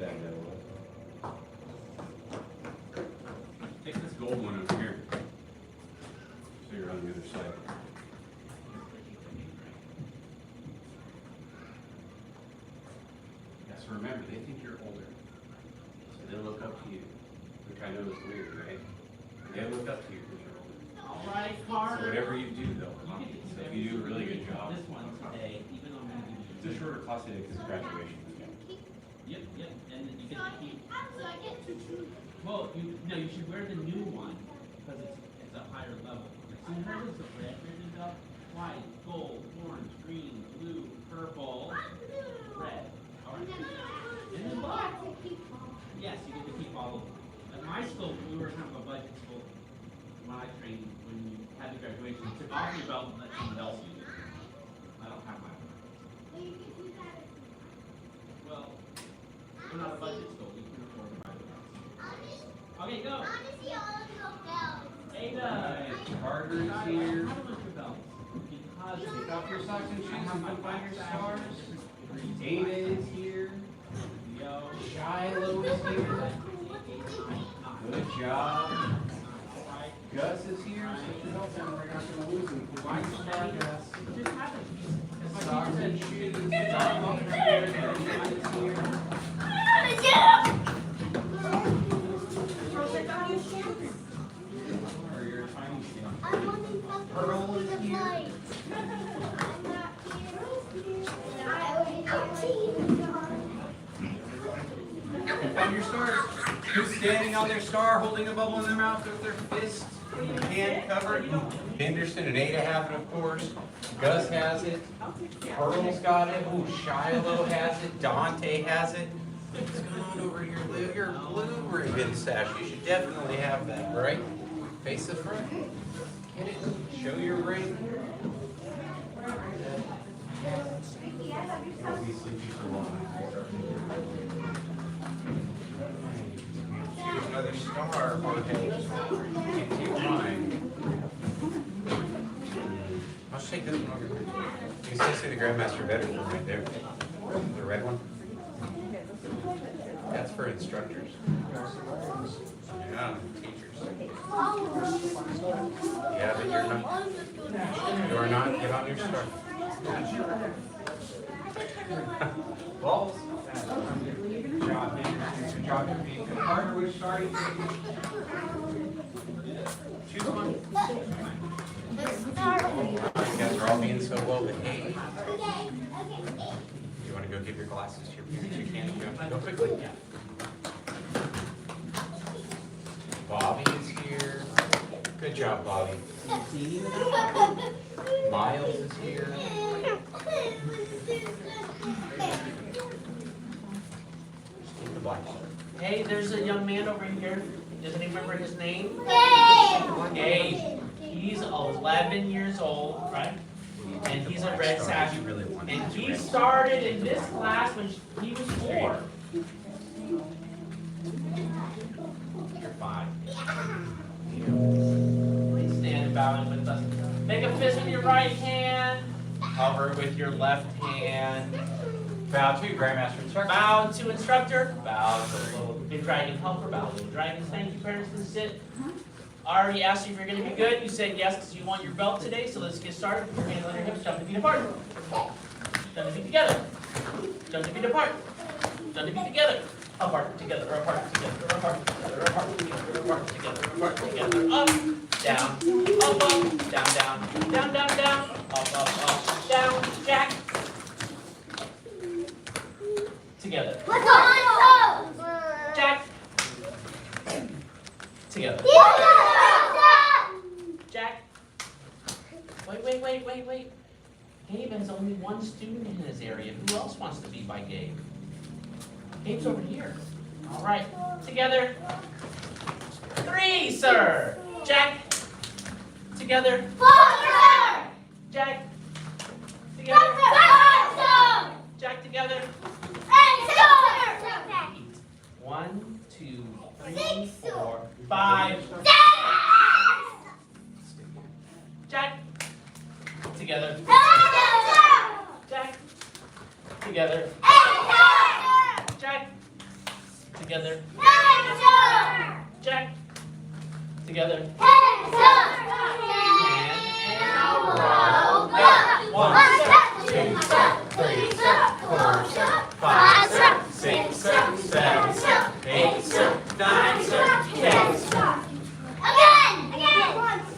bag that was. Take this gold one over here. So you're on the other side. Yes, remember, they think you're older. So they look up to you. Which I know is weird, right? They look up to you because you're older. All right, Carter. So whatever you do, they'll copy. So if you do a really good job, This one today, even though I'm going to give it's you a shorter class today because graduation weekend. Yep, and then you get to keep. Well, you should wear the new one because it's a higher level. So hers is a red ribbon belt, white, gold, orange, green, blue, purple, red. All right. And then black. Yes, you get to keep all of them. At my school, we were kind of a budget school. When I trained, when you had the graduation, you took off your belt and let someone else use it. I don't have mine. Well, we're not a budget school. We can afford to buy the belts. Okay, go. Ada. Carter's I here. have a bunch of belts. Because Take off your socks and shoes I have and my put on your black stars. green Ada is here. Yo. Shiloh is here. Good job. Gus is here. So your belt's on. We're not going to lose him. Why you start, Gus? It just happens. It's like Socks you and said, shoes. Or your tiny stamp. Pearl is here. On your stars. Who's standing on their star, holding a bubble in their mouth with their fist, hand covered? Henderson and Ada have it, of course. Gus has it. Pearl's got it. Ooh, Shiloh has it. Dante has it. What's going on over here, Lou? Your blue ribbon sash. You should definitely have that, right? Face the front. Get it. Show your ring. Here's another star, Jorge. Take mine. I'll just take this one over. You can still see the Grandmaster veteran right there. The red one. That's for instructors. Yeah, teachers. Yeah, but you're not. You are not. Get on your star. Balls. Good job, man. Good job, you're being good. Carter, which star are you taking? Choose one. You guys are all being so well behaved. You want to go give your glasses to your parents? You can. Go quickly. Bobby is here. Good job, Bobby. Miles is here. Keep the black one. hey, there's a young man over here. Does anyone remember his name? Gabe. He's 11 years old, right? And he's a red sash. And he started in this class when he was 4. You're 5. Please stand and bow in with us. Make a fist with your right hand. Hover with your left hand. Bow to Grandmaster Instructor. Bow to instructor. Bow to little big dragon helper. Bow to little dragons. Thank you, parents, for the sit. I already asked you if you're going to be good. You said yes because you want your belt today. So let's get started. Put your hands on your hips. Jump to feet apart. Jump to feet together. Jump to feet apart. Jump to feet together. Apart together. Or apart together. Or apart together. Or apart together. Or apart together. Or apart together. Up. Down. Up. Up. Down. Down. Down. Down. Down. Up. Up. Up. Down. Jack. Together. Jack. Together. Jack. Wait. Gabe has only one student in his area. Who else wants to be by Gabe? Gabe's over here. All right. Together. 3, sir. Jack. Together. 4, sir. Jack. Together. 5, sir. Jack together. 8, sir. 1, 2, 3, 4, 5. Jack. Together. Jack. Together. Jack. Together. Nine, sir. Jack. Together. 10, sir. And roll back. 1, sir. 2, sir. 3, sir. 4, sir. 5, sir. 6, sir. 7, sir. 8, sir. 9, sir. 10, sir. Again.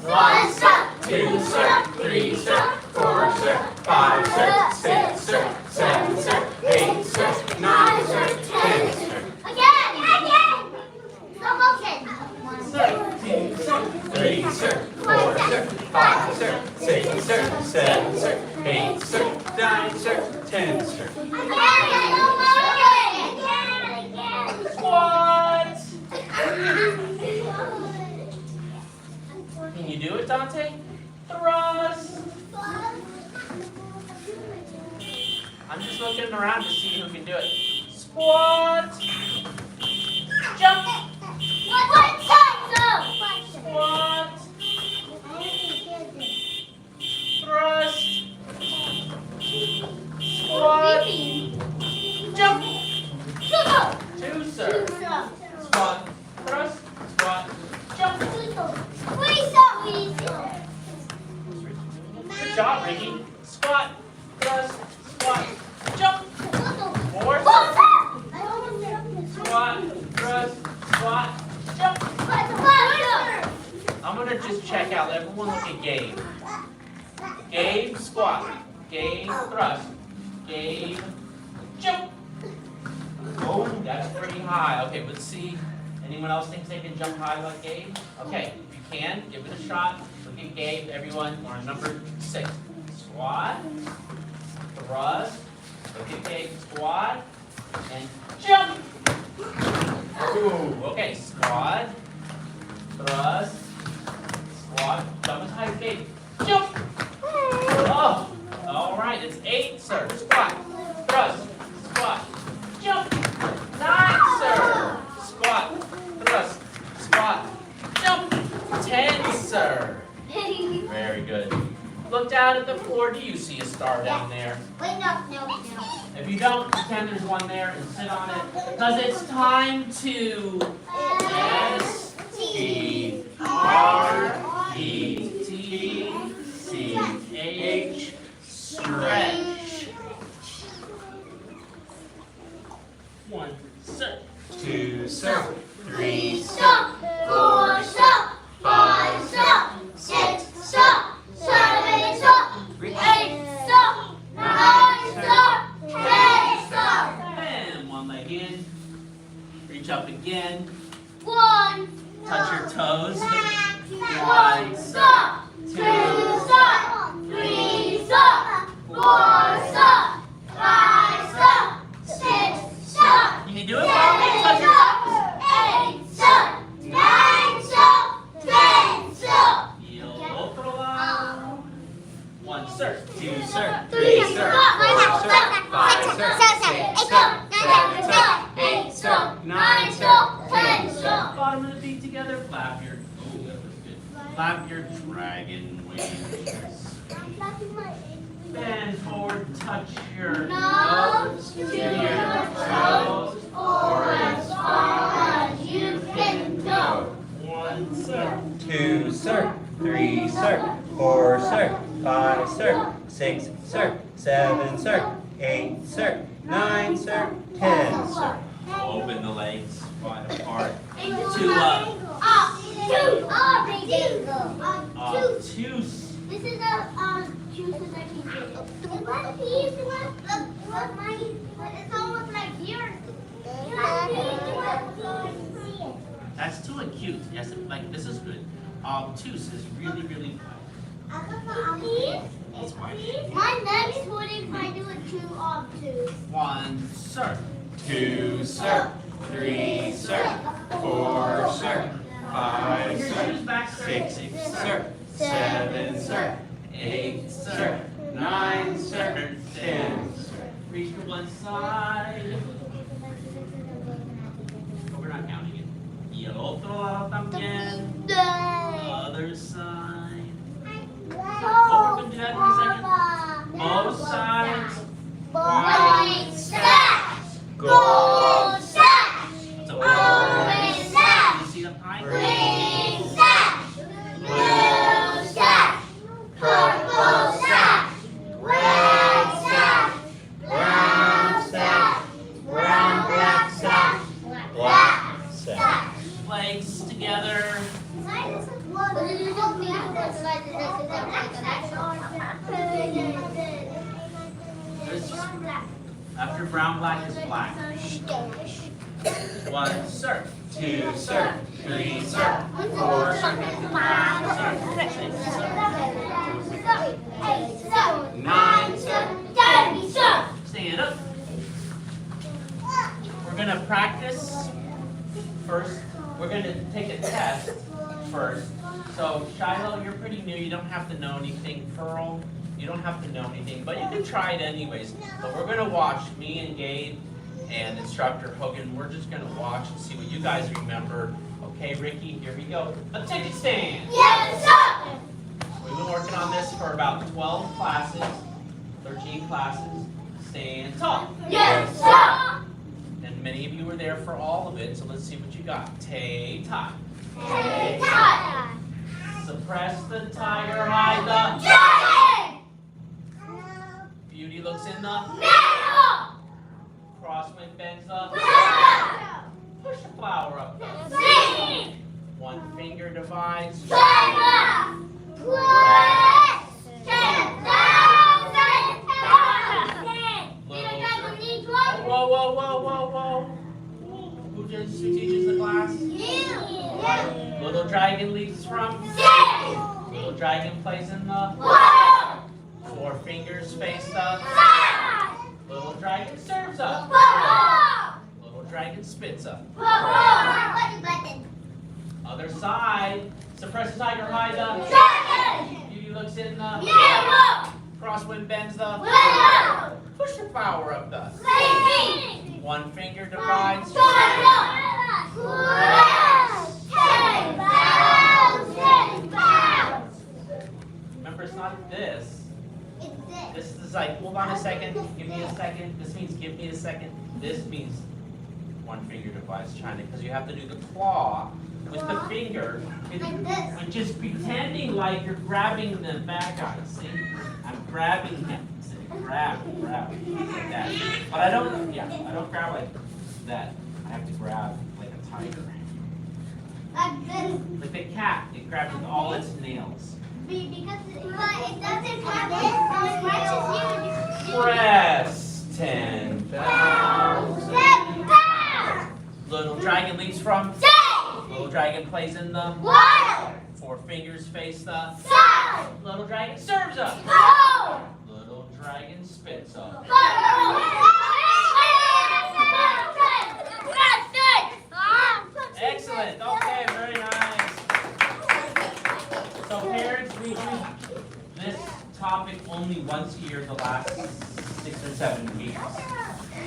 1, sir. 2, sir. 3, sir. 4, sir. 5, sir. 6, sir. 7, sir. 8, sir. 9, sir. 10, sir. Again. Slow motion. 1, sir. 2, sir. 3, sir. 4, sir. 5, sir. 6, sir. 7, sir. 8, sir. 9, sir. 10, sir. Squat. Can you do it, Dante? Thrust. I'm just looking around to see who can do it. Squat. Jump. Squat. Thrust. Squat. Jump. 2, sir. Squat. Thrust. Squat. Jump. Good job, Ricky. Squat. Thrust. Squat. Jump. 4, sir. Squat. Thrust. Squat. Jump. I'm going to just check out. Everyone look at Gabe. Gabe, squat. Gabe, thrust. Gabe, jump. Oh, that's pretty high. Okay, let's see. Anyone else thinks they can jump high like Gabe? Okay, if you can, give it a shot. Look at Gabe, everyone. We're on number 6. Squat, thrust. Look at Gabe, squat, and jump. Ooh, okay, squat, thrust, squat, jump as high as Gabe. Jump! Oh, all right, it's 8, sir. Squat, thrust, squat, jump. 9, sir. Squat, thrust, squat, jump. 10, sir. Very good. Look down at the floor. Do you see a star down there? Wait, no. If you don't, pretend there's one there and sit on it. Because it's time to S-T-R-E-T-C-H, stretch. 1, sir. 2, sir. 3, stop. 4, stop. 5, stop. 6, stop. 7, stop. 8, stop. 9, stop. 10, stop. And one leg in. Reach up again. 1, Touch your toes. 1, stop. 2, stop. 3, stop. 4, stop. 5, stop. 6, stop. Can you do it? Touch your toes. 8, stop. 9, stop. 10, stop. Heel otro lado. 1, sir. 2, sir. 3, 3, sir. stop. 4, sir. 5, sir. 6, sir. 7, sir. 8, stop. 9, stop. 10, stop. Bottom of the feet together. Flap your. Oh, that was good. Flap your dragon wings. Bend forward. Touch your Nose to your toes, or as far as you can go. 1, sir. 2, sir. 3, sir. 4, sir. 5, sir. 6, sir. 7, sir. 8, sir. 9, sir. 10, sir. Open the legs wide apart. Two up. Two. This is a juice that I can get. What piece? What my? It's almost like yours. That's too acute. Yes, like this is good. Obtuse is really, really. It's white. My next one if I do a 2 obtuse. 1, sir. 2, sir. 3, sir. 4, sir. 5, Your sir. shoes back straight. 6, sir. 7, sir. 8, sir. 9, sir. 10, sir. Reach to one side. But we're not counting it. Y el otro lado también. Other side. Oh, we're gonna do that in a second. Both sides. White sash. Gold sash. It's a legs together. After brown, black is black. 1 surf, 2 surf, 3 surf, 4 surf, 5 surf, 6 surf, 9 surf. Stand up. We're going to practice first. We're going to take a test first. So Shiloh, you're pretty new. You don't have to know anything. Pearl, you don't have to know anything, but you can try it anyways. But we're going to watch, me and Gabe and instructor Hogan, we're just going to watch and see what you guys remember. Okay, Ricky, here we go. Attention stand. Yes, sir. We've been working on this for about 12 classes, 13 classes. Stand tall. Yes, sir. And many of you were there for all of it, so let's see what you got. Tay tie. Tay tie. Suppress the tiger, hide the Dragon. beauty looks in the Middle. crosswind bends the Middle. push the flower up the Sing. one finger divides China. Plus 10,000 pounds. Little dragon needs one. whoa, whoa, whoa, whoa, whoa. Who teaches the class? You. Little dragon leaps from Sing. little dragon plays in the Water. 4 fingers face up. Side. Little dragon serves up. Ball. Little dragon spits up. Ball. Button. Other side. Suppress the tiger, hide the Dragon. beauty looks in the Yellow. crosswind bends the Willow. push the flower up the Sleeping. one finger divides China. Plus 10,000 pounds. remember it's not this. It's this. This is like hold on a second, give me a second. This means give me a second. This means one finger divides China because you have to do the claw with the finger, Like this. which is pretending like you're grabbing the bad guy. See, I'm grabbing him. See, grab, like that. But I don't grab like that. I have to grab like a tiger. Like this. Like the cat, it grabs with all its nails. Because it doesn't have this, so it scratches you. Press 10,000. 10 pounds. Little dragon leaps from. Sing. Little dragon plays in the. Water. 4 fingers face the. Side. Little dragon serves up. Ball. Little dragon spits up. Excellent. Okay, very nice. So parents, we do this topic only once a year the last 6 or 7 weeks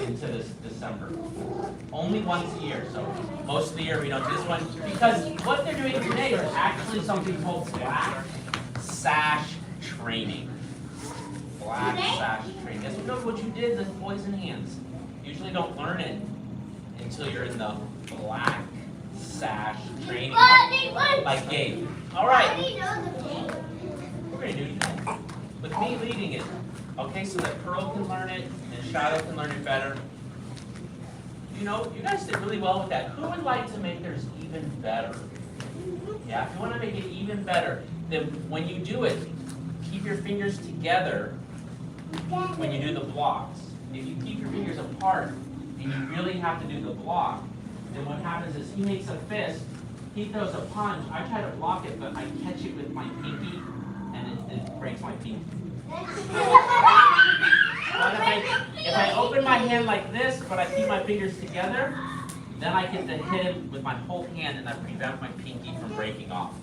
into this December. Only once a year. So most of the year we don't do this one because what they're doing today is actually something called black sash training. Black sash training. That's what you did the boys and hands. Usually don't learn it until you're in the black sash training. Like Gabe. All right. We're going to do it with me leading it. Okay, so that Pearl can learn it and Shiloh can learn it better. You know, you guys did really well with that. Who would like to make theirs even better? Yeah, if you want to make it even better, then when you do it, keep your fingers together when you do the blocks. If you keep your fingers apart and you really have to do the block, then what happens is he makes a fist, he throws a punch, I try to block it, but I catch it with my pinky, and it breaks my pinky. But if I open my hand like this, but I keep my fingers together, then I get to hit him with my whole hand, and I prevent my pinky from breaking off.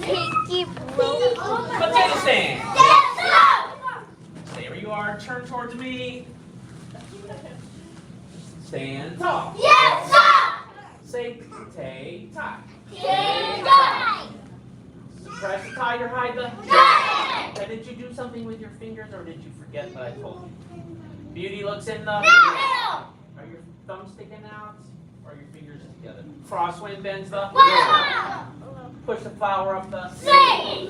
Pinky broke. Potato stand! Yes, sir. Stay where you are, turn towards me. Stand tall. Yes, sir. Say tay tie. Tie. Suppress the tiger, hide the. Dragon. Now, did you do something with your fingers or did you forget what I told you? Beauty looks in the. Middle. Are your thumbs sticking out or are your fingers together? Crosswind bends the. Wow. Push the flower up the. Sing.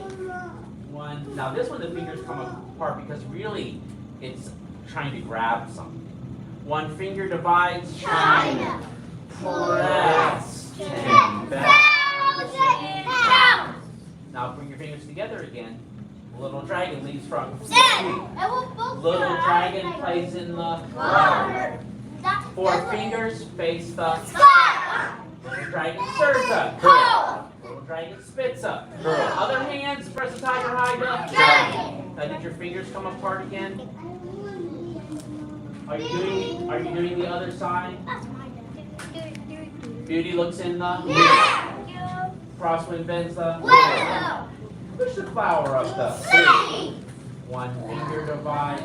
One. Now this one the fingers come apart because really it's trying to grab something. One finger divides. China. Press. 10,000 pounds. Now bring your fingers together again. Little dragon leaves from Little dragon plays in the water. 4 fingers face the sky. Little dragon serves up. Little dragon spits up. Other hands, press the tiger, hide the dragon. Now did your fingers come apart again? Are you doing the other side? Beauty looks in the mirror. Crosswind bends the window. Push the flower up the tree. 1 finger divides.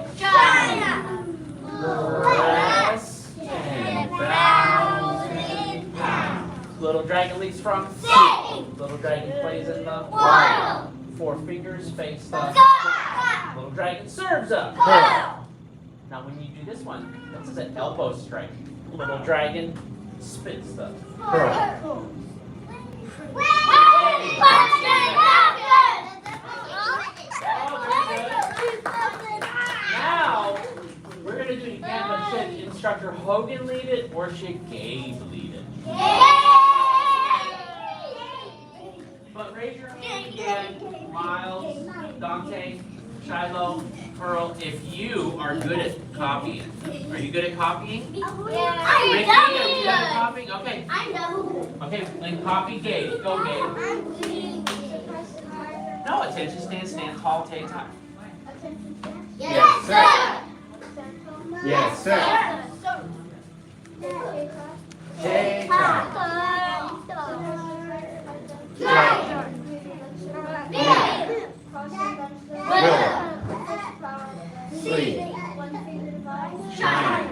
Press 10,000 pounds. Little dragon leaps from sea. Little dragon plays in the water. 4 fingers face the sky. Little dragon serves up. Now when you do this one, this is an elbow strike. Little dragon spits the pearl. Now, we're going to do it again, but should Instructor Hogan lead it or should Gabe lead it? But raise your hand again, Miles, Dante, Shiloh, Pearl, if you are good at copying. Are you good at copying? Ricky, are you good at copying? Okay. I know. Okay, then copy Gabe. Go, Gabe. No, attention, stand, tall, take time. Yes, sir. Yes, sir. Take time. Willow. Sleep. Shine.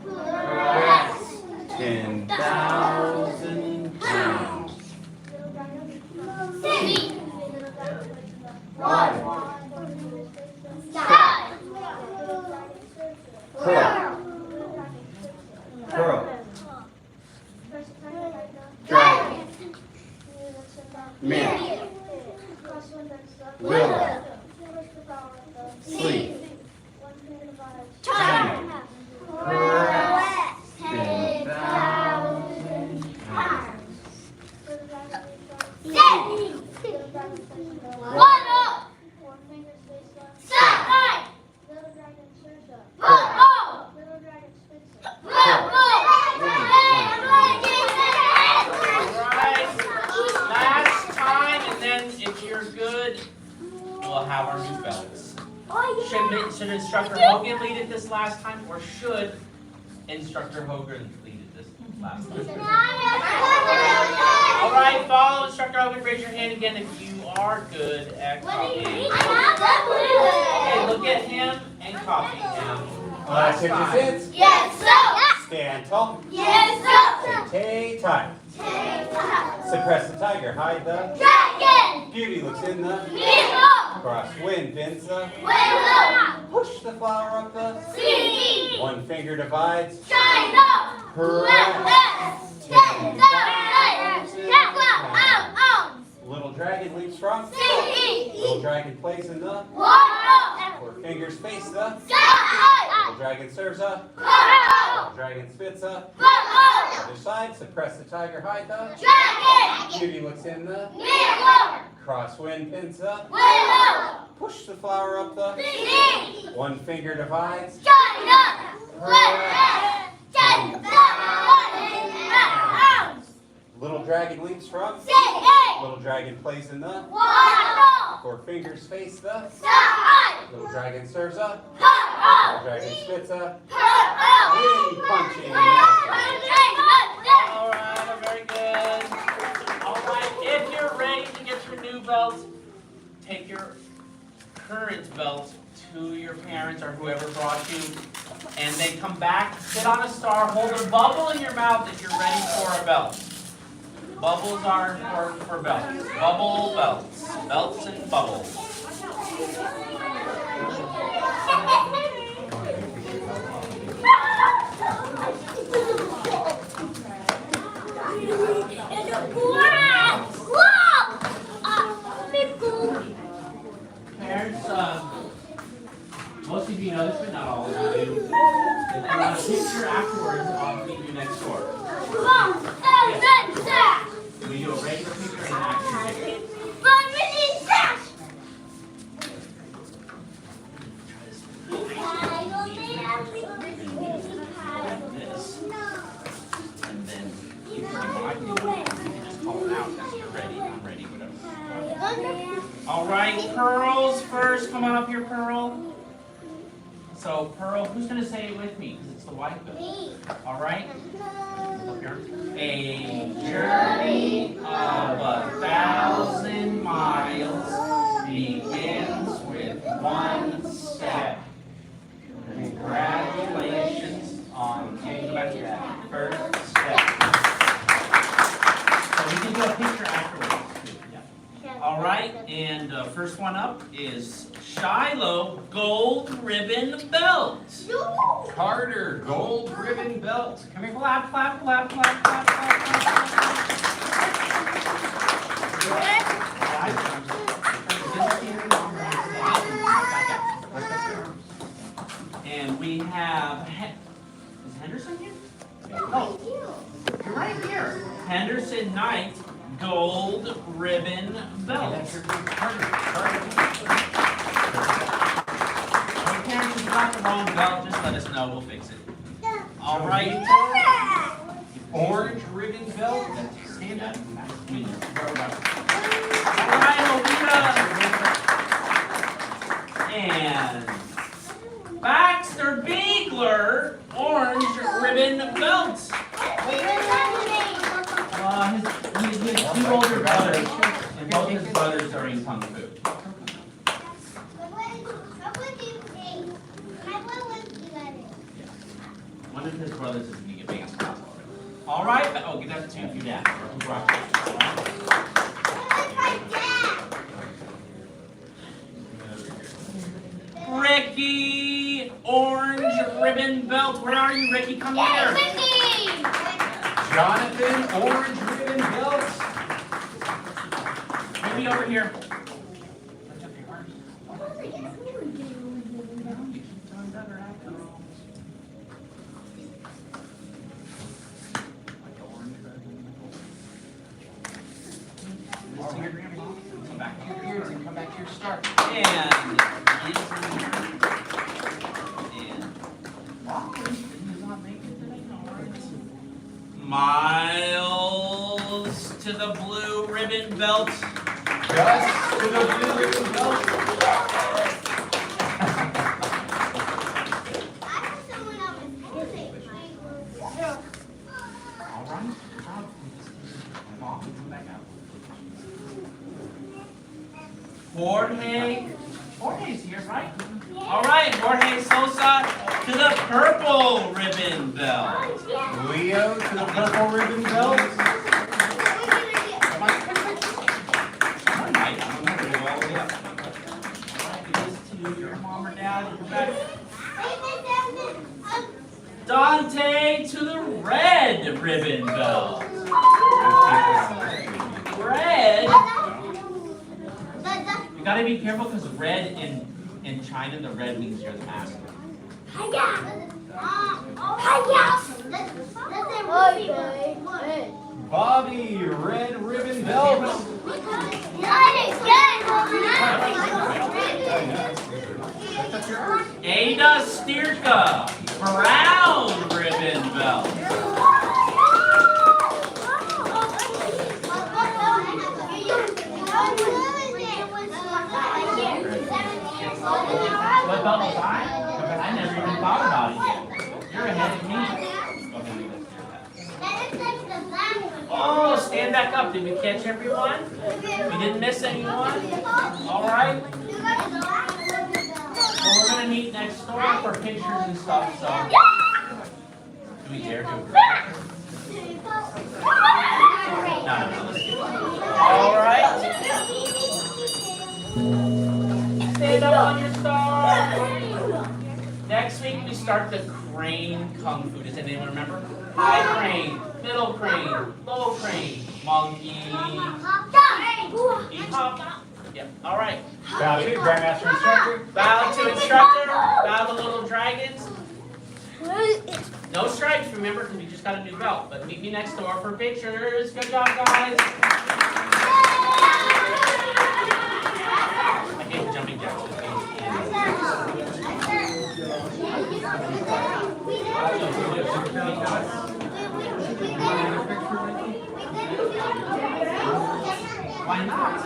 Press. 10,000 pounds. Water. Sky. Pearl. Pearl. Dragon. Mirror. Willow. Sleep. Shine. Press. 10,000 pounds. Have our new belts. Should Instructor Hogan lead it this last time, or should Instructor Hogan lead it this last time? All right, follow Instructor Hogan. Raise your hand again if you are good at copying. Okay, look at him and copy him. Last picture sits. Yes, sir. Stand tall. Yes, sir. Tay tight. Suppress the tiger. Hide the Dragon. beauty. Looks in the Mirror. crosswind. Bends the Willow. push the flower up the Sea. 1 finger divides. Shine up. Press. 10,000 pounds. Little dragon leaps from Sea. Little dragon plays in the Water. 4 fingers face the Sky. Little dragon serves up. Pearl. Little dragon spits up. Willow. Other side. Suppress the tiger. Hide the Dragon. beauty. Looks in the Mirror. crosswind. Pins up. Willow. Push the flower up the Sea. 1 finger divides. Shine up. Press. 10,000 pounds. Little dragon leaps from Sea. Little dragon plays in the Water. 4 fingers face the Sky. Little dragon serves up. Pearl. Little dragon spits up. Pearl. Wind punching. All right, very good. All right, if you're ready to get your new belts, take your current belt to your parents or whoever brought you, and then come back, sit on a star, hold a bubble in your mouth if you're ready for a belt. Bubbles are for belts. Bubble belts. Belts and bubbles. Parents, most of you know this, but not all of you do. If you want a picture afterwards, I'll meet you next door. All right, Pearl's first. Come on up here, Pearl. So, Pearl, who's going to say it with me? Because it's the white book. Me. All right? Up here. A journey of 1,000 miles begins with one step. Congratulations on getting back to that first step. So we can do a picture afterwards. Yeah. All right, and first one up is Shiloh Gold Ribbon Belt. Carter, gold ribbon belt. Come here. Clap, clap, clap, clap, clap, clap, clap, clap. And we have, is Henderson here? Oh, you're right here. Henderson Knight Gold Ribbon Belt. Okay, parents, if you got the wrong belt, just let us know. We'll fix it. All right. Orange ribbon belt. Stand up. All right, Olivia. And Baxter Beagler Orange Ribbon Belt. He has two older brothers, and both his brothers are in Kung Fu. One of his brothers is in the advanced class already. All right, oh, give that to your dad. Ricky, Orange Ribbon Belt. Where are you, Ricky? Come here. Jonathan, orange ribbon belt. Maybe over here. Come back here and come back to your start. And Miles to the blue ribbon belt. Gus to the blue ribbon belt. All right. Come back out. Jorge's here, right? All right, Jorge Sosa to the purple ribbon belt. Leo to the purple ribbon belt. All right, give this to your mom or dad. Dante to the red ribbon belt. Red. You gotta be careful because red in China, the red means you're the master. Bobby, red ribbon belt. Ada Stierka, brown ribbon belt. What belt was I? I never even thought about it yet. You're ahead of me. Oh, stand back up. Did we catch everyone? We didn't miss anyone? All right. Well, we're going to meet next door for pictures and stuff, so. Do we dare do it? No. All right. Stand up on your star. Next week we start the crane kung fu. Does anyone remember? High crane, middle crane, low crane, monkey, hop. Yep. All right. Bow to Grandmaster Instructor. Bow to instructor. Bow to little dragons. No stripes, remember, because we just got a new belt. But meet me next door for pictures. Good job, guys. I hate jumping jacks with these. Why not?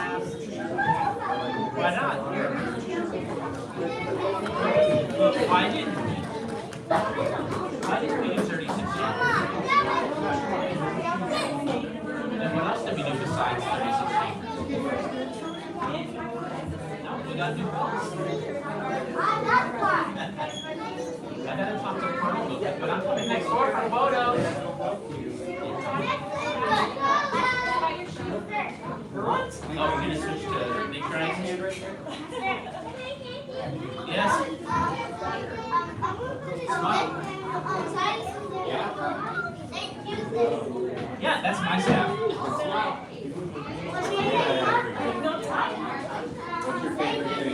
Yes? Smile. Yeah, that's my staff. What's your favorite thing?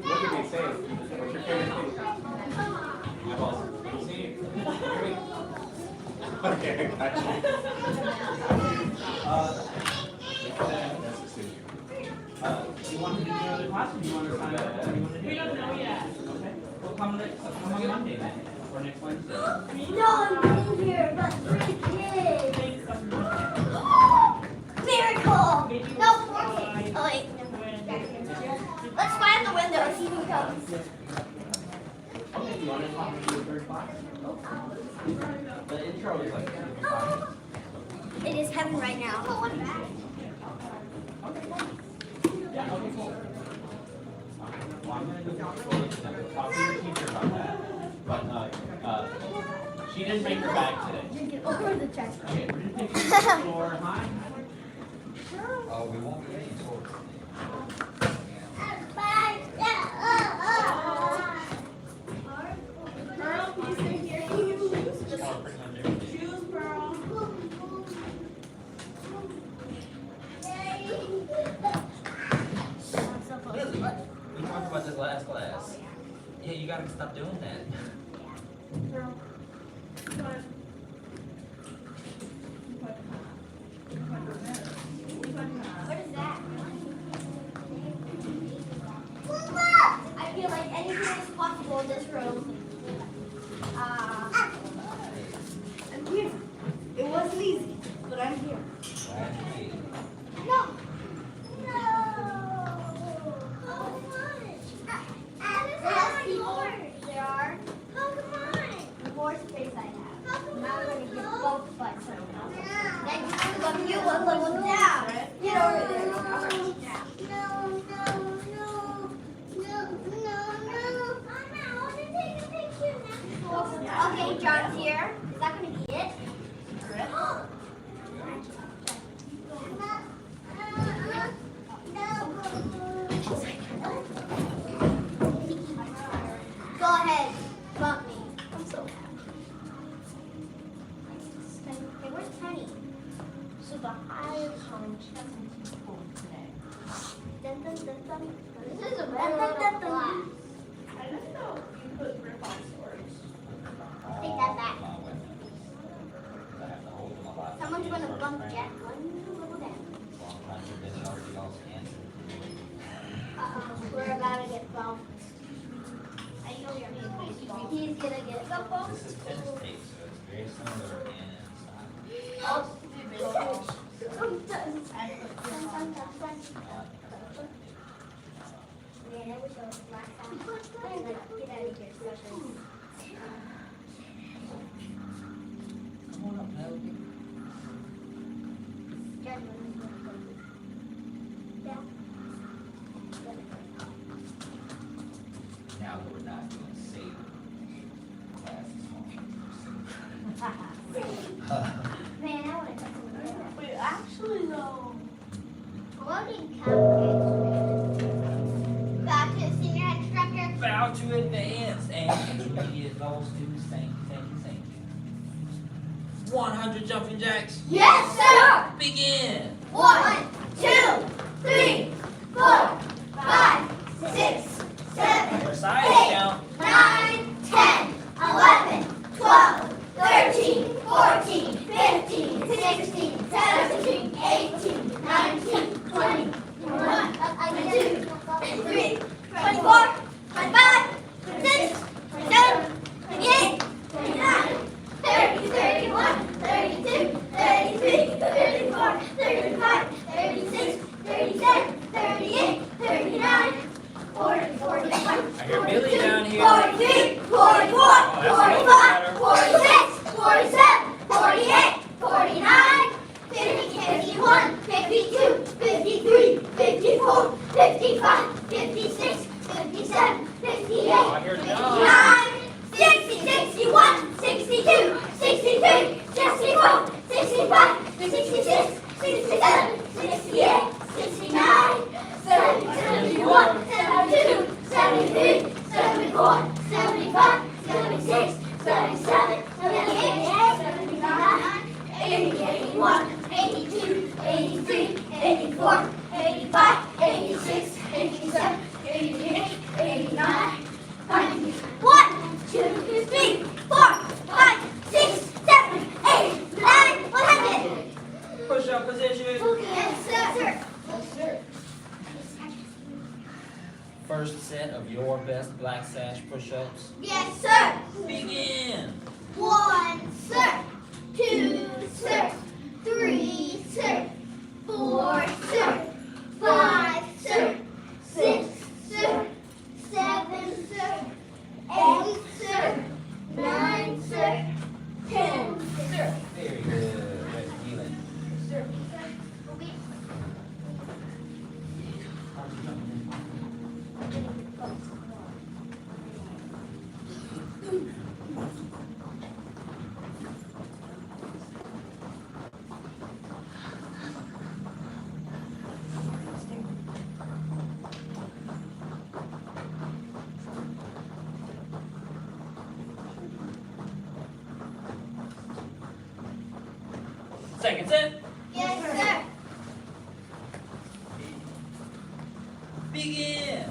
Look at me, say it. What's your favorite thing? Eyeballs. See? Okay, I got you. That's the studio. Do you want to do another class or do you want to sign up? What do you want to do? We don't know yet. Okay. Well, come on Monday then, or next Wednesday. No, I'm in here, but 3 kids. Miracle! No, 4 kids. Oh, wait. Let's find the window and see who comes. Okay, you want to talk to your third class? The intro is like. It is heaven right now. Yeah, okay, cool. Well, I'm gonna go talk to your teacher about that. But, she didn't bring her bag today. Over the chest. Okay, we're gonna take you to the floor. Hi. We won't be any tours. Pearl, can you sit here? Shoes, Pearl. We talked about this last class. Yeah, you gotta stop doing that. What is that? I feel like anything is possible in this room. I'm here. It wasn't easy, but I'm here. No. No. Oh, come on. There are. Oh, come on. The more space I have. Now I'm going to get both butts. Next time you will look down. Get over there. No, no, no. Mama, I want to take a picture now. Okay, John's here. Is that going to be it? Go ahead, bump me. I'm so happy. Hey, where's Penny? So the highest home hasn't home today. Dun, dun, dun, dun. This is a Dun, very dun, little dun, dun. class. I don't know if you put grip on stories. Take that back. Someone's gonna bump Jack one little down. We're about to get bumped. He's gonna get bumped. This is tennis tape, so it's very similar in style. Oh, sometimes. Man, I wish I was black out. I'm like, get out of here, sucker. Come on up, Penelope. Now that we're not doing safe classes. Man, I want to come over there. Wait, actually though. I'm getting cupcakes. Back to the senior instructor. Bow to advance and intermediate level students. Thank you, thank you, thank you. 100 jumping jacks. Yes, sir. Begin. 1, 2, 3, 4, 5, 6, 7, Precise 8, count. 9, 10, 11, 12, 13, 14, 15, 16, 17, 18, 19, 20, 21, 22, 23, 24, 25, 26, 27, 28, 29, 30, 31, 32, 33, 34, 35, 36, 37, 38, 39, 40, 41, I hear Billy down here. 43, 44, 45, 46, 47, 48, 49, 50, 51, 52, 53, 54, 55, 56, 57, your best black sash push-ups? Yes, sir. Begin! 1, sir. 2, sir. 3, sir. 4, sir. 5, sir. 6, sir. 7, sir. 8, sir. 9, sir. 10, sir. Very good. Let's feel it. Sir. Second set. Yes, sir. Begin!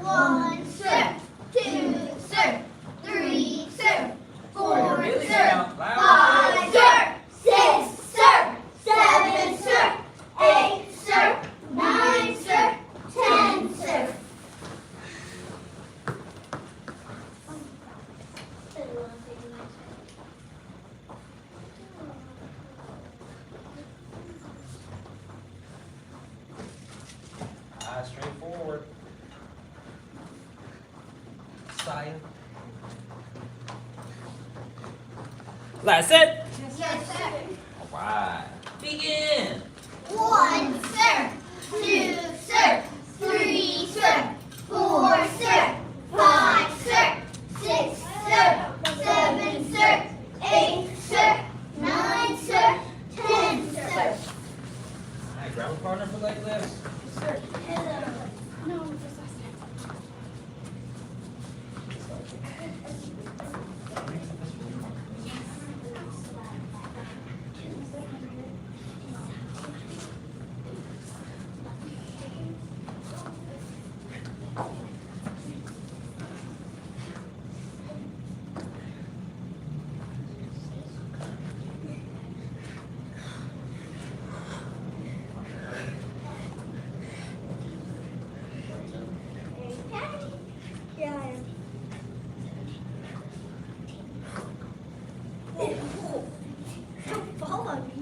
1, sir. 2, sir. 3, sir. 4, Really sir. count loud. 5, sir. 6, sir. 7, sir. 8, sir. 9, sir. 10, sir. Eyes straight forward. Side. Last set. Yes, sir. All right. Begin! 1, sir. 2, sir. 3, sir. 4, sir. 5, sir. 6, sir. 7, sir. 8, sir. 9, sir. 10, sir. All right, grab a partner for leg lifts. Sir. No, just last time. Yeah, I am. Don't fall on me.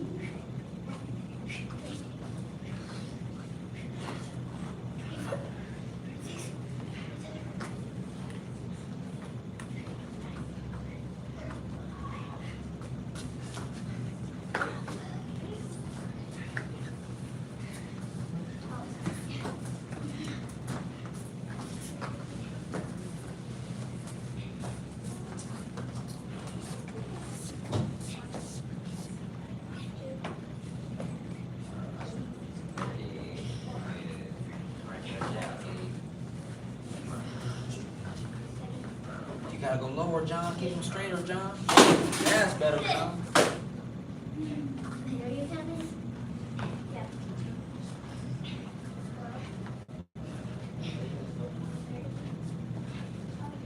You gotta go lower, John. Keep them straighter, John. That's better, John. Are you coming? Yeah.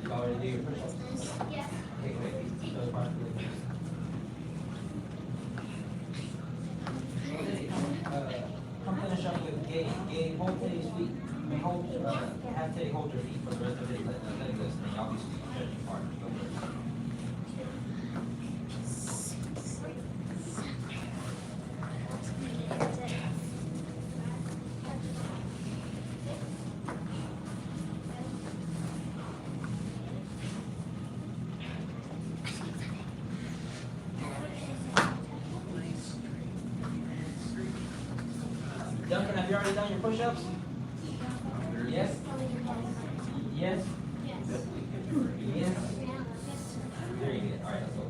You already do your push-ups? Yes. Okay, wait. Those parts of the- Come finish up with Gabe. Gabe, hold Teddy's feet. I mean, have Teddy hold your feet for the rest of his leg lifts, and then y'all be stretching partners. Go for it. Duncan, have you already done your push-ups? Yes? Yes? Yes? Very good. All right, let's go.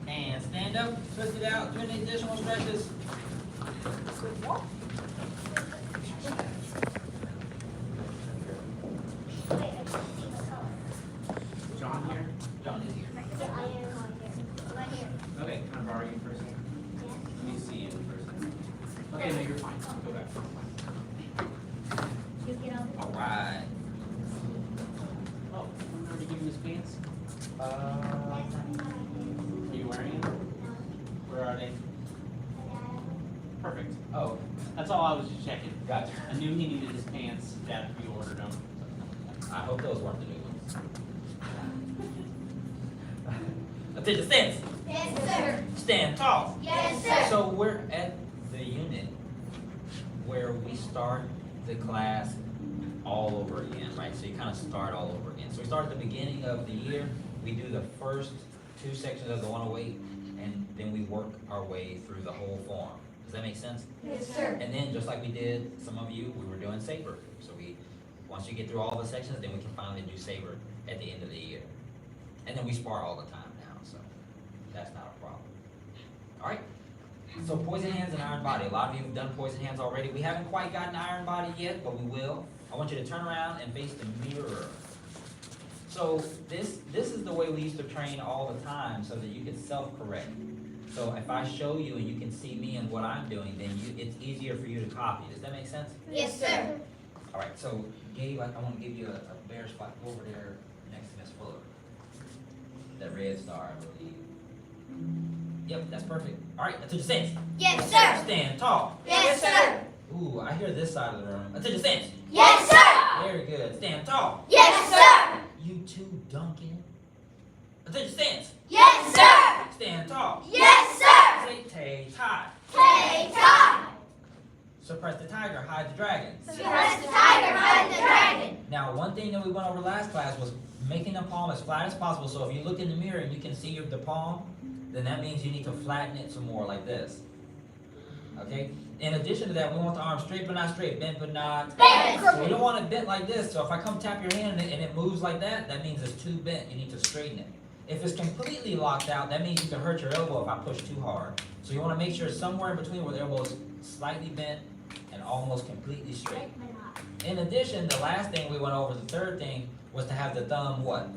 And stand up, twist it out, do any additional stretches. John here? John is here. Okay, can I borrow you for a second? Let me see you for a second. Okay, no, you're fine. Go back. All right. Oh, remember to give him his pants? Are you wearing them? Where are they? Perfect. Oh, That's all I was just checking. gotcha. I knew he needed his pants after you ordered them. I hope those weren't the new ones. Attention, stance. Yes, sir. Stand tall. Yes, sir. So we're at the unit where we start the class all over again, right? So you kind of start all over again. So we start at the beginning of the year. We do the first 2 sections of the 108, and then we work our way through the whole form. Does that make sense? Yes, sir. And then, just like we did, some of you, we were doing saber. So once you get through all the sections, then we can finally do saber at the end of the year. And then we spar all the time now, so that's not a problem. All right? So poison hands and iron body. A lot of you have done poison hands already. We haven't quite gotten iron body yet, but we will. I want you to turn around and face the mirror. So this is the way we used to train all the time so that you could self-correct. So if I show you and you can see me and what I'm doing, then it's easier for you to copy. Does that make sense? Yes, sir. All right, so Gabe, I want to give you a bare spot. Go over there next to Miss Fuller. That red star, I believe. Yep, that's perfect. All right, attention stance. Yes, sir. Stand tall. Yes, sir. Ooh, I hear this side of the room. Attention stance. Yes, sir. Very good. Stand tall. Yes, sir. You too, Duncan. Attention stance. Yes, sir. Stand tall. Yes, sir. Say tay tie. Take time. Suppress the tiger, hide the dragon. Suppress the tiger, hide the dragon. Now, one thing that we went over last class was making the palm as flat as possible. So if you look in the mirror and you can see the palm, then that means you need to flatten it some more like this. Okay? In addition to that, we want the arm straight but not straight, bent but not. So we don't want it bent like this. So if I come tap your hand and it moves like that, that means it's too bent. You need to straighten it. If it's completely locked out, that means you can hurt your elbow if I push too hard. So you want to make sure it's somewhere in between where the elbow is slightly bent and almost completely straight. In addition, the last thing we went over, the third thing, was to have the thumb what?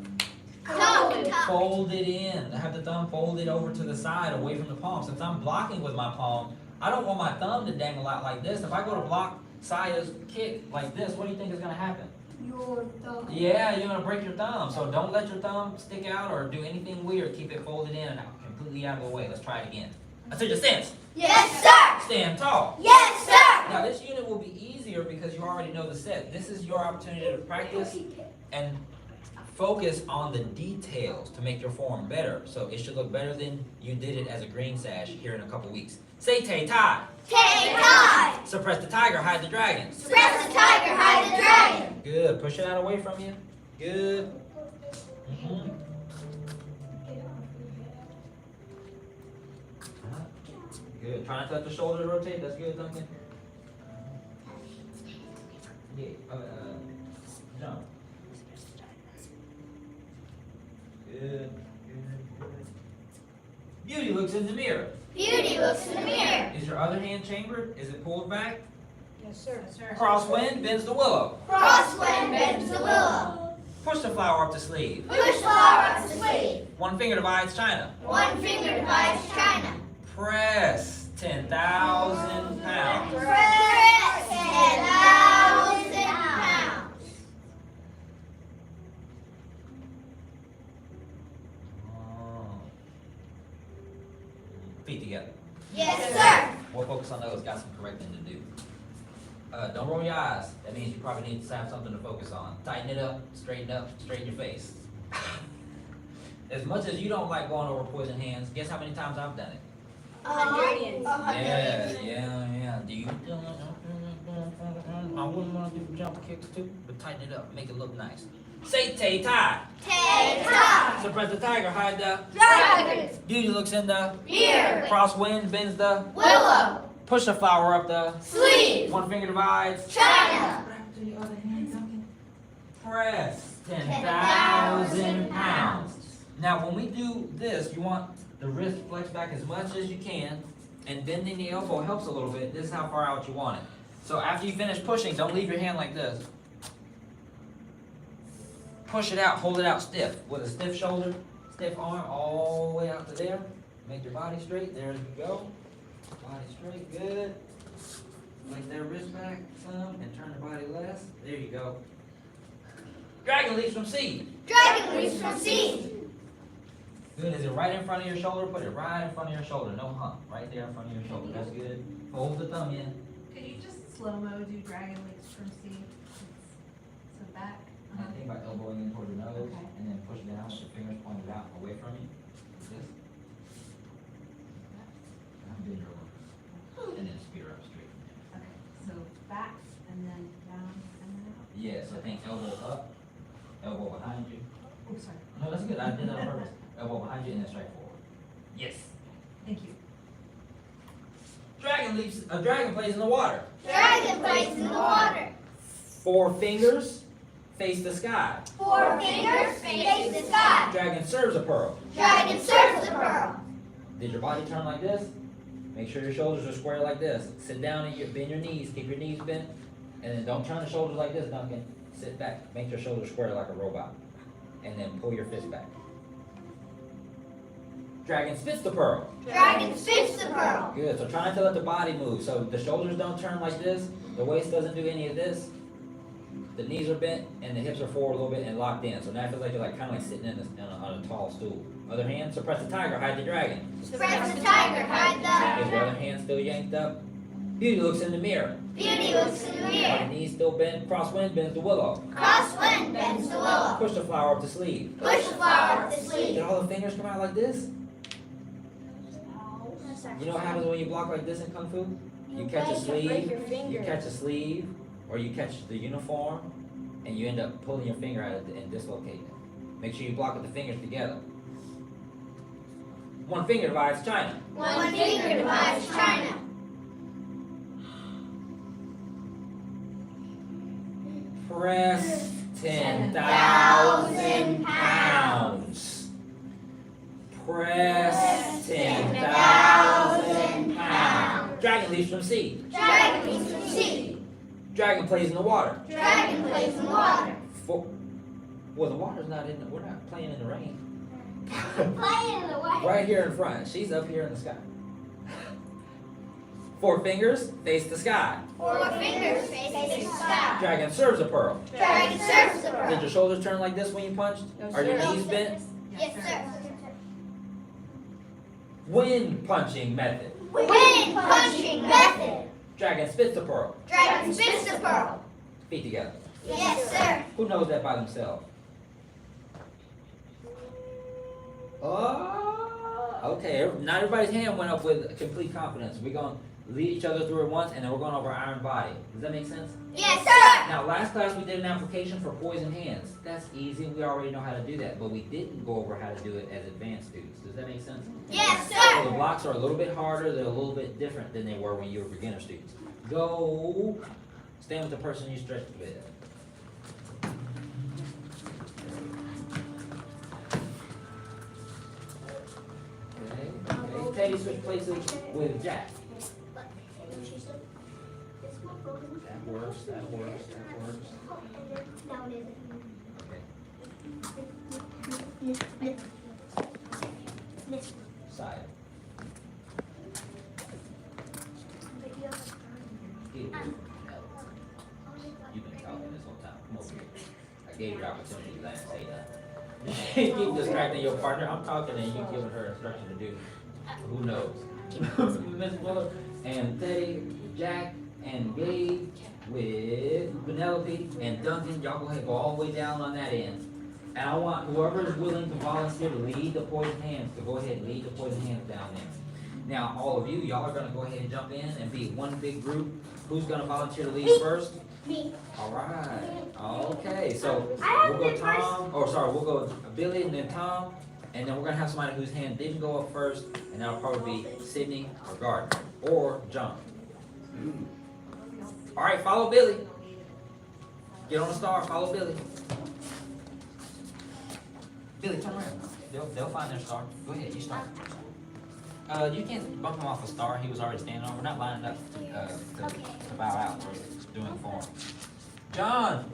Folded in. To have the thumb folded over to the side away from the palm. Since I'm blocking with my palm, I don't want my thumb to dangle out like this. If I go to block Saya's kick like this, what do you think is going to happen? Your thumb. Yeah, you're going to break your thumb. So don't let your thumb stick out or do anything weird. Keep it folded in and out, completely out of the way. Let's try it again. I said, stance. Yes, sir. Stand tall. Yes, sir. Now this unit will be easier because you already know the set. This is your opportunity to practice and focus on the details to make your form better. So it should look better than you did it as a green sash here in a couple weeks. Say tay tie. Take time. Suppress the tiger, hide the dragon. Suppress the tiger, hide the dragon. Good. Push it out away from you. Good. Good. Try not to let the shoulder rotate. That's good, Duncan. Yeah. Jump. Good. Beauty looks in the mirror. Beauty looks in the mirror. Is your other hand chambered? Is it pulled back? Yes, sir. Crosswind bends the willow. Crosswind bends the willow. Push the flower up the sleeve. Push flower up the sleeve. One finger divides China. One finger divides China. Press 10,000 pounds. Press 10,000 pounds. Oh. Feet together. Yes, sir. We'll focus on those. Got some correcting to do. Don't roll your eyes. That means you probably need to have something to focus on. Tighten it up, straighten your face. As much as you don't like going over poison hands, guess how many times I've done it? 100. Yeah. Do you? I wouldn't want to do jump kicks too, but tighten it up, make it look nice. Say tay tie. Take time. Suppress the tiger, hide the. Dragon. Beauty looks in the. Beard. Crosswind bends the. Willow. Push the flower up the. Sleeve. One finger divides. China. Press 10,000 pounds. Now, when we do this, you want the wrist flexed back as much as you can, and bending the elbow helps a little bit. This is how far out you want it. So after you finish pushing, don't leave your hand like this. Push it out, hold it out stiff, with a stiff shoulder, stiff arm, all the way out to there. Make your body straight. There you go. Body straight, good. Like that wrist back some, and turn the body less. There you go. Dragon leaps from seed. Dragon leaps from seed. Good. Is it right in front of your shoulder? Put it right in front of your shoulder. No hump. Right there in front of your shoulder. That's good. Hold the thumb in. Could you just slow-mo do dragon leaps from seed? So back. And think about elbowing in toward your nose, Okay. and then push down with your fingers pointed out away from you. Like this. And bend your elbow. And then spear up straight. Okay, so back and then down and then out. Yeah, so think elbow up, elbow behind you. Oh, sorry. No, that's good. I did that on purpose. Elbow behind you and then strike forward. Yes. Thank you. Dragon leaps. A dragon plays in the water. Dragon plays in the water. 4 fingers face the sky. 4 fingers face the sky. Dragon serves a pearl. Dragon serves the pearl. Did your body turn like this? Make sure your shoulders are square like this. Sit down and bend your knees. Keep your knees bent. And then don't turn the shoulders like this, Duncan. Sit back. Make your shoulders square like a robot. And then pull your fist back. Dragon spits the pearl. Dragon spits the pearl. Good. So try not to let the body move. So the shoulders don't turn like this. The waist doesn't do any of this. The knees are bent and the hips are forward a little bit and locked in. So now it feels like you're kind of like sitting on a tall stool. Other hand, suppress the tiger, hide the dragon. Suppress the tiger, hide Is your other hand still yanked up? Beauty looks in the mirror. Beauty looks in the Are the mirror. knees still bent? Crosswind bends the willow. Crosswind bends the willow. Push the flower up the sleeve. Push the flower up the Did sleeve. all the fingers come out like this? You know what happens when you block like this in Kung Fu? You catch a sleeve, you catch a sleeve, or you catch the uniform, and you end up pulling your finger out of it and dislocating it. Make sure you block with the fingers together. One finger divides China. One finger divides China. Press 10,000 pounds. Press 10,000 pounds. Dragon leaps from sea. Dragon leaps from sea. Dragon plays in the water. Dragon plays in the water. Well, the water's not in the, we're not playing in the rain. Playing in the water. Right here in front. She's up here in the sky. 4 fingers face the sky. 4 fingers face the sky. Dragon serves a pearl. Dragon serves the Did pearl. your shoulders turn like this when you punched? Are your knees bent? Yes, sir. Wind punching method. Wind punching method. Dragon spits the pearl. Dragon spits the pearl. Feet together. Yes, sir. Who knows that by themselves? Oh, okay. Not everybody's hand went up with complete confidence. We're going to lead each other through it once, and then we're going over iron body. Does that make sense? Yes, sir. Now, last class we did an application for poison hands. That's easy. We already know how to do that, but we didn't go over how to do it as advanced students. Does that make sense? Yes, So sir. the blocks are a little bit harder. They're a little bit different than they were when you were beginner students. Go. Stand with the person you stretched with. Okay. Teddy switch places with Jack. This my phone. That works, that works, that works. No, it Okay. isn't. Side. You've been talking this whole time. Come over here. I gave you the opportunity to let him say that. Keep distracting your partner. I'm talking and you giving her instruction to do. Who knows? Miss Fuller and Teddy, Jack, and Gabe with Penelope and Duncan. Y'all go ahead, go all the way down on that end. And I want whoever is willing to volunteer to lead the poison hands to go ahead and lead the poison hands down there. Now, all of you, y'all are gonna go ahead and jump in and be one big group. Who's gonna volunteer to lead first? Me. All right. Okay, so I we'll have go to first. Tom, or sorry, we'll go Billy and then Tom, and then we're gonna have somebody whose hand didn't go up first, and that'll probably be Sydney or Gardner, or John. All right, follow Billy. Get on the star, follow Billy. Billy, turn around. They'll find their star. Go ahead, you start. You can't bump him off a star. He was already standing on. We're not lining up to bow out. We're doing form. John,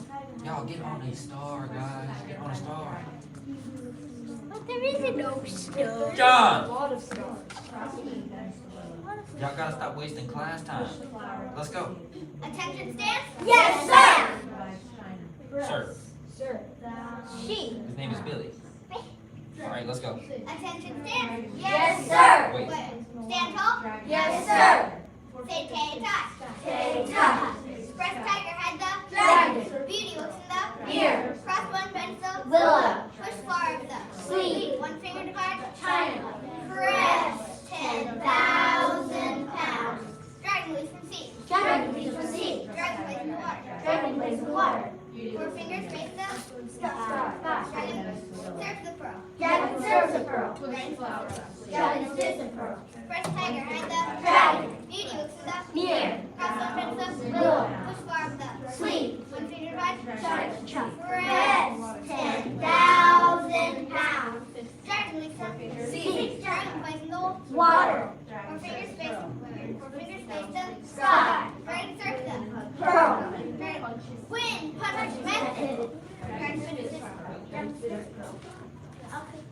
y'all get on a star, guys. Get on a star. But there isn't no star. John, A lot of stars. y'all gotta stop wasting class time. Let's go, Attention stance? Yes, sir. sir. Sir. She. His name is Billy. All right, let's go. Attention stance? Yes, sir. Wait. Stand tall? Yes, sir. Say tay-tie. Tay-tie. Express tiger had the Dragon. Beauty looks in the Mirror. Cross one bends the Willow. Push far of the Sleep. One finger divides China. Press 10,000 pounds. Dragon leaves from sea. Dragon leaves from sea. Dragon plays in the water. Dragon plays in the water. Four fingers face the Sky. Dragon serves the pearl. Dragon serves a pearl. Dragon flower. Dragon spits a pearl. Express tiger had the Dragon. Beauty looks in the Mirror. Cross one bends the Willow. Push far of the Sleep. One finger divides China. Press 10,000 pounds. Dragon leaves from Sea. Dragon plays in the Water. Four fingers face the Sky. Dragon serves the Pearl. Dragon wind punch method. Dragon spits the pearl. Dragon spits a pearl.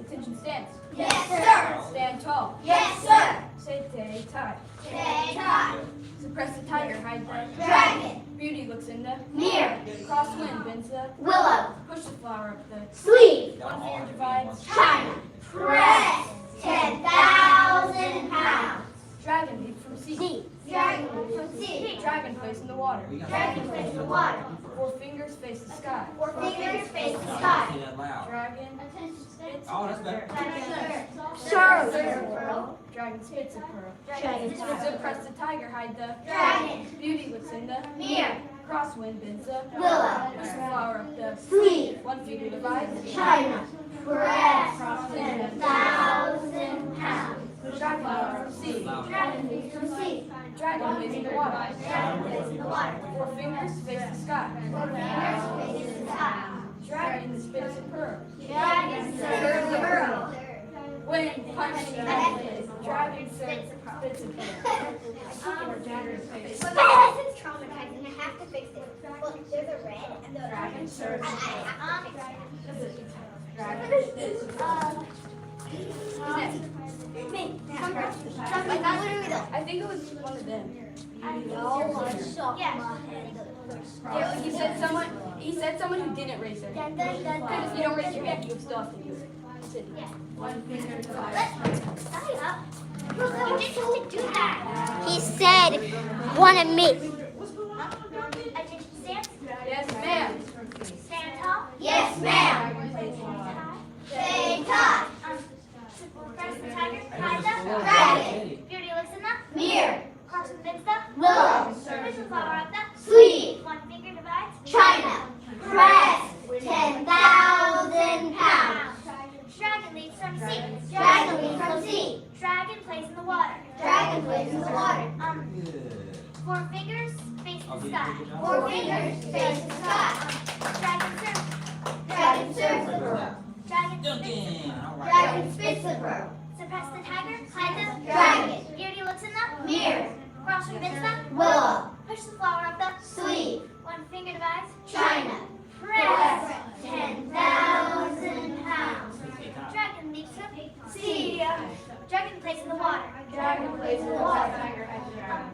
Attention stance. Yes, sir. Stand tall. Yes, sir. Say tay tie. Tay-tie. Suppress the tiger. Hide the Dragon. Beauty looks in the Mirror. cross wind bends the Willow. push the flower up the Sleep. Y'all one all finger have to be in divides. one spot. China. Press 10,000 pounds. Dragon leap from sea. Dragon from sea. Dragon plays in the water. We got Dragon plays in the water. Four fingers face the sky. Four fingers face the No, sky. say that loud. Dragon. Oh, that's better. Sir. Dragon spits a pearl. Dragon. Suppress the tiger. Hide the Dragon. Beauty looks in the Mirror. crosswind bends the Willow. push the flower up the Sleep. one finger divides. China. Press 10,000 pounds. Dragon leap from sea. Dragon leaves from sea. Dragon plays in the water. Dragon plays in the water. Four fingers face the sky. Four fingers faces the sky. Dragon spits a pearl. Dragon serves the pearl. Wind punching method. Dragon spits a pearl. Dragon face. But my lesson's traumatizing. I have to fix it. Well, there's a red and the dragon serves. I have to fix it. Me. Like that literally though. I think it was one of them. I know. Yeah. Yeah, he said someone who didn't raise their hand. Because if you don't raise your hand, you still have to do it. One finger divides. Sign up. You didn't have to do that. He said, wanna meet. Attention stance. Yes, ma'am. Stand tall. Yes, ma'am. Stay tall. Press the tiger. Hide the dragon. Beauty looks in the mirror. Cross the the willow. Push the flower up the sleeve. One finger divides China. Press 10,000 pounds. Dragon leaps from sea. Dragon leaps from sea. Dragon plays in the water. Dragon plays in the water. Good. Four fingers face the Okay, sky. good job. Four fingers face the sky. Dragon serves. Dragon serves the pearl. Dragon spits the Duncan, pearl. all right. Dragon spits the pearl. Suppress the tiger, hide the dragon. Beauty looks in the mirror. Crosswind bends the willow. Push the flower up the sleeve. One finger divides China. Press 10,000 pounds. Dragon leaps from sea. Dragon plays in the water. Dragon plays in the water.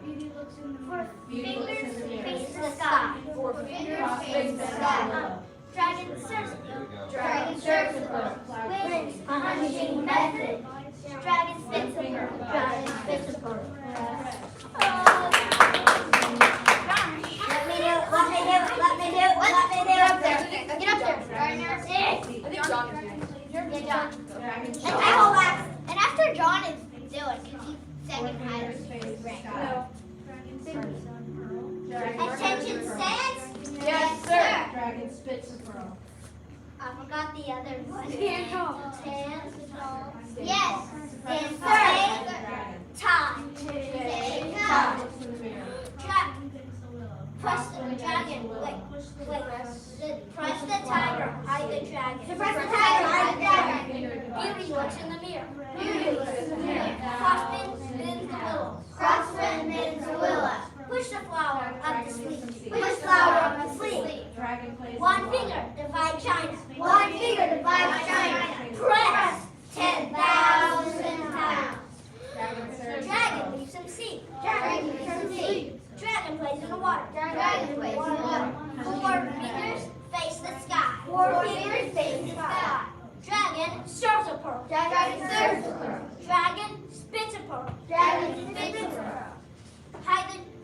Beauty looks in the mirror. Fingers face the sky. Four fingers face the sky. Dragon serves There we go. Dragon serves the pearl. wins punching method. Dragon spits a pearl. Dragon spits a pearl. Let me do it. Get up there. I think John is doing it. Yeah, John. I hold back. And after John is doing, because he's second highest rank. No. Attention stands? Yes, sir. Dragon spits a pearl. I forgot the other one. Stand tall. Yes. Stand straight. Time. Stay time. Press the dragon. Wait. Press the tiger. Hide the dragon. Press the tiger. Hide the dragon. Beauty looks in the mirror. Crosswind bends the willow. Crosswind bends the willow. Push the flower up the sleeve. Push flower up the sleeve. Dragon plays One finger divide China. One finger divide China. Press 10,000 pounds. Dragon leaves some seed. Dragon leaves some seed. Dragon plays in the water. Dragon plays in the water. Four fingers face the sky. Four fingers face the sky. Dragon serves a pearl. Dragon serves a pearl. Dragon spits a pearl. Dragon spits a pearl.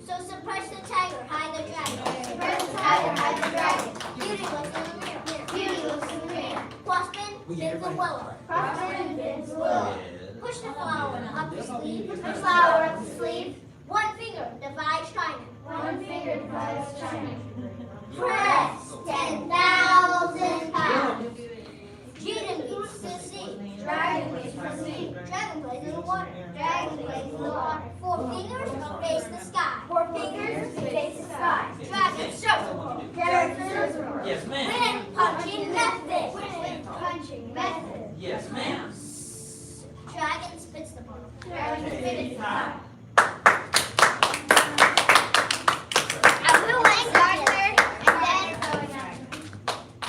Suppress the tiger, hide the dragon. Suppress the tiger, hide the dragon. Beauty looks in the mirror. Beauty looks in the mirror. Crosswind bends the willow. Crosswind bends the willow. Push the flower up the sleeve. Push the flower up the sleeve. One finger divides China. One finger divides China. Press 10,000 pounds. Judah leaps to sea. Dragon leaps to sea. Dragon plays in the water. Dragon plays in the water. Four fingers face the sky. Four fingers face the sky. Dragon serves a pearl. Dragon serves a pearl. Yes, ma'am. Win punching method. Win punching method. Yes, ma'am. Dragon spits the pearl. Dragon spits the pearl. I will like Gardner and then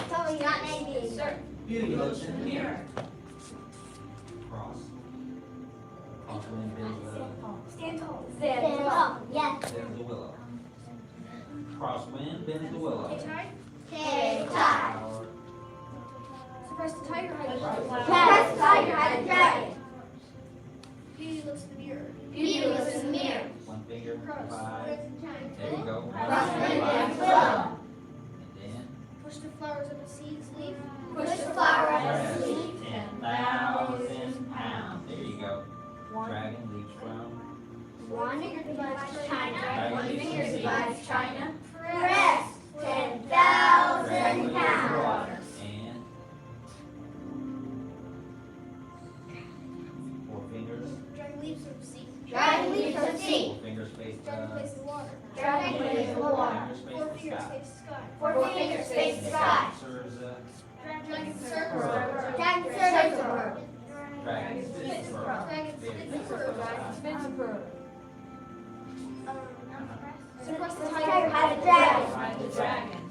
Tony got maybe. Sir. Beauty looks in the mirror. Cross. Crosswind bends the Stand tall. Stand tall. Yes. bends the willow. Crosswind bends the willow. Take time. Suppress the tiger, hide the dragon. Press the tiger, hide the dragon. Beauty looks in the mirror. Beauty looks in the mirror. One finger divides. There you go. Crosswind bends the willow. And then Push the flowers up the seed's leaf. Push the flower up the press sleeve. 10,000 pounds. There you go. Dragon leaps from. One finger divides China. Dragon One leaps finger from sea. divides China. Dragon Press leaps 10,000 from pounds. water. And four fingers. Dragon leaps from the sea. Dragon leaps from sea. Four fingers face Dragon plays the. in the water. Dragon plays in the water. Four fingers face the sky. Four fingers face the sky. Serves a. Dragon circles the pearl. Dragon serves the pearl. Dragon spits the pearl. Dragon spits the pearl. Dragon spits the pearl. Suppress the Tiger, tiger, hide the dragon. hide the dragon.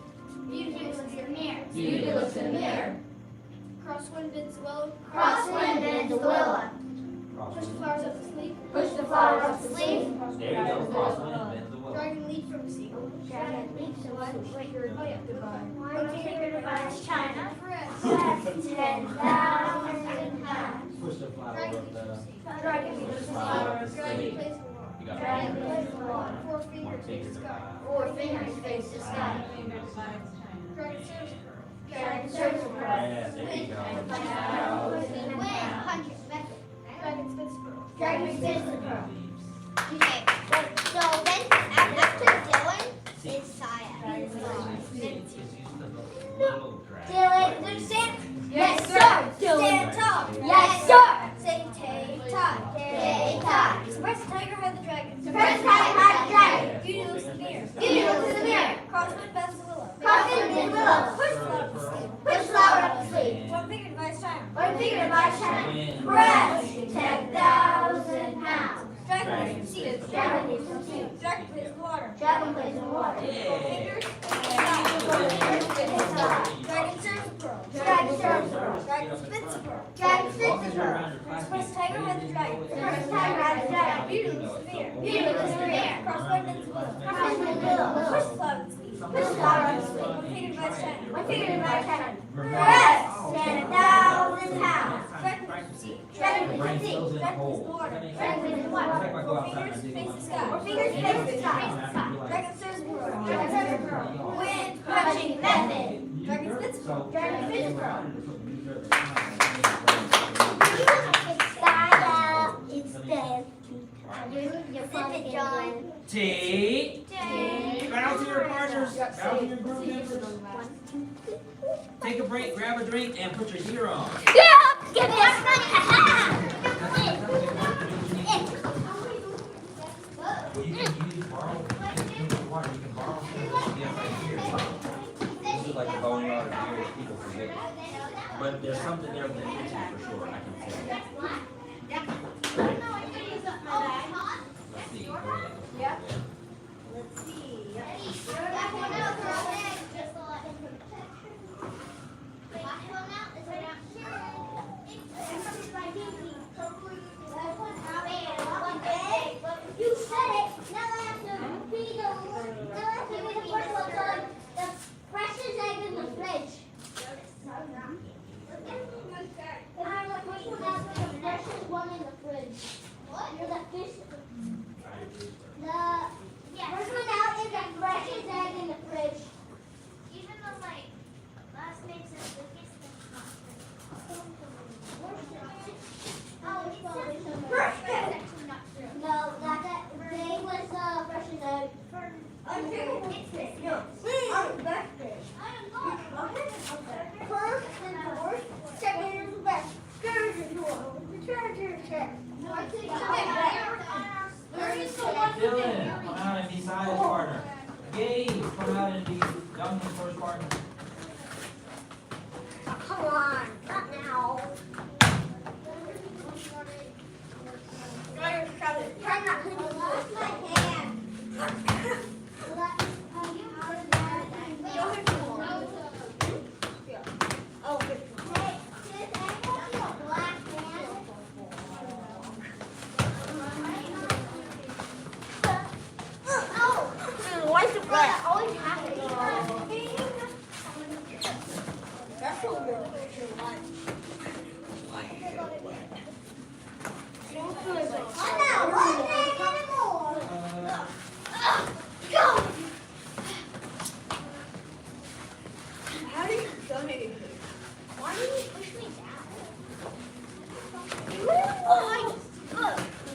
Beauty looks in the mirror. Beauty looks in the mirror. Crosswind bends the willow. Crosswind bends the willow. Push the flowers up the sleeve. Push the flower up the sleeve. There you go. Crosswind bends the willow. Dragon leaps from the sea. Dragon leaps from the sea. Oh yeah, goodbye. One finger divides China. Press. Press 10,000 pounds. Push the flower Dragon of leaps from the the. sea. Dragon Push leaps the from flower the of the Dragon sleeve. plays in the water. You got Dragon one plays in the water. Four One fingers finger face the sky. divides. Four fingers face the sky. Dragon serves a pearl. Dragon serves the pearl. Yeah, there you go. 10,000 Win pounds. punching method. Dragon spits the pearl. Dragon spits the pearl. Leaves. Okay, so then after Dylan, it's Saya. It's used as a little dragon. Dylan, stand. Yes, Yes, sir. sir. Stand tall. Yes, sir. Say take time. Take time. Suppress the tiger, hide the dragon. Suppress the tiger, hide the dragon. Beauty looks in the mirror. Beauty looks in the mirror. Crosswind bends the willow. Crosswind bends the willow. Push the flower up the sleeve. Push flower up the sleeve. One finger divides China. One finger divides China. Wind. Press 10,000 plays in sea. Dragon plays in water. Dragon plays in water. Yeah. Dragon serves a pearl. Dragon serves a pearl. Dragon spits a pearl. Dragon As long spits as a you're pearl. around your classmates, First tiger rides a dragon. First tiger rides a dragon. Beauty with a spear. Beauty with a spear. Crossbow and willow. Crossbow and willow. Push cloud and speed. Push cloud and speed. One finger divides China. One finger divides China. Press! Stand 1,000 pounds. Dragon plays in sea. Dragon The plays brain in sea. fills in Dragon whole. plays in water. Dragon plays in water. It's like if I go Four outside and fingers I dig face the one. sky. Four fingers face the sky. Dragon serves a pearl. Dragon serves a pearl. Wind Crunching method. Dragon spits a pearl. Dragon spits a pearl. Instead. Sip it, John. Take. Bow to your partners. Bow to your group members. Take a break, grab a drink, and put your gear on. Give me a You can use borrow, you can use water, you can borrow from the right here. This is like the boneyard of beer, people forget. But there's something there with the kitchen for sure, I can tell. Let's see, go ahead. Yeah. Let's see. You said it. Now I have to repeat the first one. The freshest egg in the fridge. The freshest one in the fridge. You're the fish. The first one out is the freshest egg in the fridge. Even though my last name says Lucas, No, that day was the freshest egg. First and fourth, second is the best. Third is the treasure chest. Dylan, come out and be Silas' partner. Gabe, come out and be Youngman's first partner. Come on, not now. Try not to lose my hand. Oh, good. Black hand. Oh, why's the blood always happening? That's so weird. How do you donate it? Why did you push me down?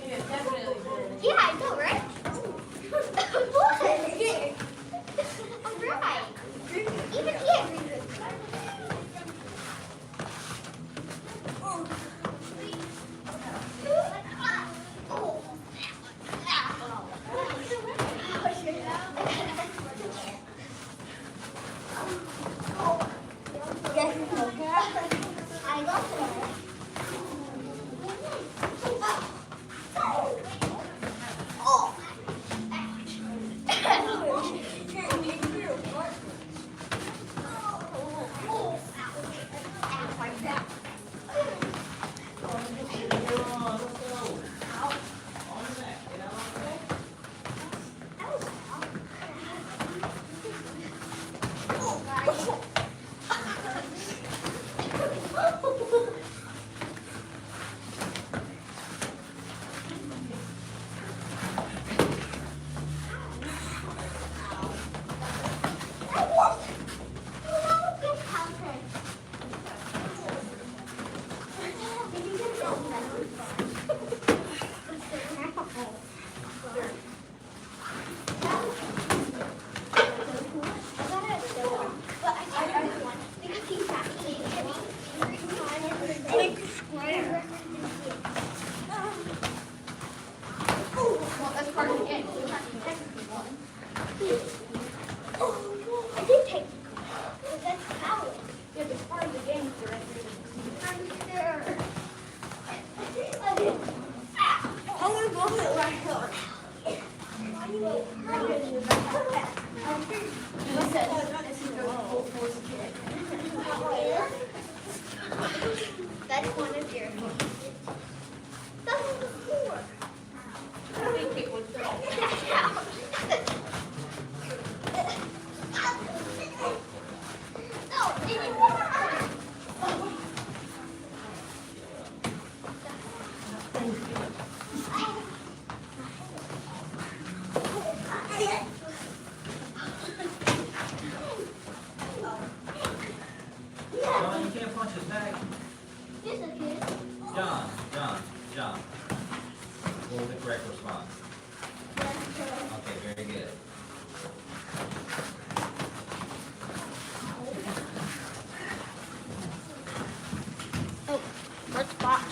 Yeah, definitely. Yeah, I know, right? What? Alright. Even here. That's one of your. That's four. No, give me more. John, you can't punch his back. Yes, I can. John. What was the correct response? Okay, very good. Oh, let's watch.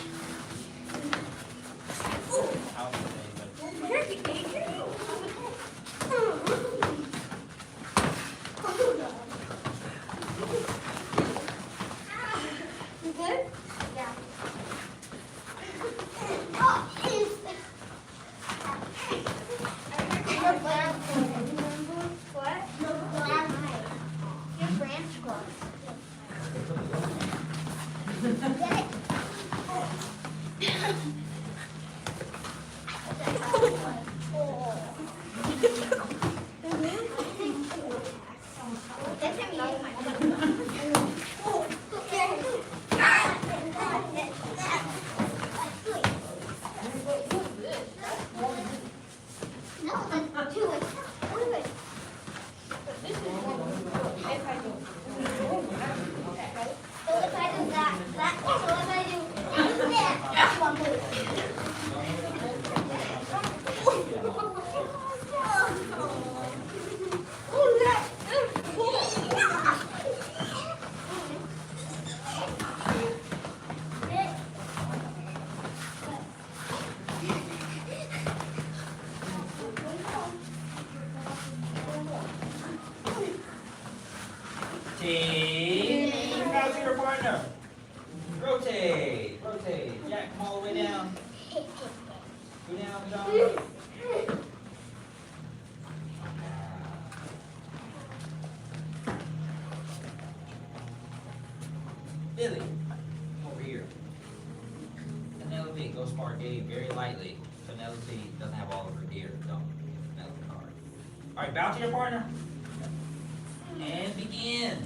I'll say, but You good? Yeah. Oh, is what? Your branch gloves. Get it? No, let's do it. So if I do that, so if I do that, one move. Team, bow to your partner. Rotate. Jack, come all the way down. Go down, John. Billy, come over here. Penelope, go smart game very lightly. Penelope doesn't have all of her gear. Don't. Penelope hard. All right, bow to your partner. And begin.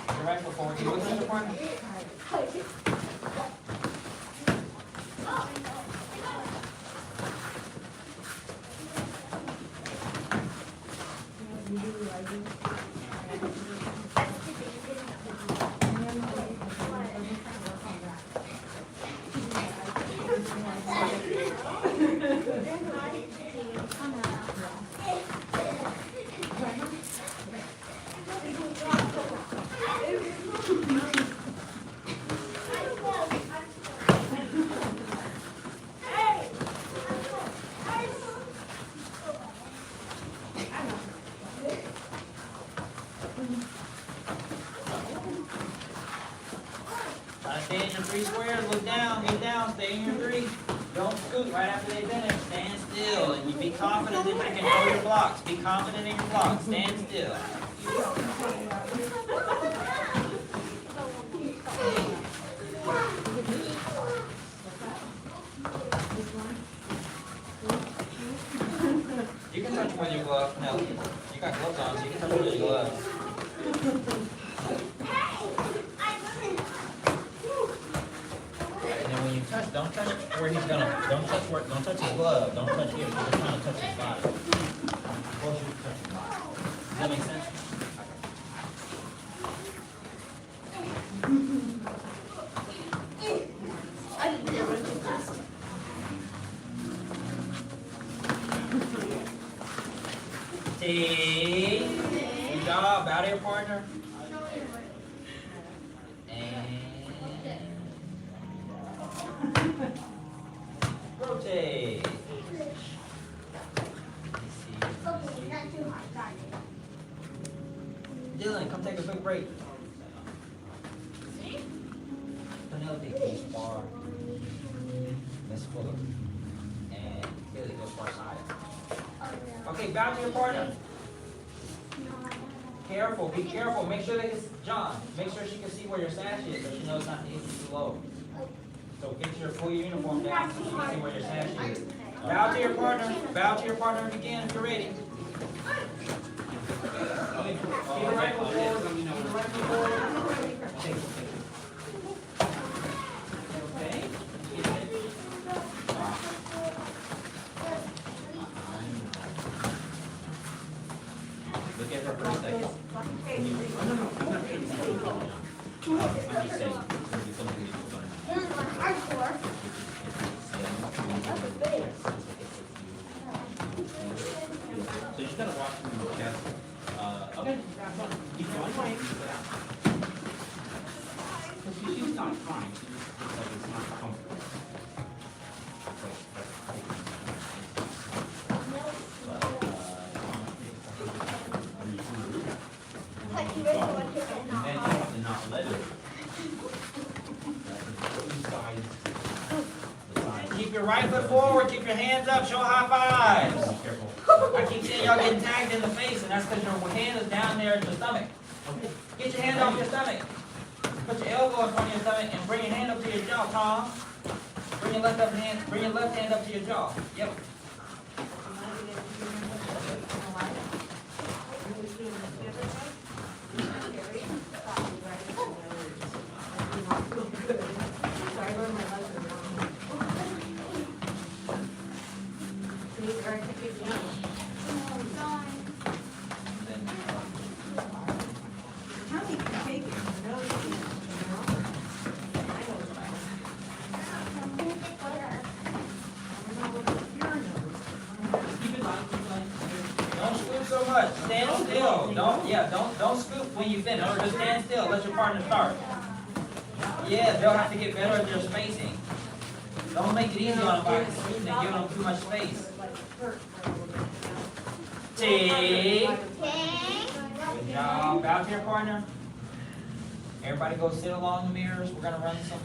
Your rifle forward. You look at your partner. Try to stay in your three squares, look down, get down, stay in your three. Don't scoot right after they finish. Stand still and you be confident that you can hold your blocks. Be confident in your blocks. Stand still. You can touch them with your gloves. No, you got gloves on, so you can touch them with your gloves. And then when you touch, don't touch where he's gonna, don't touch his glove, don't touch here, you're just trying to touch his body. Closer to touch his body. Does that make sense? Team, good job, bow to your partner. Rotate. Okay, not too hard, got it. Dylan, come take a quick break. Penelope, please spar. Miss Fuller. And Billy, go spar side. Okay, bow to your partner. Careful, be careful. Make sure they can, John, make sure she can see where your sash is so she knows not to hit you too low. So get your full uniform down so she can see where your sash is. Bow to your partner. Bow to your partner and begin if you're ready. Keep the rifle forward. Keep the rifle forward. Okay. Look at her for a second. I'm just saying. Here's my hardcore. So you just gotta watch them in the chest. Okay, keep going. Because she's not crying, she's just like it's not comfortable. Like you really want to get And then you have to not let it. Keep your right foot forward, keep your hands up, show high fives. Be careful. I keep seeing y'all getting tagged in the face, and that's because your hand is down there at your stomach. Get your hand off your stomach. Put your elbow in front of your stomach and bring your hand up to your jaw, Tom. Bring your left hand up to your jaw. Yep. Don't scoop so much. Stand still. Don't scoop when you finish. Just stand still. Let your partner start. Yeah, they'll have to get better at their spacing. Don't make it easy on them by scooting and giving them too much space. Take. Good job. Bow to your partner. Everybody go sit along the mirrors. We're gonna run some.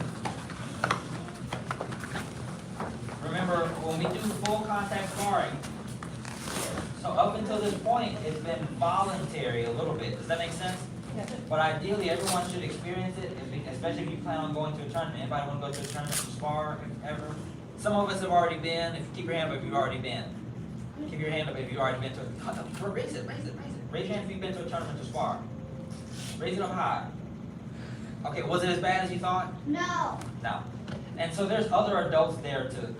Remember, when we do full contact sparring, so up until this point, it's been voluntary a little bit. Does that make sense? But ideally, everyone should experience it, especially if you plan on going to a tournament. Anybody want to go to a tournament to spar ever? Some of us have already been. Keep your hand up if you've already been. Keep your hand up if you've already been to a, raise it. Raise your hand if you've been to a tournament to spar. Raise it up high. Okay, was it as bad as you thought? No. No. And so there's other adults there to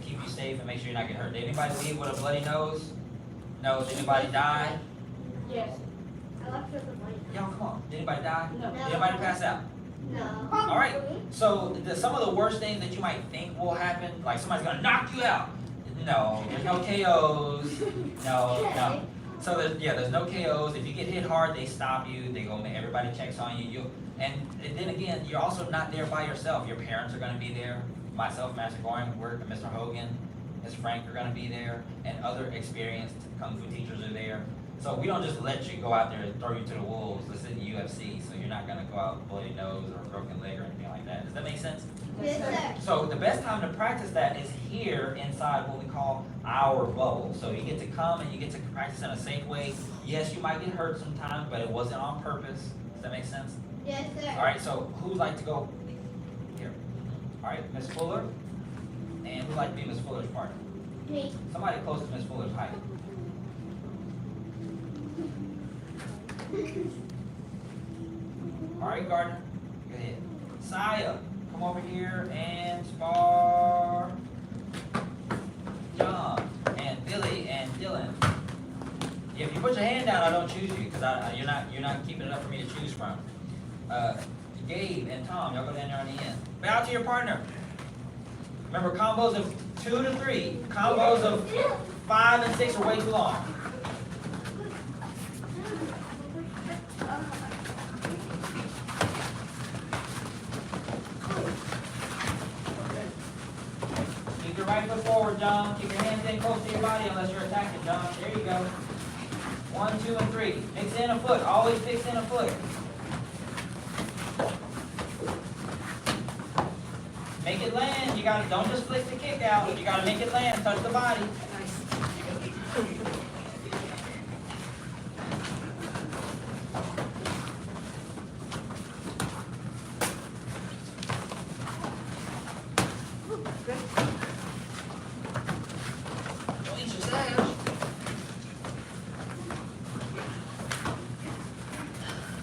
keep you safe and make sure you're not getting hurt. Did anybody leave with a bloody nose? No. Did anybody die? Yes. I left with the white. Y'all, come on. Did anybody die? No. Did anybody pass out? No. All right. So some of the worst things that you might think will happen, like somebody's gonna knock you out. No, there's no KOs. No. So there's no KOs. If you get hit hard, they stop you. They go. Everybody checks on you. And then again, you're also not there by yourself. Your parents are gonna be there. Myself, Master Gohring, Mr. Hogan, Ms. Frank are gonna be there, and other experienced kung fu teachers are there. So we don't just let you go out there and throw you to the wolves. This isn't UFC, so you're not gonna go out with a bloody nose or a broken leg or anything like that. Does that make sense? Yes, sir. So the best time to practice that is here inside what we call our bubble. So you get to come and you get to practice in a safe way. Yes, you might get hurt sometimes, but it wasn't on purpose. Does that make sense? Yes, sir. All right, so who'd like to go here? All right, Miss Fuller. And who'd like to be Miss Fuller's partner? Me. Somebody close to Miss Fuller's height. All right, Gardner, go ahead. Saya, come over here and spar John and Billy and Dylan. If you put your hand down, I don't choose you because you're not keeping enough for me to choose from. Gabe and Tom, y'all go down there on the end. Bow to your partner. Remember, combos of 2 to 3. Combos of 5 and 6 are way too long. Keep your right foot forward, John. Keep your hands in close to your body unless you're attacking, John. There you go. 1, 2, and 3. Fix in a foot. Always fix in a foot. Make it land. You gotta don't just flick the kick out. You gotta make it land. Touch the body. Don't eat your sash.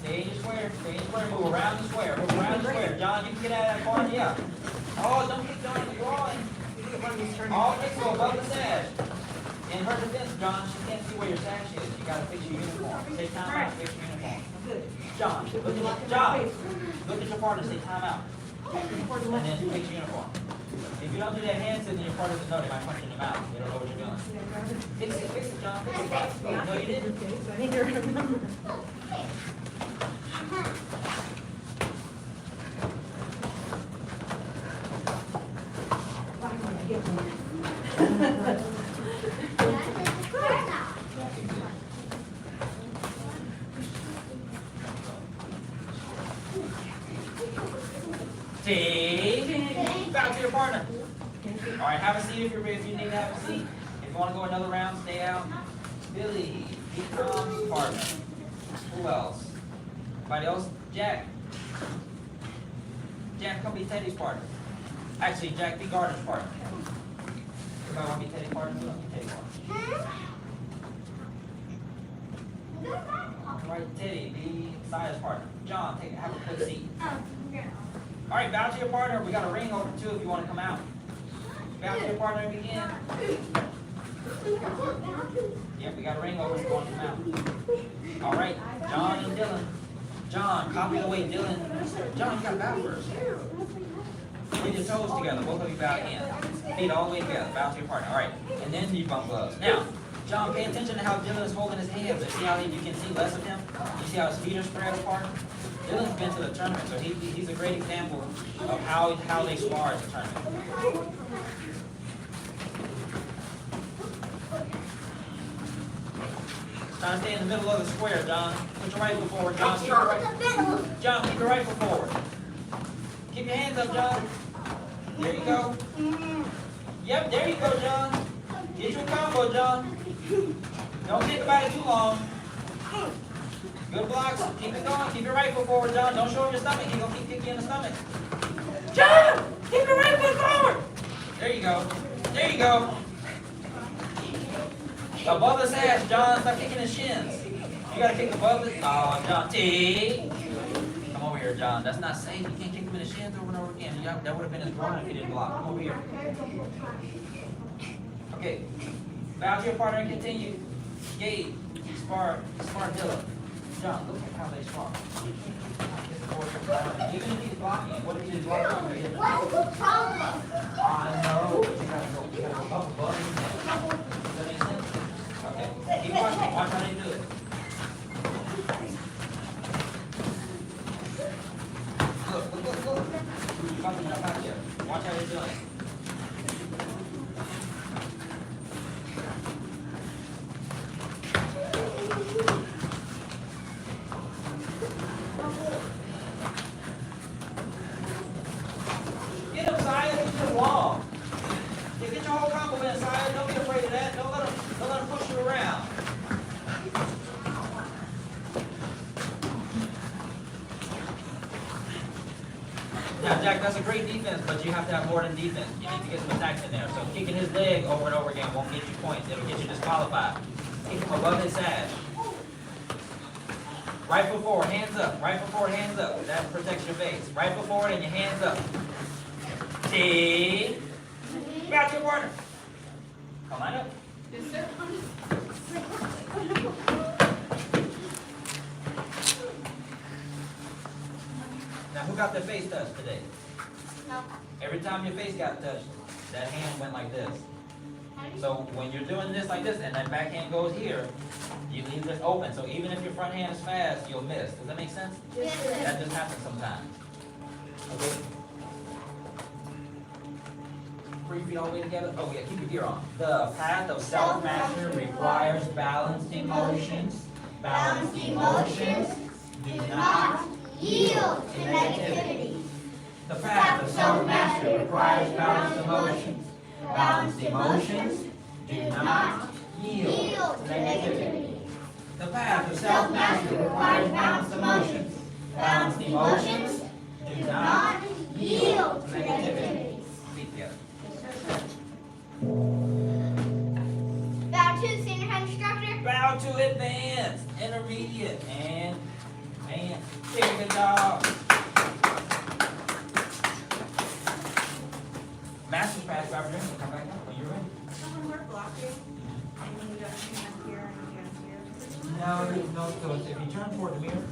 Stay in your square. Stay in your square. Move around the square. Move around the square. John, you can get out of that corner. Yeah. Oh, don't keep going. You're drawing. All fix go above the sash. In her defense, John, she can't see where your sash is. You gotta fix your uniform. Say time out. Fix your uniform. John, look at your John. Look at your partner. Say time out. And then fix your uniform. If you don't do that hand sit, then your partner doesn't know. They might punch you in the mouth. They don't know what you're doing. Fix it, John. Fix it. No, you didn't. I need to remember. Take. Back to your partner. All right, have a seat if you need to have a seat. If you want to go another round, stay out. Billy, Tom's partner. Who else? Anybody else? Jack. Jack, come be Teddy's partner. Actually, Jack, be Gardner's partner. Anybody want to be Teddy's partner? Be Teddy's partner. All right, Teddy, be Sia's partner. John, have a good seat. All right, bow to your partner. We got a ring over too if you want to come out. Bow to your partner and begin. Yep, we got a ring over if you want to come out. All right, John and Dylan. John, copy the way Dylan. John, you got to bow first. Bring your toes together. Both of you bow again. Feet all the way together. Bow to your partner. All right, and then you bump gloves. Now, John, pay attention to how Dylan is holding his hands. See how you can see less of him? You see how his feet are spread apart? Dylan's been to the tournament, so he's a great example of how they spar at the tournament. Try to stay in the middle of the square, John. Put your right foot forward, John. Keep your right, John, keep your right foot forward. Keep your hands up, John. There you go. Yep, there you go, John. Get your combo, John. Don't think about it too long. Good blocks. Keep it going. Keep your right foot forward, John. Don't show him your stomach. He's going to keep kicking you in the stomach. John! Keep your right foot forward! There you go. There you go. Above the sash, John. Stop kicking his shins. You got to kick above the... Oh, John. T. Come over here, John. That's not safe. You can't kick him in the shins over and over again. That would have been his groin if he didn't block. Come over here. Okay. Bow to your partner and continue. Gabe. Spar Dylan. John, look at how they spar. Even if he's blocking, what if he's blocking? What's the problem? I know, but you gotta go up above his head. Does that make sense? Okay, keep watching. Watch how they do it. Look. You're about to jump out here. Watch how they're doing it. Get him, Saya. Get him long. Get your whole combo in, Saya. Don't be afraid of that. Don't let him push you around. Now, Jack, that's a great defense, but you have to have more than defense. You need to get some attacks in there. So kicking his leg over and over again won't get you points. It'll get you disqualified. Kick him above his sash. Right foot forward, hands up. Right foot forward, hands up. That protects your face. Right foot forward and your hands up. T. Back to your partner. Come on up. Yes, sir. Now, who got their face touched today? No. Every time your face got touched, that hand went like this. So when you're doing this like this and that back hand goes here, you leave this open. So even if your front hand is fast, you'll miss. Does that make sense? Yes, sir. That just happens sometimes. Okay? 3 feet all the way together. Oh yeah, keep your gear on. The path of self-mastery requires balanced emotions. Balanced emotions do not yield to negativity. The path of self-mastery requires balanced emotions. Balanced emotions do not yield to negativity. The path of self-mastery requires balanced emotions. Balanced emotions do not yield to negativity. Feet together. Bow to the senior head instructor. Bow to advanced, intermediate, and advanced. Very good job. Master's pass, Robert, come back up when you're ready. So when we're blocking, and then you got hands here and hands here. No, so if you turn toward the mirror,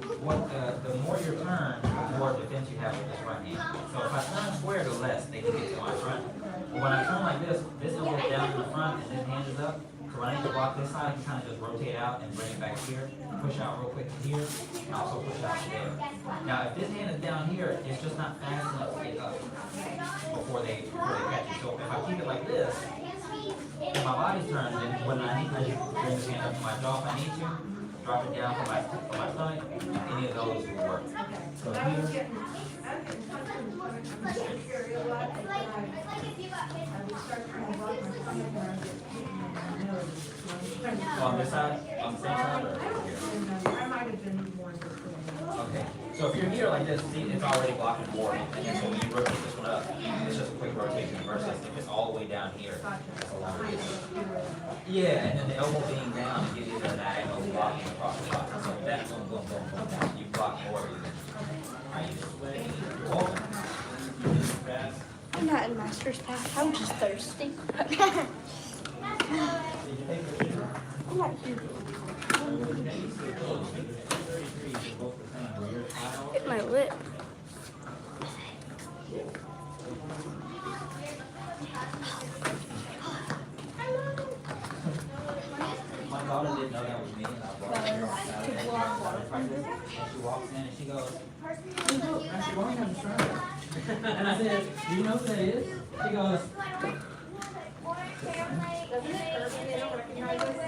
the more you turn, the more defense you have with this right hand. So if I turn square, the less they can get to my front. But when I turn like this is always down in the front and this hand is up. So when I need to block this side, you kind of just rotate out and bring it back here. Push out real quick here, and also push out there. Now if this hand is down here, it's just not fast enough to get up before they catch you. So if I keep it like this, and my body's turned, then when I need to bring this hand up to my jaw if I need to, drop it down for my stomach, any of those will work. So I was here, getting comfortable when I was scary a lot, but I would start trying to block my stomach and I would get hit in the nose. so on this side, on the same side, or I don't here? remember, I might have been more this way. Okay, so if you're here like this, see, it's already blocking more, and then so when you rotate this one up, it's just a quick rotation versus if it's all the way down here, it's a longer distance. Yeah, and then the elbow being down to give you the diagonal blocking across the body. So that boom, boom, boom, boom, you block more of it. Are you you're welcome. I'm not in master's pass. I'm just thirsty. I'm not here. Hit my lip. My daughter didn't know that was me, and I brought her outside. And she walks in and she goes, I said, Gohring has a shirt. And I said, do you know who that is? She goes,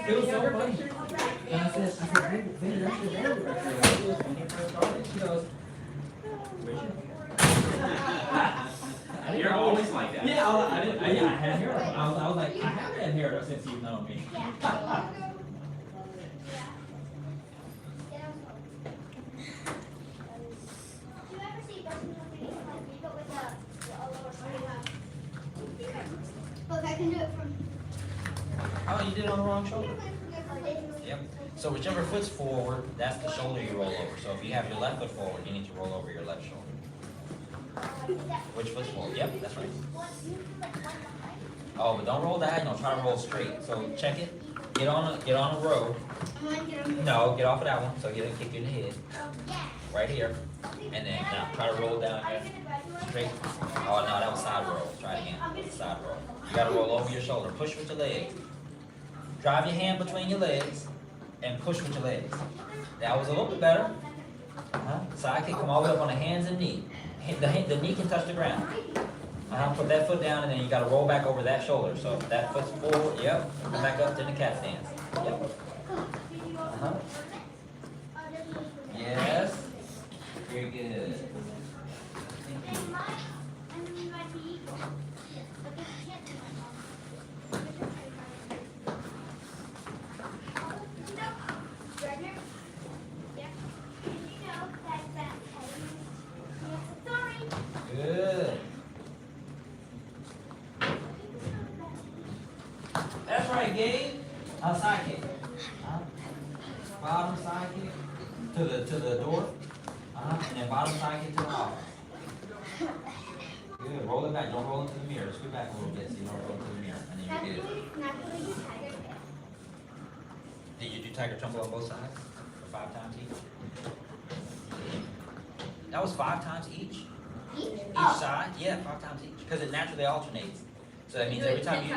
it was so funny. And I said, baby, that's your baby right there. Like, it was when he first started. She goes, You're always like that. yeah, I had hair. I was like, I have had hair since you've known me. Look, I can do it from. Oh, you did it on the wrong shoulder. Yep. So whichever foot's forward, that's the shoulder you roll over. So if you have your left foot forward, you need to roll over your left shoulder. Which foot's forward? Yep, that's right. Oh, but don't roll diagonal. Try to roll straight. So check it. Get on a row. No, get off of that one. So get a kick in the head. Right here. And then now try to roll down here. Straight. Oh no, that was side roll. Try it again. Side roll. You gotta roll over your shoulder. Push with your legs. Drive your hand between your legs and push with your legs. That was a little bit better. Side kick, come all the way up on the hands and knee. The knee can touch the ground. Put that foot down and then you gotta roll back over that shoulder. So if that foot's forward, yep. Come back up to the cat stance. Yep. Yes. Very good. Thank you. Good. That's right, Gabe. Side kick. Bottom side kick to the door. And then bottom side kick to the office. Good. Roll it back. Don't roll into the mirror. Scoot back a little bit so you don't roll into the mirror. And then you're good. Did you do tiger tumble on both sides? For 5 times each? That was 5 times each? Each side? Yeah, 5 times each. Because it naturally alternates. So that means every time you.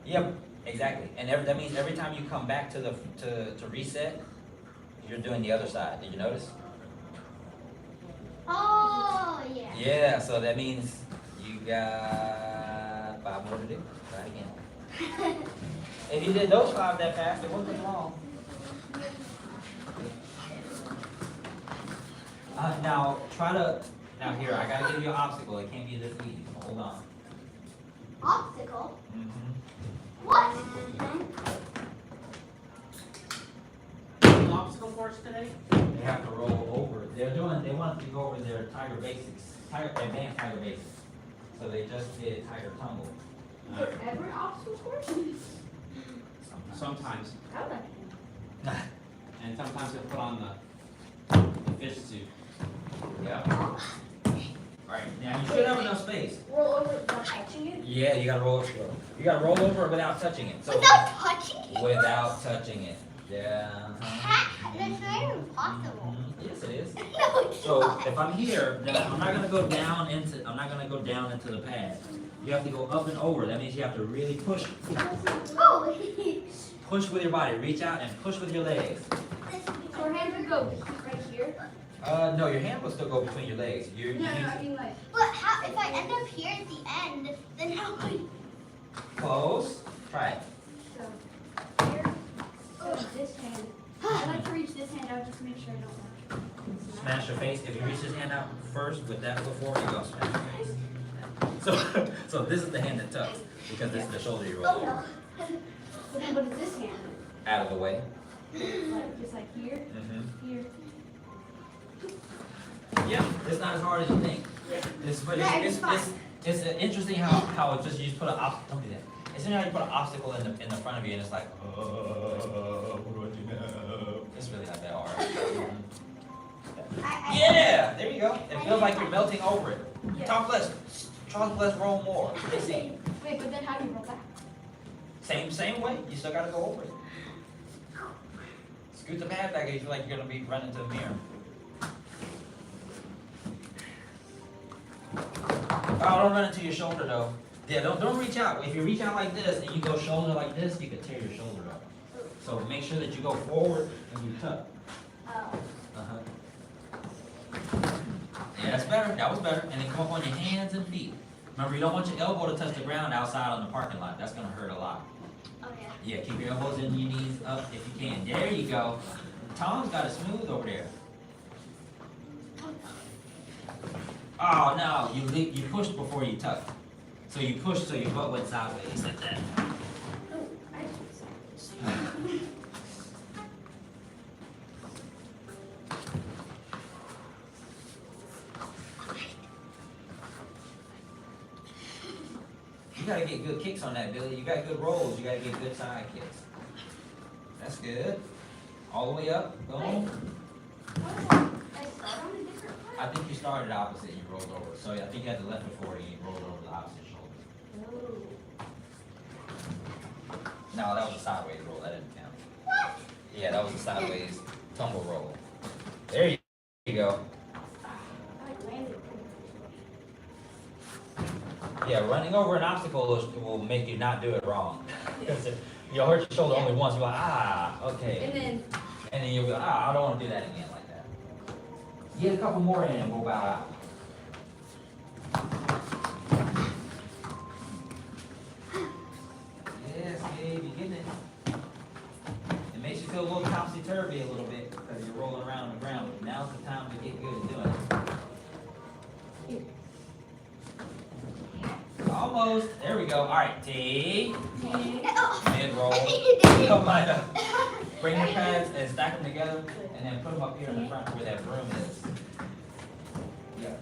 Yep, exactly. And that means every time you come back to reset, you're doing the other side. Did you notice? Oh, yeah. Yeah, so that means you got 5 5 more to do. Try again. If you did those 5 that fast, it wasn't wrong. Now here, I gotta give you an obstacle. It can't be this easy. So hold on. Obstacle? Mm-hmm. What? An obstacle course today? They have to roll over. They want to go over their Tiger Basics, advanced Tiger Basics. So they just did Tiger Tumble. Is there ever an obstacle course? Sometimes. I would like to. And sometimes they put on the fish suit. Yeah. Alright, now you should have enough space. Roll over without touching it? Yeah, you gotta roll over without touching it. So Without touching it? without touching it. Yeah. That's not even possible. Mhm. Yes, it is. No, it's So not. if I'm here, then I'm not gonna go down into the pad. You have to go up and over. That means you have to really push. Oh. Push with your body. Reach out and push with your legs. So our hand would go right here? No, your hand will still go between your legs. No, I mean like. But how, if I end up here at the end, then how would... Close. Try it. So here, so this hand. I like to reach this hand out just to make sure I don't like Smash your face. If you reach this hand out first with that before, you go smash your face. So this is the hand that tucks because this is the shoulder you roll Oh, over. no. But then what is this hand? Out of the way. Just like here, Mm-hmm. here. Yeah, it's not as hard as you think. It's interesting how it just you just put an obstacle. Don't do that. It's interesting how you put an obstacle in the front of you and it's like, what do I do now? It's really not that hard. Yeah, there you go. It feels like you're melting over it. Yeah. Talk less, roll more. They see. Wait, but then how do you roll back? Same way. You still gotta go over it. Scoot the pad back if you feel like you're gonna be running to the mirror. Oh, don't run into your shoulder though. Yeah, don't reach out. If you reach out like this and you go shoulder like this, you could tear your shoulder up. So make sure that you go forward and you tuck. Uh-huh. Yeah, that's better. That was better. And then come up on your hands and feet. Remember, you don't want your elbow to touch the ground outside on the parking lot. That's gonna hurt a lot. Okay. Yeah, keep your elbows and your knees up if you can. There you go. Tom's got it smooth over there. Oh no, you pushed before you tucked. So you pushed so your butt went sideways like that. Oh, I think so. You gotta get good kicks on that, Billy. You got good rolls. You gotta get good side kicks. That's good. All the way up. Boom. I start on a different part. I think you started opposite. You rolled over. So I think you had the left foot forward and you rolled over the opposite shoulder. No, that was a sideways roll. That didn't count. What? Yeah, that was a sideways tumble roll. There you go. I landed. Yeah, running over an obstacle will make you not do it wrong. Because if you'll hurt your shoulder only once, you're like, okay. And then you'll be like, I don't want to do that again like that. Get a couple more in and we'll bow out. Yes, babe, you're getting it. It makes you feel a little topsy-turvy a little bit because you're rolling around on the ground. But now's the time to get good at doing it. Almost. There we go. All right, T. Mid roll. Come line up. Bring your pads and stack them together, and then put them up here in the front where that broom is. Yeah,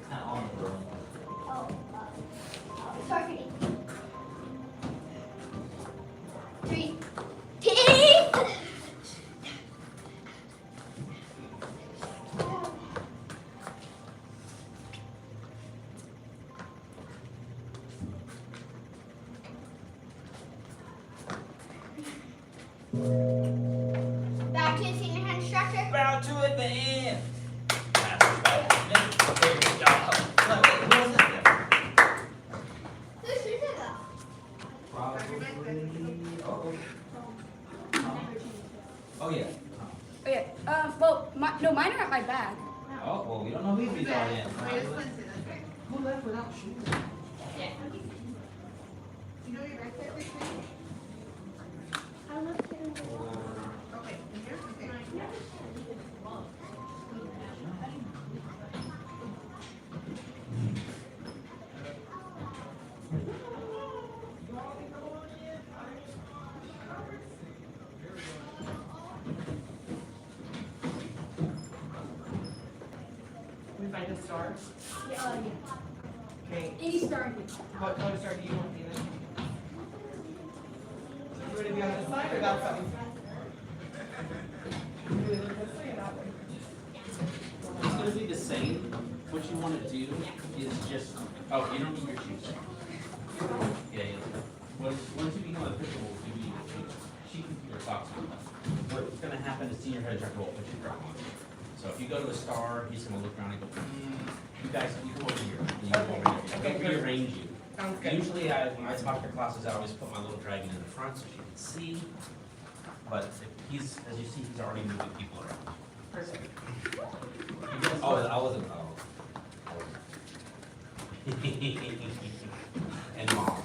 kind of on the broom. Sorry. 3. Back to the senior hand instructor. Bow to it, then. Very good job. No, wait, who was this? Who's this about? Probably. Oh yeah. Okay, well, no, mine are at my bag. Oh well, we don't know who these are then. Who left without shoes? You know your right side, Christine? I looked in the Okay, in here? Okay. We find a star? Yeah. Okay. Any star. What color star do you want to be then? You want to be on this side or that side? You really look this way or that way? It's gonna be the same. What you wanna do is just, oh, you don't need your shoes. Yeah. Once you become official, you need your shoes. She can put your socks on. What's gonna happen is senior head instructor will put your drop on. So if you go to a star, he's gonna look around and go, you guys, you come over here. And you come over here. Okay, He'll rearrange you. Sounds good. Usually, when I talk to classes, I always put my little dragon in the front so she can see. But if he's, as you see, he's already moving people around. Perfect. Oh, I wasn't, oh. And mom.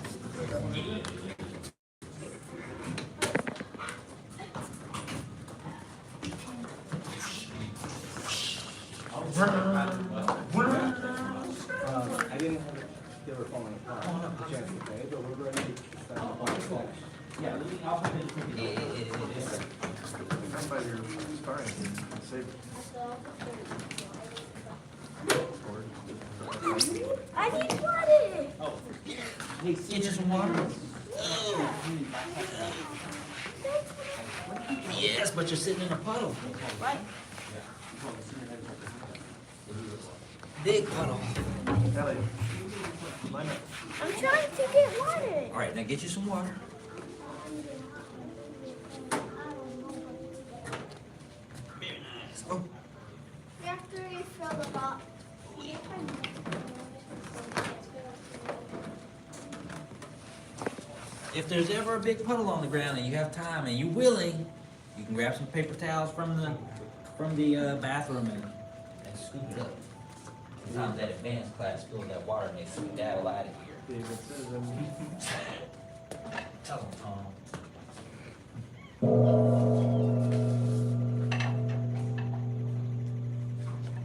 I didn't have it, they were falling apart. The chance today, but we're ready to start up on the flash. Yeah, I'll have it. Come by your star engine and save it. I need water. Oh. Get you some water? Yes, but you're sitting in a puddle. Big puddle. Ellie, line up. I'm trying to get water. All right, now get you some water. Very nice. Oh, After you fill the box. if there's ever a big puddle on the ground and you have time and you're willing, you can grab some paper towels from the bathroom and scoop it up. Sometimes that advanced class spills that water and they skedaddle out of here. David says, Tell them, Tom.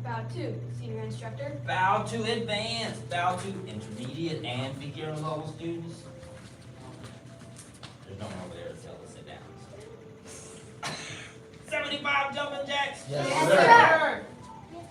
Bow two, senior instructor. Bow to advanced, bow to intermediate and beginner level students. There's no one over there to tell us sit down. 75 jumping jacks. Yes, sir.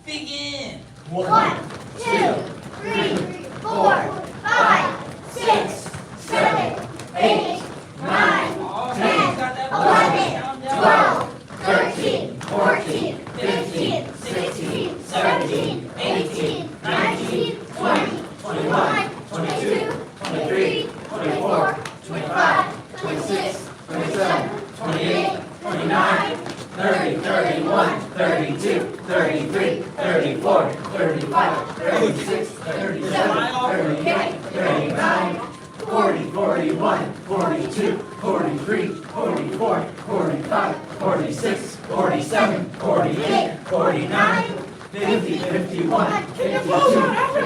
Begin. 1, 2, 3, 4, 5, 6, 7, 8, 9, 10, 11, 12, 13, 14, 15, 16, 17, 18, 19, 20, 21, 22, 23, 24, 25, 26, 27, 28, 29, 30, 31, 32, 33, 34, 35, 36, 37, 38, 39, 40, 41, 42, 43, 44, 45, 46, 47, 48, 49, 50, 51, 52,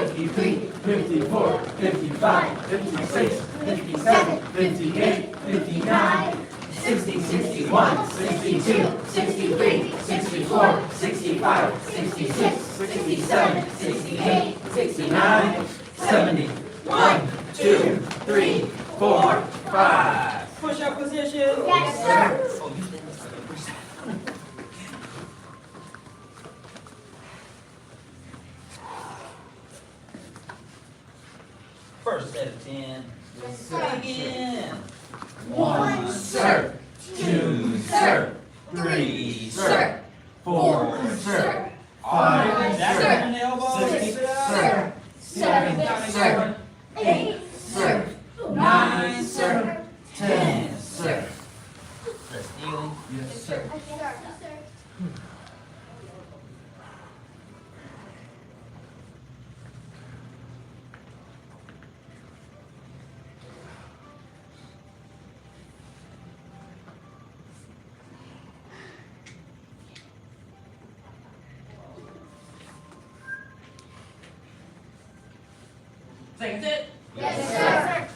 53, 54, 55, 56, 57, 58, 59, 60, 61, 62, 63, 64, 65, 66, 67, 68, 69, 70. 1, 2, 3, 4, 5. Push up position. Yes, sir. Oh, you stand up. First set of 10. Yes, sir. Begin. 1, sir. 2, sir. 3, sir. 4, sir. 5, sir. 6, sir. 7, sir. 8, sir. 9, sir. 10, sir. That's kneeling. Yes, sir. Second set. Yes, sir.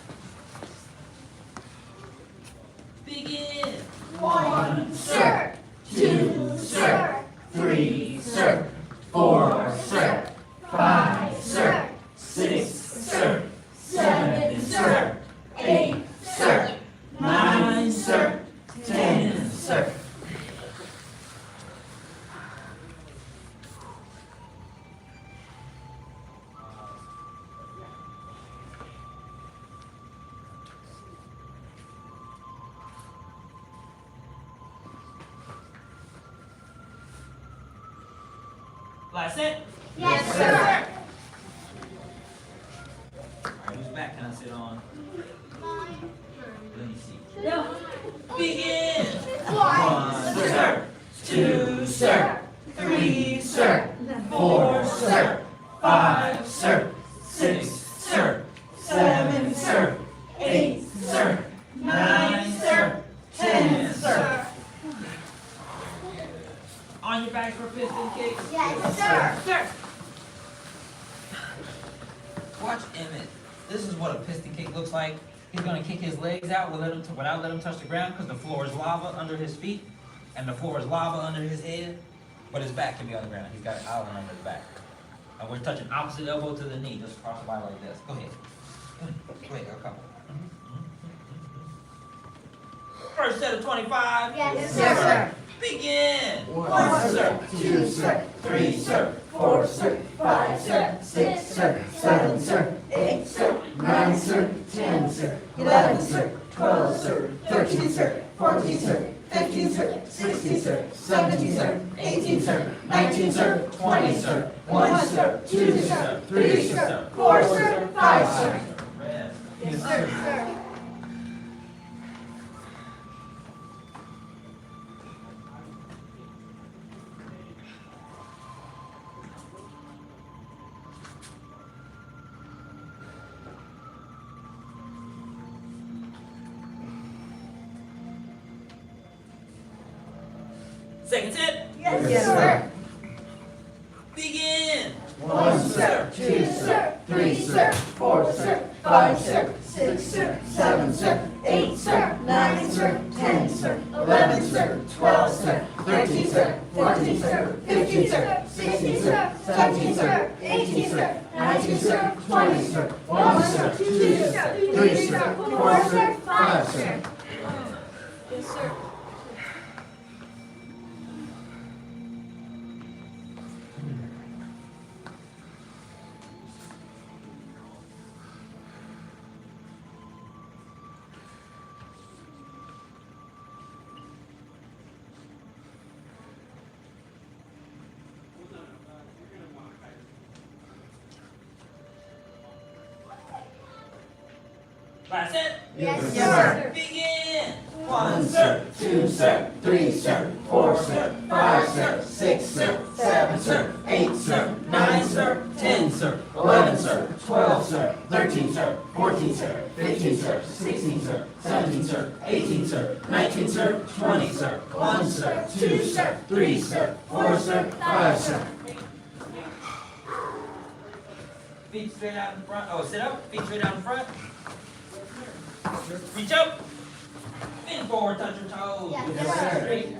Last set. Yes, sir. Alright, whose back can I sit on? Let me see. No. Begin! One, sir. 2, sir. 3, sir. 4, sir. 5, sir. 6, sir. 7, sir. 8, sir. 9, sir. 10, sir. On your back for piston kicks. Yes, sir. Sir. Watch Emmett. This is what a piston kick looks like. He's gonna kick his legs out without letting him touch the ground because the floor is lava under his feet and the floor is lava under his head, but his back can be on the ground. He's got an island under his back. And we're touching opposite elbow to the knee. Just cross the body like this. Go ahead. Wait, a couple. First set of 25. Yes, sir. Begin. 1, sir. 2, sir. 3, sir. 4, sir. 5, sir. 6, sir. 7, sir. 8, sir. 9, sir. 10, sir. 11, sir. 12, sir. 13, sir. 14, sir. 15, sir. 16, sir. 17, sir. 18, sir. 19, sir. 20, sir. 1, sir. 2, sir. 3, sir. 4, sir. 5, sir. Rest. Yes, sir. Second set. Yes, sir. Begin. 1, sir. 2, sir. 3, sir. 4, sir. 5, sir. 6, sir. 7, sir. 8, sir. 9, sir. 10, sir. 11, sir. 12, sir. 13, sir. 14, sir. 15, sir. 16, sir. 17, sir. 18, sir. 19, sir. 20, sir. 1, sir. 2, sir. 3, sir. 4, sir. 5, sir. Yes, sir. Last set. Yes, sir. Begin. 1, sir. 2, sir. 3, sir. 4, sir. 5, sir. 6, sir. 7, sir. 8, sir. 9, sir. 10, sir. 11, sir. 12, sir. 13, sir. 14, sir. 15, sir. 16, sir. 17, sir. 18, sir. 19, sir. 20, sir. 1, sir. 2, sir. 3, sir. 4, sir. 5, sir. Feet straight out in front. Oh, sit up. Feet straight out in front. Reach up. Bend forward, touch your toes. Yes, sir. Straight.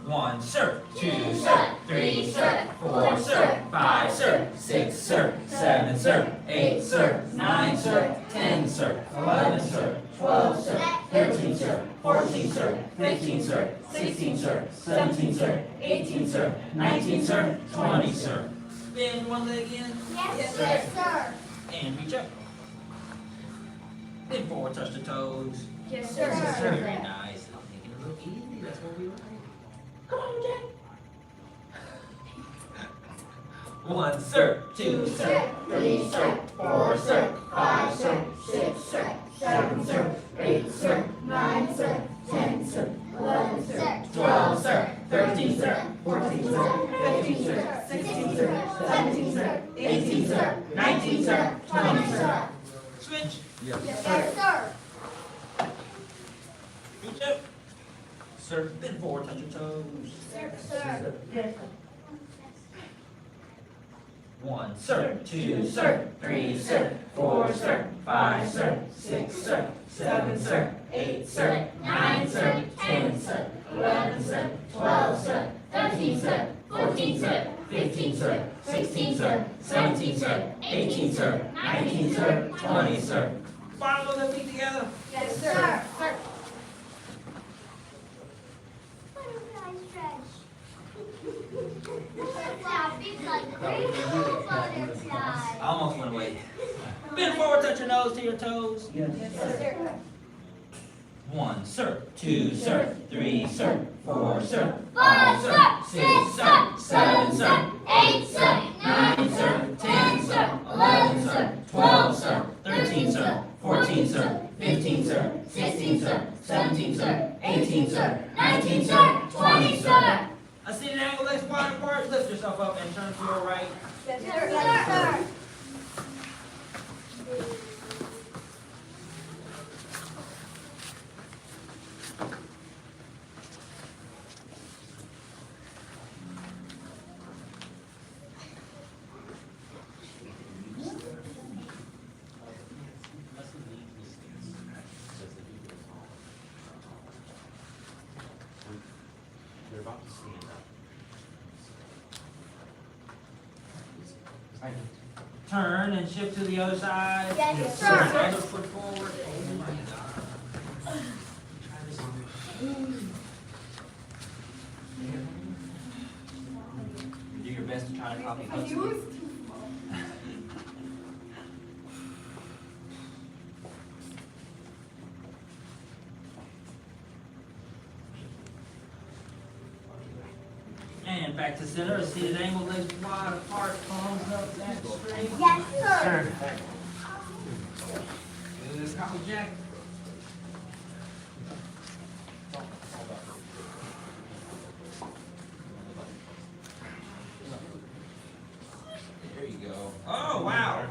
1, sir. 2, sir. 3, sir. 4, sir. 5, sir. 6, sir. 7, sir. 8, sir. 9, sir. 10, sir. 11, sir. 12, sir. 13, sir. 14, sir. 15, sir. 16, sir. 17, sir. 18, sir. 19, sir. 20, sir. Bend one leg in. Yes, sir. And reach up. Bend forward, touch the toes. Yes, sir. Very nice. Take it a little easy. That's what we like. Come on, Jack. 1, sir. 2, sir. 3, sir. 4, sir. 5, sir. 6, sir. 7, sir. 8, sir. 9, sir. 10, sir. 11, sir. 12, sir. 13, sir. 14, sir. 15, sir. 16, sir. 17, sir. 18, sir. 19, sir. 20, sir. Switch. Yes, sir. Reach up. Sir. Bend forward, touch your toes. Sir. Yes, 1, sir. 2, sir. 3, sir. 4, sir. 5, sir. 6, sir. 7, sir. 8, sir. 9, sir. 10, sir. 11, sir. 12, sir. 13, sir. 14, sir. 15, sir. 16, sir. 17, sir. 18, sir. 19, sir. 20, sir. Bottom of the feet together. Yes, sir. I almost went away. Bend forward, touch your nose to your toes. Yes, sir. 1, sir. 2, sir. 3, sir. 4, sir. 5, sir. 6, sir. 7, right? Yes, Yes, sir. sir. You're about to stand up. Turn and shift to the other side. Yes, sir. Other foot forward. Do your best to try to copy Hudson. And back to center, seated angle, legs wide apart, palms up, back straight. Yes, sir. Do this couple jack. There you go. Oh, wow.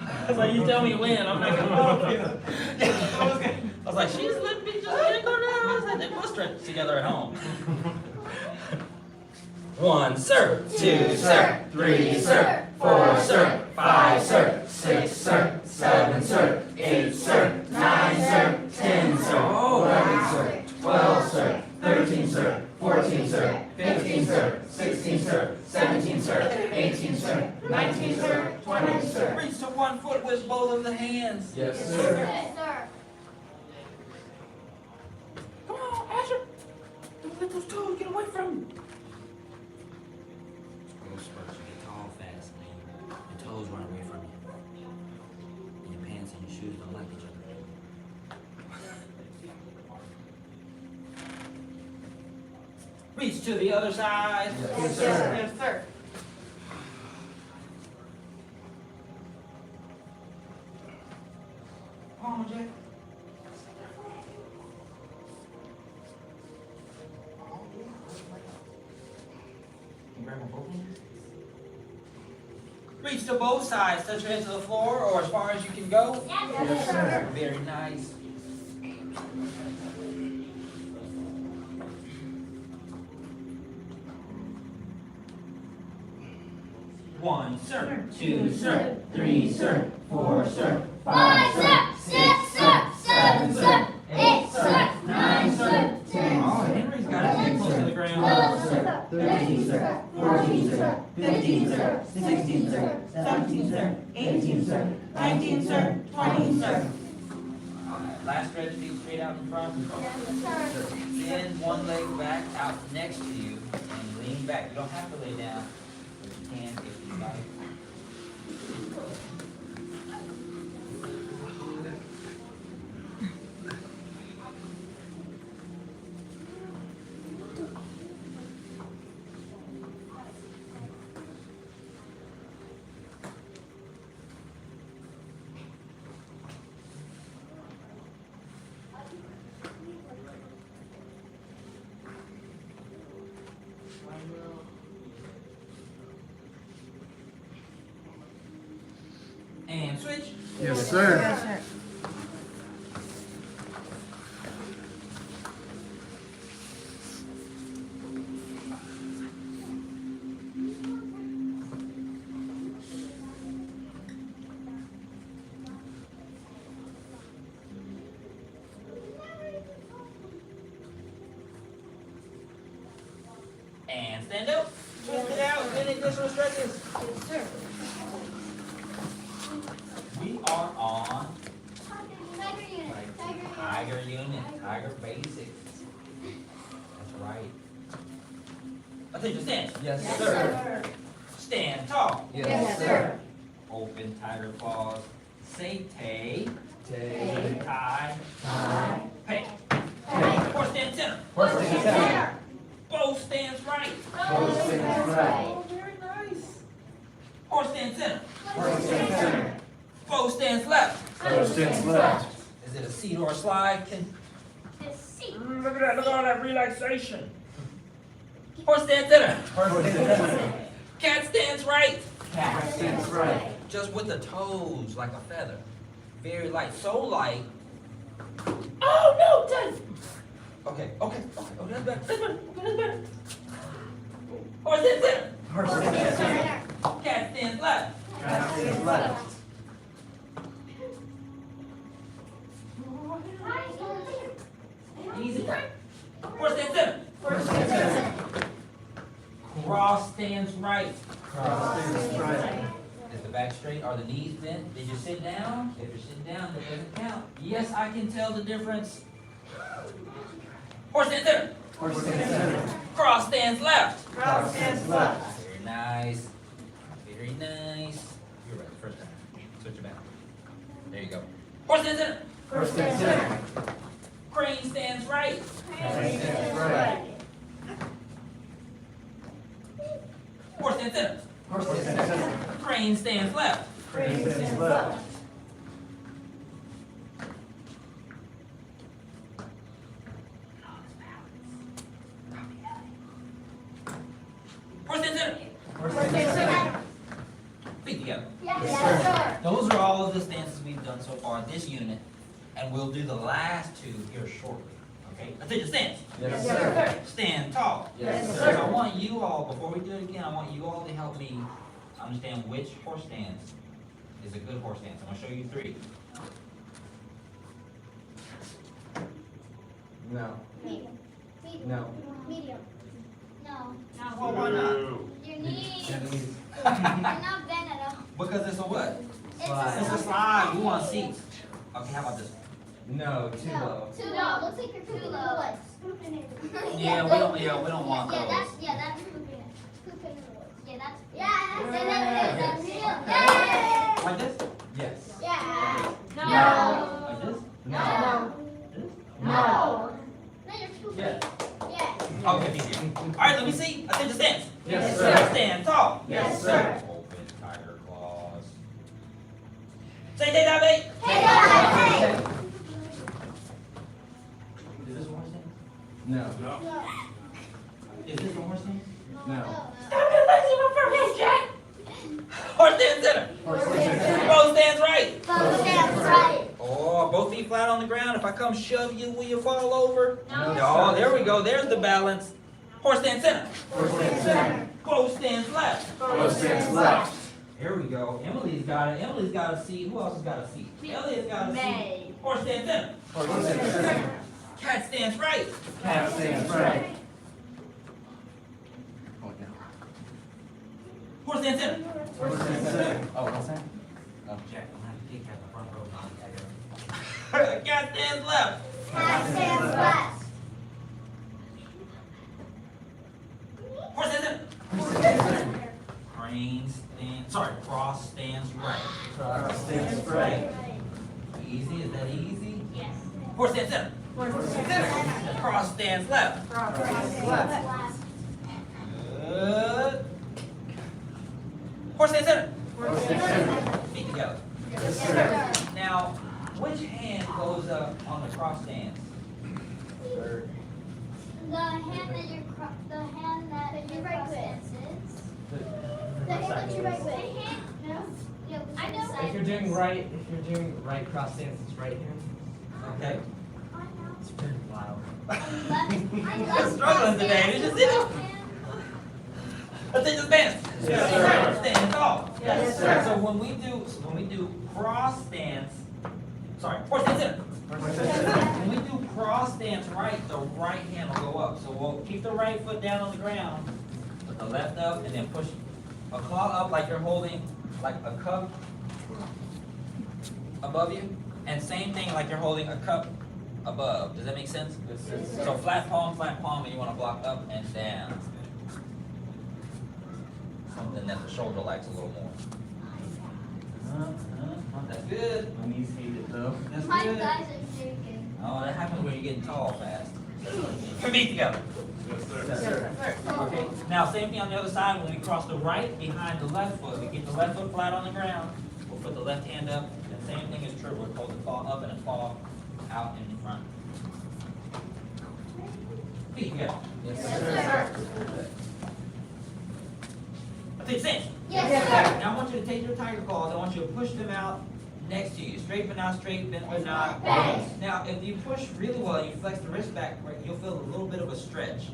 I was like, you tell me when, I'm not gonna help you. I was like, she's letting me just let it go now. I was like, they must stretch together at home. 1, sir. 2, sir. 3, sir. 4, sir. 5, sir. 6, sir. 7, sir. 8, sir. 9, sir. 10, sir. 11, sir. 12, sir. 13, sir. 14, sir. 15, sir. 16, sir. 17, sir. 18, sir. 19, sir. 20, sir. Reach to 1 foot with both of the hands. Yes, Yes, sir. sir. Come on, Asher. Don't let those toes get away from you. Growth spurts, you get tall fast, and your toes run away from you. And your pants and your shoes don't like each other. Reach to the other side. Yes, sir. Yes, sir. Palm jack. Reach to both sides, touch your head to the floor or as far as you can go. Yes, sir. Very nice. One, sir. 2, sir. 3, sir. 4, sir. 5, sir. 6, sir. 7, sir. 8, sir. 9, sir. 10, Oh, Henry's got it pretty close to the ground. 12, sir. 13, sir. 14, sir. 15, sir. 16, sir. 17, sir. 18, sir. 19, sir. 20, sir. Alright, last stretch, feet straight out in front. Yes, sir. Bend one leg back out next to you and lean back. You don't have to lay down, but you can if you like. And switch. Yes, sir. And stand up. Twist it out. Any additional stretches? Yes, sir. We are on Tiger unit. Tiger Unit, Tiger Basics. That's right. Attention, stand. Yes, sir. Stand tall. Yes, sir. Open tiger claws. Say tay. Tay. Tie. Tie. Pay. Horse stand center. Horse stand center. Bow stands right. Horse stand right. Oh, very nice. Horse stand center. Horse stand center. Bow stands left. Horse stands left. Is it a seat or a slide? seat. Look at that, look at all that relaxation. Horse stands center. Cat stands right. Cat stands right. Just with the toes like a feather. Very light, so light. Oh no, Dad! Okay. Oh, that's better. Okay, that's better. Horse stands center. Horse stands center. Cat stands left. Cat stands left. Easy. Horse stands center. Horse stands center. Cross stands right. Cross stands right. Is the back straight? Are the knees bent? Did you sit down? If you're sitting down, that doesn't count. Yes, I can tell the difference. Horse stands center. Horse stands center. Cross stands left. Cross stands left. Very nice. Very nice. You're right, first time. Switch it back. There you go. Horse stands center. Horse stands center. Crane stands right. Crane stands right. Horse stands center. Horse stands center. Crane stands left. Crane stands left. Horse stands center. Horse stands center. Feet together. Yes, sir. Those are all of the stances we've done so far in this unit, and we'll do the last two here shortly. Okay? Attention stance. Yes, sir. Stand tall. Yes, So I want you all, before we do it again, I want you all to help me understand which horse stance is a good horse stance. I'm gonna show you three. No. Medium. No. Medium. No. Well, why not? Your knees. Knees. They're not bent at all. Because it's a what? Slide. It's a slide. We want seats. Okay, how about this? No, too low. Too low. Looks like you're too low. Yeah, we don't want Yeah, those. that's pooping it. Pooping it. Yeah, that's. Yeah, that's real. Yeah. Like this? Yes. Yeah. No. Like this? No. This? No. No, you're pooping. Yeah. Yeah. Okay, easier. All right, let me see. Attention stance. Yes, sir. Stand tall. Yes, sir. Open tiger claws. Say, take that, mate. Hey, hey. Is this a horse stance? No. Is this a horse stance? No. Horse stands center. Horse stands center. Both stands right. Both hands right. Oh, both feet flat on the ground. If I come shove you, will you fall over? No. Oh, there we go. There's the balance. Horse stands center. Horse stands center. Both stands left. Horse stands left. Here we go. Emily's got it. Emily's got a seat. Who else has got a seat? Emily's got a seat. Horse stands center. Horse stands center. Cat stands right. Cat stands right. Horse stands center. Horse stands center. Oh, what's that? Oh, Jack, I'm gonna have to take that in the front row. Cat stands left. Cat stands left. Horse stands center. Horse stands center. Cross stands right. Cross stands right. Easy, is that easy? Yes. Horse stands center. Horse stands center. Cross stands left. Cross stands left. Good. Horse stands center. Horse stands center. Feet together. Yes, sir. Now, which hand goes up on the cross stance? Third. The hand that your right foot is. The hand that your right foot. No. Yeah, I know. If you're doing right cross stance, it's right hand. Okay. It's pretty wild. You're struggling today. Did you see that? Attention stance. Yes, sir. Stand tall. Yes, sir. So when we do cross stance, horse stance center. Horse stands center. When we do cross stance right, the right hand will go up. So we'll keep the right foot down on the ground, put the left up, and then push a claw up like you're holding like a cup above you. And same thing like you're holding a cup above. Does that make sense? So flat palm, and you want to block up and down. Something that the shoulder likes a little more. That's good. My knees hate it though. That's My good. thighs are shaking. Oh, that happens when you're getting tall fast. Put feet together. Yes, sir. Okay. Now, same thing on the other side. When we cross the right behind the left foot, we get the left foot flat on the ground. We'll put the left hand up. The same thing is true. We'll hold the claw up and a claw out in front. Feet together. Yes, sir. Attention stance. Yes, sir. Now I want you to take your tiger claws, I want you to push them out next to you. Straight but not straight, bent but not bent. Now, if you push really well and you flex the wrist back, you'll feel a little bit of a stretch.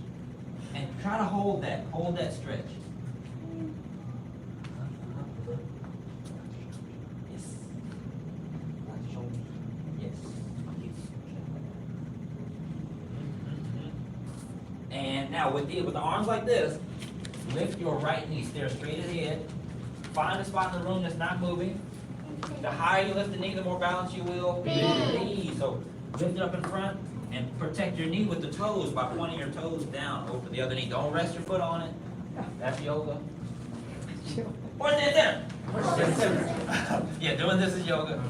And try to hold that stretch. Yes. Relax your shoulders. Yes. And now with the arms like this, lift your right knee, stare straight ahead. Find a spot in the room that's not moving. The higher you lift the knee, the more balance you will be. So lift it up in front and protect your knee with the toes by pointing your toes down over the other knee. Don't rest your foot on it. That's yoga. Horse stand center. Yeah, doing this is yoga.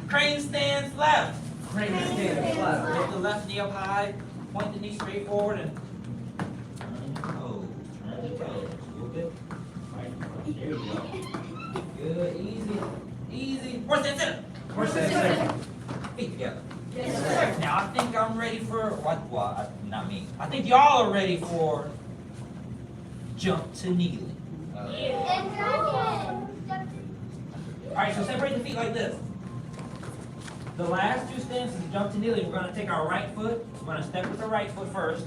Crane stands left. Crane stands left. Lift the left knee up high. Point the knee straight forward and turn your toes. Turn your toes. A little bit. Right. There you go. Good. Easy. Easy. Horse stand center. Horse stand center. Feet together. Yes, sir. Now I think I'm ready for what? Well, not me. I think y'all are ready for jump to kneeling. And dragon. All right, so separate the feet like this. The last two stances, jump to kneeling. We're going to take our right foot. We're going to step with the right foot first.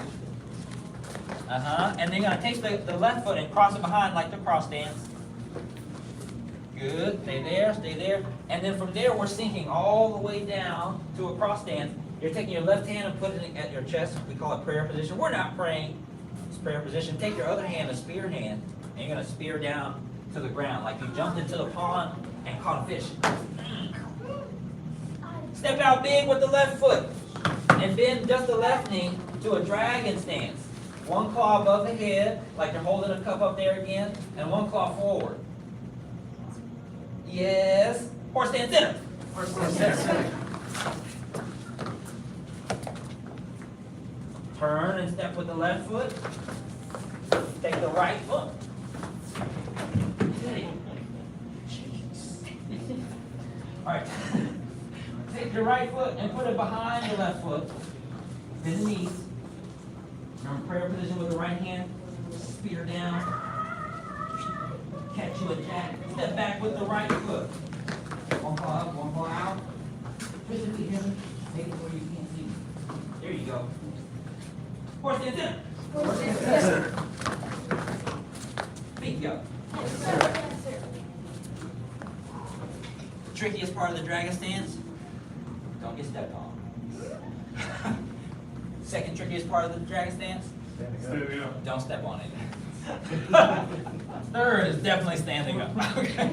And then you're going to take the left foot and cross it behind like the cross stance. Good. Stay there, stay there. And then from there, we're sinking all the way down to a cross stance. You're taking your left hand and putting it at your chest. We call it prayer position. We're not praying. It's prayer position. Take your other hand, a spear hand, and you're going to spear down to the ground like you jumped into the pond and caught a fish. Step out big with the left foot and bend just the left knee to a dragon stance. One claw above the head, like you're holding a cup up there again, and one claw forward. Yes. Horse stand center. Horse stand center. Turn and step with the left foot. Take the right foot. All right. Take your right foot and put it behind your left foot. Bend the knees. You're in prayer position with the right hand. Spear down. Catch you a jack. Step back with the right foot. One claw up, one claw out. Push the feet heavy. Make it where you can't see. There you go. Horse stand center. Horse stand center. Feet go. Trickiest part of the dragon stance, don't get stepped on. Second trickiest part of the dragon stance, don't step on it. Third is definitely standing up. Okay.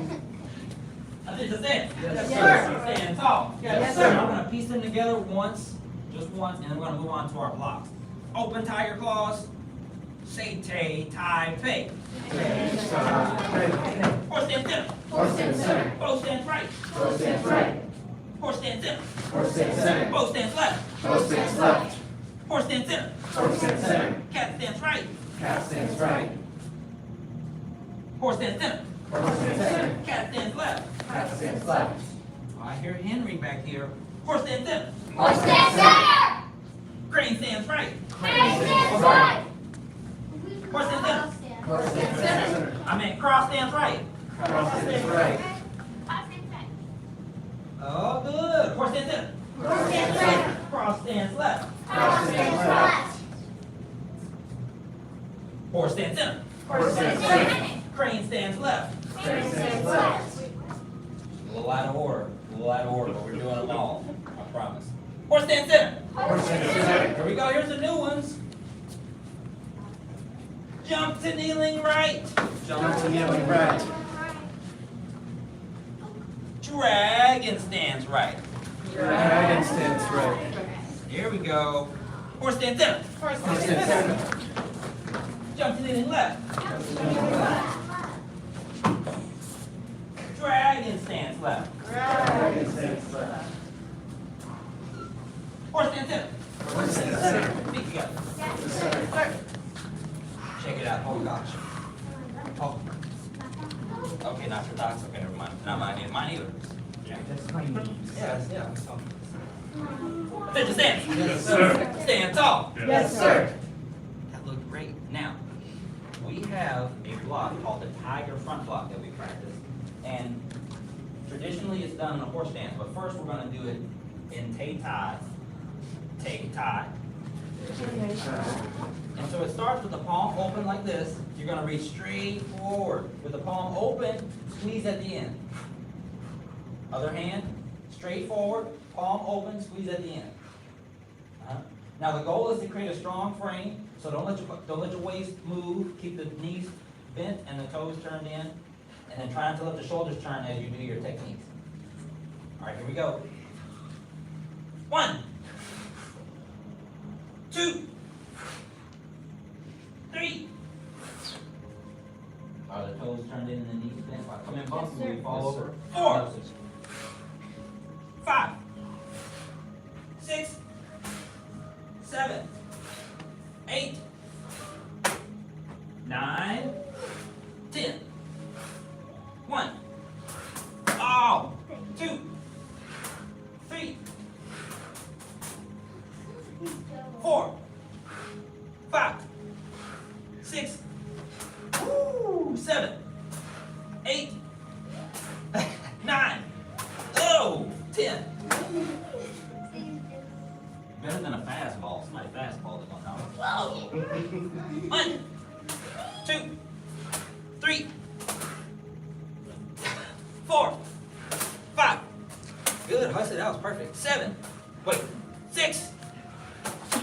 I think that's it. Yes, sir. Stand tall. Yes, sir. I'm going to piece them together once, just once, and then we're going to move on to our blocks. Open tiger claws. Say tay, tai, pei. Horse stand center. Horse stand center. Bow stands right. Bow stands right. Horse stands center. Horse stands center. Bow stands left. Bow stands left. Horse stands center. Horse stands center. Cat stands right. Cat stands right. Horse stands center. Horse stands center. Cat stands left. Cat stands left. I hear Henry back here. Horse stands center. Horse stand center. Crane stands right. Crane stands right. Horse stands center. Horse stands center. I mean, cross stands right. Cross stands right. Oh, good. Horse stands center. Horse stands right. Cross stands left. Cross stands left. Horse stands center. Horse stands center. Crane stands left. Crane stands left. A little out of order. A little out of order, but we're doing them all. I promise. Horse stands center. Horse stands center. Here we go. Here's the new ones. Jump to kneeling right. Jump to kneeling right. Dragon stands right. Dragon stands right. Here we go. Horse stands center. Horse stands center. Jump to kneeling left. Jump to kneeling left. Dragon stands left. Dragon stands left. Horse stands center. Horse stands center. Feet together. Yes, sir. Check it out. Oh gosh. Oh. Okay, not your thoughts. Okay, never mind. Not mine either. Mine either. Yeah. Yes, yeah. So. Attention, stand. Yes, sir. Stand tall. Yes, sir. have a block called the tiger front block that we practice. And traditionally it's done in a horse stance, but first we're gonna do it in Tai. Tai. And so it starts with the palm open like this. You're gonna reach straight forward. With the palm open, squeeze at the end. Other hand, straight forward, palm open, squeeze at the end. Now the goal is to create a strong frame, so don't let your waist move. Keep the knees bent and the toes turned in, and then try not to let the shoulders turn as you do your techniques. All right, here we go. 1, 2, 3. Are the toes turned in and the knees bent? While come in bumps and we fall over. 4, 5, 6, 7, 8, 9, 10. 1. Oh, 2, 3, 4, 5, 6, 7, 8, 9, 10. Better than a fastball. Somebody fastball is going down. Whoa! 1, 2, 3, 4, 5. Good, Hussey, that was perfect. 7. Wait, 6.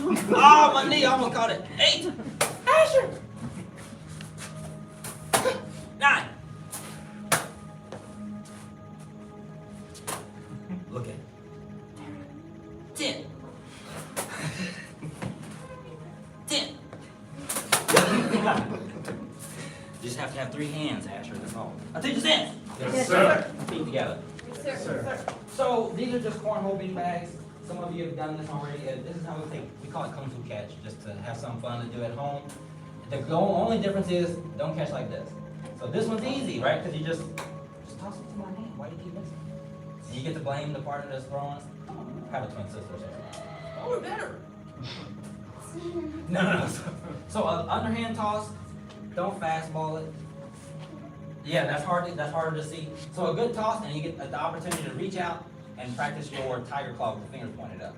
Oh, my knee, I almost caught it. 8. Asher. 9. Look at it. 10. 10. You just have to have 3 hands, Asher, that's all. I'll teach you this. Yes, sir. Feet together. Yes, sir. So these are just cornhole bean bags. Some of you have done this already. This is how we call it kung fu catch, just to have some fun to do at home. The only difference is don't catch like this. So this one's easy, right? Because you just toss it to my hand. Why do you keep missing? And you get to blame the partner that's throwing. I have a twin sister or something. Oh, we're better. No. So underhand toss. Don't fastball it. Yeah, that's harder to see. So a good toss, and you get the opportunity to reach out and practice your tiger claw with the fingers pointed up.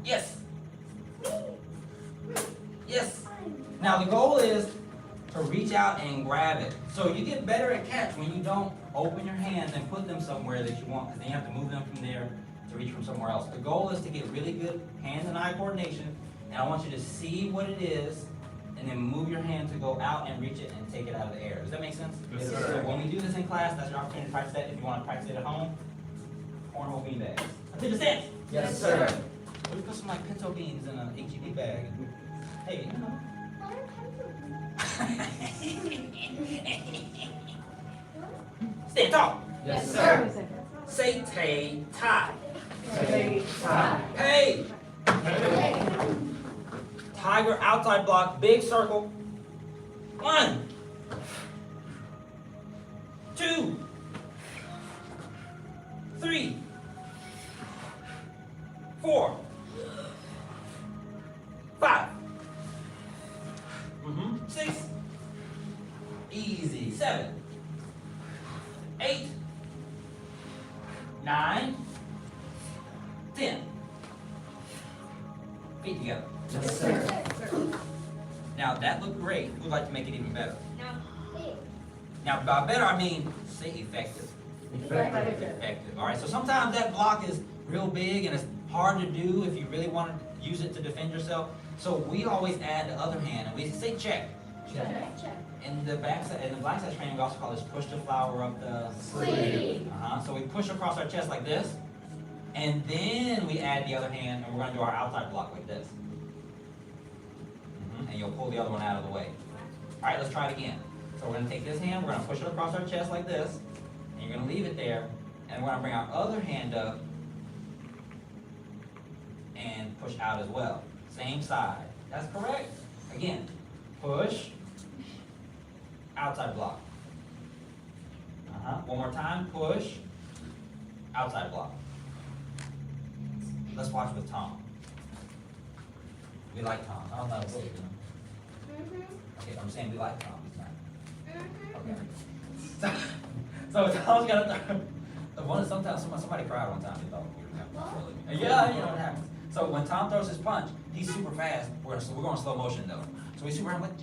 Yes. Yes. Now the goal is to reach out and grab it. So you get better at catch when you don't open your hands and put them somewhere that you want, because then you have to move them from there to reach from somewhere else. The goal is to get really good hand and eye coordination, and I want you to see what it is, and then move your hand to go out and reach it and take it out of the air. Does that make sense? Yes, sir. So when we do this in class, that's your opportunity to practice that. If you want to practice it at home, cornhole bean bags. I think it's Yes, sir. We put some like pinto beans in a HEB bag. Hey, you know. Stand tall. Yes, sir. Say tay tie. Say tie. Hey. Tiger outside block, big circle. 1, 2, 3, 4, 5. 6. Easy. 7, 8, 9, 10. Feet together. Yes, sir. Now that looked great. We'd like to make it even better. Hey. Now by better I mean say effective. Effective. Effective. All right. So sometimes that block is real big and it's hard to do if you really want to use it to defend yourself. So we always add the other hand and we say check. Check. In the backside, in the black side training, we also call this push the flower up the Sleeve. So we push across our chest like this, and then we add the other hand, and we're going to do our outside block like this. And you'll pull the other one out of the way. All right, let's try it again. So we're going to take this hand, we're going to push it across our chest like this, and you're going to leave it there, and we're going to bring our other hand up and push out as well. Same side. That's correct. Again, push. Outside block. One more time, push. Outside block. Let's watch with Tom. We like Tom. I don't know. Okay, I'm saying we like Tom, he's not. Mhm. Okay. So Tom's got sometimes somebody cried one time, they thought we were having yeah, you know what happens. So when Tom throws his punch, he's super fast. We're going slow motion though. So he's super around like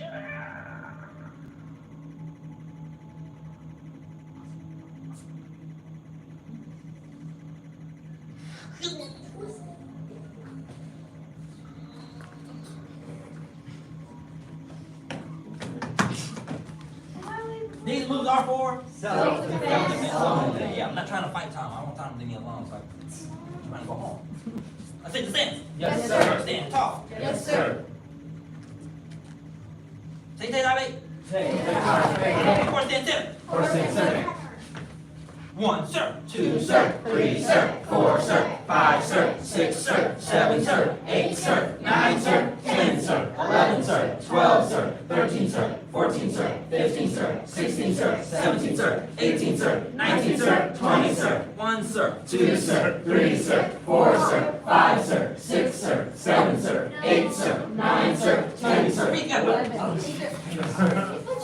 these moves are for self-defense. Yeah, I'm not trying to fight Tom. I want Tom to leave me alone. So I'm trying to go home. I take the stance. Yes, sir. Stand tall. Yes, sir. Say that, Horse stand center. Horse stand center. 1, sir. 2, sir. 3, sir. 4, sir. 5, sir. 6, sir. 7, sir. 8, sir. 9, sir. 10, sir. 11, sir. 12, sir. 13, sir. 14, sir. 15, sir. 16, sir. 17, sir. 18, sir. 19, sir. 20, sir. 1, sir. 2, sir. 3, sir. 4, sir. 5, sir. 6, sir. 7, sir. 8, sir. 9, sir. 10, sir. Feet got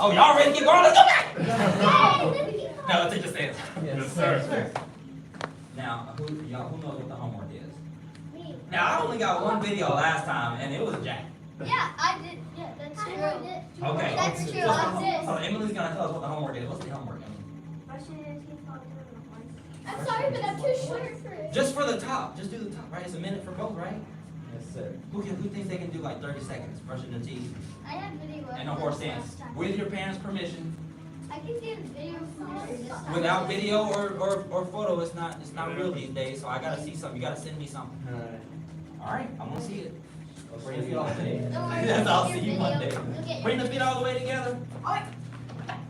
Oh, y'all ready to get going? Let's go back. Now let's take the stance. Yes, sir. Now, who knows what the homework is? Me. Now, I only got one video last time, and it was Jack. Yeah, I did. Yeah, that's true. Okay. That's true. So, I did. so Emily's gonna tell us what the homework is. What's the homework, Emily? I'm sorry, but I'm too short for it. Just for the top. Just do the top, right? It's a minute for both, right? Yes, sir. Who thinks they can do like 30 seconds brushing their teeth I had video of and a this horse stance last time. with your parents' permission? I can get a video from this time. Without video or photo, it's not real these days. So I gotta see something. You gotta send me something. Alright. All right, I'm gonna see it. Bring it all day. Don't worry, Yes, I'll look at see your you one video. day. Look at Bring your the feet all the way together. Alright.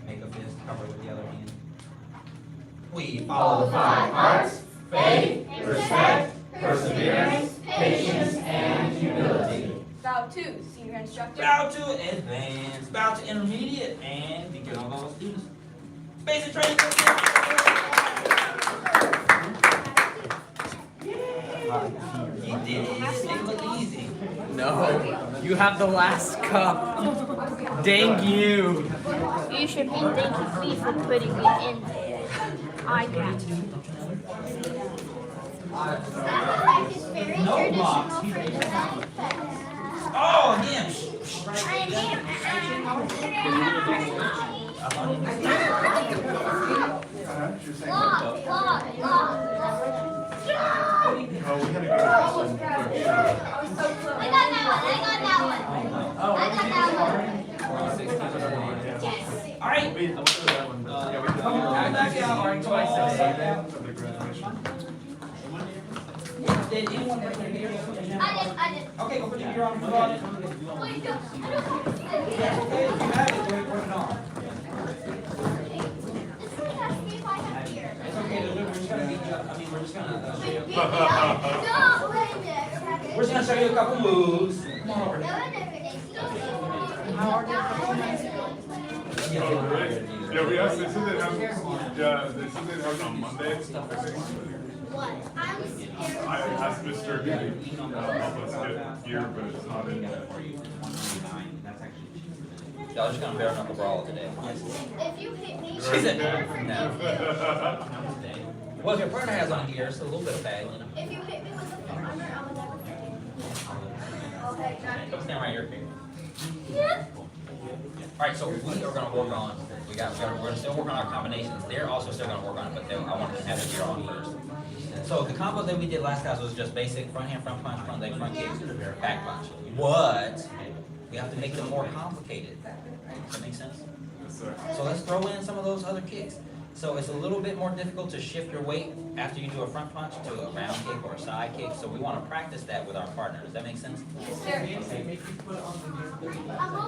Make a fist, cover with the other hand. We Follow the 5 arts: faith, respect, perseverance, patience, and humility. Bow to senior instructor. Bow to advanced, bow to intermediate, and begin on all students. Basic training. You did it. It looked easy. No, you have the last cup. Dang you. You should be thanking me for putting me in there. I got you. Practice very No traditional blocks. for design. Oh, again. Lock, lock, lock. Oh, we had a good question. I got that one. I got that one. I got that one. Yes. All right. Back out. All right, twice a day. Of the graduation. Did anyone bring their gear? I did. Okay, go put your gear on. Put on it. Wait, no. I don't Yeah, okay, you have it. Work it on. This one has to be if I have here. It's okay. We're just gonna beat you up. I mean, we're just gonna show you. Don't wait a minute. We're just gonna show you a couple moves. Come on over. No, I never did. Yeah, we asked, they said they'd have, yeah, they said they'd have it on Monday. What? I'm scared. I asked Mr. to help us get gear, but it's not in yet. Y'all just gonna bare knuckle brawl today. If you hit me, She said no. Well, if your partner has on gear, so a little bit of bag, you know. If you hit me with a phone, I will never forget. Okay, Come stand right here, Kate. yeah. Alright, so we are gonna work on, we're still working on our combinations. They're also still gonna work on it, but I want to have the gear on first. So the combo that we did last class was just basic front hand, front punch, front leg, front kick, back punch. What? We have to make them more complicated. Does that make sense? Yes, sir. So let's throw in some of those other kicks. So it's a little bit more difficult to shift your weight after you do a front punch to a round kick or a side kick. So we want to practice that with our partner. Does that make sense? I'm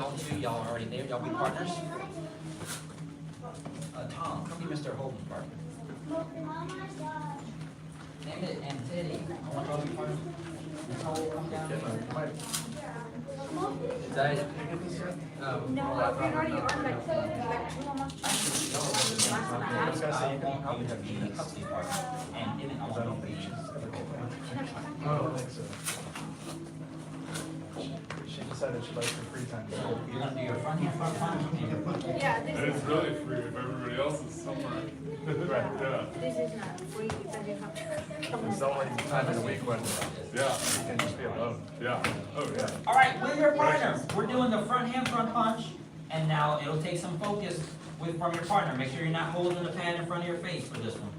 open. Y'all already there? Y'all be partners? Tom, come be Mr. Holden's partner. Oh my gosh. Emmett and Teddy, I want y'all to be partners. Come down. Is that it? No, I've already earned my I'll be the custody partner. And Emmett, I want to be. Oh, I think so. She decided what you like for free time. So you're gonna do your front hand front punch and your punch. Yeah, And it's really free if everybody else is somewhere. Yeah, this is not free because you have to. There's only time in a week when yeah, you can just be alone. yeah, oh, yeah. All right, with your partner, we're doing the front hand front punch, and now it'll take some focus from your partner. Make sure you're not holding the pad in front of your face for this one.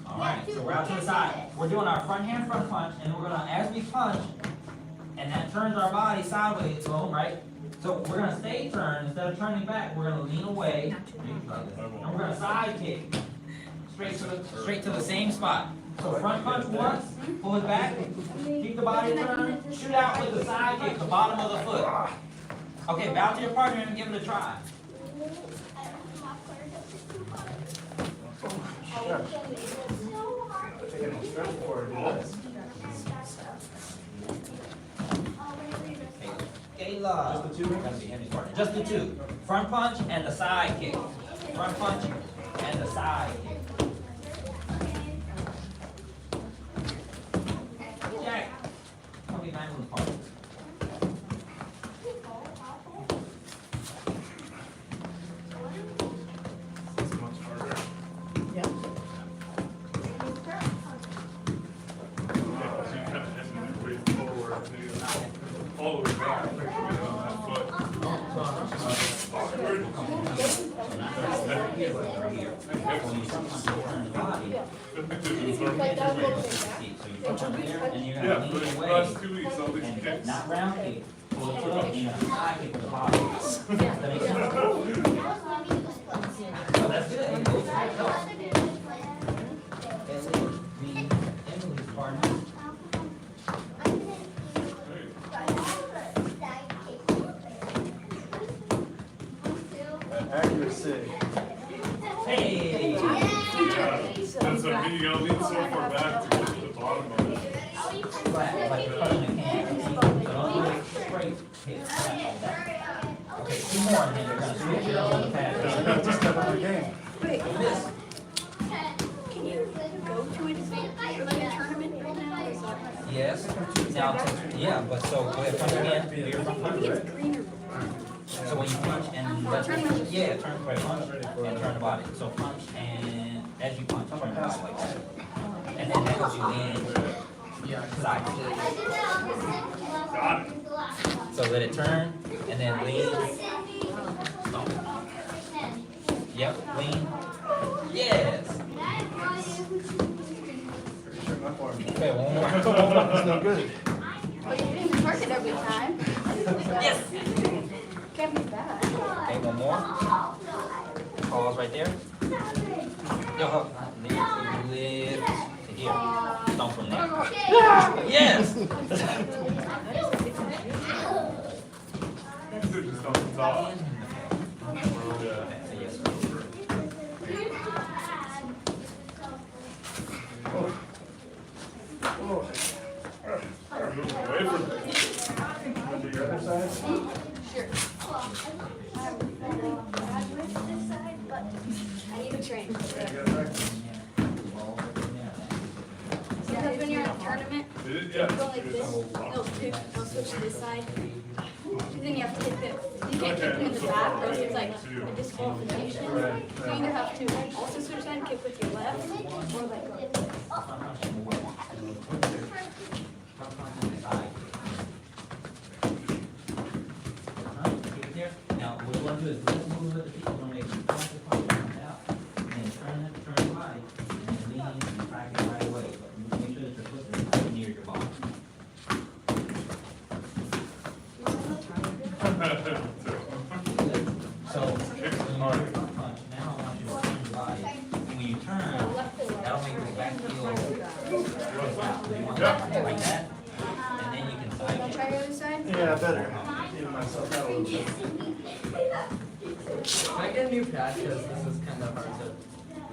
All right, so we're out to the side. We're doing our front hand front punch, and we're gonna, as we punch, and that turns our body sideways, boom, right? So we're gonna stay turned, instead of turning back, we're gonna lean away, and we're gonna side kick, straight to the same spot. So front punch once, pull it back, keep the body turned, shoot out with the side kick, the bottom of the foot. Okay, bow to your partner and give it a try. Taking a stretch forward, do this. Kayla. Just the two? Gotta be Henry's partner. Just the two. Front punch and the side kick. Front punch and the side kick. Jack, come behind the partner. It's much harder. Yeah, 'cause you kind of hit it way forward, and then you all the way back, make sure you get on that foot. Awkward. When you front punch, you turn the body. And if you're Yeah, so you front punch there, and you're gonna but lean in the away. last 2 weeks, all these And kicks. not round kick. Pull the foot up, and you're gonna side kick with the body. Does that make sense? Oh, that's good. Emily's partner. Accuracy. Hey! Yeah, that's what I mean, you gotta lean so far back to get to the bottom of it. Flat, like you're cutting a can. So don't do it straight. Hit flat like that. Okay, two more, and then you're gonna switch it up on the pad. Just step up my game. Wait, Do this. can you go to it for like a tournament right now? Or something? Yes. Now, yeah, but so go ahead, punch again. Do your front punch. It's greener. So when you punch and yeah, turn right punch and turn the body. So punch and as you punch, turn the body like that. And then that goes you in side. So let it turn and then lean. Stomp. Yep, lean. Yes. Okay, one more. It's no good. But you didn't park it every time. Yes. Can't be bad. Okay, one more. Pause right there. Yo, lift to here. Stomp from there. Yes. Just on the top. Yeah. Yes. Move away from it. Want to do your other side? Sure. I need to train. Okay, you got it back? Because when you're in a tournament, Did it? Yeah. go like this. No, dude, I'll switch to this side. And then you have to hit this. You can't kick it in the back, or else it's like a disqualification. You either have to also switch side and kick with your left, or like go. Now, what we want to do is let's move with the feet. We're going to make you punch the punch out. And then turn the body. And then lean and practice right away. But make sure that your foot is near your body. So, when you front punch, now I want you to turn your body. And when you turn, that'll make your back heel twist out. So you want to like that. And then you can side kick. Try your other side. Yeah, better. Even myself out a little bit. Can I get a new pad, because this is kind of hard to.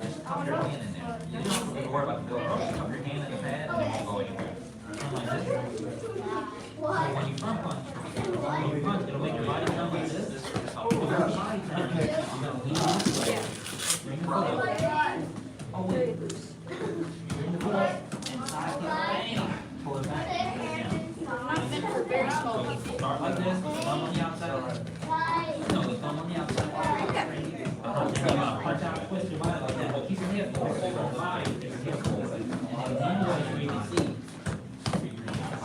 Just pop your hand in there. You don't have to worry about the GoPro. Just pop your hand in the pad and it won't go anywhere. Turn like this. So when you front punch, it'll make your body turn like this. When your body turns, I'm gonna lean this way. Bring the foot up. Oh, wait. Bring the foot up and side kick. Bang. Pull it back. Pull it down. Not meant for very small people. start like this, with the thumb on the outside. No, the thumb on the outside. And then punch out, twist your body like that, but keep your hip full, hold on the body, keep your hip full. And then one way you can see.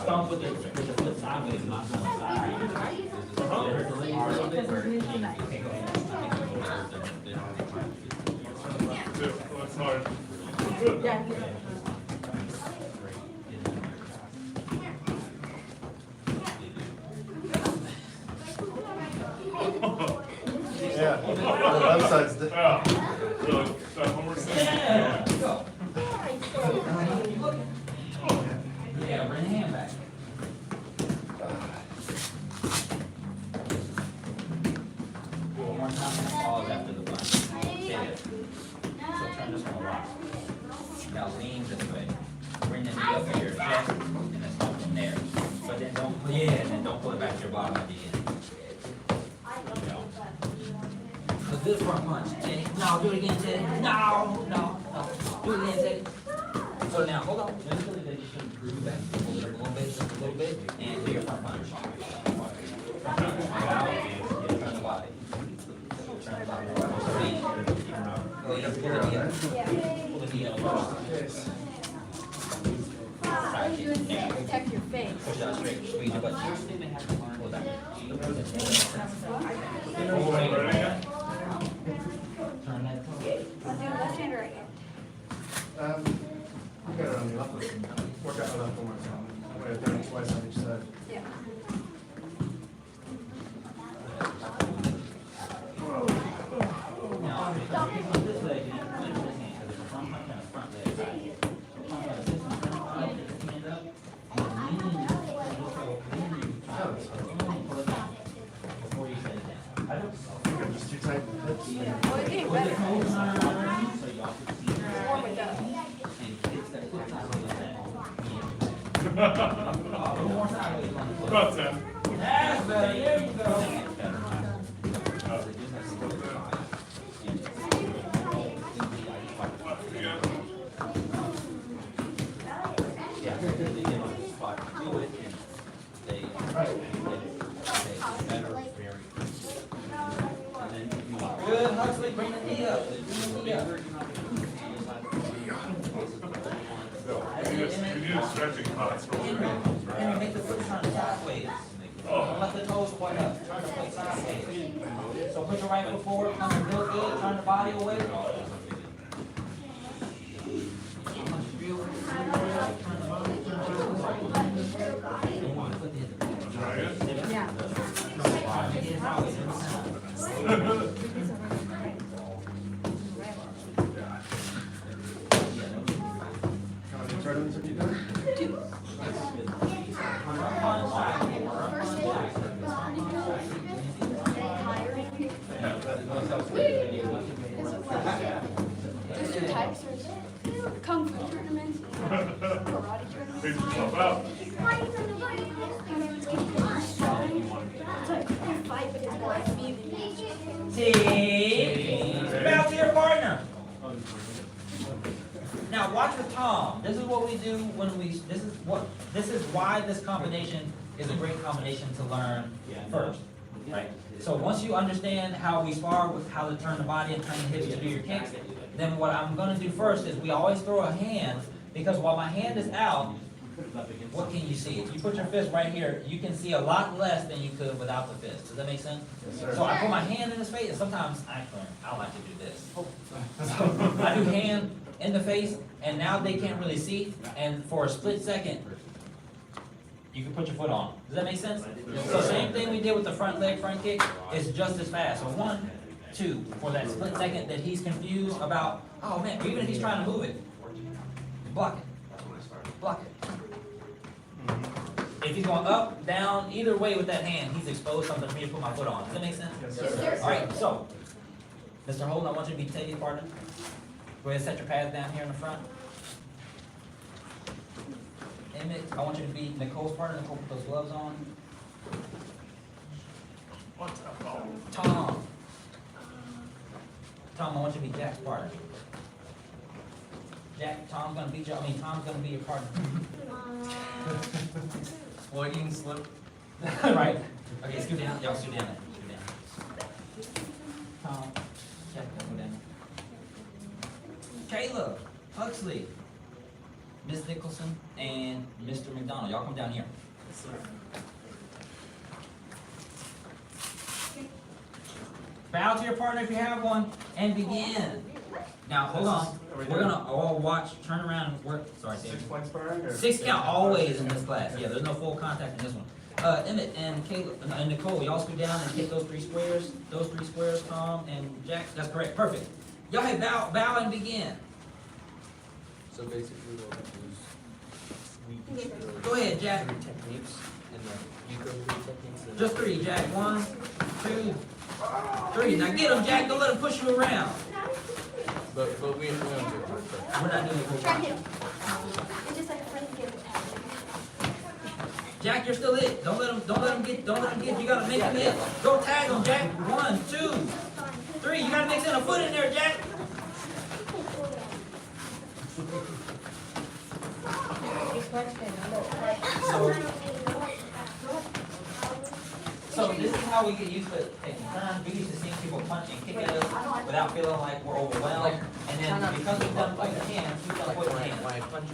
Stomp with the foot sideways, not going side. So it hurts a little bit, where you can't go ahead. That's hard. Yeah, the left side's the. Yeah. So, one more time. Yeah, go. Yeah, bring the hand back. One more time and pause after the punch. Stay there. So turn this one around. Now lean this way. Bring the knee up to your chest and then start from there. But then don't, yeah, and then don't pull it back to your bottom at the end. A good front punch. Teddy. No, do it again, Teddy. No. Do it again, Teddy. So now, hold on. Just a little bit, just groove back. Hold it up just a little bit, and do your front punch. Front punch. Out, and turn the body. Turn the body. Go ahead, pull the knee up. Pull the knee up. What are you doing to protect your face? Push out straight, squeeze your butt cheeks. Pull that. Turn that. I'll do left hand or right hand. You got it on the left. Work out the left one more time. I'm gonna turn it twice on each side. Yeah. Now, this leg, you have to lift this hand, because it's a front punch and a front leg. So punch like this and turn it out, lift the hand up, and lean, pull it down before you set it down. I think I'm just too tight in the hips. Well, it's getting With the better. toes turned, so you also see Warm it up. and kids that foot sideways like that. A little more sideways on the foot. About 10. That's better, there you go. Yeah. Yeah, they get on the spot to do it, and they better, very. And then if you want. Good, Huxley, bring the knee up, bring the knee up. You need a stretching class for Henry, make the foot turn sideways. Don't let the toes point up, turn the foot sideways. So put your right foot forward, come real good, turn the body away. How many tournaments have you done? There's two types. There's kung fu tournaments, karate tournaments. Take yourself out. It's like you fight, but it's more like moving. See? Bounce to your partner. Now watch with Tom. This is what we do when this is why this combination is a great combination to learn first. Right? So once you understand how we spar, with how to turn the body and turn the hips to do your kicks, then what I'm gonna do first is we always throw a hand, because while my hand is out, what can you see? If you put your fist right here, you can see a lot less than you could without the fist. Does that make sense? Yes, sir. So I put my hand in his face, and sometimes I like to do this. So I do hand in the face, and now they can't really see, and for a split second, you can put your foot on. Does that make sense? So same thing we did with the front leg front kick, it's just as fast. So 1, 2, for that split second that he's confused about, oh man, even if he's trying to move it, block it, block it. If he's going up, down, either way with that hand, he's exposed something for me to put my foot on. Does that make sense? Yes, sir. All right, so, Mr. Holden, I want you to be Teddy's partner. Go ahead and set your pads down here in the front. Emmett, I want you to be Nicole's partner. Nicole, put those gloves on. Tom. Tom, I want you to be Jack's partner. Jack, Tom's gonna be your partner. Well, you can slip Right? Okay, scoot down. Y'all scoot down there. Scoot down. Tom, Jack, go down. Caleb, Huxley, Miss Nicholson, and Mr. McDonald. Y'all come down here. Bow to your partner if you have one, and begin. Now, hold on. We're gonna all watch, turn around and work. Sorry, David. 6 points per round or? 6 count always in this class. Yeah, there's no full contact in this one. Emmett and Caleb and Nicole, y'all scoot down and hit those 3 squares. Those 3 squares, Tom and Jack. That's correct. Perfect. Y'all have bow and begin. So basically, we'll use Go ahead, Jack. 3 techniques, and then you go 3 techniques. And Just 3, Jack. 1, 2, 3. Now get them, Jack. Don't let them push you around. But we don't do it. We're not doing it. Try to. It's just like a friendly game. Jack, you're still it. Don't let them get. You gotta make them hit. Go tag them, Jack. 1, 2, 3. You gotta mix in a foot in there, Jack. So this is how we get used to taking turns. We used to see people punch and kick at us without feeling like we're overwhelmed. And then because we've done pointed hands, we've done pointed hands. When I punch,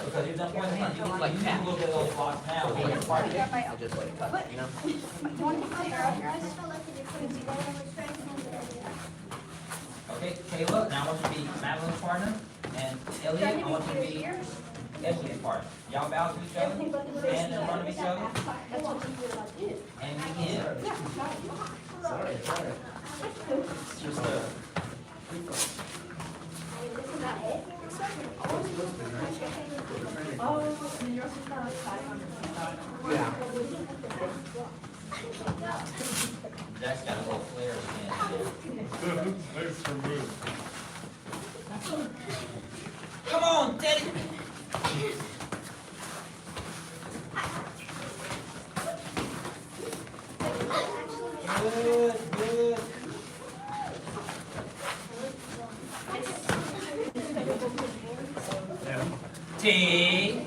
Because you've done pointed hands, you need a little bit of those blocks now. When you're party. I just like cut, you know? Okay, Caleb, now I want you to be Madeline's partner. And Elliot, I want you to be Emily's partner. Y'all bow to each other, stand in front of each other, and begin. Sorry. It's just yeah. Jack's got a little flare again. Thanks for moving. Come on, Teddy. Good, good. T.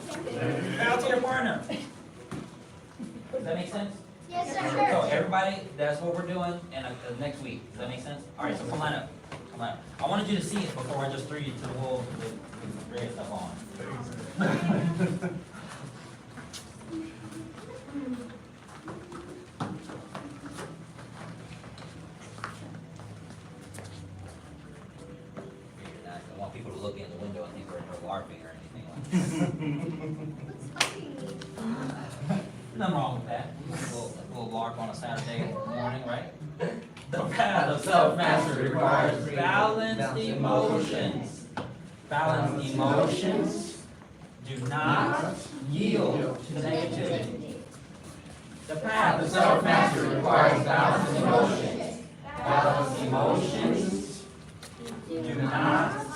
Bow to your partner. Does that make sense? Yes, So sir. everybody, that's what we're doing and next week. Does that make sense? All right, so come line up. Come line up. I wanted you to see it before I just threw you to the wolves with great stuff on. I don't want people to look in the window and think we're LARPing or anything like that. Nothing wrong with that. A little LARP on a Saturday morning, right? The path of self-mastery requires balanced emotions. Balanced emotions do not yield to negativity. The path of self-mastery requires balanced emotions. Balanced emotions do not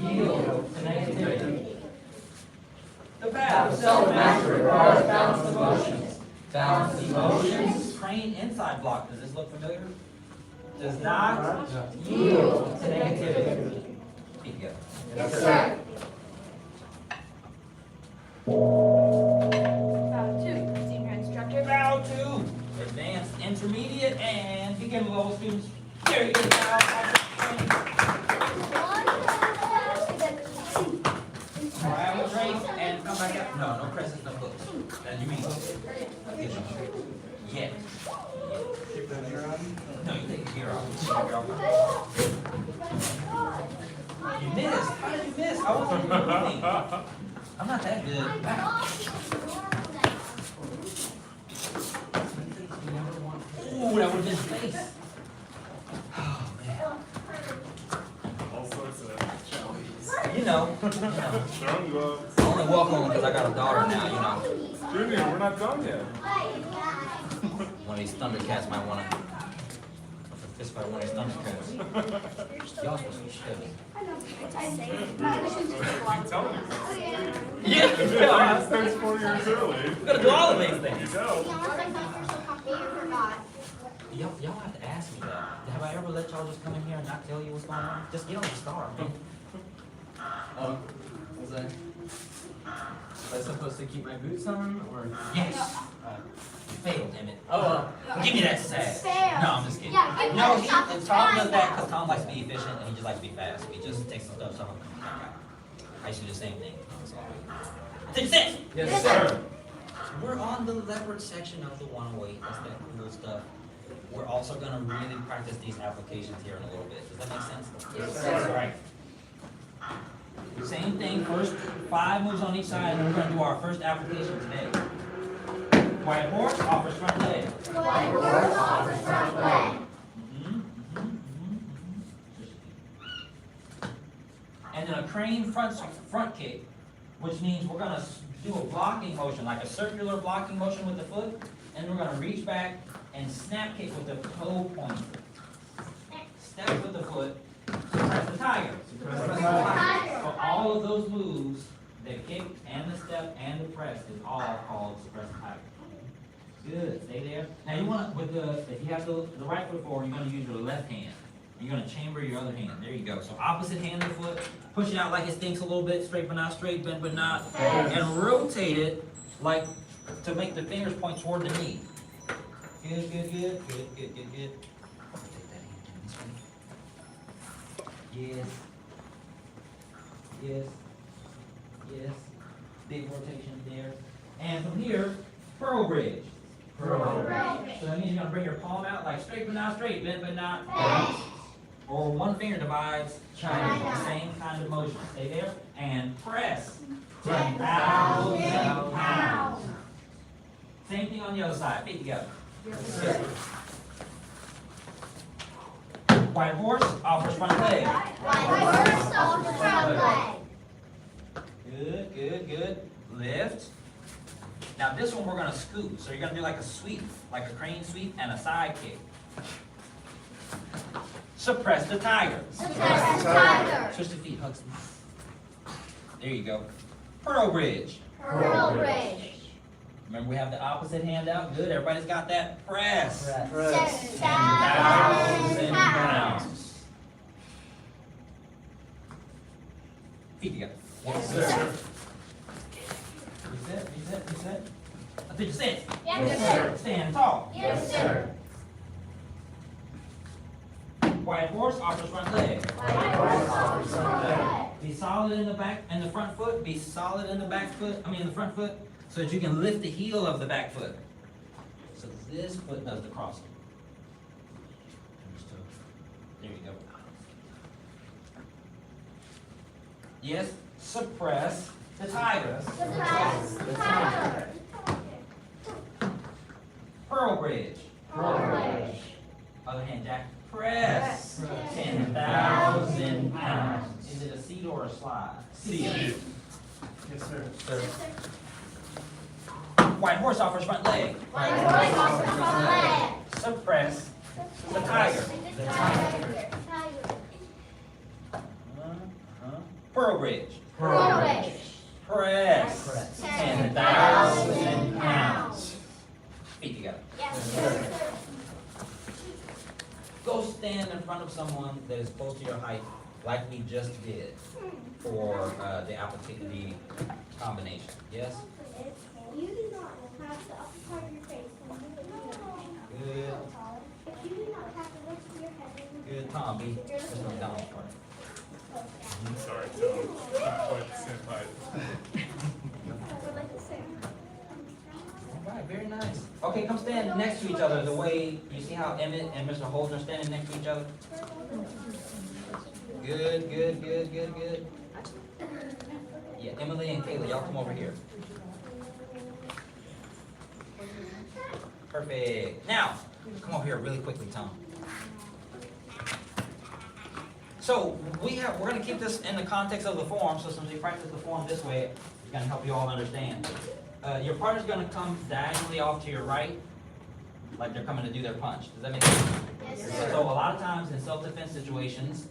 yield to negativity. The path of self-mastery requires balanced emotions. Balanced emotions. Crane inside block. Does this look familiar? Does not yield to negativity. Speak together. Yes, sir. Bow to senior instructor. Bow to advanced, intermediate, and beginner level students. There you go. Bow. Alright, we'll trace and come back up. No, no presses, no books. Then you mean. Yeah. Keep that ear on. No, you take your gear off. You take your gear off. You missed. How did you miss? I wasn't even moving. I'm not that good. Ooh, that would have been space. Oh, man. All sorts of challenges. You know. Throwing gloves. I only walk on because I got a daughter now, you know. Junior, we're not done yet. One of these Thundercats might want to fist fight one of these Thundercats. Y'all supposed to be shitty. Keep telling you. Yeah, That starts 4 years early. we gotta do all of these things. You know. Y'all have to ask me that. Have I ever let y'all just come in here and not tell you what's going on? Just get on the star, man. Was that? Was I supposed to keep my boots on, or? Yes. Failed, damn it. Oh, Give me that sack. Fail. No, I'm just kidding. Yeah, give me No, that shot. Tom does that because Tom likes to be efficient and he just likes to be fast. He just takes some stuff, some I used to do the same thing. Take six. yes, sir. We're on the leopard section of the 108. That's that cool stuff. We're also gonna really practice these applications here in a little bit. Does that make sense? Yes, All right. Same thing, first 5 moves on each side, and we're gonna do our first application today. White horse offers front leg. White horse offers front leg. And then a crane front kick, which means we're gonna do a blocking motion, like a circular blocking motion with the foot, and we're gonna reach back and snap kick with the toe point. Step with the foot, press the tiger. So all of those moves, the kick and the step and the press is all called suppress the tiger. Good, stay there. Now you want, if you have the right foot forward, you're gonna use your left hand. You're gonna chamber your other hand. There you go. So opposite hand of the foot, push it out like it stinks a little bit, straight but not straight, bend but not, and rotate it like to make the fingers point toward the knee. Good, good, good, good, good, good, good. Rotate that hand this way. Yes. Yes. Yes. Big rotation there. And from here, pearl bridge. Pearl bridge. So that means you're gonna bring your palm out like straight but not straight, bend but not bent. Or one finger divides China. Same kind of motion. Stay there and press. 10,000 pounds. Same thing on the other side. Feet together. Good. White horse offers front leg. White horse offers front leg. Good, good, good. Lift. Now this one we're gonna scoop. So you're gonna do like a sweep, like a crane sweep and a side kick. Suppress the tiger. Suppress the tiger. Switch the feet, Huxley. There you go. Pearl bridge. Pearl bridge. Remember we have the opposite hand out. Good, everybody's got that. Press. 10,000 10,000 pounds. pounds. Feet together. Yes, sir. Reset, reset, reset. I think you said. Yes, sir. Stand tall. Yes, sir. White horse offers front leg. White horse offers front leg. Be solid in the back and the front foot. Be solid in the back foot. In the front foot, so that you can lift the heel of the back foot. So this foot does the crossing. There you go. Yes, suppress the tiger. Suppress the tiger. Pearl bridge. Pearl bridge. Other hand, Jack. Press. 10,000 pounds. Is it a seat or a slide? Seat. Yes, sir. Sir. White horse offers front leg. White horse offers front leg. Suppress the tiger. Tiger. Pearl bridge. Pearl bridge. Press. 10,000 pounds. Feet together. Yes, sir. Go stand in front of someone that is close to your height, like we just did for the combination. Yes? You do not have the upper part of your face. Good. If you do not have the lift of your head, Good. Tom, be Mr. McDonald's part. Sorry, Tom. Not quite the same height. All right, very nice. Okay, come stand next to each other the way, you see how Emmett and Mr. Holden are standing next to each other? Good, good, good, good, good. Yeah, Emily and Kayla, y'all come over here. Perfect. Now, come over here really quickly, Tom. So, we're gonna keep this in the context of the form, so since we practice the form this way, it's gonna help you all understand. Your partner's gonna come diagonally off to your right, like they're coming to do their punch. Does that make sense? Yes, So a lot of times in self-defense situations,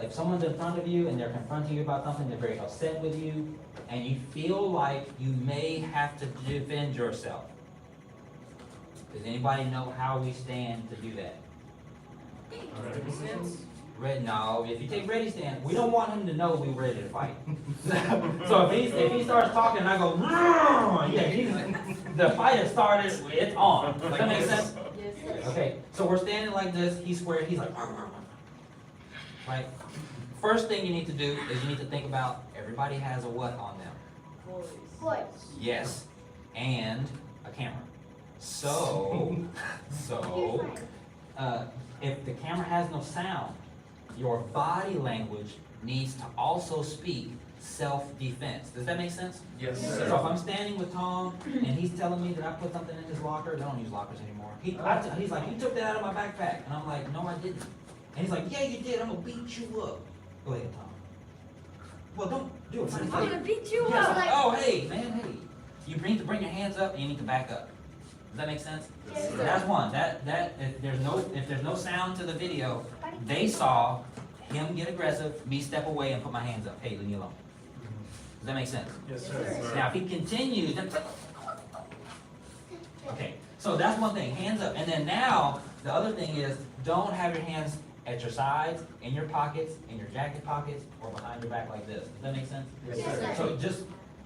if someone's in front of you and they're confronting you about something, they're very upset with you, and you feel like you may have to defend yourself. Does anybody know how we stand to do that? All right. No, if you take ready stand, we don't want him to know we're ready to fight. So if he starts talking and I go, the fight has started, it's on. Does that make sense? Okay, so we're standing like this, he's squared, he's like, right? First thing you need to do is you need to think about everybody has a what on them? Voice. Yes, and a camera. So, if the camera has no sound, your body language needs to also speak self-defense. Does that make sense? Yes, So if I'm standing with Tom and he's telling me that I put something in his locker, they don't use lockers anymore. He's like, you took that out of my backpack. And I'm like, no, I didn't. And he's like, yeah, you did. I'm gonna beat you up. Go ahead, Tom. Well, don't do it. I'm gonna beat you Yes. up. Oh, hey, man, hey. You need to bring your hands up and you need to back up. Does that make sense? Yes, So that's one. That if there's no sound to the video, they saw him get aggressive, me step away and put my hands up. Hey, leave me alone. Does that make sense? Yes, sir. Now, if he continues, okay. So that's one thing. Hands up. And then now the other thing is don't have your hands at your sides, in your pockets, in your jacket pockets, or behind your back like this. Does that make sense? Yes, Yes, sir. sir. So just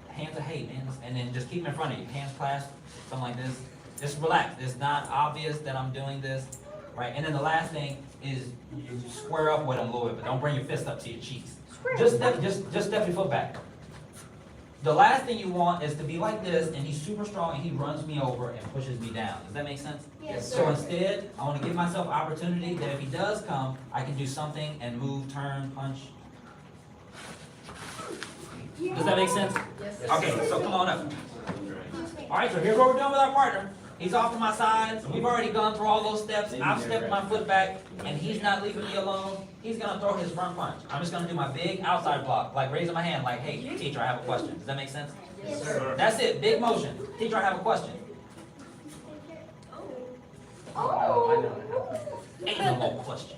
hands are hey man, and then just keep them in front of you, hands clasped, something like this. Just relax. It's not obvious that I'm doing this, right? And then the last thing is you square up with them a little bit, but don't bring your fist up to your cheeks. Just step your foot back. The last thing you want is to be like this, and he's super strong, and he runs me over and pushes me down. Does that make sense? Yes, So sir. instead, I want to give myself opportunity that if he does come, I can do something and move, turn, punch. Does that make sense? Yes. Okay, so come on up. All right, so here's what we're doing with our partner. He's off to my side. We've already gone through all those steps. I've stepped my foot back, and he's not leaving me alone. He's gonna throw his front punch. I'm just gonna do my big outside block, like raising my hand, like, hey, teacher, I have a question. Does that make sense? Yes, sir. That's it, big motion. Teacher, I have a question. Ain't no more questions.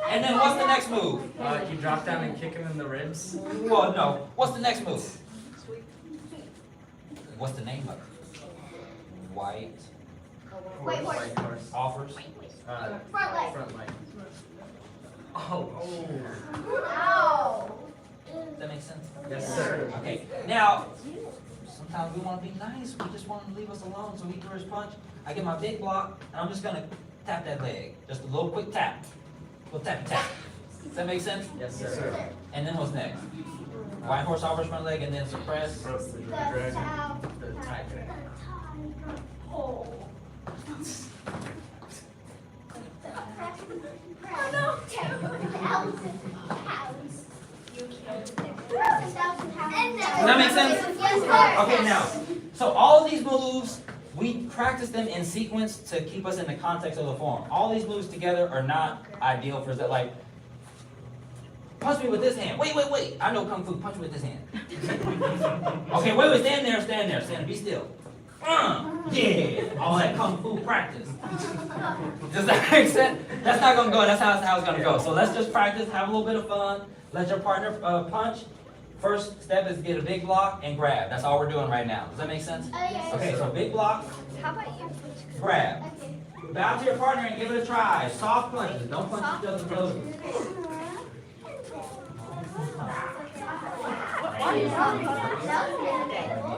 And then what's the next move? You drop down and kick him in the ribs. Well, no. What's the next move? What's the name of it? White Wait, White wait. horse. offers. Front leg. Front leg. Oh. Ow. Does that make sense? Yes, sir. Okay. Now, sometimes we want to be nice. We just want him to leave us alone so he throws his punch. I get my big block, and I'm just gonna tap that leg. Just a little quick tap. Little tap, tap. Does that make sense? Yes, sir. And then what's next? White horse offers front leg, and then suppress. Press the The dragon. sound. The tiger. Oh. Oh no! 1,000 pounds. You killed him. 1,000 pounds. Does that make sense? Yes, sir. Okay, now, so all of these moves, we practice them in sequence to keep us in the context of the form. All these moves together are not ideal for that, like, punch me with this hand. Wait. I know Kung Fu, punch me with this hand. Okay, wait, stand there, be still. Yeah, all that Kung Fu practice. Does that make sense? That's not gonna go, that's how it's gonna go. So let's just practice, have a little bit of fun, let your partner punch. First step is get a big block and grab. That's all we're doing right now. Does that make sense? Yes. Okay, so big block, How about you? grab. Okay. Bow to your partner and give it a try. Soft punches, don't punch each other's noses.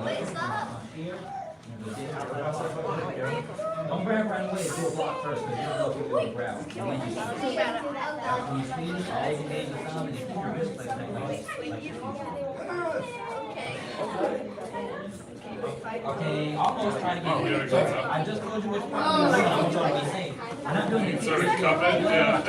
Wait, stop. Don't grab right away, do a block first, because you don't know if you're gonna grab. And then you squeeze. When you squeeze, you leg your hand your thumb, and you keep your wrist like that. Like you Okay, almost trying to get it. So I just told you which part you're doing, I'm trying to be safe. I'm not doing it. Sorry, coming, yeah.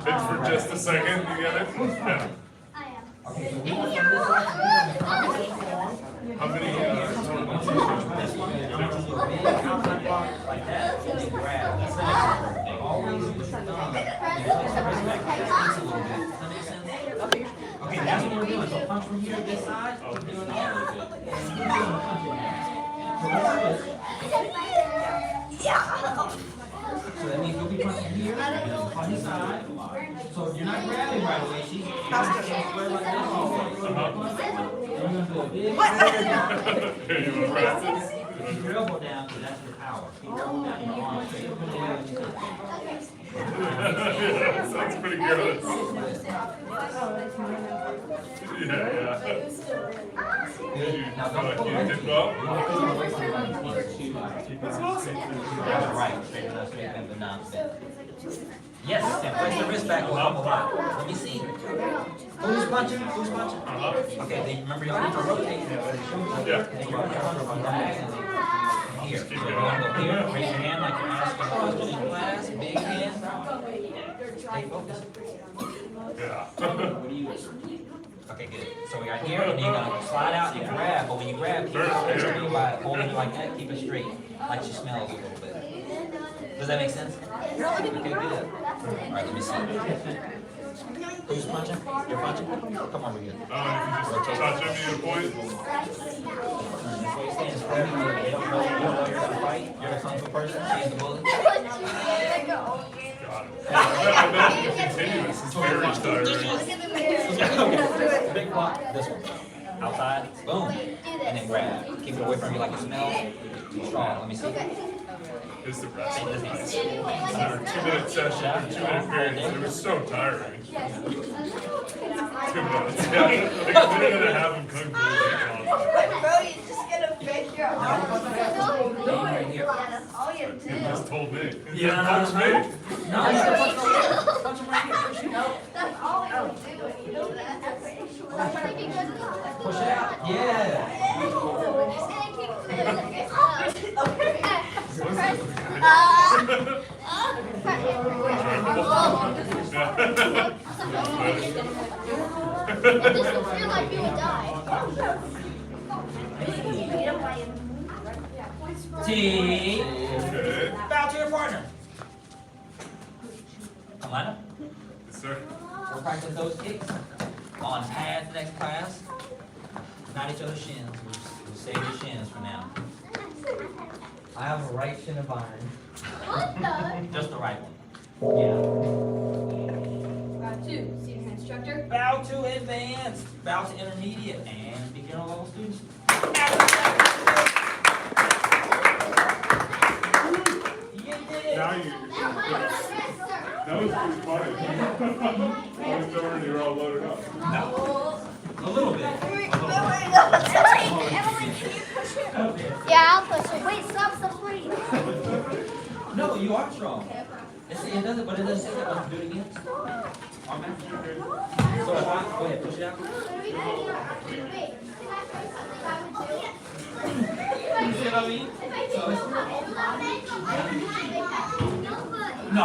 It's for just a second, you get it? Yeah. I am. Okay, so we want from this side. How many, This one, I'm gonna do a big outside block like that, and then grab. That's the next one. Always use your thumb. And place the wrist back like this a little bit. Does that make sense? Okay, that's what we're doing. So punch from here to this side, keep doing that. And keep doing the punching now. So let's switch. So that means you'll be punching here, and then on this side. So if you're not grabbing right away, she's square like this. You're gonna do a big square down. you were right. Keep your elbow down, so that's that's your power. Keep your arm down, your arm straight. Yeah, sounds pretty good. Yeah. Good. Now don't pull You right. did well? That's awesome. Right, straight enough, straight bend, but not bend. Yes, and place the wrist back a couple times. Let me see. Who's punching? Who's punching? Okay, then remember you need to rotate. Yeah. And you're gonna punch from diagonally. Here. So you wanna go here, raise your hand like you're asking a question in class, big hand. Stay focused. Yeah. Okay, good. So we got here, and then you're gonna slide out and grab, but when you grab, keep it straight by holding it like that, keep it straight, like she smells a little bit. Does that make sense? Okay, good. Alright, let me see. Who's punching? You're punching? Come over here. If you just touch him, you get a point. That's why you stand square. You don't know you're gonna fight. You're a kung fu person. She's the bully. Got it. I bet if you continue, this is very tiring. Big block. This one. Outside. Boom. And then grab. Keep it away from you like it smells. Strong. Let me see. It's the rest of the night. Our 2-minute session, 2-minute period, it was so tiring. 2 minutes, yeah. Like, we're gonna have him kung fu later Bro, you just gotta make your arms. Right here. That's all you on. do. He just told me. He Yeah. said, punch me. No, punch him right here. That's all you do, and you know that. Push it out. Yeah. This will feel like you would die. T. Okay. Bow to your partner. Come on up. Yes, sir. We'll practice those kicks on pads next class. Not each other's shins. We'll save your shins for now. I have a right shin of iron. What the? Just the right one. Yeah. Round two, senior instructor. Bow to advanced. Bow to intermediate. And beginner level students. You did it. Now you, that was pretty funny. I was over and you were all loaded up. No. A little bit. Yeah, I'll push it. Wait, stop, please. No, you are strong. It doesn't, but it doesn't say that. Let's do it again. Arm back. So if I, go ahead, push it out. You see what I mean? No, I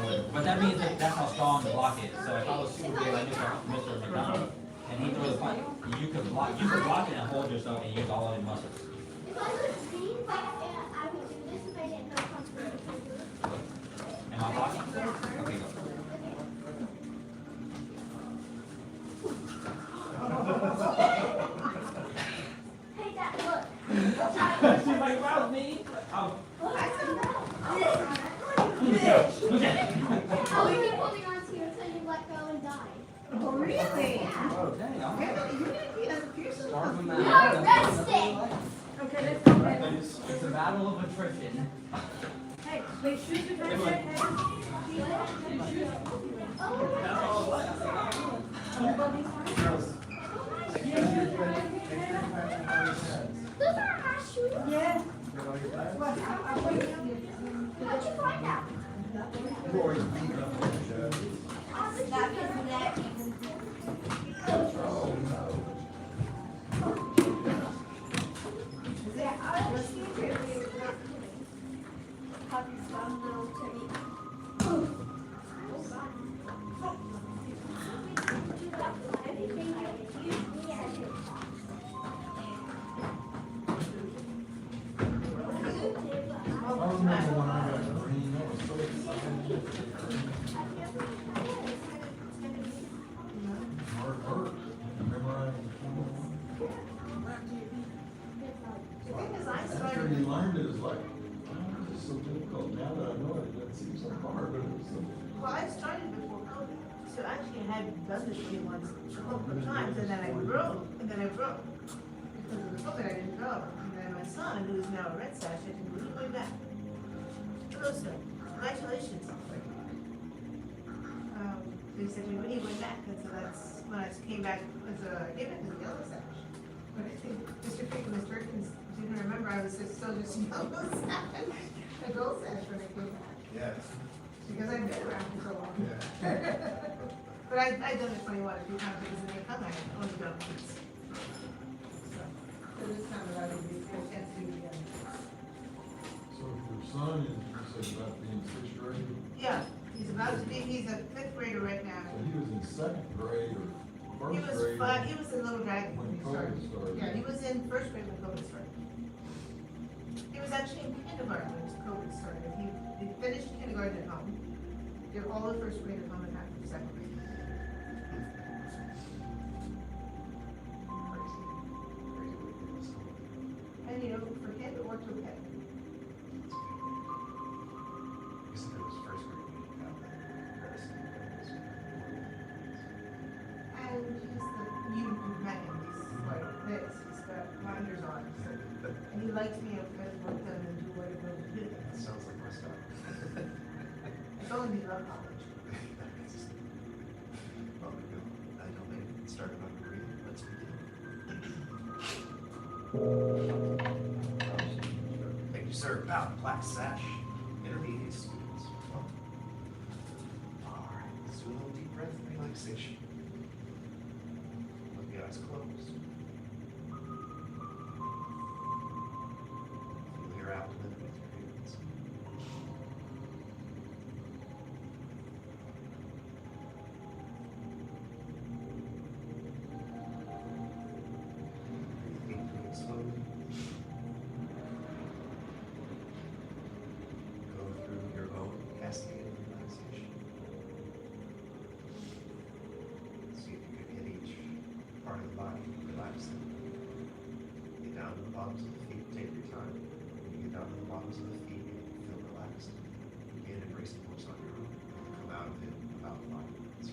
wouldn't. But that means that's how strong the block is. So if I was super big, like Mr. McDonald, and he throws a punch, you could block it and hold yourself and use all of your muscles. Am I blocking? Okay, go. Hey, Dad, look. She's like, wow, me. Oh. Okay. Oh, we keep holding on to you until you let go and die. Oh, really? Oh, dang, I'm starving You're that. resting. Okay, let's go ahead. It's a battle of attrition. Hey, wait, shoot the first head. Those are my shoes. Yeah. How'd you find out? Snap his neck. After you learned it, it's like, oh, this is so difficult. Now that I know it, it doesn't seem so hard, but it was so. Well, I started before COVID, so actually I had done this thing once a couple of times, and then I broke, Because of the COVID, I didn't go, and then my son son, who is now a Red Sash, had to move way back. Hello, sir. Congratulations. They said to me, when he went back, and so that's when I came back, I came back as a Yellow Sash. But I think Mr. Crick and Ms. Perkins didn't remember I was still just Yellow Sash, a Gold Sash when I came back. Yes. Because I've been around for so long. But I've done it 21 a few times because when they come, I only done it once. So this time around, it'll be a chance to do it again. So if your son is, you said about being sixth grade, Yeah, he's about to be, he's a 5th grader right now. so he was in second grade or He first was grade? five, he was in Little Dragon when When he started. COVID started. Yeah, he was in 1st grade when COVID started. He was actually in kindergarten when COVID started. He finished kindergarten at home, did all the 1st grade at home and half of 2nd grade. And you know, for him, it worked okay. You said it was first grade when you got that. And you've met him, he's like this, he's got blinders on, so, and he likes me to work them and do what it will do. That sounds like my stuff. I told him he loved college. Well, I don't think it started on Korea. Let's begin. Thank you, sir. Now, black sash, intermediate students. All right, let's do a little deep breath, relaxation. With the eyes closed. Feel your abdomen with your hands. Breathe deeply and slowly. Go through your own cascade of relaxation. See if you can hit each part of the body, relax them. Get down to the bottoms of the feet, take your time. When you get down to the bottoms of the feet, you feel relaxed. Begin embracing force on your own. Come out of it in about 5 minutes.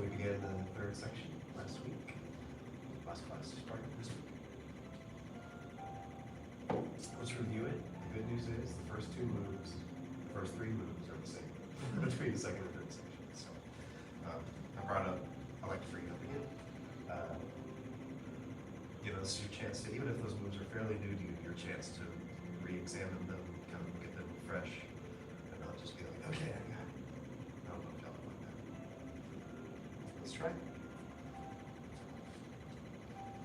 we began the third section last week. Last class started this week. Let's review it. The good news is the first three moves are the same between the second and third section. So I like to bring it up again. This is your chance to, even if those moves are fairly new to you, your chance to re-examine them, kind of look at them fresh, and not just be like, okay, I got it. I don't know if y'all like that. Let's try.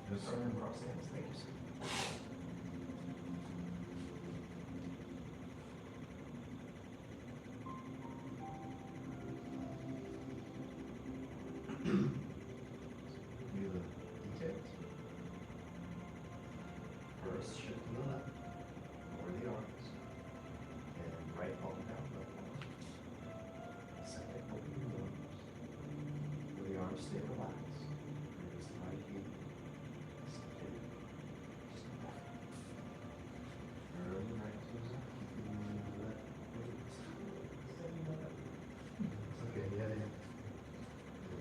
Yes, sir. Cross hands. Thank you, sir. Review the details. First, shift to the left, lower the arms, and right palm down, left palm. Second, open your nose, where the arms stay relaxed. Release the right heel, step in, step back. Turn the right toes up, keeping the left leg steady left. It's okay, yeah.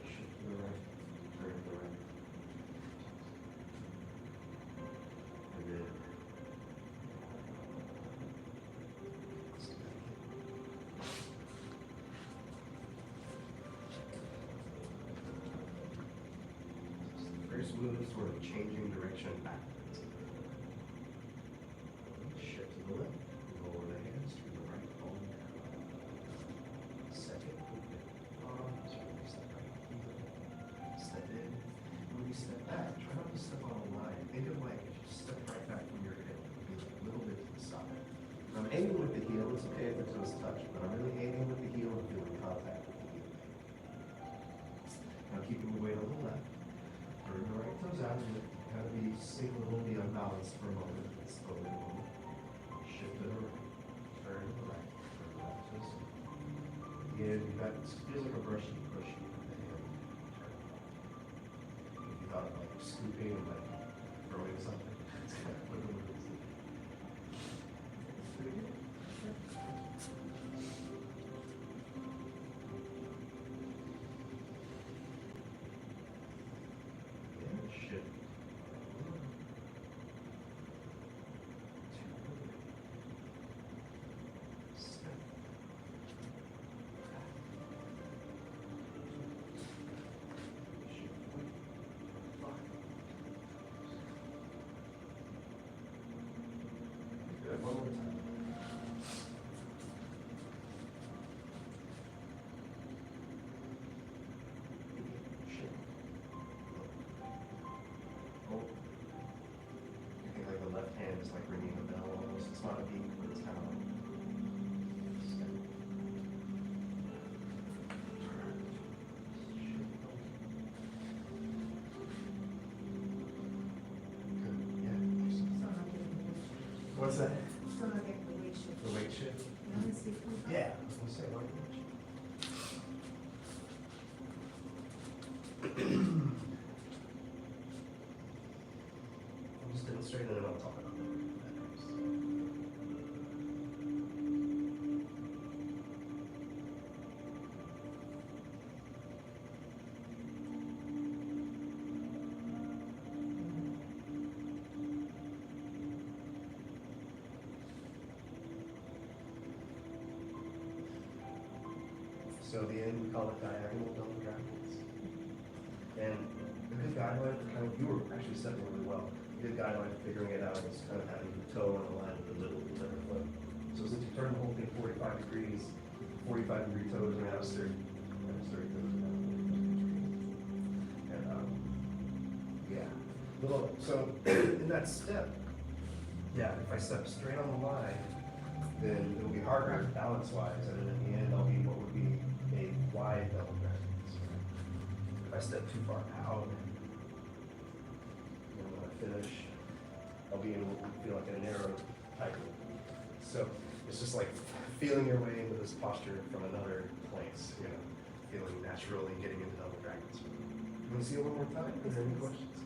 Shift to the right, turn to the right. And then step back in. The first move is sort of changing direction backwards. Shift to the left, lower the hands, turn the right palm down. Second, open arms, release the right heel. Step in. When you step back, try not to step on a line. Think of like just step right back from your hip, maybe a little bit to the side. I'm aiming with the heel, it's okay if the toes touch, but I'm really aiming with the heel and feeling contact with the heel. Now keeping the weight on the left. Turn the right toes out and kind of be single, be unbalanced for a moment. Slowly a moment. Shift to the right. Turn to the right. Turn the left toes in. Again, you got this feels like a brushy with the hand. Turn. If you thought of like scooping and like throwing something, it's kind of what the move is. Pretty good. Again, shift. Step. Good, one more time. Shift. Hold. I think like the left hand is like ringing a bell almost. It's not a beat, but it's kind of like. Step. Turn. Shift. Good, yeah. Still not getting the weight shift. What's that? Still not getting the weight shift. The weight shift? You wanna see if we- Yeah, I was gonna say, why not? I'm just demonstrating and then I'll talk about it. So at the end, we call it diagonal double dragons. And a good guideline for kind of, you were actually stepping really well. A good guideline for figuring it out is kind of having your toe on the line with the middle of the foot. So since you turn the whole thing 45 degrees, 45-degree toes are now 30. That's 30 toes are now 45 degrees. And yeah. So in that step, yeah, if I step straight on the line, then it'll be harder balance-wise, and then in the end, I'll be what would be a wide double dragon. If I step too far out, then when I finish, I'll be in what would feel like a narrow tightrope. So it's just like feeling your way into this posture from another place, feeling natural and getting into double dragons. You want to see it one more time? Is there any questions?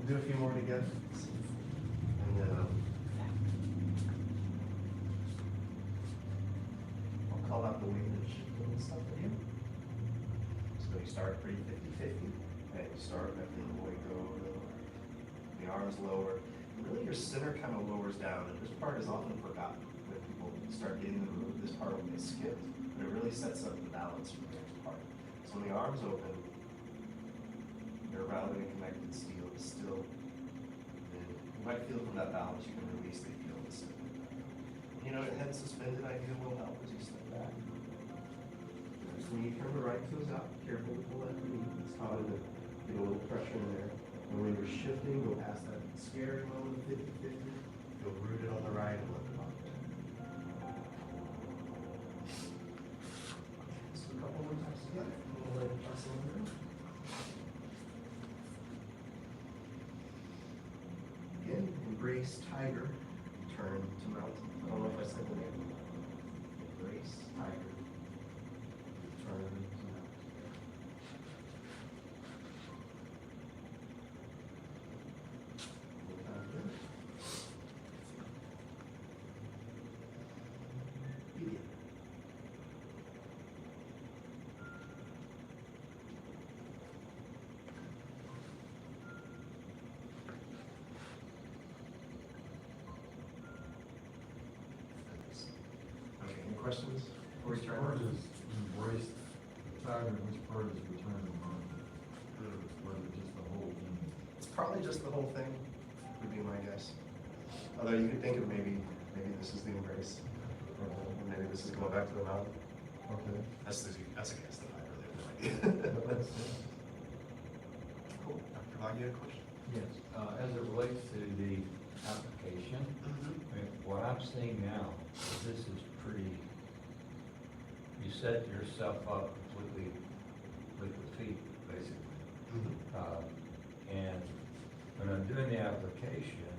do a few more together. And then, I'll call out the weight and shift a little stuff for you. So you start pretty 50-50, and you start at the weight go lower. The arms lower. Really your center kind of lowers down, and this part is often forgotten when people start getting the move. This part will get skipped, but it really sets up the balance for the next part. So when the arms open, you're rounded and connected steel is still. And you might feel from that balance, you can release the heel and step it back. You know, head suspended idea will help as you step back. So when you turn the right toes out, careful to pull that knee. It's causing to get a little pressure in there. And when you're shifting, go past that scary moment of 50-50. Feel rooted on the right and let the body down. So a couple more times together. We'll let it pass over. Again, embrace tiger, turn to mountain. I don't know if I said the name. Embrace tiger, turn to mountain. Idiot. Okay, any questions before we Which try? part is embraced tiger, and which part is return to mountain? Or is it just the whole thing? It's probably just the whole thing, would be my guess. Although you could think of maybe this is the embrace, or maybe this is going back to the mountain. Okay. That's a guess that I really have no idea. But that's it. Cool. Dr. Log, you had a question? Yes, as it relates to the application, I mean, what I'm seeing now, this is pretty, you set yourself up completely with the feet, basically. And when I'm doing the application,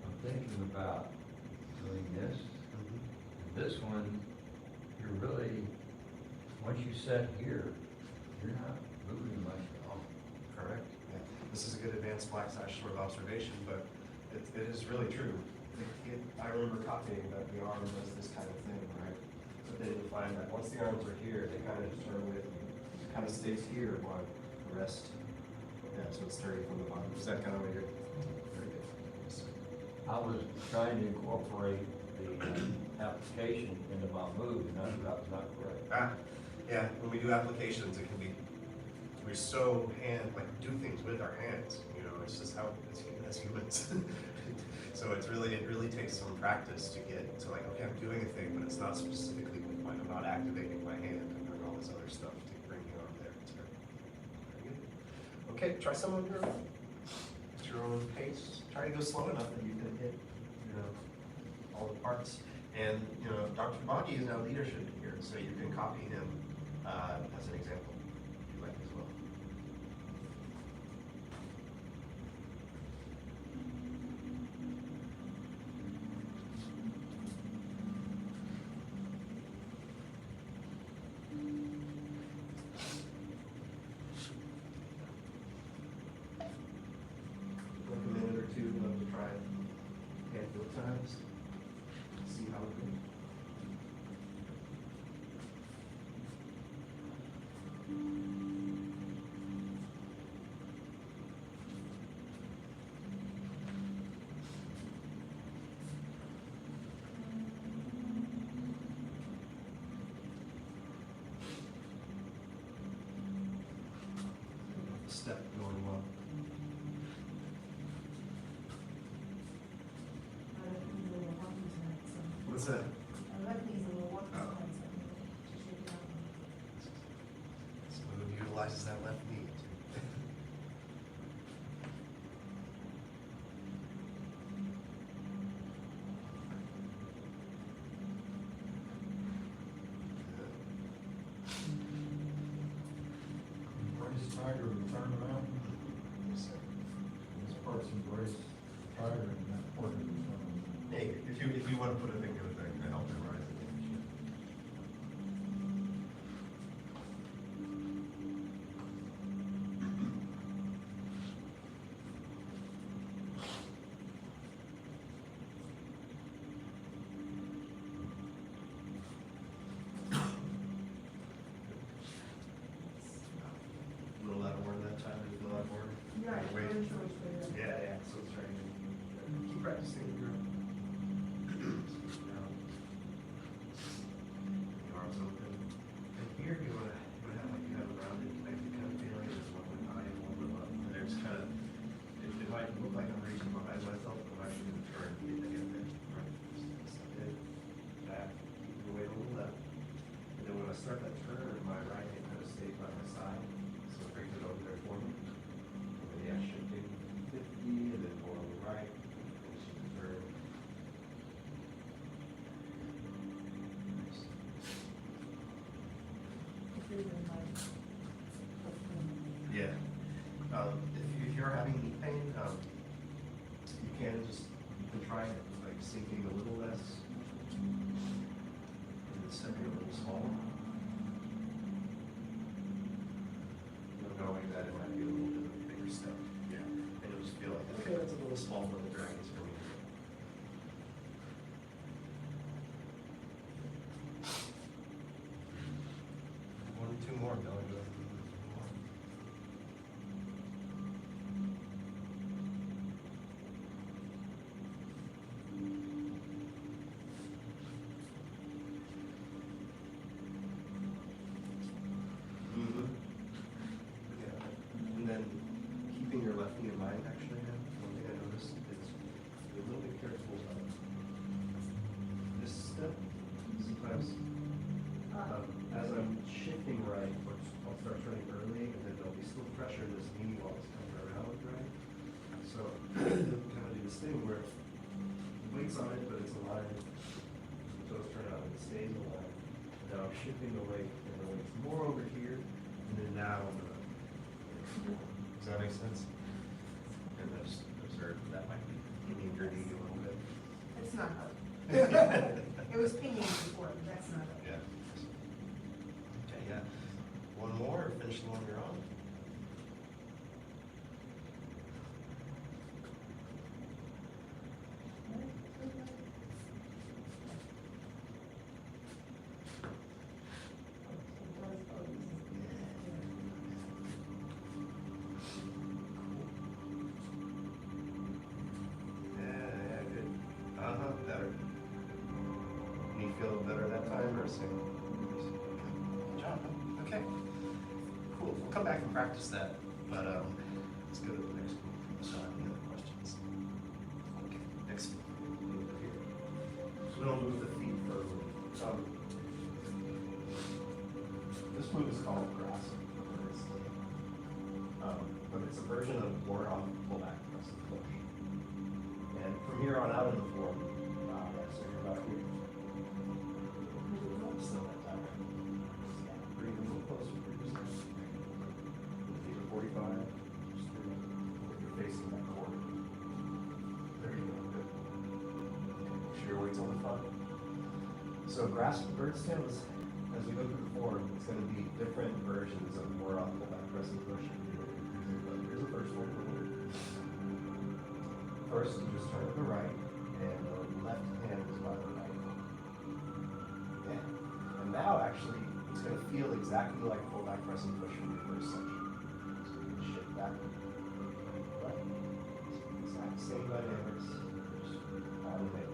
I'm thinking about doing this. This one, you're really, once you set here, you're not moving much at all. Correct. Yeah. This is a good advanced black sash sort of observation, but it is really true. I remember copying that the arm does this kind of thing, right? But then you find that once the arms are here, they kind of just turn with you. It kind of stays here while the rest. Yeah, so it's sturdy from the bottom. Is that kind of what you're? Very good. Yes, sir. I was trying to incorporate the application into my move, and that's not correct. Yeah, when we do applications, it can be, we're so do things with our hands, you know, it's just how, as humans. So it really takes some practice to get to like, okay, I'm doing a thing, but it's not specifically with I'm not activating my hand, I'm doing all this other stuff to bring the arm there. It's very good. Okay, try some of your own. At your own pace. Try to go slow enough that you can hit, all the parts. And, Dr. Boggy is now leadership here, so you can copy him as an example, if you like as well. Like a minute or two, love to try it a handful of times. See how it goes. Step going well. What's that? Smooth utilizes that left knee. Embrace tiger, return to mountain. Yes, sir. This part's embrace tiger, and that part is return to mountain. Hey, if you want to put a finger there, can help memorize it. look like I'm reaching behind myself, I'm actually gonna turn to get there. Right. Step in, back, keep the weight a little left. And then when I start that turn, my right hand kind of stays by my side, so it brings it over there for me. And then yeah, shifting 50, and then more on the right, finishing the turn. Yeah. If you're having knee pain, you can try like sinking a little less and then stepping a little smaller. Knowing that it might be a little bit of a bigger step. Yeah. And you'll just feel like, okay, that's a little small for the dragons for me. One, two more, Billy. And then keeping your left knee in mind, actually, one thing I noticed is be a little bit careful of this step. Sometimes, as I'm shifting right, I'll start turning early, and then there'll be still pressure in this knee while it's coming around, right? So, kind of do this thing where the weight's on it, but it's aligned. The toes turn out and it stays aligned. Now I'm shifting the weight, and the weight's more over here, and then now I'm gonna. Does that make sense? And I just observed that might be pinging your knee a little bit. It's not hard. It was pinging before, but that's not hard. Yeah. Okay, yeah. One more, or finish the one you're on. Yeah, good. Better. You feel better that time or same? Good job. Okay. Cool. We'll come back and practice that, but let's go to the next one. So any other questions? Okay. Next one. Over here. So we don't move the feet further. This move is called grass. But it's a version of more on pullback press and push. And from here on out in the form, so you're about here. Still that time. Bring it a little closer for yourself. Keep it 45. Just do it. You're facing that corner. There you go. Good. Okay, make sure your weight's on the front. So grasp the bird's tail is, as we go through the form, it's going to be different versions of more off pullback press and push. Here's the first one. First, you just turn to the right, and the left hand is by the right. Okay. And now, actually, it's going to feel exactly like pullback press and push from your first section. So you can shift back, right. Exact same dynamics, just automate.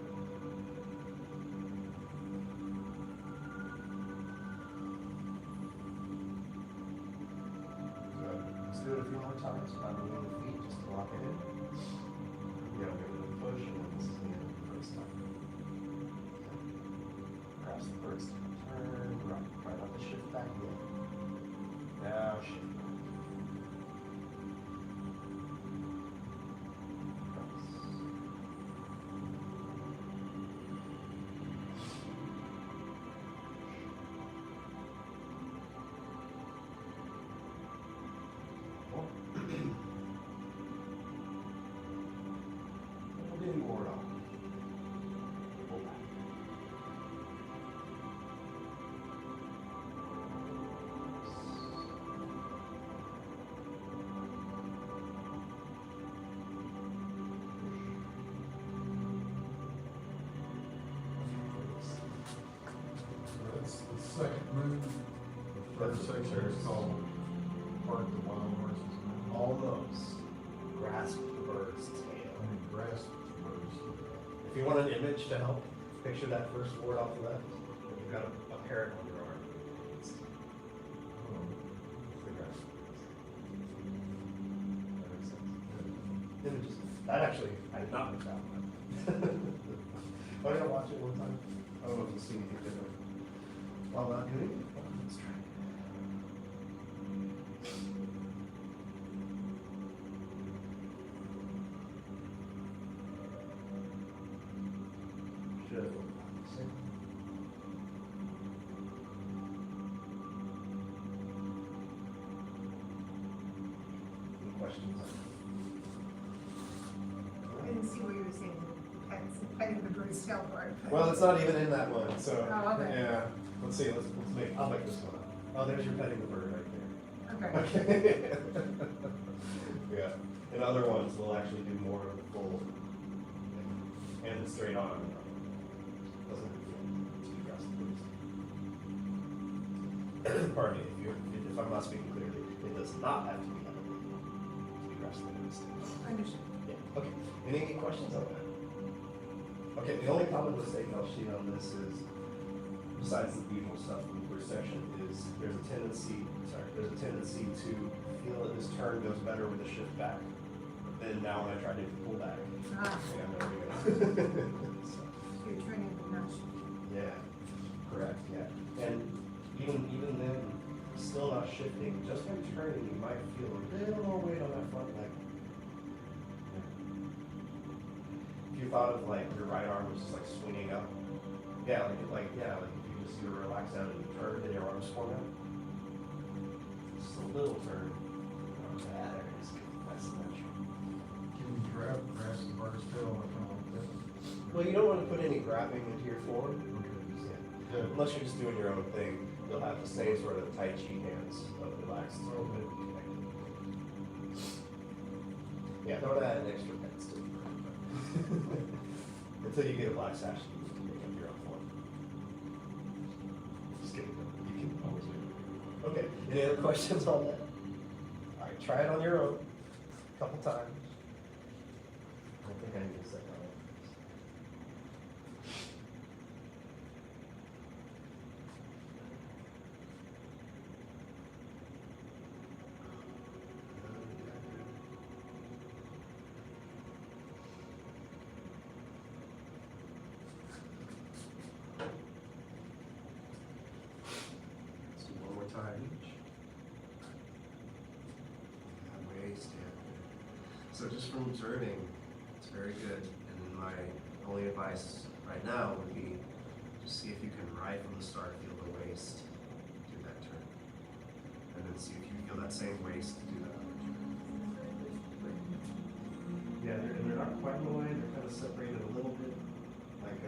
Good. Let's do it a few more times by moving the feet just to lock it in. Yeah, we're going to push, and then this is the end of the first time. Grasp the first, turn right. Try not to shift back in. Now shift back. We're getting bored on. Pull back. That's the second move. The first section is called Park the Wild Horses. Almost. Grasp the bird's tail. I mean, grasp the bird's tail. If you want an image to help, picture that first word off the left. You've got a parrot on your arm. It's the grasp. That makes sense. Images. That actually, I did not miss that one. Oh, yeah, watch it one time. I don't know if you'll see anything different. While not doing it, let's try it. Should have looked about the same. Any questions? I didn't see what you were saying, petting the bird's tail part. but- Well, it's not even in that one, so, Oh, okay. yeah. Let's see, I'll make this one up. Oh, there's your petting the bird right there. Okay. Okay. Yeah, and other ones will actually do more of the full, and the straight on. Doesn't be aggressive. Pardon me, if I'm not speaking clearly, it does not have to be aggressive. Understood. Yeah, okay. Any questions on that? Okay, the only common mistake I'll see on this is, besides the usual stuff in the first section, is there's a tendency to feel that this turn goes better with the shift back. But then now when I try to pull back, Ah, yeah, there we go. So, you're turning the notch. yeah, correct, yeah. And even then, still not shifting, just by turning, you might feel a little more weight on that front leg. If you thought of like your right arm was just like swinging up, like if you just you relax out and you turn and your arms swung up, just a little turn. Yeah, there it is. That's natural. Can you grab the bird's tail and come like that? Well, you don't want to put any grabbing into your form. Yeah. Unless you're just doing your own thing, you'll have the same sort of Tai Chi hands of relaxed a little bit connected. Yeah, don't add an extra pets to it. Until you get a black sash, you can make up your own form. Just kidding. You can always do it. Okay, any other questions on that? All right, try it on your own, a couple times. I don't think I need to set that up. Let's do one more time each. Waist, yeah. So just from observing, it's very good. And then my only advice right now would be just see if you can right from the start feel the waist do that turn. And then see if you feel that same waist do that other turn. Yeah, they're not quite in the way, they're kind of separated a little bit, like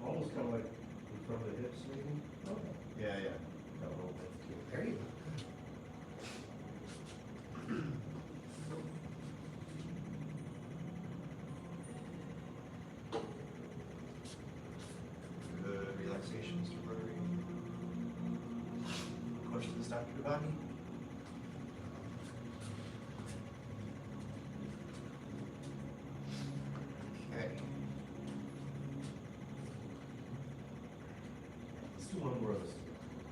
almost kind of like in front of the hips maybe. Okay. Yeah. Got a little bit too. There you go. Good relaxation, Mr. Burry. Questions, Dr. Devani? Okay. Let's do one more of this.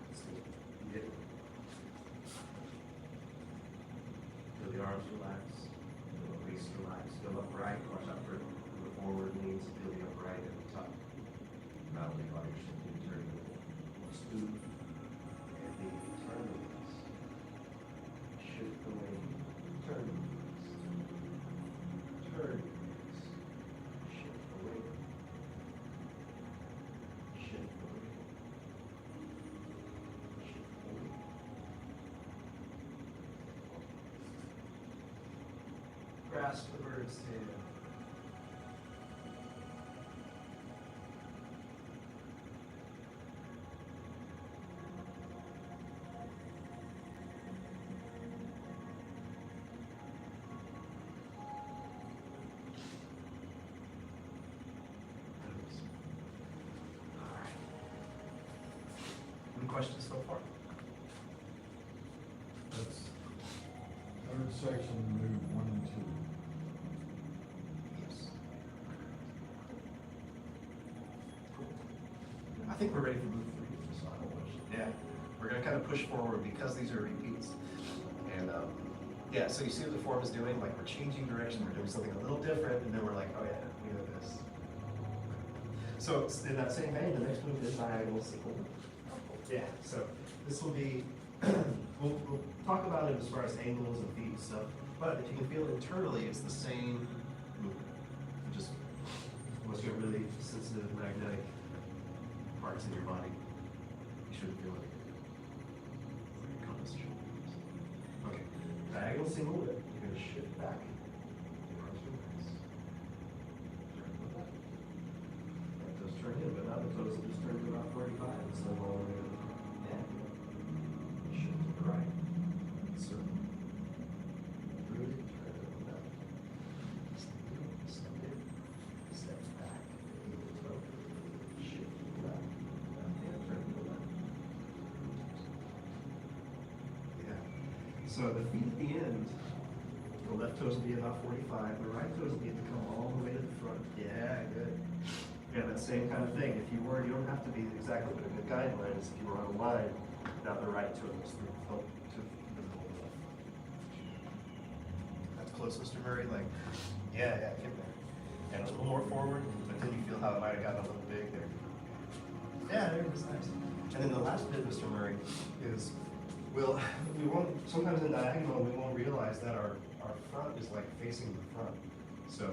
Let's do it. Get it. Feel the arms relax. Feel the waist relax. Feel upright. Watch out for the forward leans. Feel the upright at the top. Not only while you're shifting, turning the smooth. And the turn the wings. Shift the wing. Turn the wings. Turn the wings. Shift the wing. Shift the wing. Shift the wing. Grasp the bird's tail. Any questions so far? That's third section, move 1 and 2. Yes. I think we're ready for move 3, so I don't wish. Yeah, we're gonna kind of push forward because these are repeats. And Yeah, so you see what the form is doing, like we're changing direction, we're doing something a little different, and then we're like, oh yeah, we know this. So in that same vein, the next move is diagonal single. Yeah, so this will be, we'll talk about it as far as angles and feet and stuff, but if you can feel it internally, it's the same movement. Just, unless you have really sensitive magnetic parts in your body, you shouldn't feel it. Your compass should. Okay, diagonal single whip, you're going to shift back. Across your legs. That does turn in, but now the toes will just turn to about 45 instead of all the way to the front. Yeah. Shift to the right. Circle. Root, turn it on that. Step in. Step back. Heel toe. Shift to the left. Left hand turn to the left. Yeah. So the feet at the end, the left toes will be about 45, the right toes will be to come all the way to the front. Yeah, good. Yeah, that same kind of thing. If you were, you don't have to be exactly, but a good guideline is if you were on a line, now the right toe goes through to the left. That's close, Mr. Murray. Like, yeah, get there. And a little more forward, but then you feel how it might have gotten a little big there. Yeah, there it is, nice. And then the last bit, Mr. Murray, is we won't, sometimes in diagonal, we won't realize that our front is like facing the front. So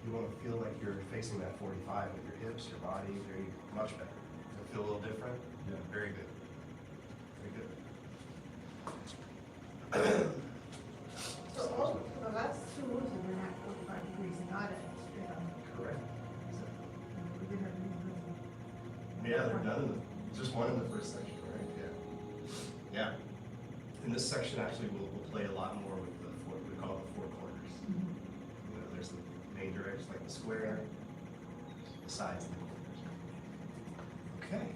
you want to feel like you're facing that 45 with your hips, your body, very much better. Does it feel a little different? Yeah. Very good. Very good. So, the last two moves are gonna have 45 degrees, not at straight on. Correct. We did have these moves. Yeah, they're done in the, just one in the first section, right? Yeah. Yeah. And this section actually will play a lot more with the four, we call it the four corners. You know, there's the main direction, like the square, the sides, and the corners. Okay.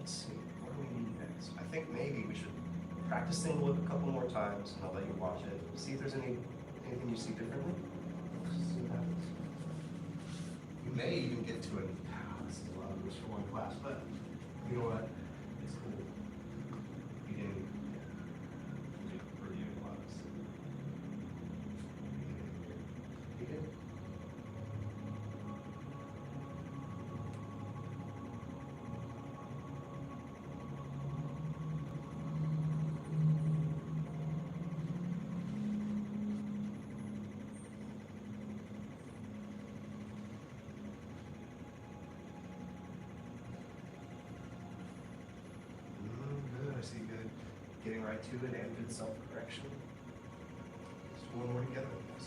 Let's see, what do we need next? I think maybe we should practice single whip a couple more times, and I'll let you watch it. See if there's anything you see differently. See what happens. You may even get to it. This is a lot of this for one class, but you know what? It's cool. You didn't review a lot of this. You did? Good, I see good. Getting right to it and good self-correction. Just one more together, I guess.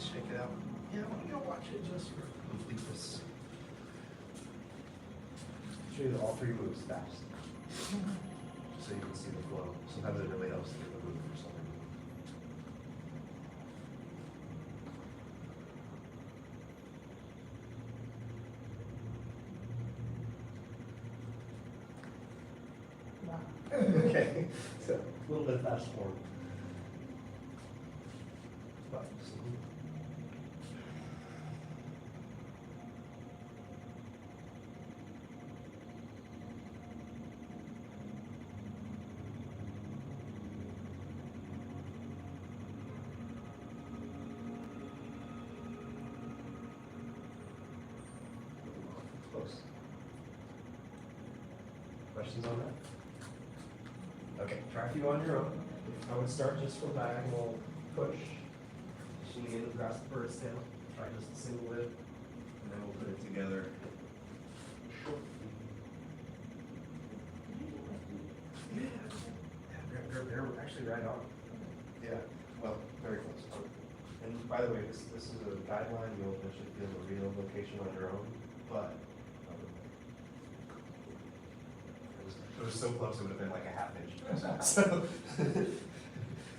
Shake it out. Yeah, why don't you watch it just for completeness? Show you all three moves fast. So you can see the flow. Sometimes it really helps to get the move for something. Okay, so a little bit fast forward. But, close. Questions on that? Okay, try a few on your own. I would start just from diagonal push. Pushing in across the bird's tail. Try just a single whip, and then we'll put it together. Yeah, they're actually right on. Yeah, well, very close. And by the way, this is a guideline. You'll eventually feel the real location on your own, but It was so close, it would have been like a half inch. So,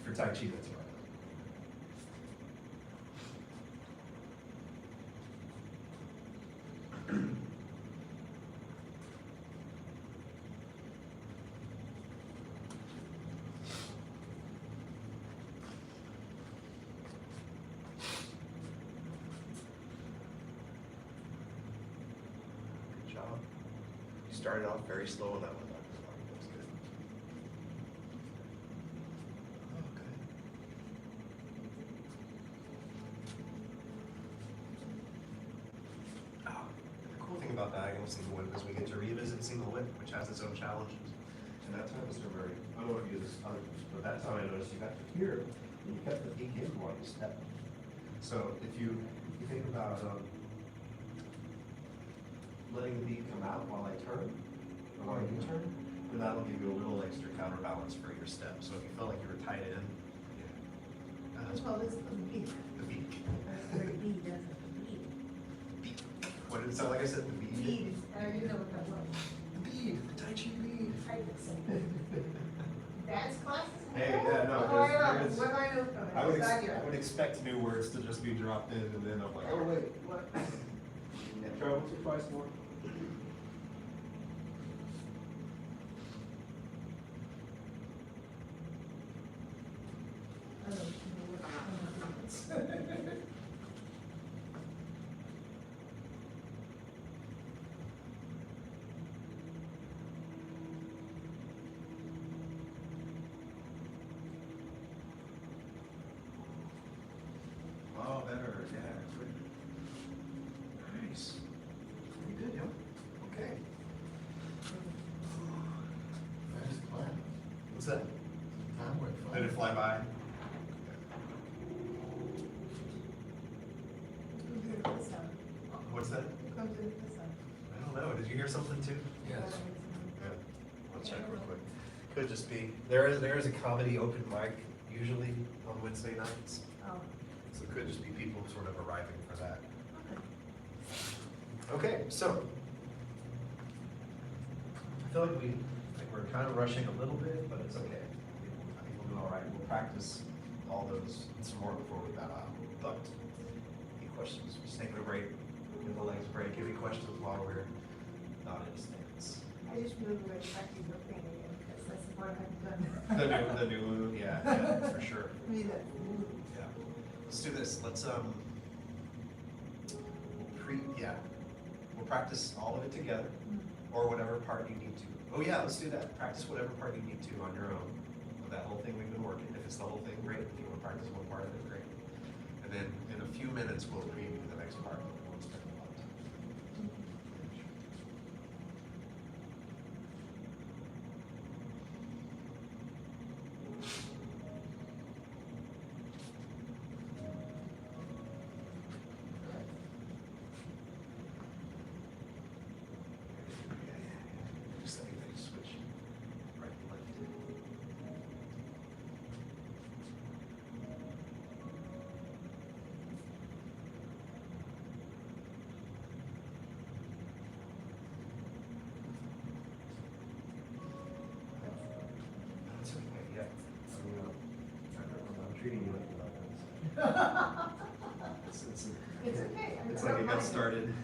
for Tai Chi, that's right. Good job. You started off very slow on that one, Dr. Clark. That's good. Oh, good. Oh, the cool thing about diagonal single whip is we get to revisit single whip, which has its own challenges. And that time was a very, I don't know if you use this other, but that time I noticed you got to here, and you kept the peak in while you step. So if you think about letting the bead come out while I turn, or while you turn, then that'll give you a little extra counterbalance for your step. So if you felt like you were tied in, yeah. Well, this is the beat. The beat. The beat doesn't, beat. What did it sound like I said? The bead? Bead, you know what that was. Bead, the Tai Chi bead. I could say. Dance classes? Hey, yeah, no, What do I there's- know? What do I know from it? I would, It's not here. I would expect new words to just be dropped in, and then I'm like, oh wait, what? Yeah, try once or twice more. I don't know what it is. Oh, better, yeah. Nice. Pretty good, yeah. Okay. Nice plan. What's that? Time went fast. Did it fly by? Who's gonna put some? What's that? Who comes in with some? I don't know. Did you hear something too? Yes. Yeah. I'll check real quick. Could just be, there is a comedy open mic usually on Wednesday nights. Oh, So it could just be people sort of arriving for that. okay. Okay, so. I feel like we're kind of rushing a little bit, but it's okay. I think we'll do all right. We'll practice all those and some more before we bow out. But, any questions? Just taking a break, give the legs a break. Any questions while we're not in stance? I just really would expect you to paint again, because that's the part I haven't done. The new move, yeah, for sure. Me, that. Yeah. Let's do this. Let's we'll practice all of it together, or whatever part you need to. Oh yeah, let's do that. Practice whatever part you need to on your own of that whole thing we've been working. If it's the whole thing, great. If you want to practice one part of it, great. And then in a few minutes, we'll preview the next part. We won't spend a lot of time. Just everything switch right and left. That's okay, yeah. I mean, I'm treating you like you're not It's okay. I It's don't like it got mind. started.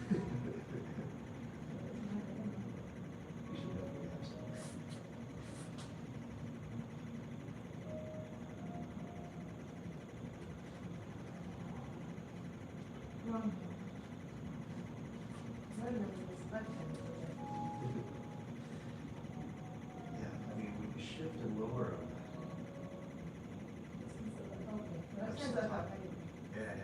Wrong. I don't know this button. Yeah, I mean, we can shift and lower on Okay, that sounds like that. Yeah, yeah.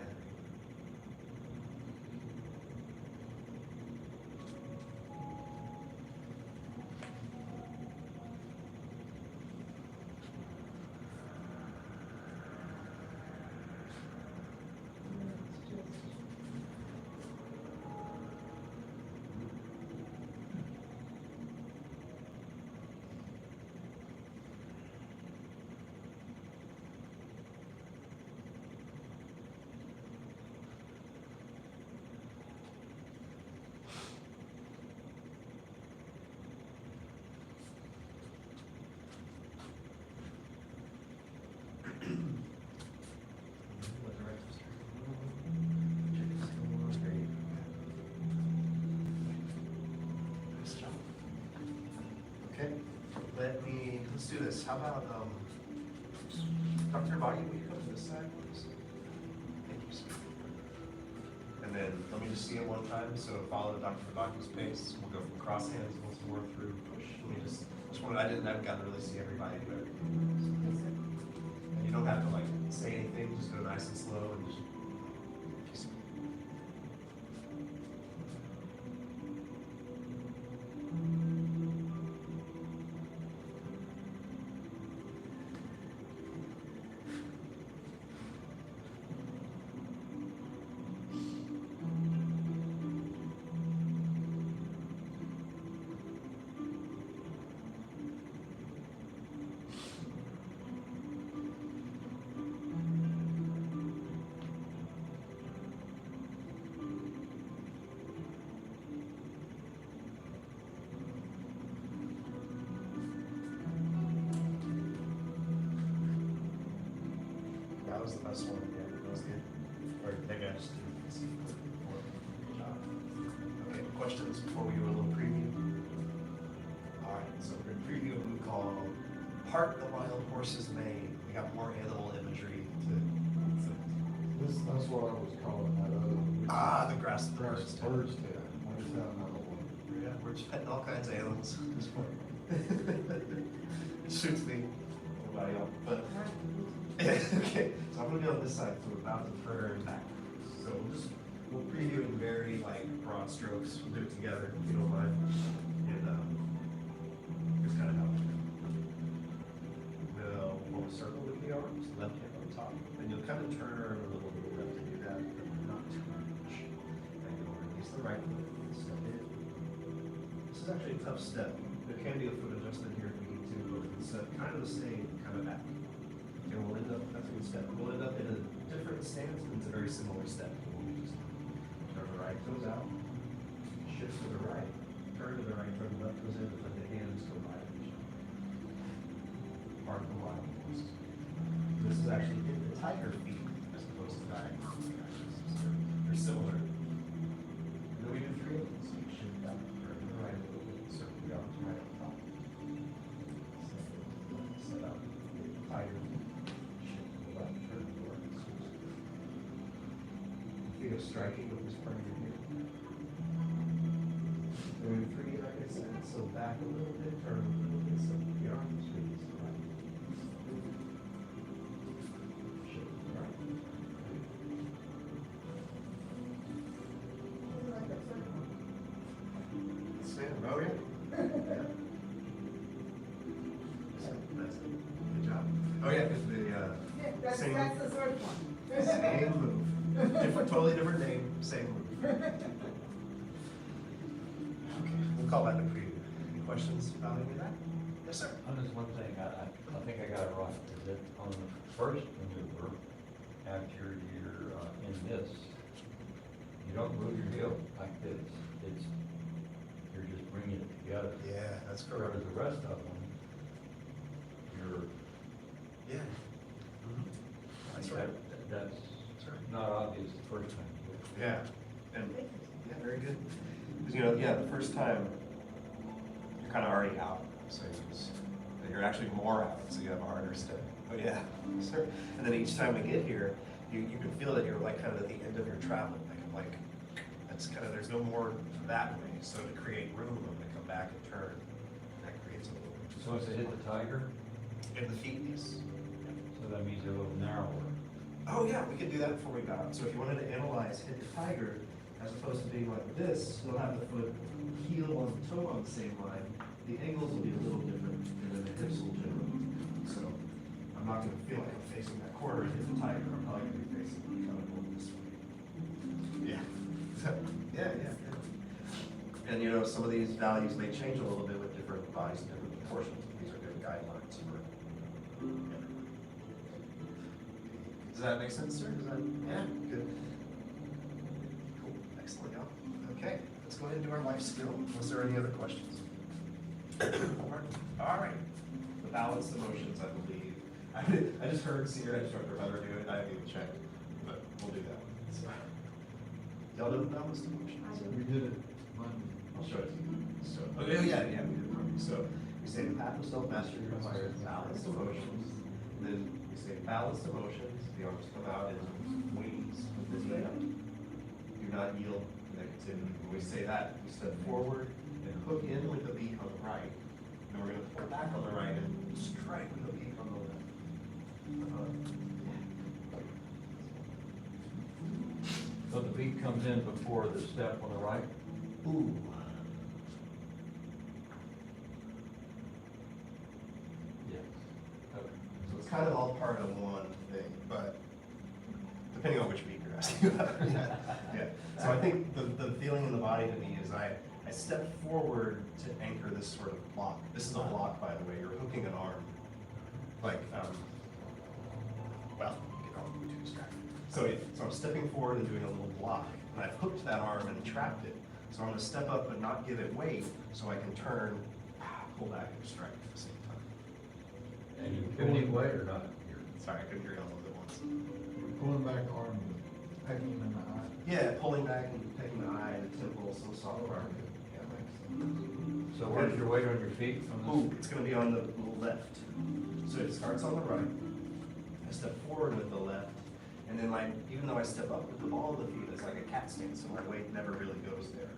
let's do this. How about, Dr. Body, will you come to this side, please? Thank you, sir. And then let me just see it one time. So follow Dr. Baki's pace. We'll go from cross hands once more through push. Let me just wanted, I haven't gotten to really see everybody, but. And you don't have to like say anything, just go nice and slow and just. That was the best one. Yeah, that was good. Or they got us to good job. Okay, questions before we do a little preview? All right, so we're going to preview a blue call, Part the Wild Horse's Mane. We got more animal imagery to. That's what I was calling that other one. Ah, the grass Grass birds. bird's tail. Where's that another one? Yeah, we're just petting all kinds of animals at this point. It shoots me. Nobody else, but. Okay, so I'm gonna be on this side, so we're about to turn backwards. So we'll preview it in very like broad strokes. We'll do it together if you don't mind. And here's kind of how we'll form a circle with the arms, left hand on top, and you'll kind of turn a little bit left to do that, but not too much. And you'll release the right foot, step in. This is actually a tough step. There can be a foot adjustment here if we need to, but it's kind of the same kind of back. And we'll end up, that's a good step. We'll end up in a different stance, but it's a very similar step. We'll just turn the right toes out, shift to the right, turn to the right, turn the left toes in, and let the hands go by each other. Part of the wild horse. This is actually in the tiger feet as opposed to diagonal. They're similar. And then we do three of them. So you shift out, turn to the right a little bit, circle the arms right up top. Set up, tiger feet. Think of striking with this part of your hip. Doing three, like I said, so back a little bit, turn a little bit, so the arms release the right. Shift to the right. Stand, oh yeah. That's it. Good job. Oh yeah, because the same. That's the sort of one. Same move. Totally different name, same move. Okay, we'll call that the preview. Any questions about any of that? Yes, sir. On this one thing, I think I got it right, is that on the first maneuver, after you're in this, you don't move your heel like this, you're just bringing it together. Yeah, that's correct. Whereas the rest of them, you're. Yeah. That's That- right. That's right. not obvious the first time. Yeah, and, yeah, very good. Because, you know, yeah, the first time, you're kind of already out, so you're actually more out, so you have a harder step. But yeah, sir. And then each time we get here, you can feel that you're like kind of at the end of your travel. Like that's kind of, there's no more that way. So to create room, I'm gonna come back and turn. That creates a little. So once they hit the tiger, In the feet, yes. so that means they're a little narrower. Oh yeah, we could do that before we got out. So if you wanted to analyze hit the tiger, as opposed to being like this, you'll have the foot heel on the toe on the same line. The angles will be a little different, and then the hips will generally. So I'm not gonna feel like I'm facing that corner and hit the tiger. I'm probably gonna be facing kind of going this way. Yeah. Yeah. And you know, some of these values may change a little bit with different bodies and different proportions. These are good guidelines for everyone. Does that make sense, sir? Yeah, good. Cool, excellent, y'all. Okay, let's go ahead and do our life skill. Was there any other questions? All right. The balance emotions, I believe. I just heard senior instructor better do it. I haven't even checked, but we'll do that one. So, y'all know the balance emotions? We did it Monday. I'll show it to you. So, oh yeah, we did Monday. So We say the path of self-mastery requires balanced emotions. Then we say balanced emotions, the arms come out in wings with the knee up. Do not yield to negativity. When we say that, we step forward and hook in with the beak on the right. Then we're gonna pull back on the right and strike with the beak on the left. So the beat comes in before the step on the right? Ooh. Yes. Okay. So it's kind of all part of one thing, but depending on which beat you're asking about. Yeah. So I think the feeling in the body to me is I step forward to anchor this sort of block. This is a block, by the way. You're hooking an arm. Like, well, get all too distracted. So I'm stepping forward and doing a little block. And I've hooked that arm and trapped it. So I'm going to step up but not give it weight so I can turn, pull back, and strike at the same time. And you give any weight or not? Sorry, I couldn't hear you all of it at once. Pulling back the arm, pecking him in the eye. Yeah, pulling back and pecking the eye, the temple, some solid arm. Yeah, So where's your weight on your feet from this? ooh, it's going to be on the left. So it starts on the right. I step forward with the left. And then even though I step up with the ball of the feet, it's like a cat stance, so my weight never really goes there.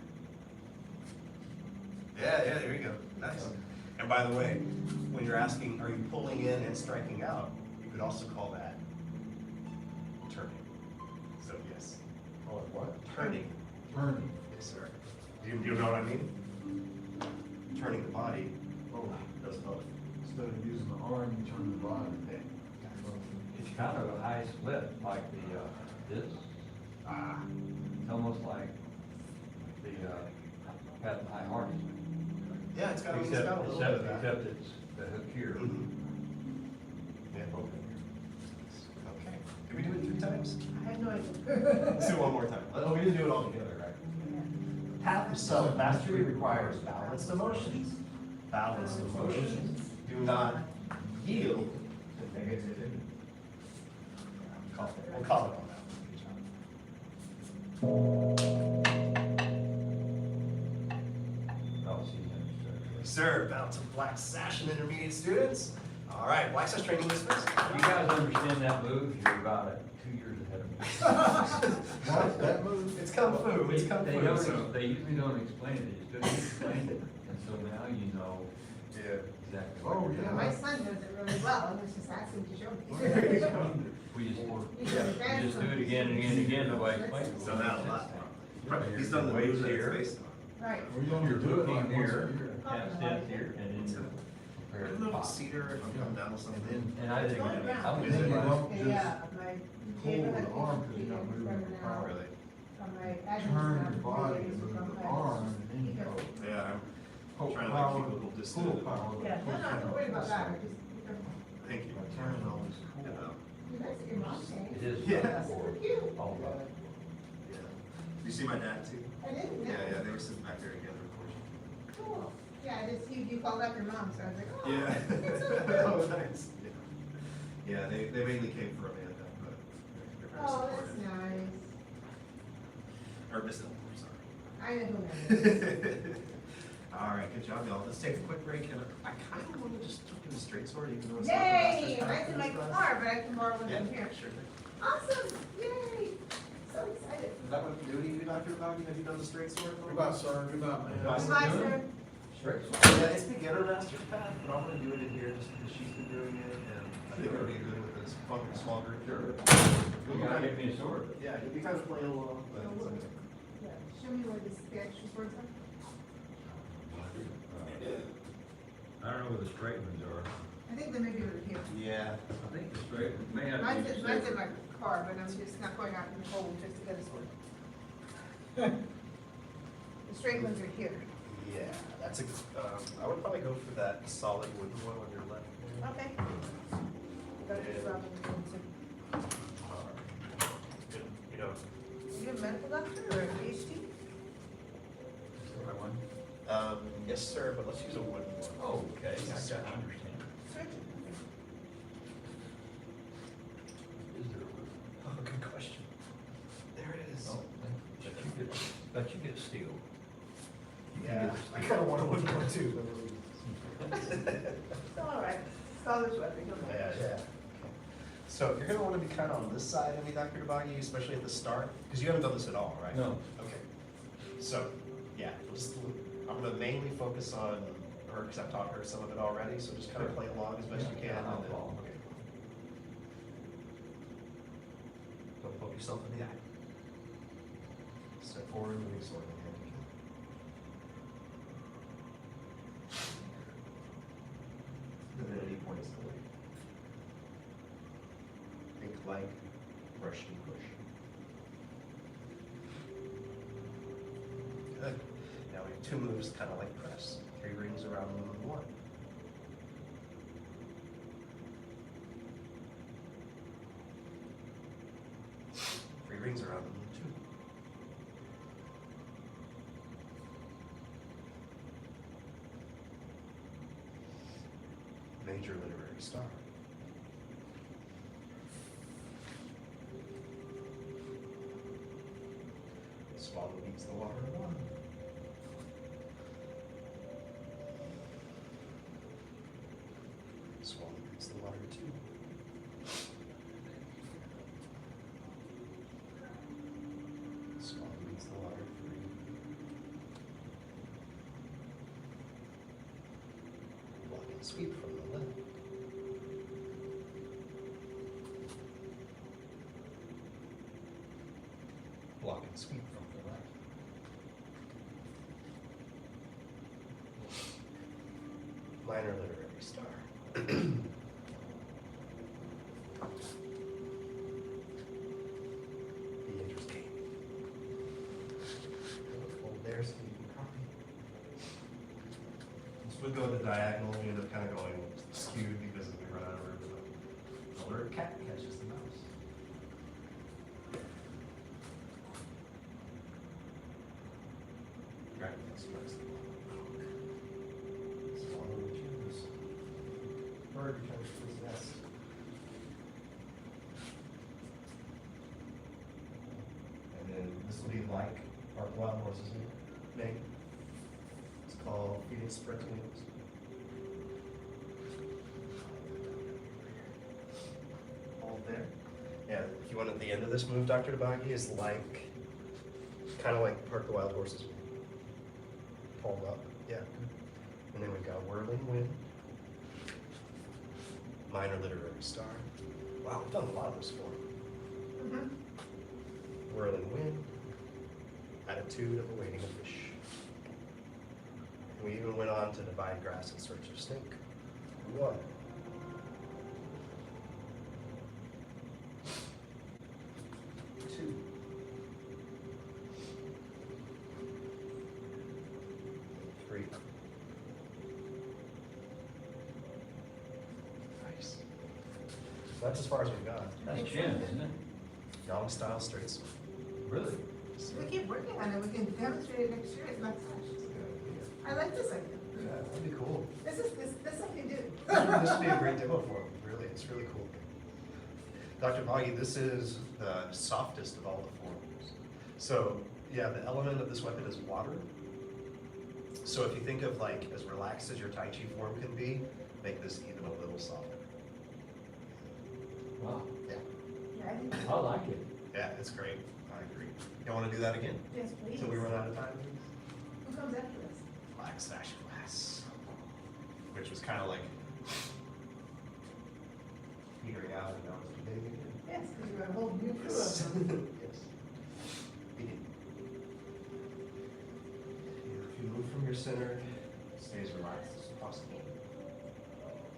Yeah, there you go. Nice. And by the way, when you're asking, are you pulling in and striking out, you could also call that turning. So yes. Call it what? Turning. Turning. Yes, sir. Do you know what I mean? Turning the body does both. Instead of using the arm, you turn the body. Yeah. It's kind of a high split, like this. It's almost like the Pat and High Harness. Yeah, it's got a little bit of that. Except it's the hook here. Yeah. Okay. Did we do it 3 times? I have no idea. Let's do it one more time. Oh, we didn't do it all together, right? Path of self-mastery requires balanced emotions. Balanced emotions do not yield to negativity. We'll call it on that. Oh, see, that's, Sir, bounce of black sash and intermediate students. All right, black sash training dismissed. you guys understand that move? You're about 2 years ahead of me. What, that move? It's kung fu. It's kung They fu. don't, So. they usually don't explain it, they just explain it, and so now you know Yeah. exactly Oh, what you're yeah. doing. My son does it really well, I was just asking to show me. We just, Yeah. you just do it again and again and again, the way I explained it. So now, right, he's done the Weights moves that it's here. based on. Right. We don't do it like once a Here. year. Half step here, and then prepare A the little pop. cedar, if I'm coming down with something. And I think, I'm And then gonna you say, don't just Yeah, my. pull with the arm because you're not moving the power. Really? Turn the body and move the arm and then you go. Yeah, I'm Pull trying to power, keep a little distant. pull power. Yeah, no, no, don't worry about that, I just, Thank you. By turning all this Yeah. pull. you guys are your mom saying. it is Yeah. all about it. Yeah. You see my dad too? I didn't know. Yeah, they were sitting back there together, of course. Cool. Yeah, I just, you called up your mom, so I was like, oh. Yeah. It's so good. Oh, nice. Yeah, they mainly came for Amanda, but they're very Oh, that's supportive. nice. Or Miss Elmore, sorry. I know who that is. All right, good job, y'all. Let's take a quick break, and I kind of want to just jump in the straight sword, even though it's not the Yay, last mine's in my car, but I can borrow one Yeah, from here. sure thing. Awesome, yay, so excited. Is that what you do, Dr. Boggy? Have you done the straight sword? Goodbye, sir, goodbye, man. Bye, sir. Straight. Yeah, it's beginner master's path, but I'm gonna do it in here just because she's been doing it, and I think it'll be good with this fun, small group. Sure. You gotta give me a sword. Yeah, you'll be kind of playing along, but it's okay. Yeah, show me where the extra swords are. I don't know where the straight ones are. I think they may be over here. Yeah. I think the straight ones may have to Mine's, be. mine's in my car, but I'm just not going out in the cold just to get a sword. The straight ones are here. Yeah, that's a, I would probably go for that solid wooden one on your left. Okay. Got this up and then You know, you a medical doctor or a PhD? yes, sir, but let's use a wooden one. Oh, okay, I Yes, got, sir. I understand. Surgeon. Is there a roof? Oh, good question. There it is. Oh, bet you get steel. Yeah, I kind of want a wooden one too. It's all right. It's all this weapon. Yeah. So you're gonna wanna be kinda on this side of me, Dr. Dabagi, especially at the start, because you haven't done this at all, right? No. Okay. So, yeah, I'm gonna mainly focus on her, because I've taught her some of it already, so just kind of play along as best you can. I'll and then- follow. okay. Don't poke yourself in the eye. Step forward, moving sword in hand. And then at any point is the way. Think like, brush and push. Good. Now we have two moves, kind of like press. 3 rings around movement 1. Three rings around movement 2. Major literary star. Swallow beats the water 1. Swallow beats the water 2. Swallow beats the water 3. Block and sweep from the left. Block and sweep from the right. Minor literary star. The interesting. Hold there so you can copy. This would go to diagonal, we end up kind of going skewed because we run out of room. The alert cat catches the mouse. Right, let's press the button. Swallow and choose. Bird returns to his nest. And then this will be like our wild horses name. It's called Phoenix Spread Wings. Hold there. Yeah, if you want at the end of this move, Dr. Dabagi, is like, kind of like Park the Wild Horses. Palm up, yeah. And then we've got Whirling Wind. Minor literary star. Wow, we've done a lot of this for him. Whirling wind. Attitude of awaiting a fish. And we even went on to divide grass in search of snake. 1. 2. 3. Nice. So that's as far as we've got. That's gym, isn't it? Young style straight swing. Really? We keep working on it, we can demonstrate it next year at Max I like this idea. Yeah, that'd be cool. This I can do. This would be a great demo for him, really, it's really cool. Dr. Boggy, this is the softest of all the forms. So, yeah, the element of this weapon is water. So if you think of like, as relaxed as your Tai Chi form can be, make this even a little softer. Wow. Yeah. Yeah, I think. I like it. Yeah, it's great, I agree. You wanna do that again? Yes, please. Till we run out of time? Who comes after us? Black Sash Glass. Which was kinda like petering out and now it's beginning again. Yes, because you're a whole new crew of them. Yes. Begin. If you move from your center, stay as relaxed as possible.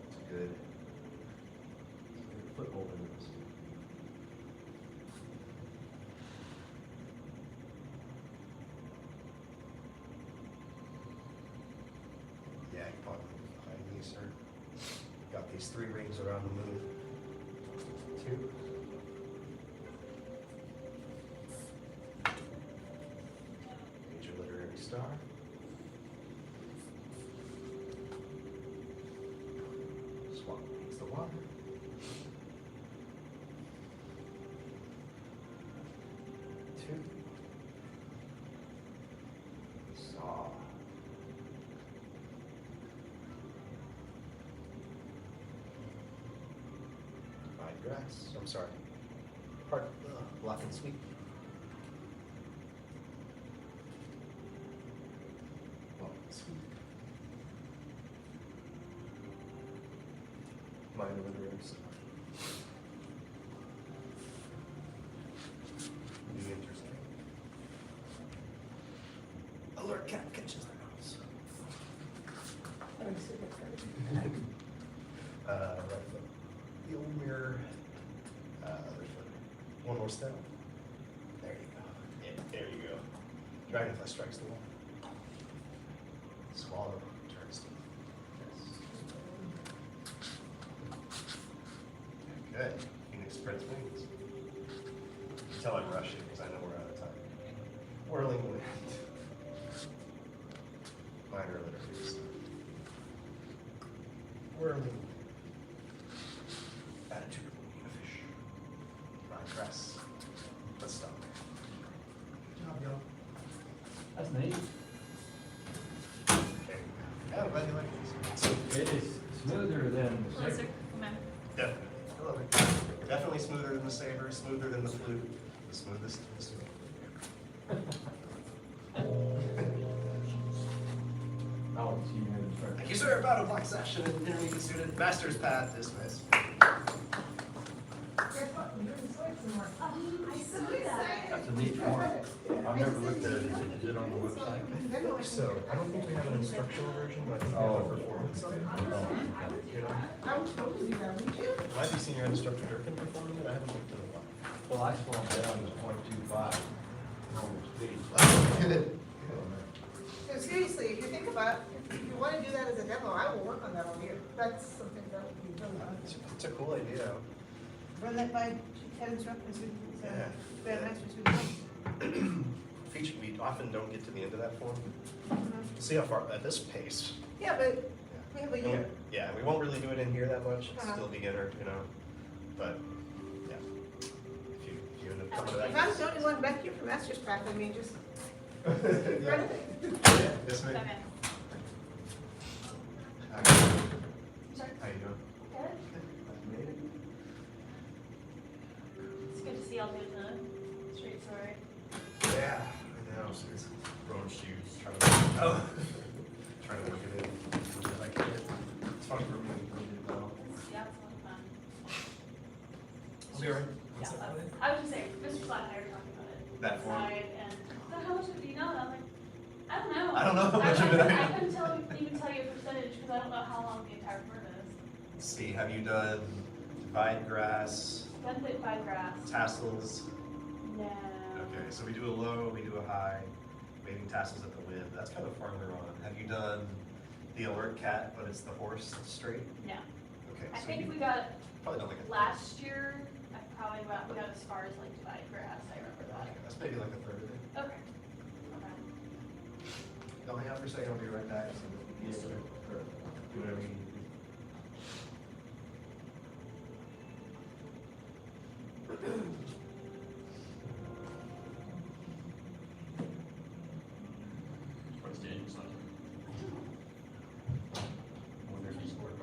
It's a good foothold into this. Yeah, you probably move behind me, sir. Got these 3 rings around the move. 2. Major literary star. Swap meets the water. 2. Saw. grass, I'm sorry. Block and sweep. Block and sweep. Minor literary stuff. Be interesting. Alert cat catches the mouse. Right foot. The old mirror. Other foot. One more step. There you go. Yeah, there you go. Dragonfly strikes the wall. Swallow turns to. Yes. Good. Phoenix spreads wings. Until I'm rushing because I know we're out of time. Whirling wind. Minor literary stuff. Whirling wind. Attitude of being a fish. Progress. Let's stop. Good job, y'all. That's neat. Okay. Yeah, I'm glad you like this. It is smoother than the Closer, cigarette. come on. Definitely. I love it. Definitely smoother than the saber, smoother than the flute, the smoothest of the smooth. Oh, it's you had to Thank you, sir. Battle block session, intermediate student, master's path dismissed. Guess what? You're in sweat some more. I'm so excited. That's a neat form. I've never looked at it. Is it on the website? So, I don't think we have an instructional version, but I think we have a performance site. You know, I would totally do that, would you? might be senior ed instructor Durkin performing it, I haven't looked at it in a while. Well, I slowed down to 0.25 normal speed. No, seriously, if you think about it, if you want to do that as a demo, I will work on that all year. That's something that would be really fun. It's a cool idea. Run that by head instructors who, Yeah. grandmasters who know. Feature, we often don't get to the end of that form. Mhm. See how far, at this pace. Yeah, but we have a year. Yeah, we won't really do it in here that much, it's Uh-huh. still beginner, you know, but, yeah. If you end up coming to that. If I'm the only one back here for master's path, I mean, just run Yeah. it. Yeah, this way. Okay. How you doing? Good. Made it? It's good to see all the straight story. Yeah, I know, so it's Road shoes. trying to, oh, trying to work it in, I can get, it's fun for me, well. Yeah, it's a lot of fun. I'll be all right. Yeah, I was just saying, Mr. Slack and I were talking about it. That form? Outside, and so how much do you know? And I was like, I don't know. I don't know how much of it I know. I couldn't even tell you a percentage because I don't know how long the entire form is. Let's see, have you done divide grass, Done bit by grass. tassels? No. Okay, so we do a low, we do a high, waving tassels at the wind, that's kind of farther on. Have you done the alert cat, but it's the horse straight? No. Okay, I so think you we got, probably done like a. last year, we got as far as like divide grass, I remember Okay, that. that's maybe like a third of it. Okay. Okay. Don't hang out for a second, I'll be right back. So you can or do whatever you need to do. What's Daniel's like? I wonder if he's working.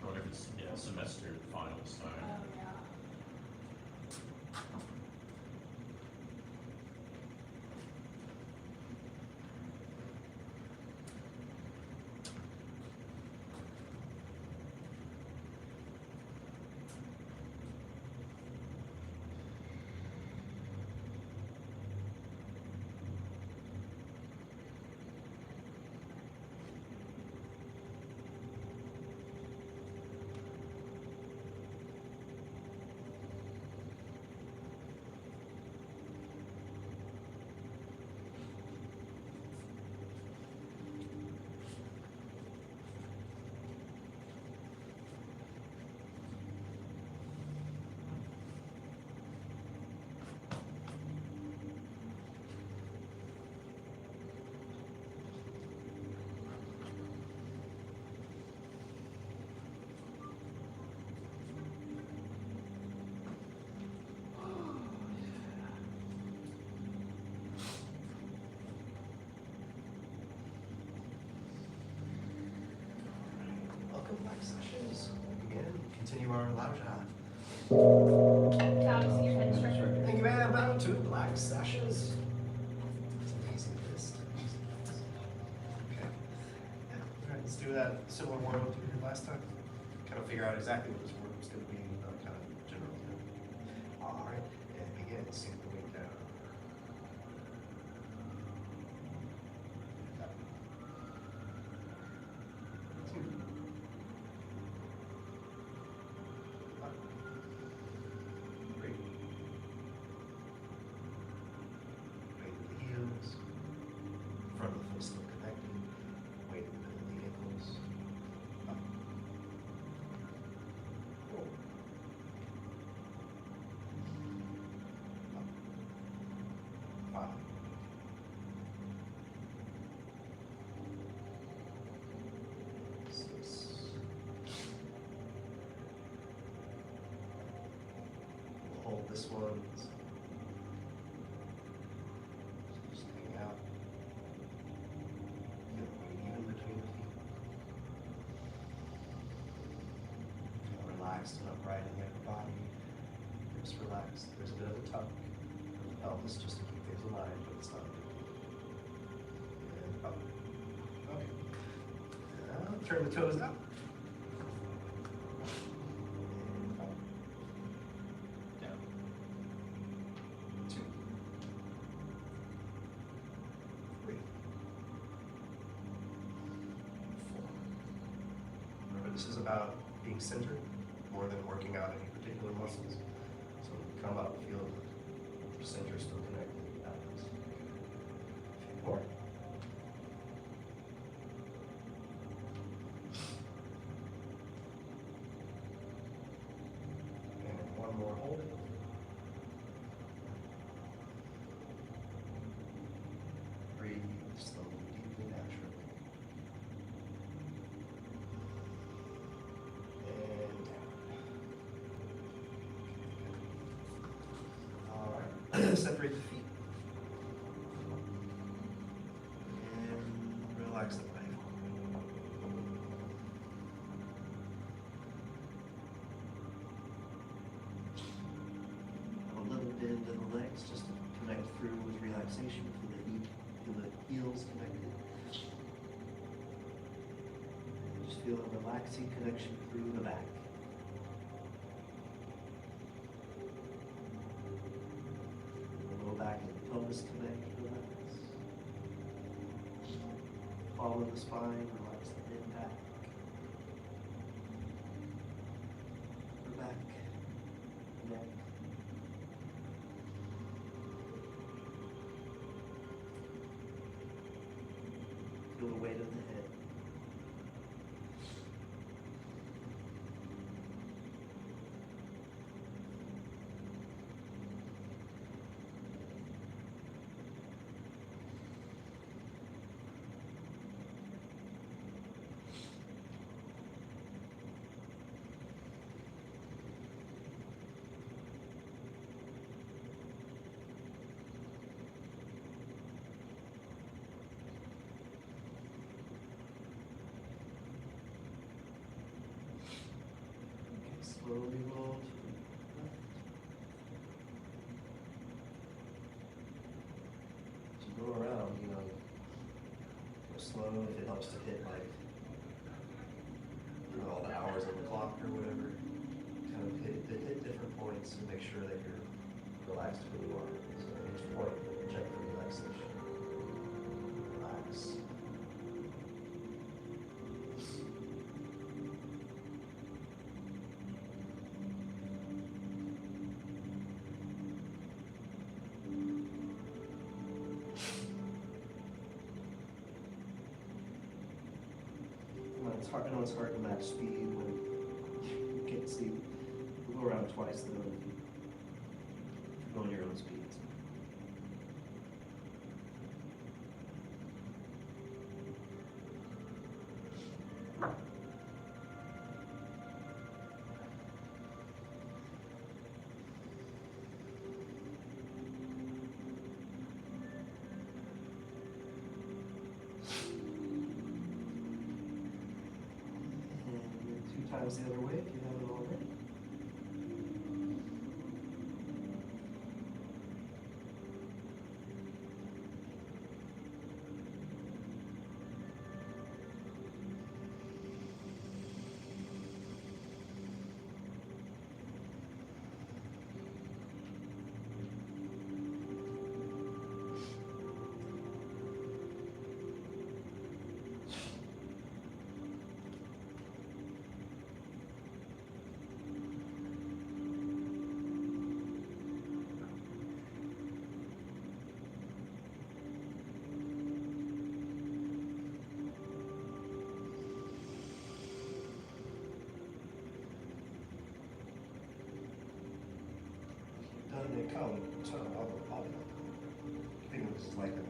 I wonder if it's, yeah, semester finals time. Oh, yeah. Welcome back, sessions. Again, continue our lounge. Alex, your head instructor. Thank you, ma'am. Bow to black sashes. It's amazing list. Okay. Yeah. All right, let's do that similar world we did last time. Kind of figure out exactly what this word was going to be, kind of general. All right, and begin. Sink the weight down. Up. 2. Up. 3. Weight of the heels. Front of the foot still connected. Weight in the middle of the ankles. Up. 4. Up. 5. 6. We'll hold this one. Just hang out. Feel the weight even between the feet. Feel relaxed and upright in the upper body. Hips relaxed. There's a bit of a tuck of the pelvis just to keep things aligned, but it's not big. And up. Okay. Now turn the toes up. And up. Down. 2. 3. 4. Remember, this is about being centered more than working out any particular muscles. So when you come up, feel your center still connected. Balance. 4. And one more, hold it. Breathe slowly, deeply, naturally. And down. All right. Separate the feet. And relax the body. A little bend in the legs just to connect through with relaxation. Feel the heels connected. And just feel a relaxing connection through the back. The low back and pelvis connect, relax. Follow the spine, relax the mid back. The back, neck. Feel the weight of the head. Slowly roll to the left. As you go around, go slow if it helps to hit all the hours on the clock or whatever. Kind of hit different points and make sure that you're relaxed where you are. So at each point, check for relaxation. Relax. I know it's hard to match speed when you can't see. We'll go around twice, then go on your own speed. And 2 times the other way if you haven't already. is like a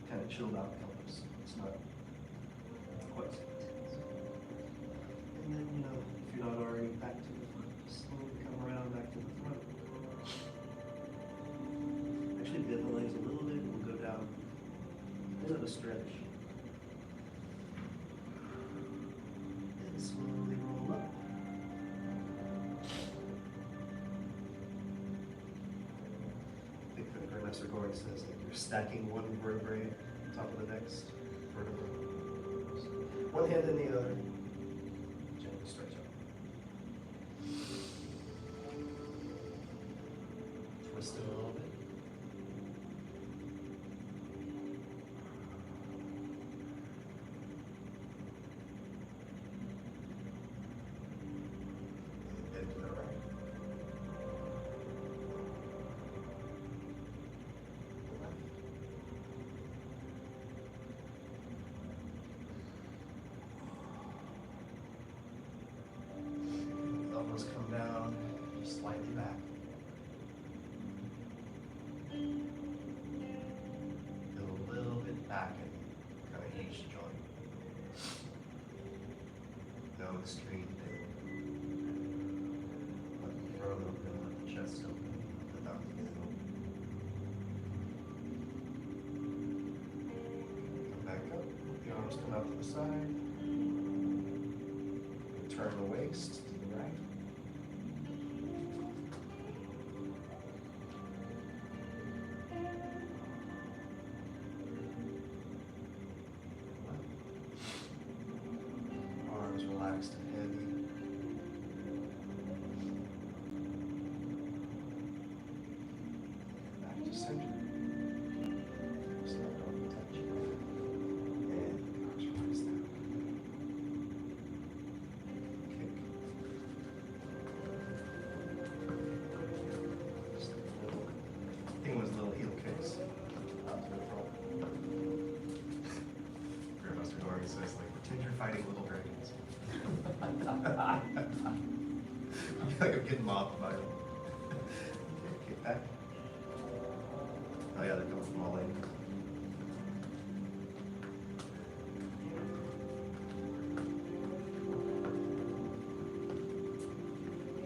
kind of chilled out color, so it's not quite so intense. And then, you know, if you're not already back to the front, just slowly come around back to the front. Actually bend the legs a little bit, we'll go down into the stretch. And slowly roll up. I think that Grandmaster Gohring says that you're stacking one vertebrae on top of the next vertebrae. So one hand in the other. Gently stretch out. Twist it a little bit. And to the right. Elbows come down, slightly back. Go a little bit back in kind of each joint. No extreme bend. Let the throat open, let the chest open, let the abdomen open. Come back up, the arms come out to the side. Turn the waist to the right. Arms relaxed and heavy. Back to center. Slow down the touch. And arms relaxed down. Kick. Thing was little heel kicks out to the front. Grandmaster Gohring says, like, pretend you're fighting little dragons. I feel like I'm getting mobbed by them. Kick back. Oh yeah, they're coming from all angles.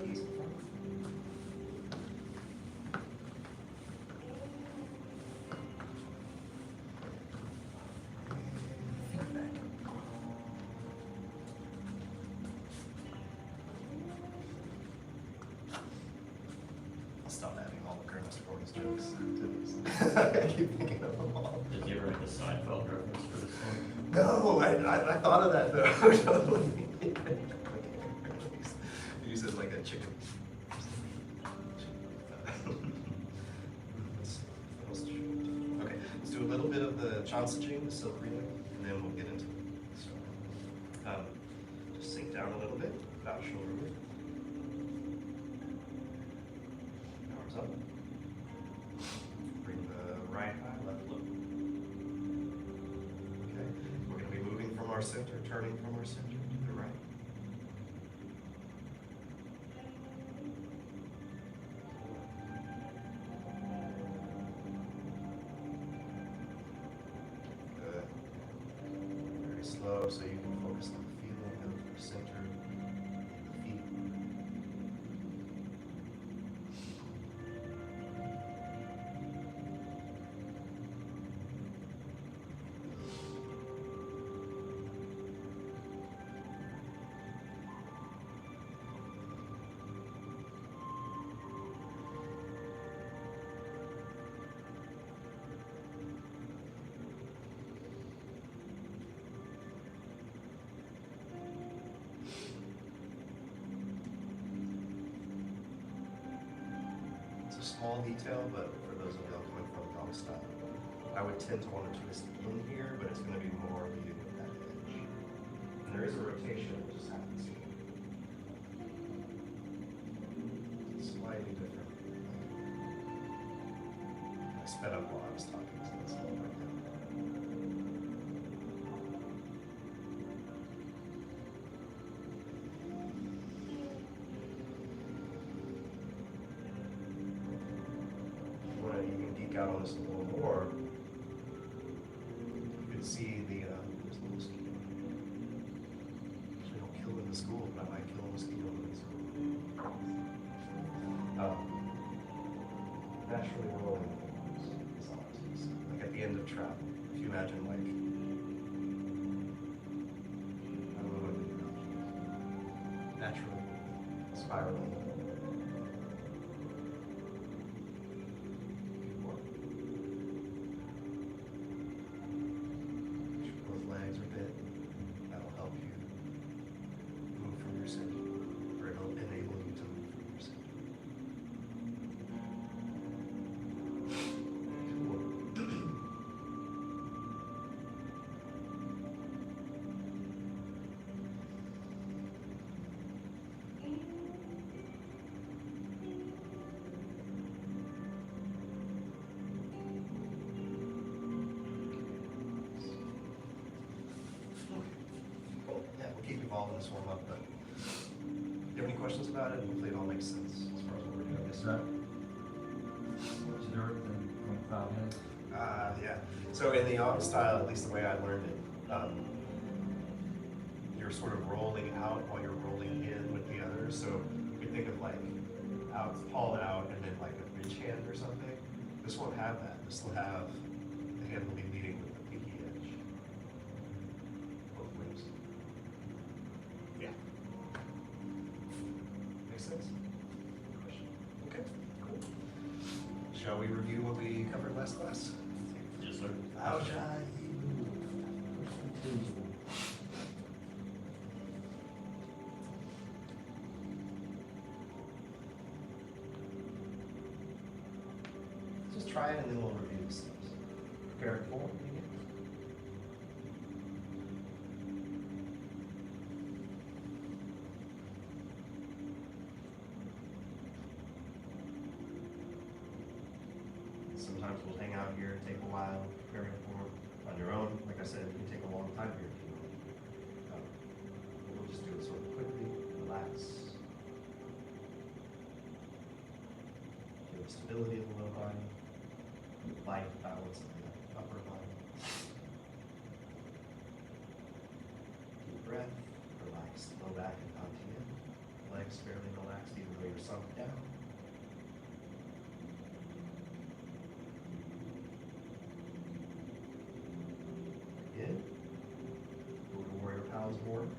Ease in front. Feet back. I'll stop adding all the Grandmaster Gohring's jokes to these. I keep thinking of them all. Did you ever make a Seinfeld reference for this one? No, I thought of that though. Totally. He uses like a chicken. Okay, let's do a little bit of the Chansajing, the silk breathing, and then we'll get into it. So, just sink down a little bit, about shoulder width. Arms up. Bring the right eye, left low. Okay, we're going to be moving from our center, turning from our center to the right. Good. Very slow so you can focus on the feeling of your center, the feet. It's a small detail, but for those of y'all coming from dog style, I would tend to want to twist in here, but it's going to be more leading with that edge. And there is a rotation that just happens here. It's slightly different. I sped up while I was talking, so that's all right now. You can geek out on this a little more. could see there's a little mosquito. Actually, don't kill it in the school, but I might kill a mosquito in the school. Naturally rolling forms is all it is. Like at the end of travel, if you imagine like, I don't know what the analogy is. Naturally spiraling. Both legs are bit. That'll help you move from your center, or it'll enable you to move from your center. Cool. Yeah, we'll keep evolving this warm up, but do you have any questions about it? Hopefully it all makes sense as far as what we're doing. Yes, sir. What's dirt in 25 minutes? Yeah. So in the art style, at least the way I learned it, you're sort of rolling out while you're rolling in with the others. So you think of like out, paw out, and then like a ridge hand or something. This won't have that. This will have the hand will be meeting with the pinky edge. Both ways. Yeah. Makes sense? Question? Okay, cool. Shall we review what we covered last class? Yes, sir. How shall I? Just try it and then we'll review the steps. Prepare for it. Begin. Sometimes we'll hang out here, take a while, preparing for it on your own. Like I said, it can take a long time here if you want. We'll just do it sort of quickly, relax. Give it stability in the lower body, light balance in the upper body. Deep breath, relax low back and dantian. Legs fairly relaxed even though you're sunk down. In. Go to warrior pose board.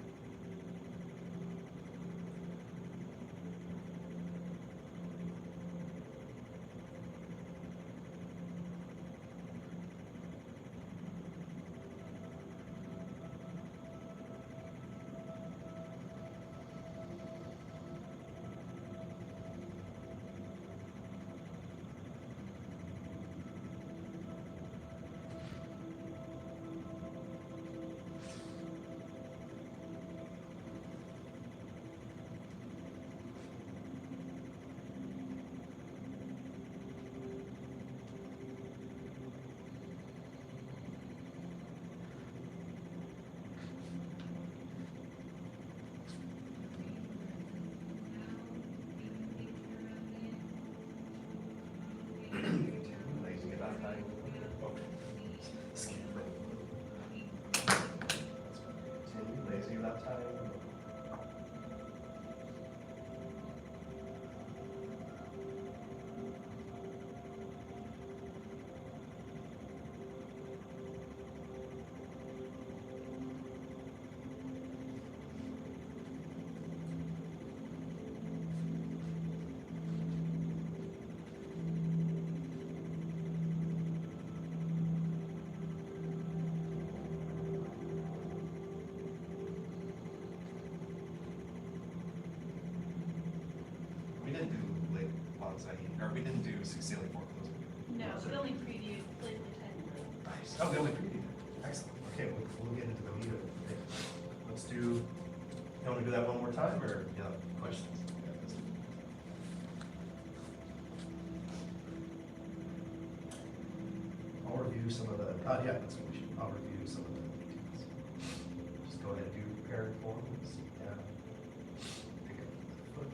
Lazy about time. Okay. Skip it. Continue lazy about time. We didn't do late bonsai, or we didn't do ceiling foreclosure. No, we only previewed like the 10 minutes. Nice. Oh, the only preview. Excellent. Okay, we'll get into the meat of it. Let's do, you want to do that one more time, or you have questions? I'll review some of the, yeah, that's what we should, I'll review some of the details. Just go ahead and do preparing form, sit down, pick up the foot,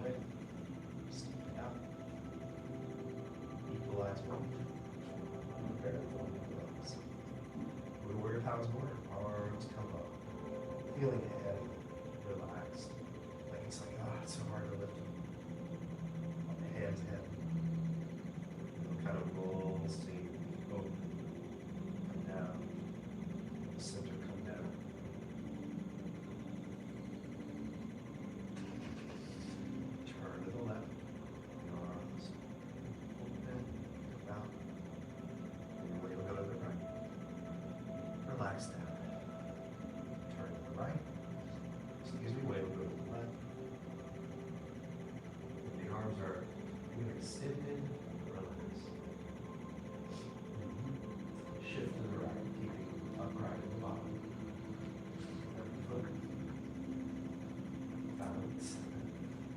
away, step it out, equalize one, prepare form, relax. pounds more, arms come up. Feeling heavy, relaxed. Like it's like, oh, it's so hard to lift them. Hands heavy. Kind of roll, see, open, come down. Center, come down. Turn to the left. The arms open, about. And your weight will go to the right. Relax down. Turn to the right. Excuse me, weight will go to the left. The arms are either extended or relaxed. Shift to the right, keeping upright at the bottom. Every foot. Balance.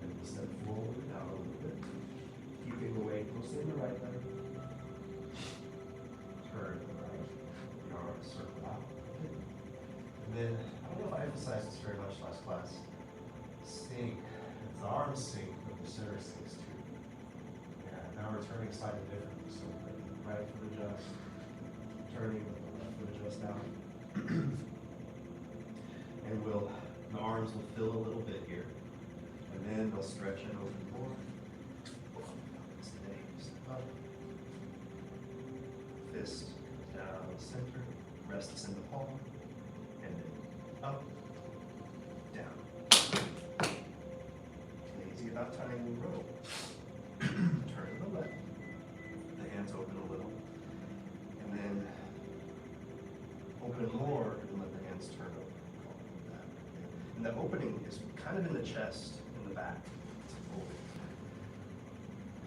And we'll step forward now a little bit. Keeping the weight mostly in the right leg. Turn to the right. The arms circle out. And then, I don't know if I emphasized this very much last class. Sink. The arms sink, but the center sinks too. Yeah, now we're turning slightly differently. So right foot adjust. Turning with the left foot adjust down. And the arms will fill a little bit here. And then they'll stretch and open more. Stay, step up. Fist down center. Rest is in the palm. And then up, down. Easy about time we roll. Turn to the left. The hands open a little. And then open more and let the hands turn over. And that opening is kind of in the chest, in the back.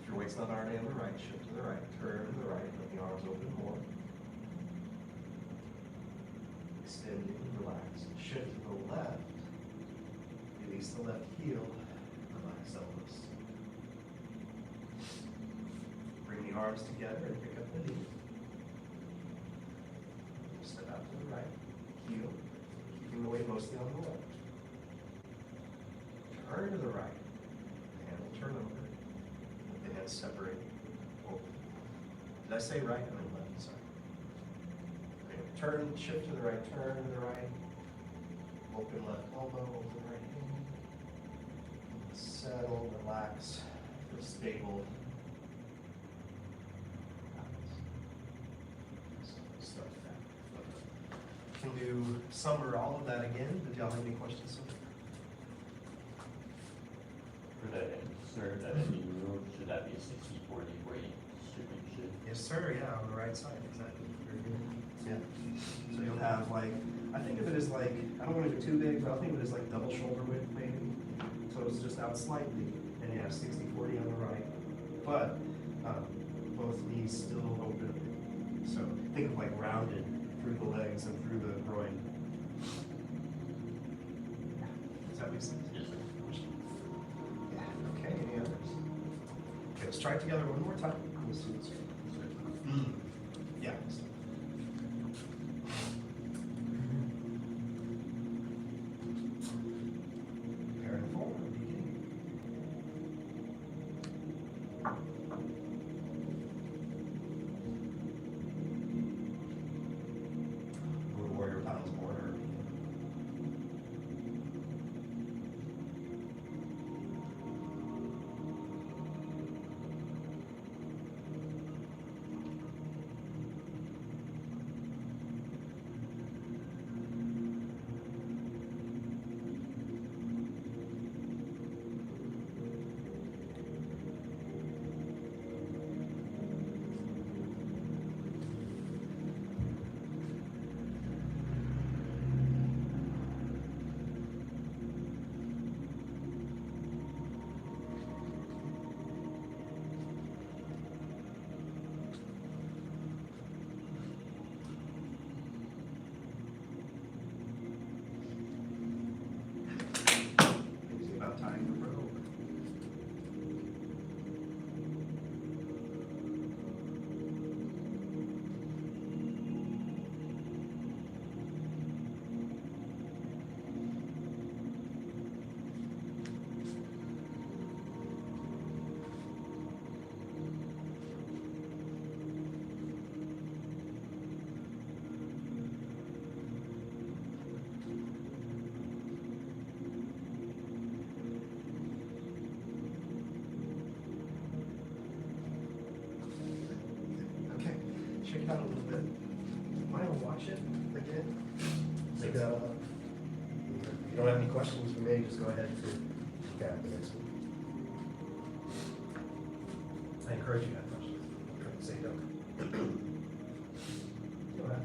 If your weight's not already on the right, shift to the right, turn to the right, let the arms open more. Extending, relax. Shift to the left, release the left heel, relax elbows. Bring the arms together and pick up the knee. Step out to the right, heel, keeping the weight mostly on the left. Turn to the right, the hand will turn over, let the hands separate, open. Did I say right? I meant left, sorry. Okay, turn, shift to the right, turn to the right, open left elbow, open right hand. Settle, relax, feel stable. Start that. Can do some or all of that again. Did y'all have any questions so far? For that end, sir, that ending move, should that be a 60-40 weight distribution? Yes, sir, yeah, on the right side, exactly. Yeah. So you'll have like, I think of it as like, I don't want to go too big, but I'll think of it as like double shoulder width maybe. So it's just out slightly, and you have 60-40 on the right. But both knees still open. So think of like rounded through the legs and through the groin. Does that make sense? Yes, sir. Yeah, okay, any others? Okay, let's try it together one more time. We'll see what's yeah. Preparing forward, beginning. Road Warrior Piles Border. it out a little bit. Might watch it again. Check that out. If you don't have any questions for me, just go ahead and look at the next one. I encourage you to have questions. I'm trying to say don't. Go ahead.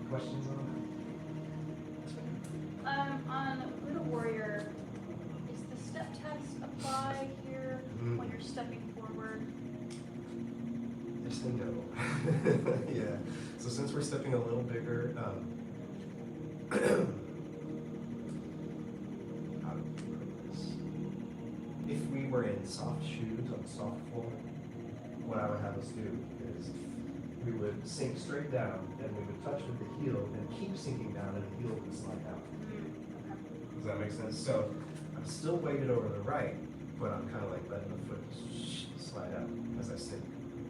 Questions on On Little Warrior, is the step test apply here when you're stepping forward? that? Yes and no. Yeah. So since we're stepping a little bigger, how do we put this? If we were in soft shoes on the soft floor, what I would have us do is we would sink straight down and we would touch with the heel and keep sinking down and the heel would slide out. Does that make sense? So I'm still weighted over the right, but I'm kind of like letting the foot slide out as I sink.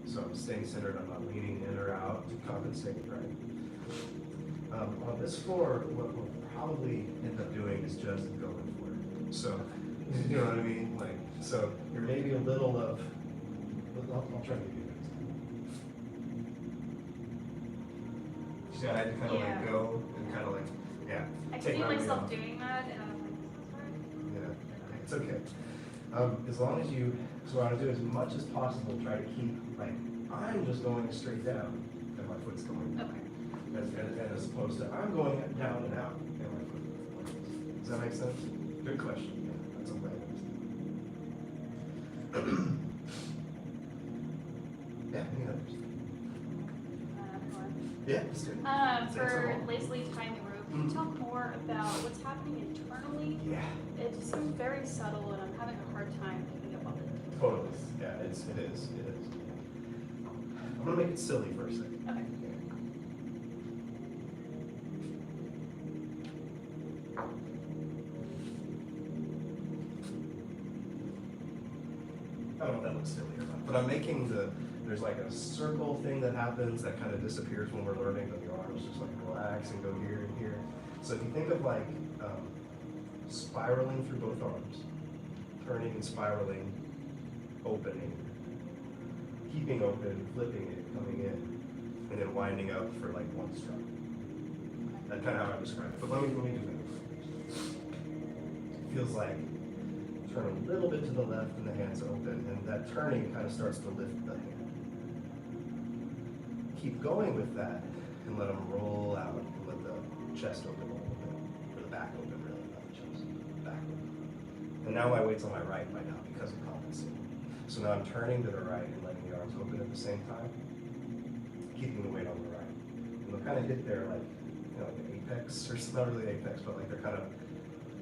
So I'm staying centered, I'm not leaning in or out to compensate, right? On this floor, what we'll probably end up doing is just going for it. So, you know what I mean? Like, so there may be a little of, I'll try to do that. So I had to kind of like go and kind of like, yeah. I take feel my weight myself off. doing that, and I'm like, this is hard. Yeah, it's okay. As long as you, so what I do as much as possible, try to keep, like, I'm just going straight down and my foot's going down. Okay. And as opposed to, I'm going down and out and my foot going. Does that make sense? Good question. Yeah, that's a way I understand. Yeah, any others? Yeah, let's do it. For lazily tying the rope, can you talk more about what's happening internally? Yeah. It just seems very subtle, and I'm having a hard time picking up on it. Totally. Yeah, it is. I'm gonna make it silly for a second. Okay. I don't know if that looks silly or not, but I'm making there's like a circle thing that happens that kind of disappears when we're learning, but the arms just like relax and go here and here. So if you think of like spiraling through both arms, turning and spiraling, opening, keeping open, flipping it, coming in, and then winding up for like one stroke. That's kind of how I describe it. But let me do that. It feels like turn a little bit to the left and the hands open, and that turning kind of starts to lift the hand. Keep going with that and let them roll out and let the chest open a little bit, or the back open really, not the chest, back open. And now my weight's on my right by now because of compensating. So now I'm turning to the right and letting the arms open at the same time, keeping the weight on the right. And they'll kind of hit their like, you know, like an apex, or it's not really apex, but like they're kind of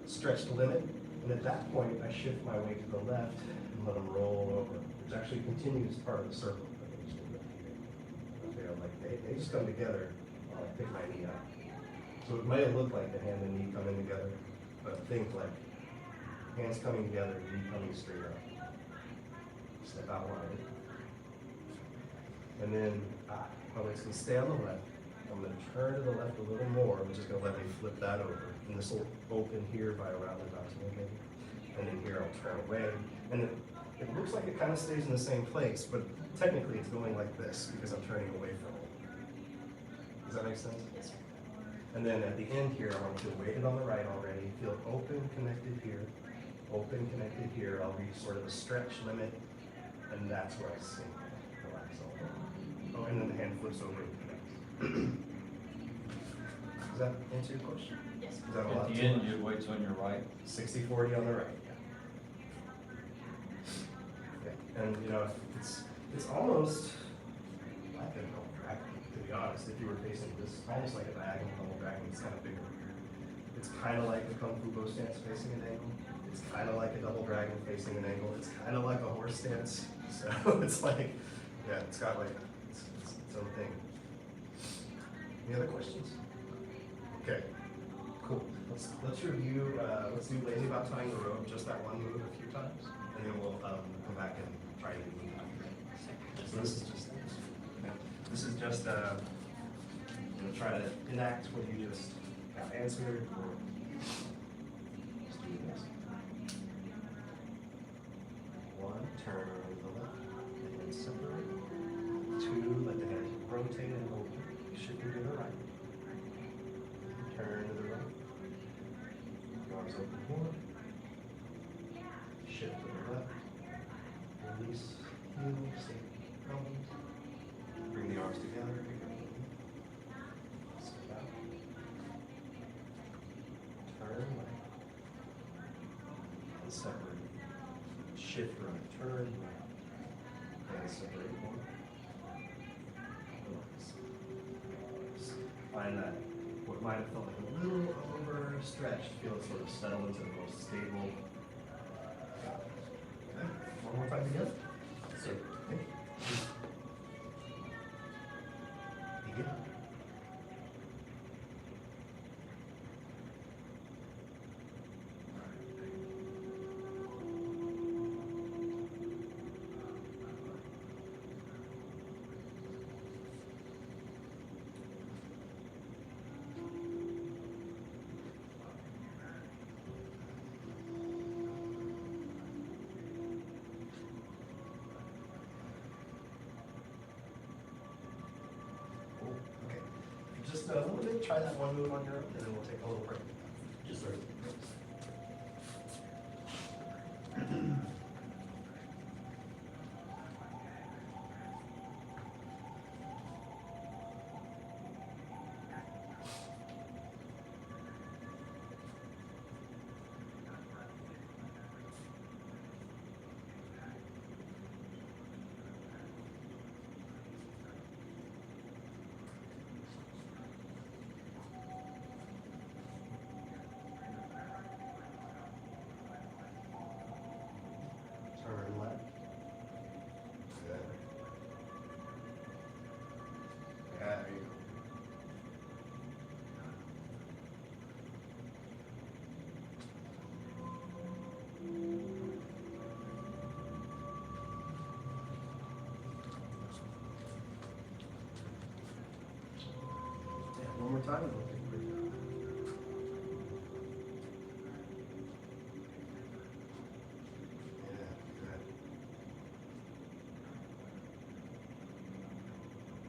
stretched limit. And at that point, I shift my weight to the left and let them roll over, which actually continues part of the circle. They just come together while I pick my knee up. So it might look like the hand and knee coming together, but think like hands coming together, knee coming straight up. Step out wide. And then my weight's gonna stay on the left. I'm gonna turn to the left a little more, which is gonna let me flip that over. And this will open here by around about here maybe. And then here I'll turn away. And it looks like it kind of stays in the same place, but technically it's going like this because I'm turning away from it. Does that make sense? Yes, sir. And then at the end here, I want you to weight it on the right already. Feel open, connected here. Open, connected here. I'll reach sort of a stretch limit, and that's where I sink. Relax all. Oh, and then the hand flips over and connects. Does that answer your question? Yes. Is that a lot? At the end, your weight's on your right. 60-40 on the right, yeah. And you know, it's almost like a double dragon, to be honest. If you were facing this, almost like a diagonal double dragon, it's kind of bigger. It's kind of like a Kung Fu Bo stance facing an angle. It's kind of like a double dragon facing an angle. It's kind of like a horse stance. So it's like, yeah, it's got like its own thing. Any other questions? Okay, cool. Let's review. Let's do lazy about tying the rope, just that one move a few times, and then we'll come back and try to move after. So this is just try to enact what you just answered. Or just do this. One, turn to the left, and then separate. Two, let the hand rotate and open, shifting to the right. Turn to the right. Arms open more. Shift to the left. Release, heel, sink, elbows. Bring the arms together. Step out. Turn right. And separate. Shift right. Turn right. And separate more. Relax. Find that. What might have felt like a little overstretched, feel it sort of settle into the most stable. Okay, one more time together. So, okay. Begin. Okay. Just a little bit, try that one move on your own, and then we'll take a little break. Just sort of. Turn left. Good. Yeah, there you go. Yeah, one more time and we'll take a break. Yeah, good.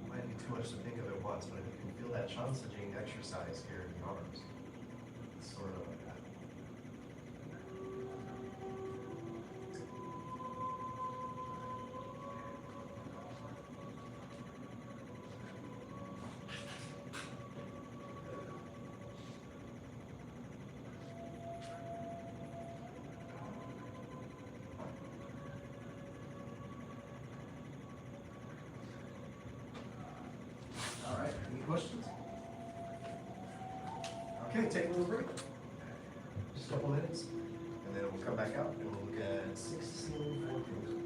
Might be too much to think of at once, but if you can feel that Chansajing exercise here in the arms, it's sort of like that. All right, any questions? Okay, take a little break. Just a couple minutes, and then we'll come back out and we'll look at 16 4 things.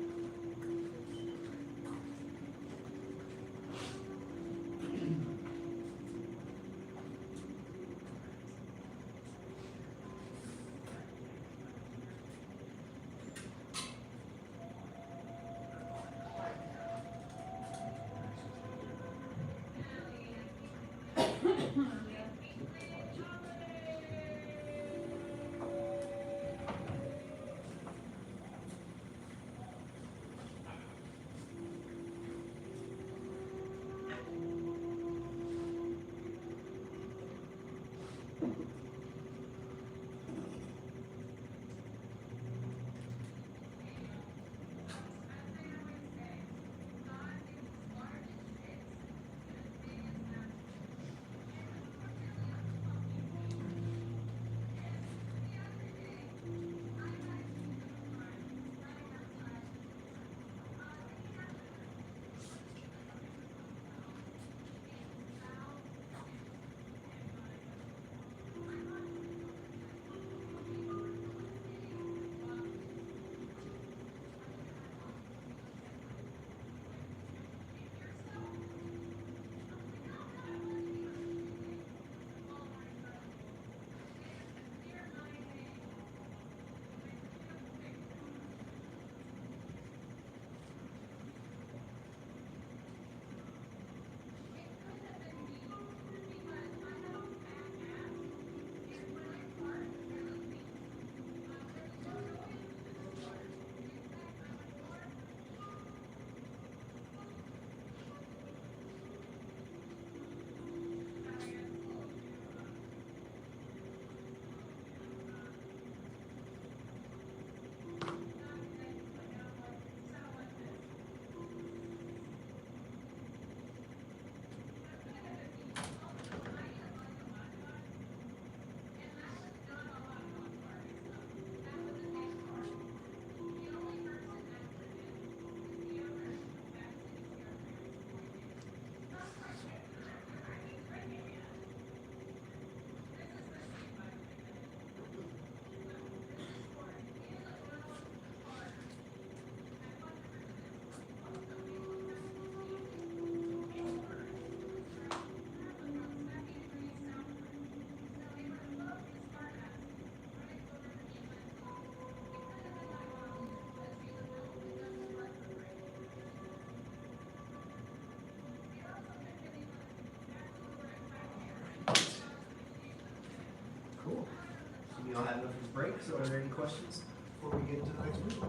we all had enough of a break, so are there any questions before we get into the next move?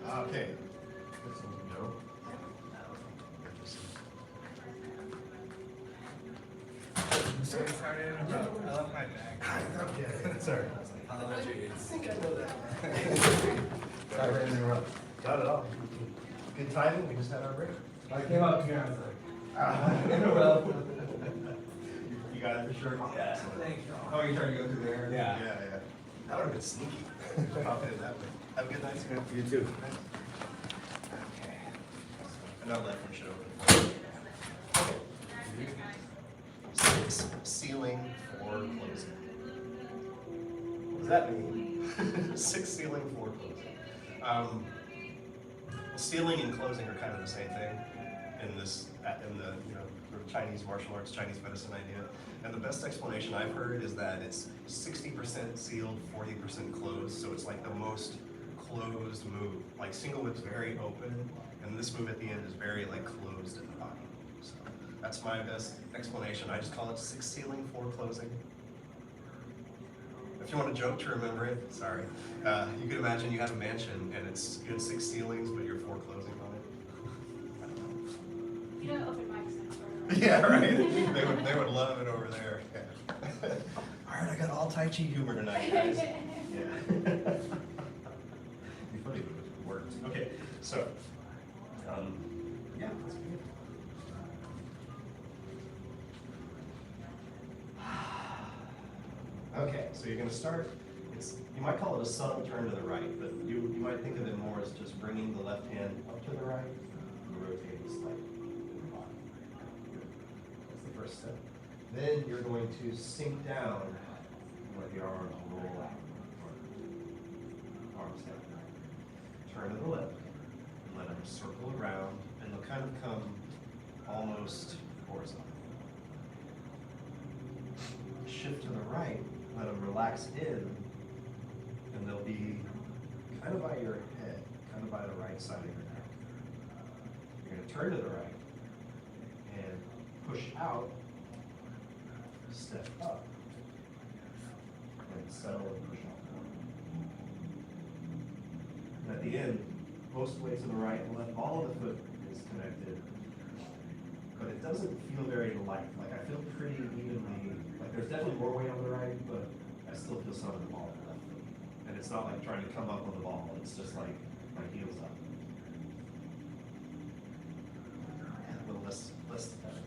Okay. This one's a no. Sorry to interrupt. I left my bag. Okay, sorry. Apologies. I think I know that. Sorry to interrupt. Not at all. Good timing, we just had our break. I came up here, I was like, Well. You got it for sure? yeah, thanks. Oh, you're trying to go through there? Yeah, yeah. That would have been sneaky. Pop in that way. Have a good night, sir. You too. Okay. I'm not letting shit over. Okay. Ceiling for closing. What does that mean? 6 ceiling for closing. Ceiling and closing are kind of the same thing in this, in the, you know, sort of Chinese martial arts, Chinese medicine idea. And the best explanation I've heard is that it's 60% sealed, 40% closed. So it's like the most closed move. Like single whip's very open, and this move at the end is very like closed in the body. So that's my best explanation. I just call it 6 ceiling, 4 closing. If you want a joke to remember it, sorry. You could imagine you have a mansion and it's good 6 ceilings, but you're 4 closing on it. I don't know. You know, open mics. Yeah, right. They would love it over there. Yeah. All right, I got all Tai Chi humor tonight, guys. Yeah. It'd be funny if it worked. Okay, so, yeah, that's good. Okay, so you're going to start. You might call it a subtle turn to the right, but you might think of it more as just bringing the left hand up to the right and rotating slightly. That's the first step. Then you're going to sink down and let the arms roll out. Arms down. Turn to the left and let them circle around, and they'll kind of come almost horizontal. Shift to the right, let them relax in, and they'll be kind of by your head, kind of by the right side of your neck. You're going to turn to the right and push out, step up, and settle and push out. And at the end, most weight to the right and left, all of the foot is connected, but it doesn't feel very light. Like I feel pretty evenly, like there's definitely more weight on the right, but I still feel some of the ball on the left foot. And it's not like trying to come up on the ball, it's just like my heels up. And a little less than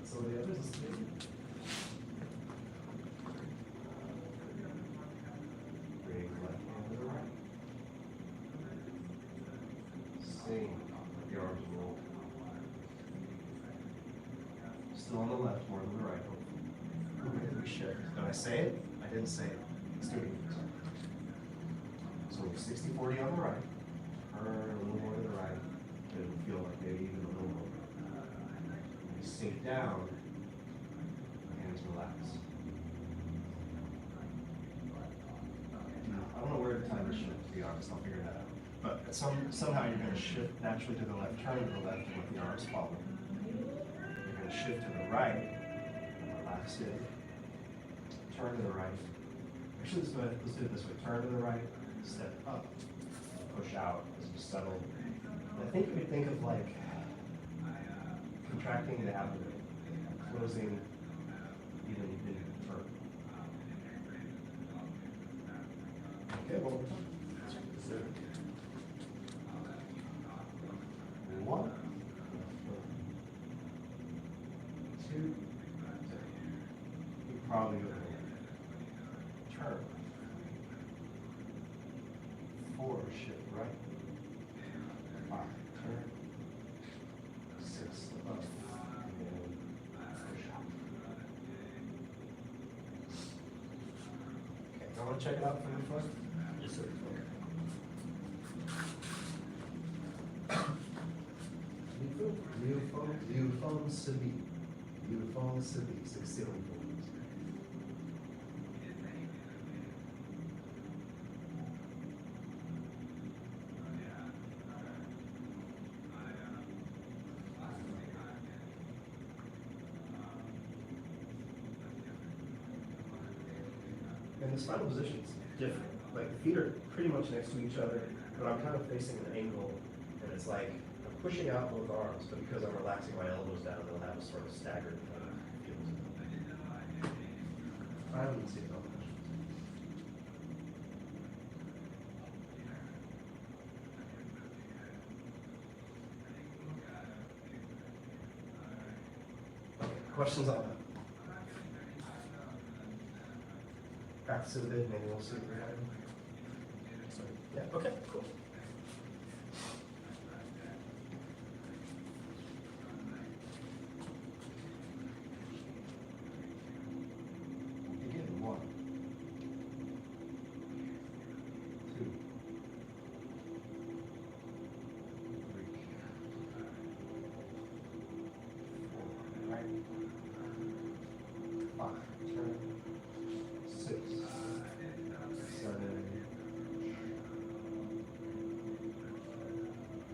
some of the others. Bring the left hand to the right. Sing, let the arms roll. Still on the left, more than the right. Okay, we shift. Did I say it? I didn't say it. Let's do it again. So 60-40 on the right. Turn a little more to the right. It'll feel like maybe even a little more. You sink down. Hands relax. I don't know where the time to shift, to be honest. I'll figure that out. But somehow you're going to shift naturally to the left. Turn to the left and let the arms follow. You're going to shift to the right. Relax in. Turn to the right. Actually, let's do it this way. Turn to the right, step up, push out as you settle. And I think you could think of like contracting the abdomen, closing even in turn. Okay, one more time. 1, 2, you probably go turn. 4, shift right. 5, turn. 6, up. And push out. Okay, y'all want to check it out from the front? Yes, sir. Liu Feng Sibi, 6 ceiling forms. And the spinal position's different. Like the feet are pretty much next to each other, but I'm kind of facing an angle, and it's like I'm pushing out both arms, but because I'm relaxing my elbows down, they'll have a sort of staggered kind of feel to them. I haven't seen it on questions. Okay, questions on that? Practice it a bit, maybe we'll see what we're having. Yeah, okay, cool. Begin 1, 2, 3, 4, right, 5, turn, 6, 7.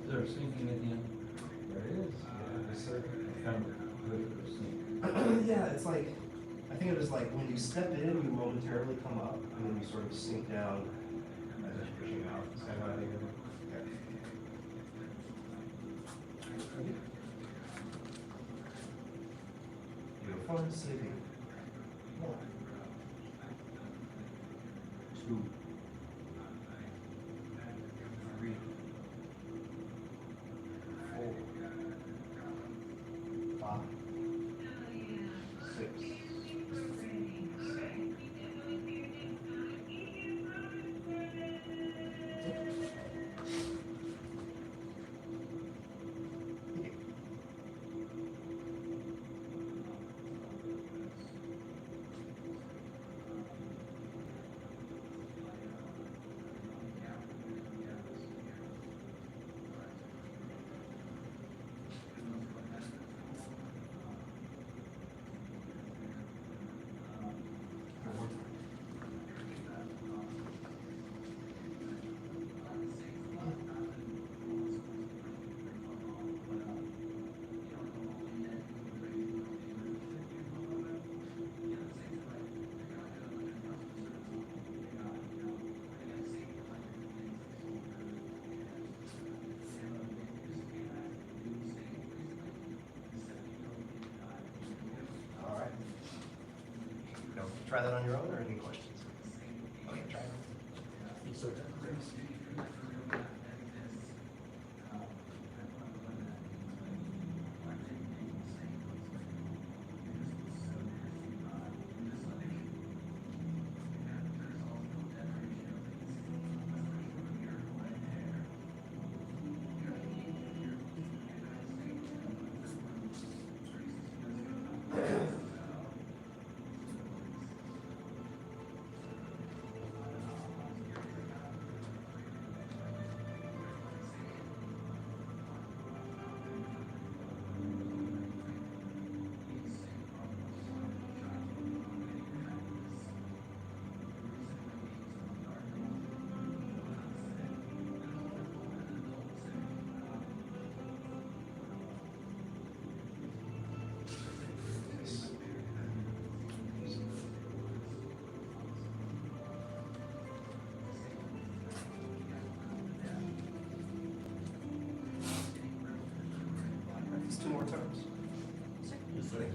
Is there a sinking at the end? There it is. Yeah, yes, sir. Kind of good for the sink. Yeah, it's like, I think it was like when you step in, you momentarily come up, and then you sort of sink down as you're pushing out. Is that how I think of it? Okay. You're fun sleeping. 1, 2, 3, 4, 5, 6, 7. All right. No, try that on your own or any questions? Okay, try it. Yes, sir. Practice 2 more times. Yes, sir.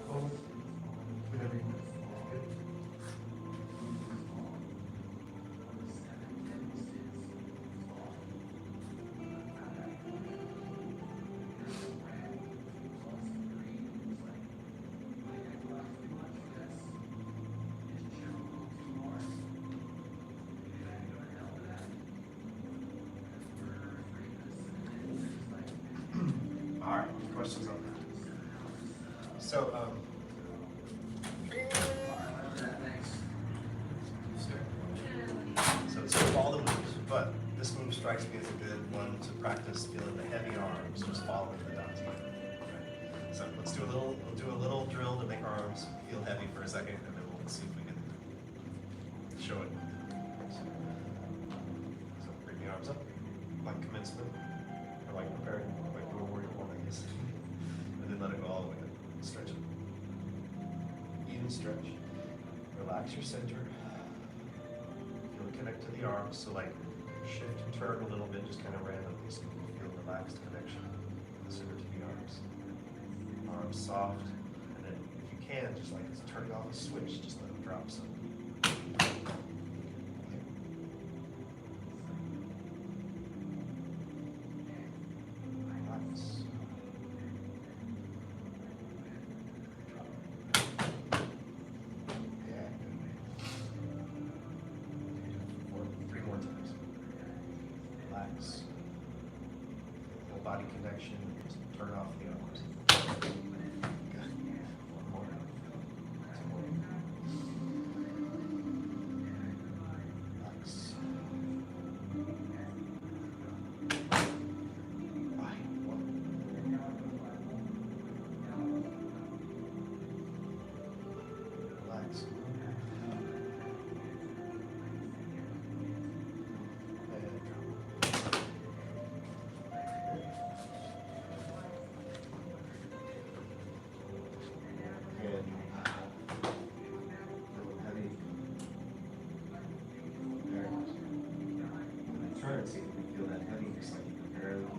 Hold. Whenever you want. Good. All right, questions on that? So, so it's all the moves, but this move strikes me as a good one to practice feeling the heavy arm So just following the dots. So let's do a little drill to make our arms feel heavy for a second, and then we'll see if we can show it. So bring the arms up, like commencement, or like preparing, like doing warrior one, I guess. And then let it go all the way up. Stretch it. Even stretch. Relax your center. Feel connect to the arms. So like shift and turn a little bit, just kind of randomly, so you can feel relaxed connection from the center to the arms. Arms soft, and then if you can, just like turning off the switch, just let them drop some. Relax. Yeah. Three more times. Relax. Full body connection. Just turn off the arms. Good. One more. Two more. Relax. Right. One. Relax. Turn and see if you feel that heavy, just like you can barely move.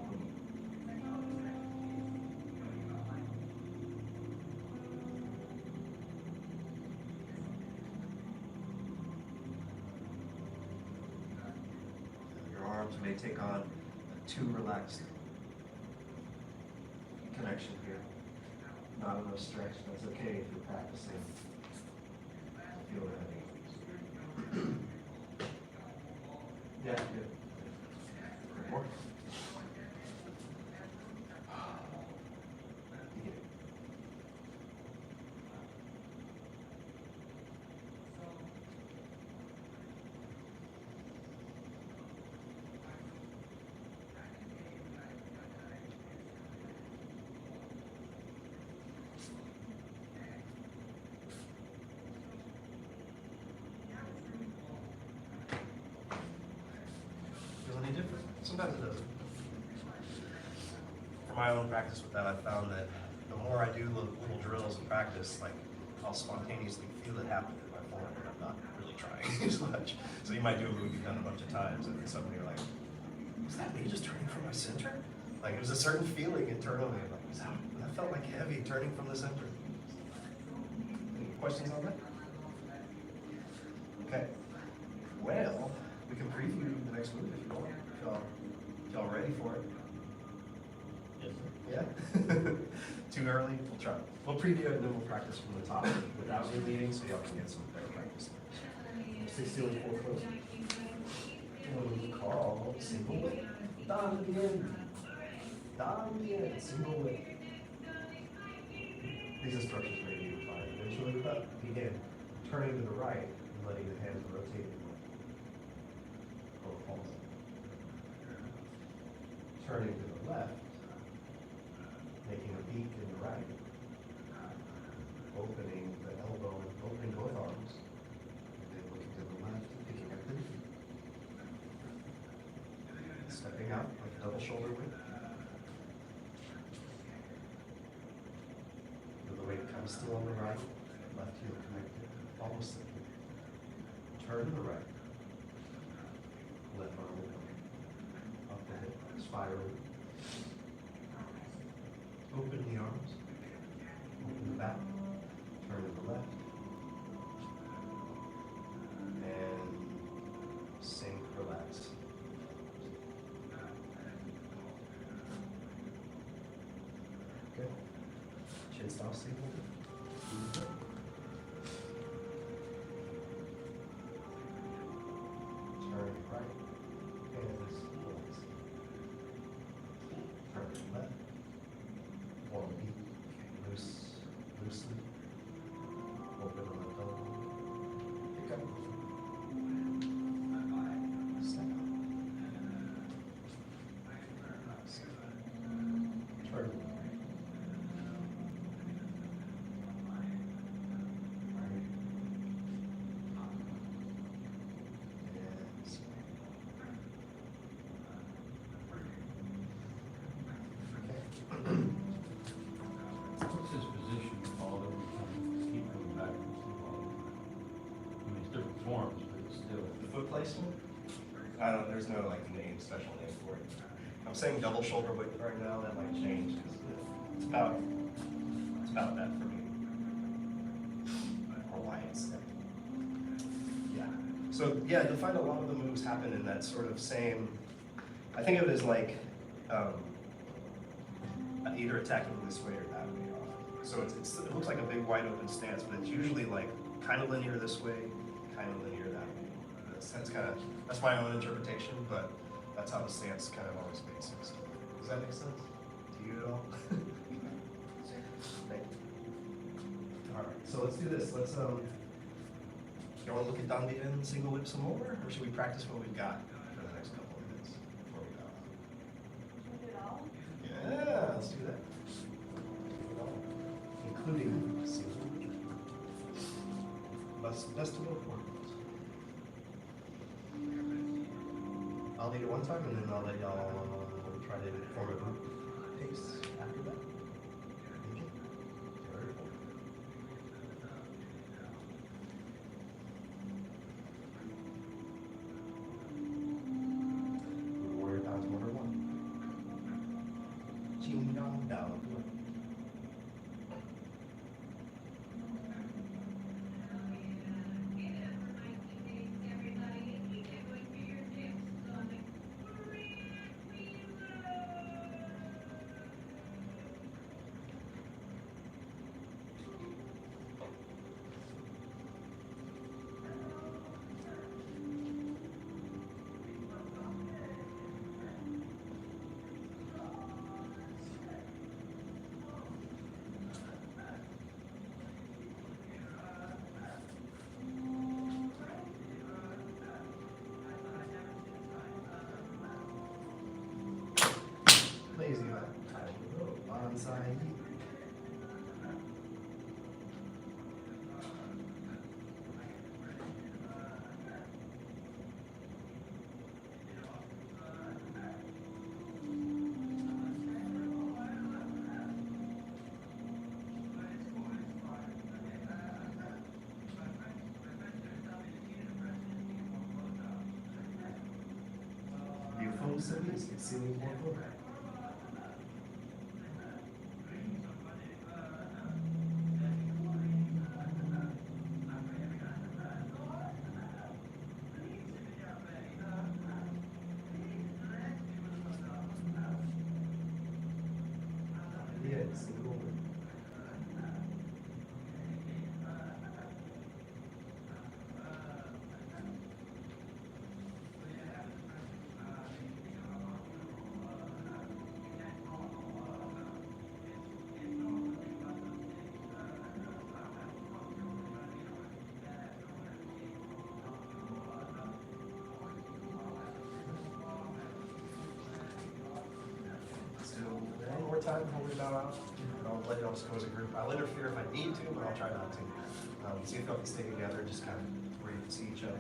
Your arms may take on a too relaxed connection here. Not enough stretch. That's okay if you're practicing. Feel heavy. Yeah, good. More. Feel any different? Sometimes it doesn't. For my own practice with that, I found that the more I do little drills and practice, like I'll spontaneously feel it happen in my form when I'm not really trying as much. So you might do a move you've done a bunch of times, and then suddenly you're like, "Was that me just turning from my center?" Like there's a certain feeling internally. I'm like, that felt like heavy turning from the center. Any questions on that? Okay. Well, we can preview the next move if you want. If y'all ready for it. Yes, sir. Yeah? Too early? We'll try. We'll preview it and then we'll practice from the top without me leading so y'all can get some better practice. 60 on the fourth foot. Call single weight. Down again. Down again. Single weight. These instructions may be defined eventually, but again, turning to the right and letting the hands rotate. Or pulse. Turning to the left, making a beak in the right, opening the elbow, opening both arms, and then looking to the left and picking up the knee. Stepping out like a double shoulder width. With the weight comes still on the right, left heel connected, almost simply. Turn to the right, left arm will come up the hip, spiral. Open the arms, open the back, turn to the left, and sink, relax. Good. Chin stop signal. Turn right, hands, relax. Turn left. One beat, loosely, open on the toe, pick up, step out, placement? I don't, there's no like name, special name for it. I'm saying double shoulder width right now, that might change, because it's about that for me. Or why it's there. Yeah. So yeah, you'll find a lot of the moves happen in that sort of same, I think of it as like, either attacking this way or that way off. So it looks like a big wide open stance, but it's usually like kind of linear this way, kind of linear that way. That's my own interpretation, but that's how the stance kind of always makes sense. Does that make sense to you at all? Thank you. All right, so let's do this. Let's you want to look at Danbi and single whip some more, or should we practice what we've got for the next couple of minutes before we go? Yeah, let's do that. Including single whip. Best of both worlds. I'll lead it one time, and then I'll let y'all try to form a group pace after that. Okay. Very cool. Warrior Pounds Motor 1. Ching dong down. Lazy man. Bonsai. Beautiful service, it's seeming more good. One more time before we bow out. I'll let y'all just go as a group. I'll interfere if I need to, but I'll try not to. See if y'all can stay together, just kind of where you can see each other.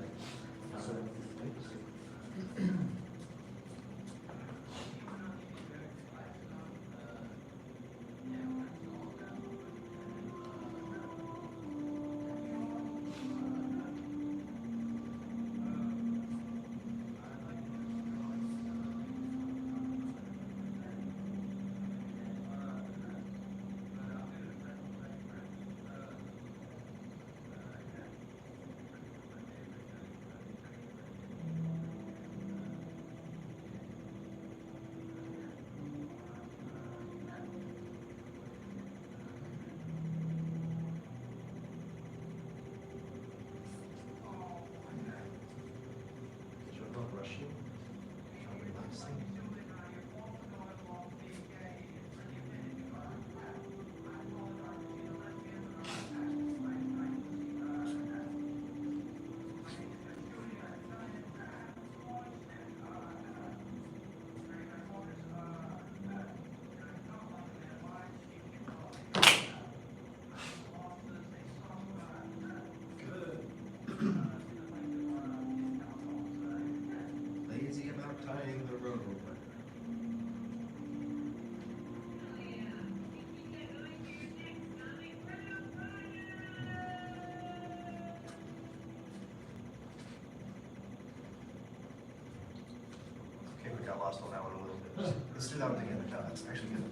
without digging the code, that's actually good.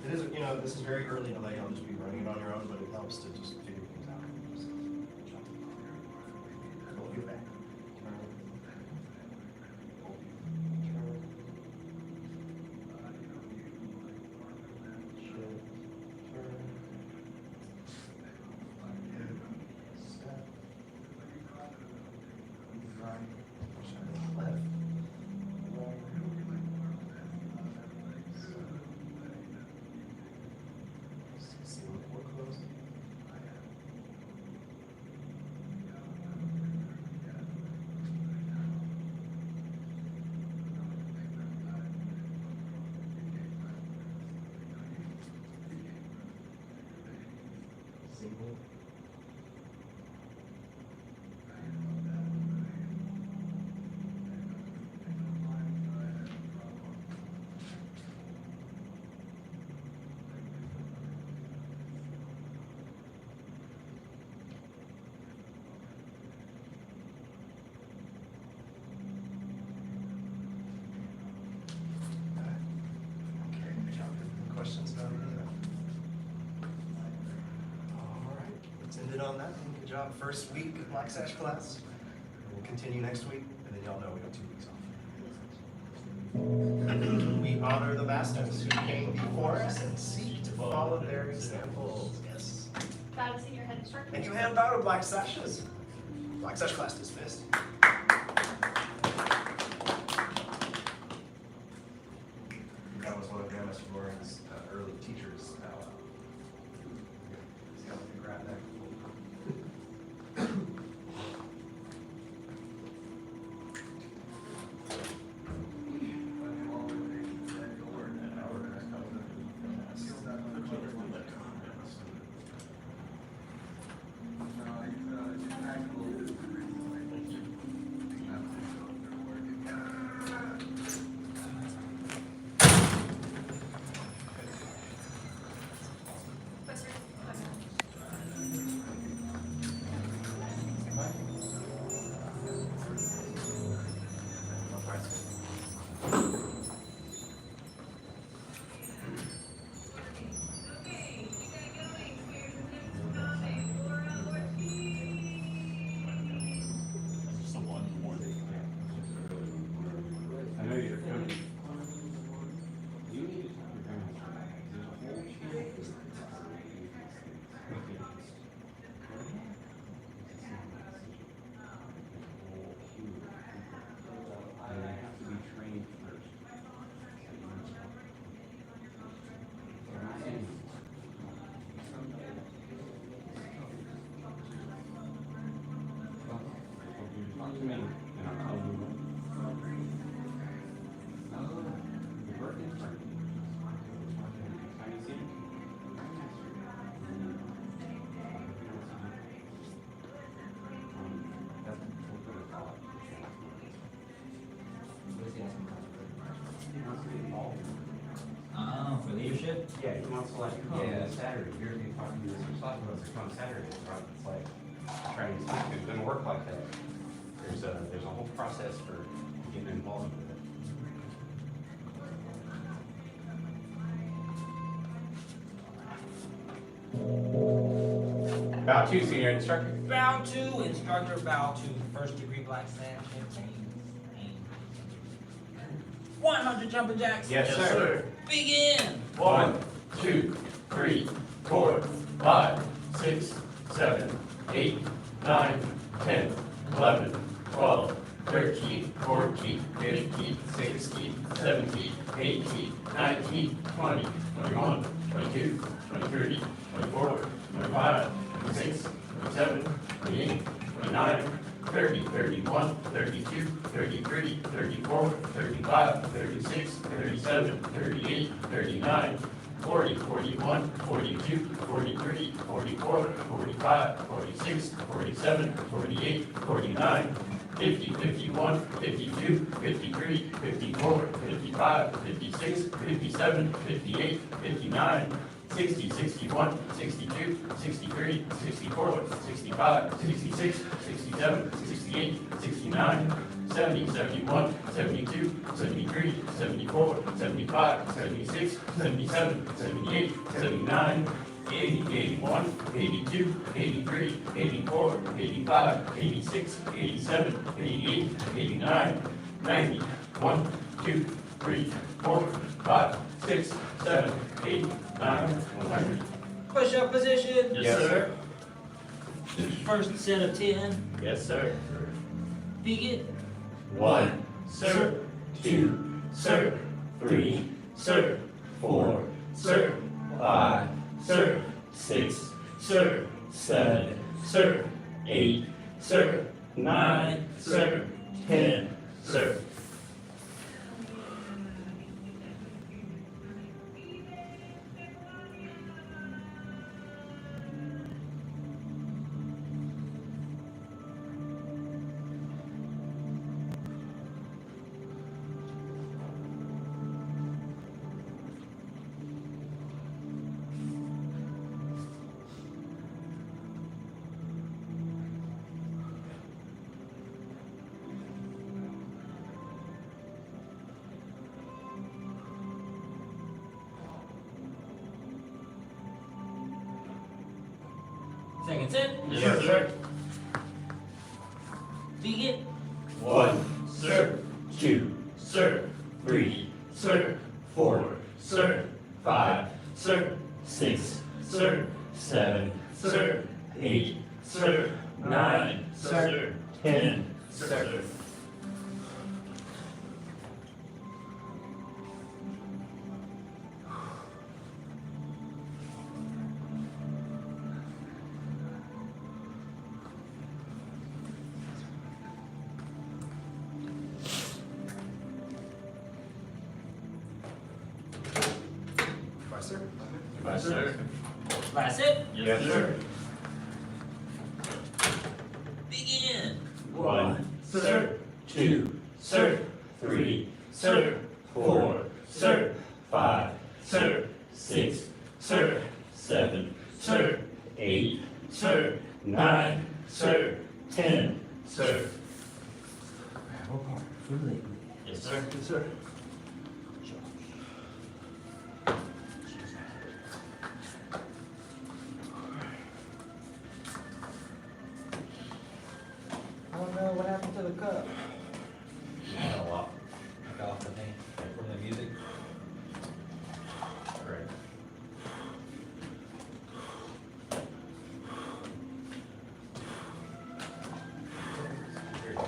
It is, you know, this is very early to let y'all just be running it on your own, but it helps to just figure things out. So, roll your back. Turn. Roll. Turn. Shift. Turn. Step. Right. Left. Right. See what we're closing. Single. Okay, good job. Any questions about any of that? All right, let's end it on that. Good job. First week of Black Sash class. We'll continue next week, and then y'all know we got 2 weeks off. We honor the masters who came before us and seek to follow their examples. Yes. Bow to senior head instructor. And you hand bow to Black Sashes. Black Sash class dismissed. That was one of Grandmaster Gohring's early teachers. See how we can grab that. I know you're coming. You need to talk to grandma. There's a whole chance. And I have to be trained first. Talk to me, and I'll tell you what. For leadership? Yeah, he wants to like, yeah, Saturday, you're gonna be talking to this, or talking about this on Saturday, right? It's like, trying to speak, it doesn't work like that. There's a whole process for getting involved with it. Bow to senior instructor. Bow to instructor, bow to first degree Black Sash campaign. 100 jumping jacks. Yes, sir. Begin. 1, 2, 3, 4, 5, 6, 7, 8, 9, 10, 11, 12, 13, 14, 15, 16, 17, 18, 19, 20, 21, 22, 23, 24, 25, 26, 27, 28, 29, 30, 31, 32, 33, 34, 35, 36, 37, 38, 39, 40, 41, 42, 43, 44, 45, 46, 47, 48, 49, 50, 51, 52, 53, 54, 55, 56, 57, 58, 59, 60, 61, 62, 63, 64, 65, 66, 67, 68, 69, 70, 71, 72, 73, 74, 75, 76, 77, 78, 79, 80, 81, 82, 83, 84, 85, 86, 87, 88, 89, 90, 1, 2, 3, 4, 5, 6, 7, 8, 9, 100. Push-up position. Yes, sir. First set of 10. Yes, sir. Begin. 1, sir. 2, sir. 3, sir. 4, sir. 5, sir. 6, sir. 7, sir. 8, sir. 9, sir. 10, sir. Second set. Yes, sir. Begin. 1, sir. 2, sir. 3, sir. 4, sir. 5, sir. 6, sir. 7, sir. 8, sir. 9, sir. 10, sir. Goodbye, sir. Goodbye, sir. Last set. Yes, sir. Begin. 1, sir. 2, sir. 3, sir. 4, sir. 5, sir. 6, sir. 7, sir. 8, sir. 9, sir. 10, sir. Yes, sir. Yes, sir. Oh no, what happened to the cup? A lot. Got off the thing from the music. Alright. Here you go.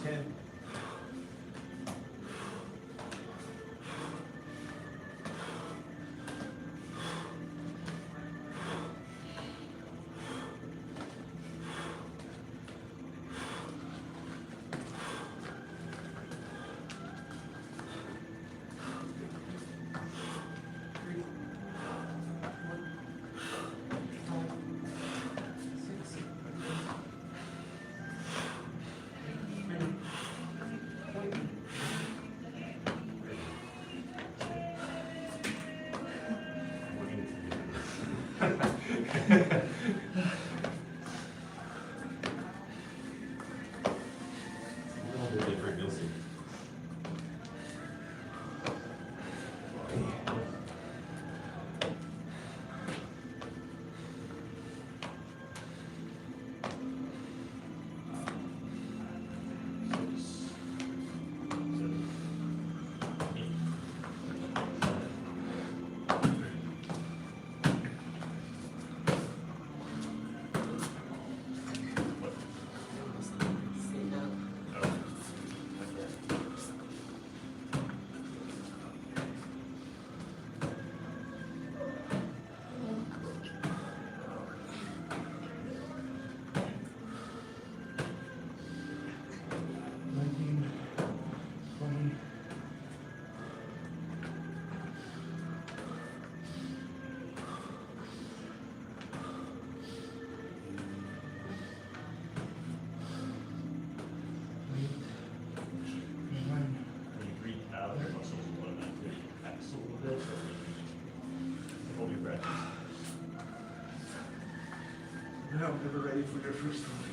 10. A little bit different, you'll see. When you breathe out, your muscles will automatically relax a little bit. Hold your breath. know, never ready for your first one.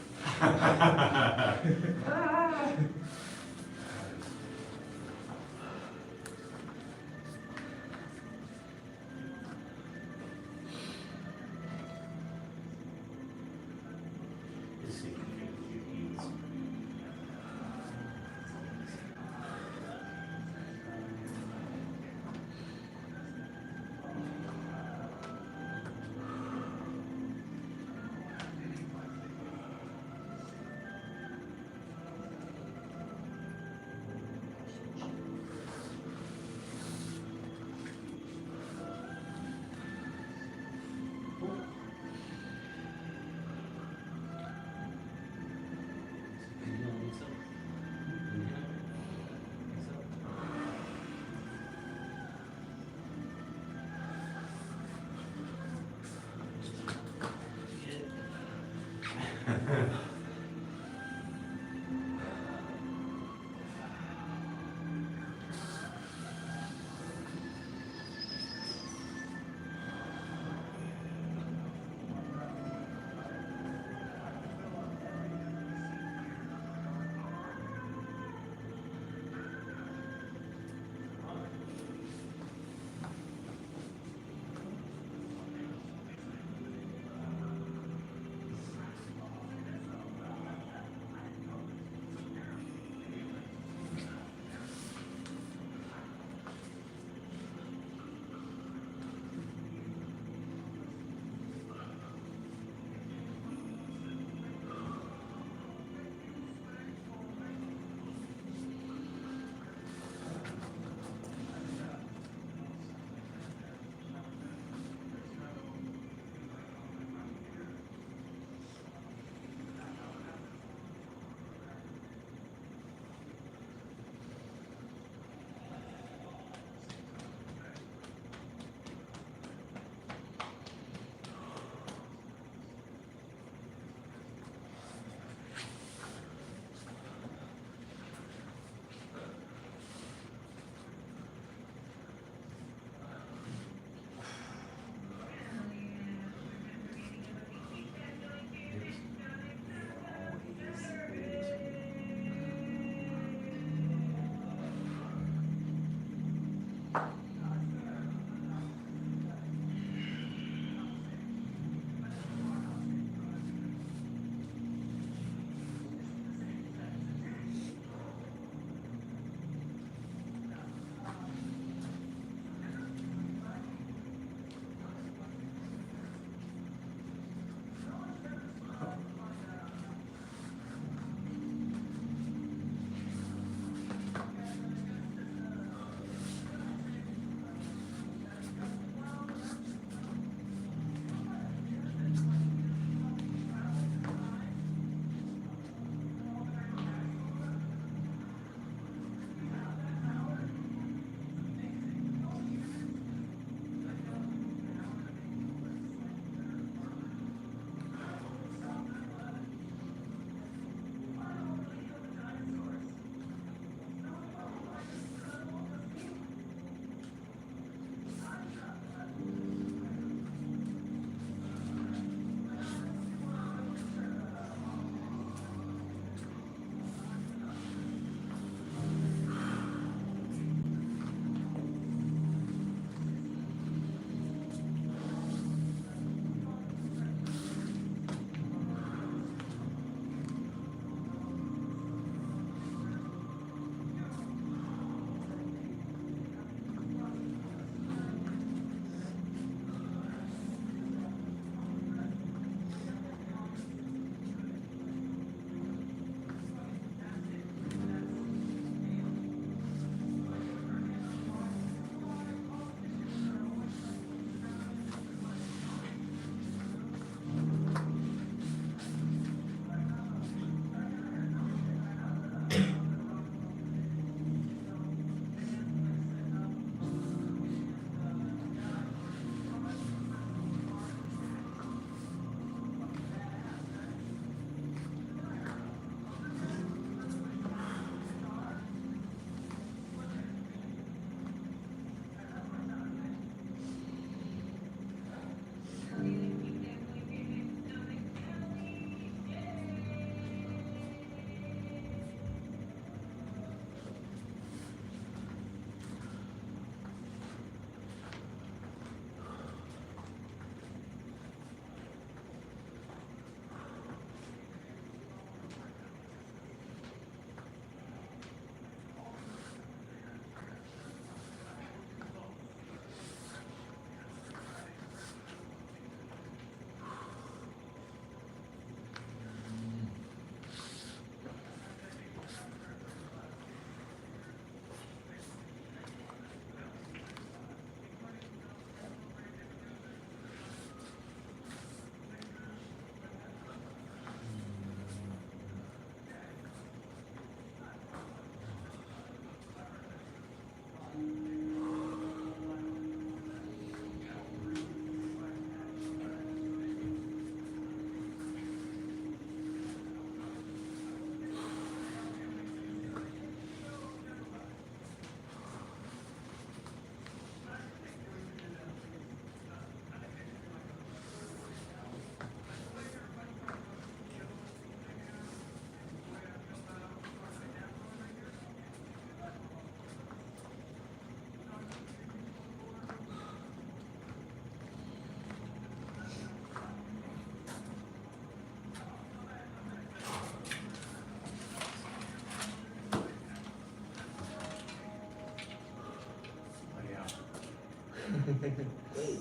Wait,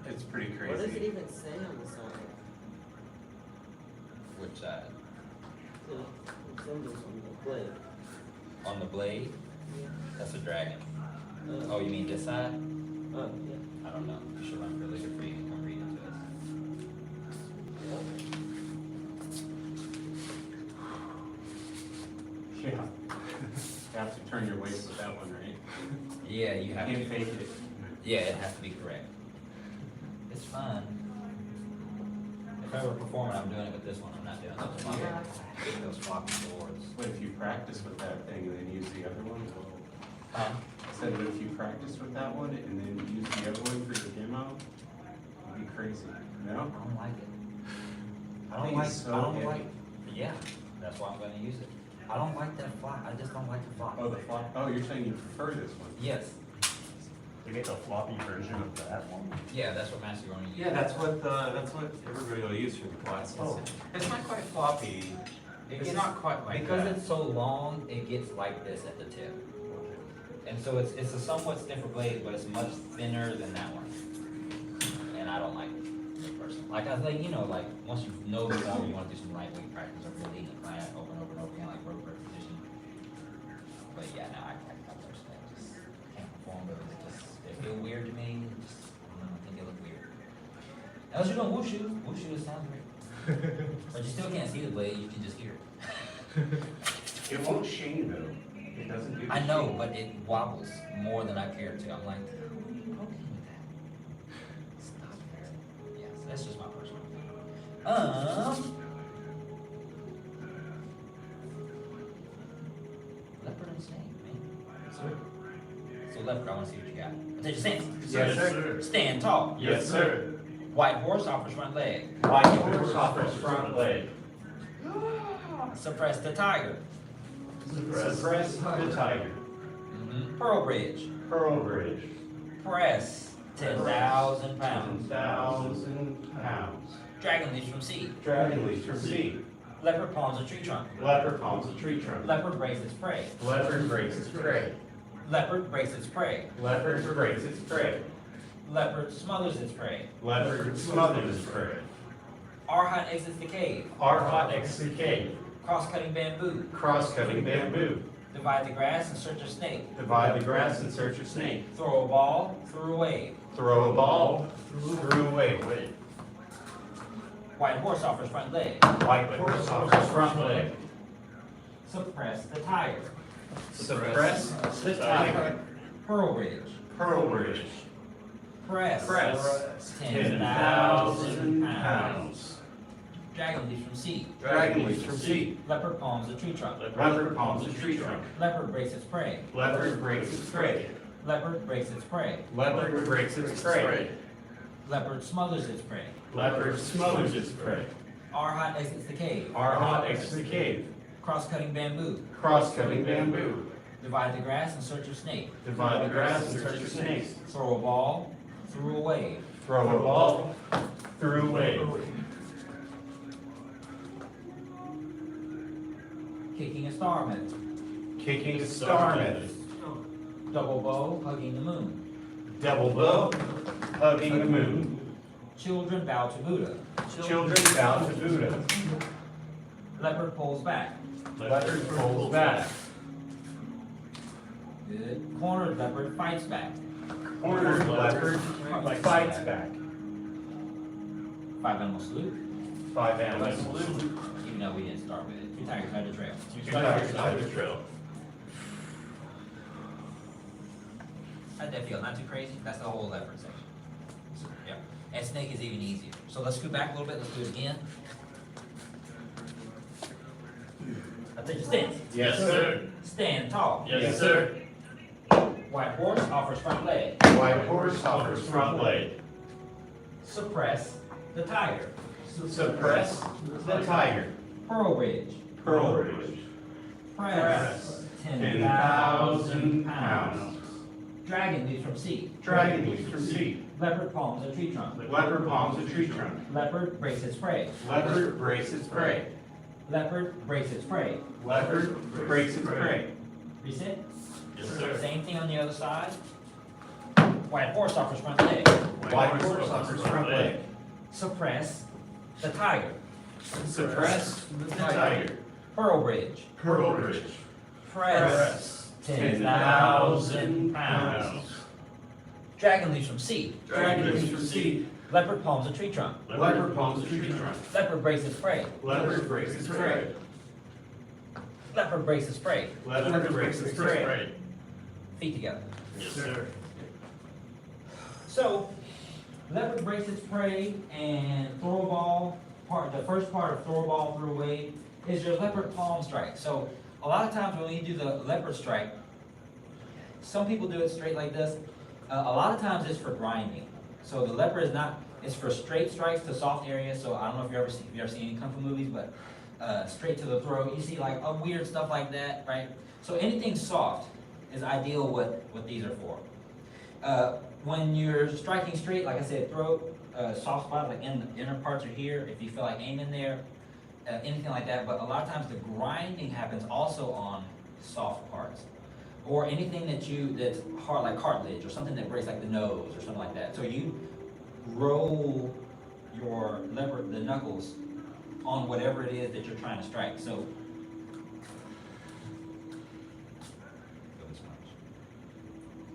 It's pretty what does it crazy. even say on the side? Which side? The symbols on the blade. On the blade? Yeah. That's a dragon. Oh, you mean this side? Oh, yeah. I don't know. You should run really good for you. Come read it to us. Yeah. You have to turn your waist with that one, right? Yeah, you You have can't to. fake it. Yeah, it has to be correct. It's fun. If I were performing, I'm doing it with this one. I'm not doing those floppy, those floppy boards. What if you practice with that thing and then use the other one? Huh? I said, what if you practice with that one and then use the other one for your demo? It'd be crazy, I no? don't like it. I think don't like. it's so I don't heavy. like. Yeah, that's why I'm going to use it. I don't like that flop. I just don't like the flop. Oh, the flop, oh, you're saying you prefer this one? Yes. You get the floppy version of that one. Yeah, that's what Master going to use. Yeah, that's what everybody will use for the classes. Oh. It's not quite floppy. It's not quite like because that. it's so long, it gets like this at the tip. And so it's a somewhat stiffer blade, but it's much thinner than that one. And I don't like it personally. Like I think, like once you know the form, you want to do some lightweight practice over the lead and plant over and over and over again, like rope repetition. But yeah, no, I personally just can't perform with it. It feel weird to me. I think it look weird. Unless you're doing wushu, it sounds great. But you still can't see the blade, you can just hear it. It won't shame though. It doesn't do. I know, but it wobbles more than I care to. I'm like, what are you poking with that? Stop it. Yes, that's just my personal opinion. Leopard and snake, man. So leopard, I want to see what you got. Attention, stance. Yes, sir. Stand tall. Yes, sir. White horse offers front leg. White horse offers front leg. Suppress the tiger. Suppress the tiger. Pearl bridge. Pearl bridge. Press 10,000 pounds. 10,000 pounds. Dragon leaps from sea. Dragon leaps from sea. Leopard palms a tree trunk. Leopard palms a tree trunk. Leopard breaks its prey. Leopard breaks its prey. Leopard breaks its prey. Leopard breaks its prey. Leopard smothers its prey. Leopard smothers its prey. Arhat exits the cave. Arhat exits the cave. Cross-cutting bamboo. Cross-cutting bamboo. Divide the grass in search of snake. Divide the grass in search of snake. Throw a ball through a wave. Throw a ball through a wave. White horse offers front leg. White horse offers front leg. Suppress the tiger. Suppress the tiger. Pearl bridge. Pearl bridge. Press. 10,000 pounds. Dragon leaps from sea. Dragon leaps from sea. Leopard palms a tree trunk. Leopard palms a tree trunk. Leopard breaks its prey. Leopard breaks its prey. Leopard breaks its prey. Leopard breaks its prey. Leopard smothers its prey. Leopard smothers its prey. Arhat exits the cave. Arhat exits the cave. Cross-cutting bamboo. Cross-cutting bamboo. Divide the grass in search of snake. Divide the grass in search of snakes. Throw a ball through a wave. Throw a ball through a wave. Kicking a star method. Kicking a star method. Double bow hugging the moon. Double bow hugging the moon. Children bow to Buddha. Children bow to Buddha. Leopard pulls back. Leopard pulls back. Good. Cornered leopard fights back. Cornered leopard fights back. 5 animal salute. 5 animal salute. Even though we didn't start with it. 2 tigers hide the trail. 2 tigers hide the trail. How'd that feel? Not too crazy? That's the whole leopard section. Yeah. And snake is even easier. So let's scoot back a little bit. Let's do it again. I'll take your stance. Yes, sir. Stand tall. Yes, sir. White horse offers front leg. White horse offers front leg. Suppress the tiger. Suppress the tiger. Pearl bridge. Pearl bridge. Press 10,000 pounds. Dragon leaps from sea. Dragon leaps from sea. Leopard palms a tree trunk. Leopard palms a tree trunk. Leopard breaks its prey. Leopard breaks its prey. Leopard breaks its prey. Leopard breaks its prey. Reset. Yes, sir. Same thing on the other side. White horse offers front leg. White horse offers front leg. Suppress the tiger. Suppress the tiger. Pearl bridge. Pearl bridge. Press 10,000 pounds. Dragon leaves from seed. Dragon leaves from seed. Leopard palms a tree trunk. Leopard palms a tree trunk. Leopard breaks its prey. Leopard breaks its prey. Leopard breaks its prey. Leopard breaks its prey. Feet together. Yes, sir. So, leopard breaks its prey and throw a ball. The first part of throw a ball, throw away is your leopard palm strike. So, a lot of times when you do the leopard strike, some people do it straight like this. A lot of times it's for grinding. So the leopard is not, it's for straight strikes to soft areas. So I don't know if you've ever seen any Kung Fu movies, but straight to the throat. You see like weird stuff like that, right? So anything soft is ideal what these are for. When you're striking straight, like I said, throat, soft spots like in the inner parts are here. If you feel like aiming there, anything like that. But a lot of times the grinding happens also on soft parts. Or anything that's hard, like cartilage, or something that breaks, like the nose, or something like that. So you roll the knuckles on whatever it is that you're trying to strike. So,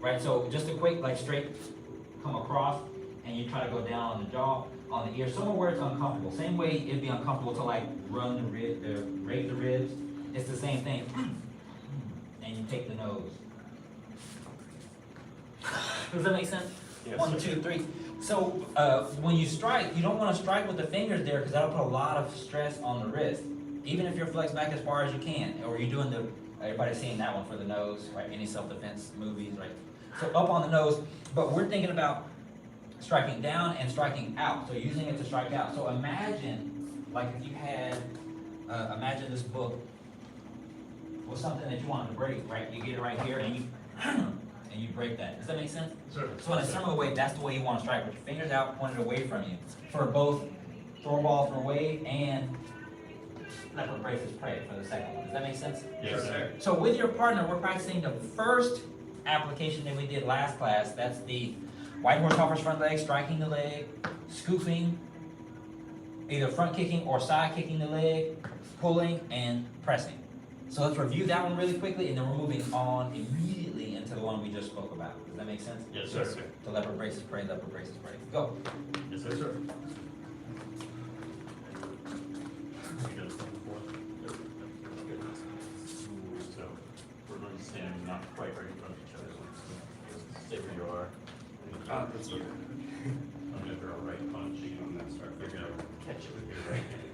right. So just a quick, like straight, come across, and you try to go down on the jaw, on the ear, somewhere where it's uncomfortable. Same way it'd be uncomfortable to like run the raise the ribs. It's the same thing. And you take the nose. Does that make sense? Yes. 1, 2, 3. So when you strike, you don't want to strike with the fingers there because that'll put a lot of stress on the wrist. Even if you're flexed back as far as you can, or you're doing everybody's seen that one for the nose, right? Any self-defense movies, right? So up on the nose, but we're thinking about striking down and striking out. So using it to strike out. So imagine, like if you had, imagine this book was something that you wanted to break, right? You get it right here and you and you break that. Does that make sense? Sure. So in a similar way, that's the way you want to strike, with your fingers out, pointed away from you. For both throw ball, throw away, and leopard breaks its prey for the second one. Does that make sense? Yes, sir. So with your partner, we're practicing the first application that we did last class. That's the white horse offers front leg, striking the leg, scooping, either front kicking or side kicking the leg, pulling, and pressing. So let's review that one really quickly, and then we're moving on immediately into the one we just spoke about. Does that make sense? Yes, sir. The leopard breaks its prey, leopard breaks its prey. Go. Yes, sir. So we're going to stand not quite right in front of each other. Stay where you are. That's okay. I'm going to throw a right punch. I'm going to start figuring out catch it with your right hand.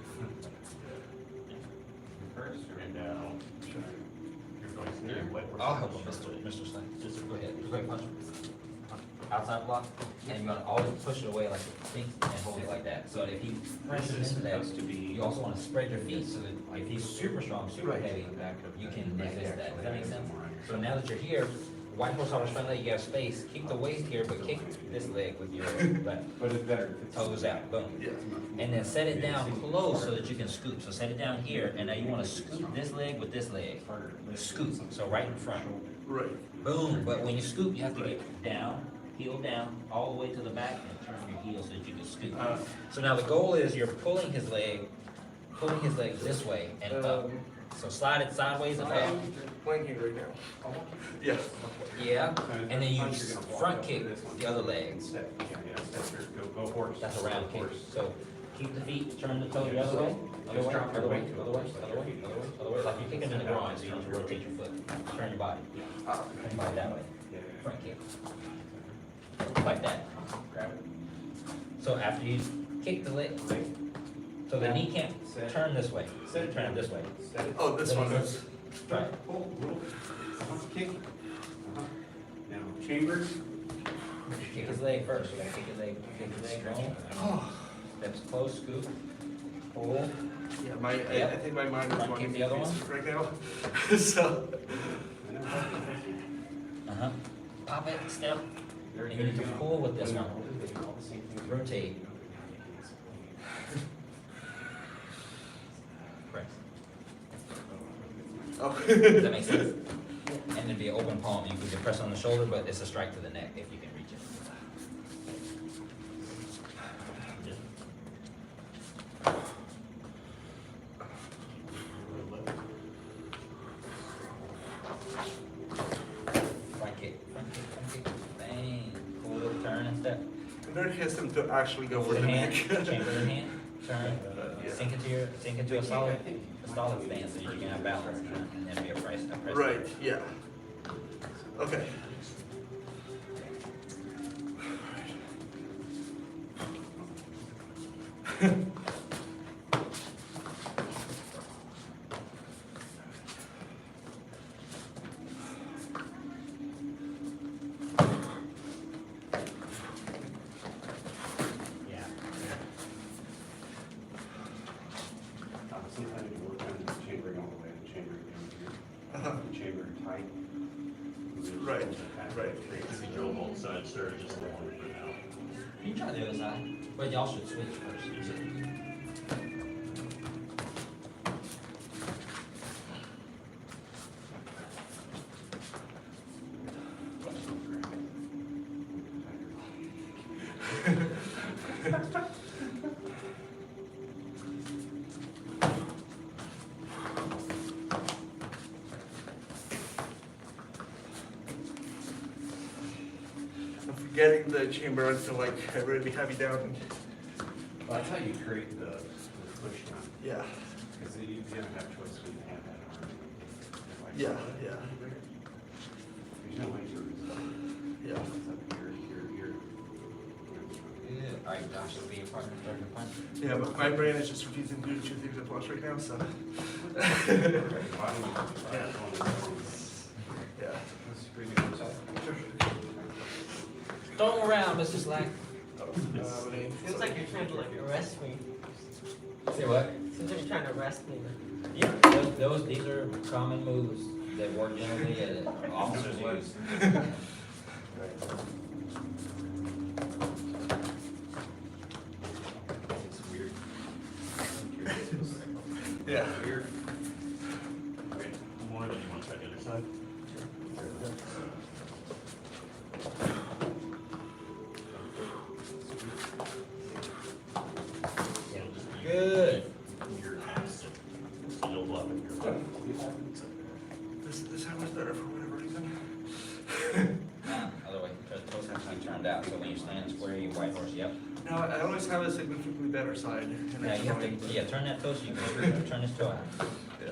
First, and down. You're going to stand white horse. I'll help him, Mr. Slade. Just Go ahead. Just go ahead, punch. Outside block, and you're gonna always push it away like this and hold it like that. So if he presses into that, you also want to spread your feet so that if he's super strong, super heavy, you can resist that. Does that make sense? So now that you're here, white horse offers front leg, you have space. Keep the waist here, but kick this leg with your left. But it's better if it's Toes out, boom. And then set it down close so that you can scoop. So set it down here, and now you want to scoop this leg with this leg. Scoop, so right in front. right. Boom, but when you scoop, you have to get down, heel down, all the way to the back, and turn your heel so that you can scoop. So now the goal is you're pulling his leg this way and up. So slide it sideways and up. Playing here right now. Yeah. Yeah, and then you front kick the other leg. Go horse. That's a round kick. So keep the feet, turn the toe the other way, other way, other way, other way, other way, other way. Like you're kicking in the groin, so you don't have to rotate your foot. Turn your body. Turn your body that way. Front kick. Like that. Grab it. So after you kick the leg, so the knee can't turn this way. Turn it this way. Oh, this one is. Right. Pull, kick. Now, chambers. Kick his leg first. You gotta kick his leg. Kick his leg. Boom. Steps close. Scoop. Pull. Yeah, I think my mind is Front wanting kick to the other one. right now. So. Pop it. Step. And you need to pull with this one. Rotate. Press. Oh. Does that make sense? And then be an open palm. You can press on the shoulder, but it's a strike to the neck if you can reach it. turn and step. And they're hesitant to actually go for Move the the hand, neck. chamber the hand, turn, Yeah. sink into a solid stance so you can have balance, and then be a press. Right, yeah. Okay. Yeah. Sometimes you work on the chambering all the way, the chambering down here, Uh-huh. the chambering tight. Right, right. If you drill both sides, sir, just the one for now. You can try the other side, but y'all should switch first. I'm forgetting the chamber until like I really have you down. Well, that's how you create the push down, Yeah, because you don't have choice when you have that arm. Like, yeah, yeah, There's no way to resolve it. yeah. It's up here, here, here. Good. All right, Josh, will be your partner, start your punch. Yeah, but my brain is just refusing to do two things at once right now, so. Yeah. Let's bring it inside. Throw him around, Mr. Slack. Seems like you're trying to like arrest me. Say what? Seems like you're trying to arrest me. Yeah, these are common moves that work generally that officers use. It's weird. Yeah. Weird. Okay, one, then you want to try the other side? Good. Your hands, so you'll bluff it. This hand was better for whatever reason. Other way, because the toes have to be turned out, so when you stand square, you white horse, yep. No, I always have a significantly better side. And Yeah, it's you have annoying. to, yeah, turn that toe so you can turn this toe out. Yeah.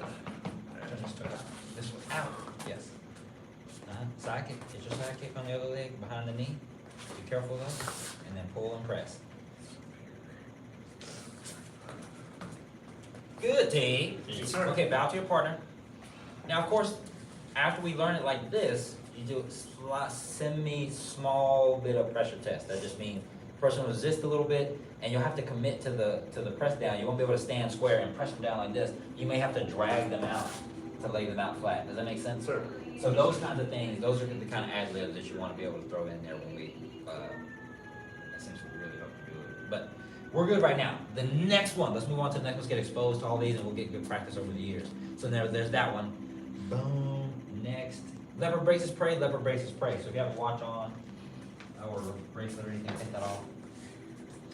Turn this toe out. This one out, yes. Side kick, get your side kick on the other leg, behind the knee. Be careful though, and then pull and press. Good, T. Yes, sir. Okay, bow to your partner. Now, of course, after we learn it like this, you do a semi-small bit of pressure test. That just means the person will resist a little bit, and you'll have to commit to the press down. You won't be able to stand square and press them down like this. You may have to drag them out to lay them out flat. Does that make sense? Sir. So those kinds of things, those are the kind of ad-libs that you want to be able to throw in there when we essentially really hope to do it. But we're good right now. The next one, let's move on to the next. Let's get exposed to all these, and we'll get good practice over the years. So there's that one. Boom. Next, leopard braces prey. Leopard braces prey. So if you have a watch on or bracelet or anything, take that off.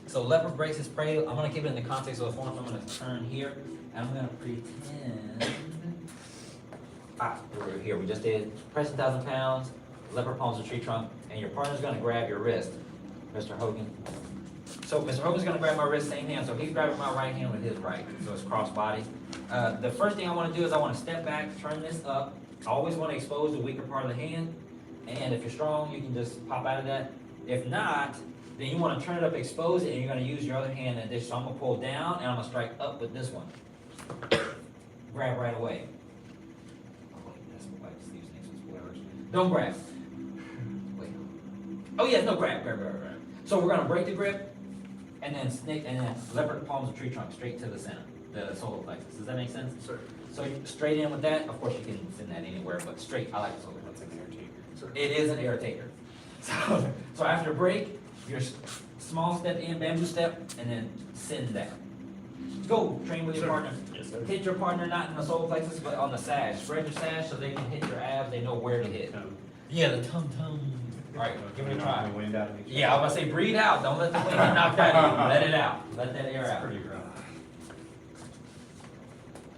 So leopard braces prey. I'm gonna keep it in the context of the form. So I'm gonna turn here, and I'm gonna pretend. We're here. We just did press 1,000 pounds. Leopard palms a tree trunk, and your partner's gonna grab your wrist, Mr. Hogan. So Mr. Hogan's gonna grab my wrist, same hand. So he's grabbing my right hand with his right. So it's cross body. The first thing I wanna do is I wanna step back, turn this up. I always wanna expose the weaker part of the hand. And if you're strong, you can just pop out of that. If not, then you wanna turn it up, expose it, and you're gonna use your other hand in this. So I'm gonna pull down, and I'm gonna strike up with this one. Grab right away. Oh, wait, that's what Steve's next one's whatever. Don't grab. Wait. Oh yeah, no, grab. So we're gonna break the grip, and then snake, and then leopard palms of tree trunk straight to the center, the solar plexus. Does that make sense? Sir. So straight in with that. Of course, you can send that anywhere, but straight. I like the solar plexus. That's an air taker. Sir. It is an air taker. So after break, your small step in, bamboo step, and then send that. Go train with your Sir. partner. Yes, sir. Hit your partner not in the solar plexus, but on the sash. Spread your sash so they can hit your abs. They know where to hit. Yeah, the tum tum. All right, give it a try. The wind out of each Yeah, I was gonna say breathe out. Don't let the wind get knocked out of you. Let it out. Let that air out. Pretty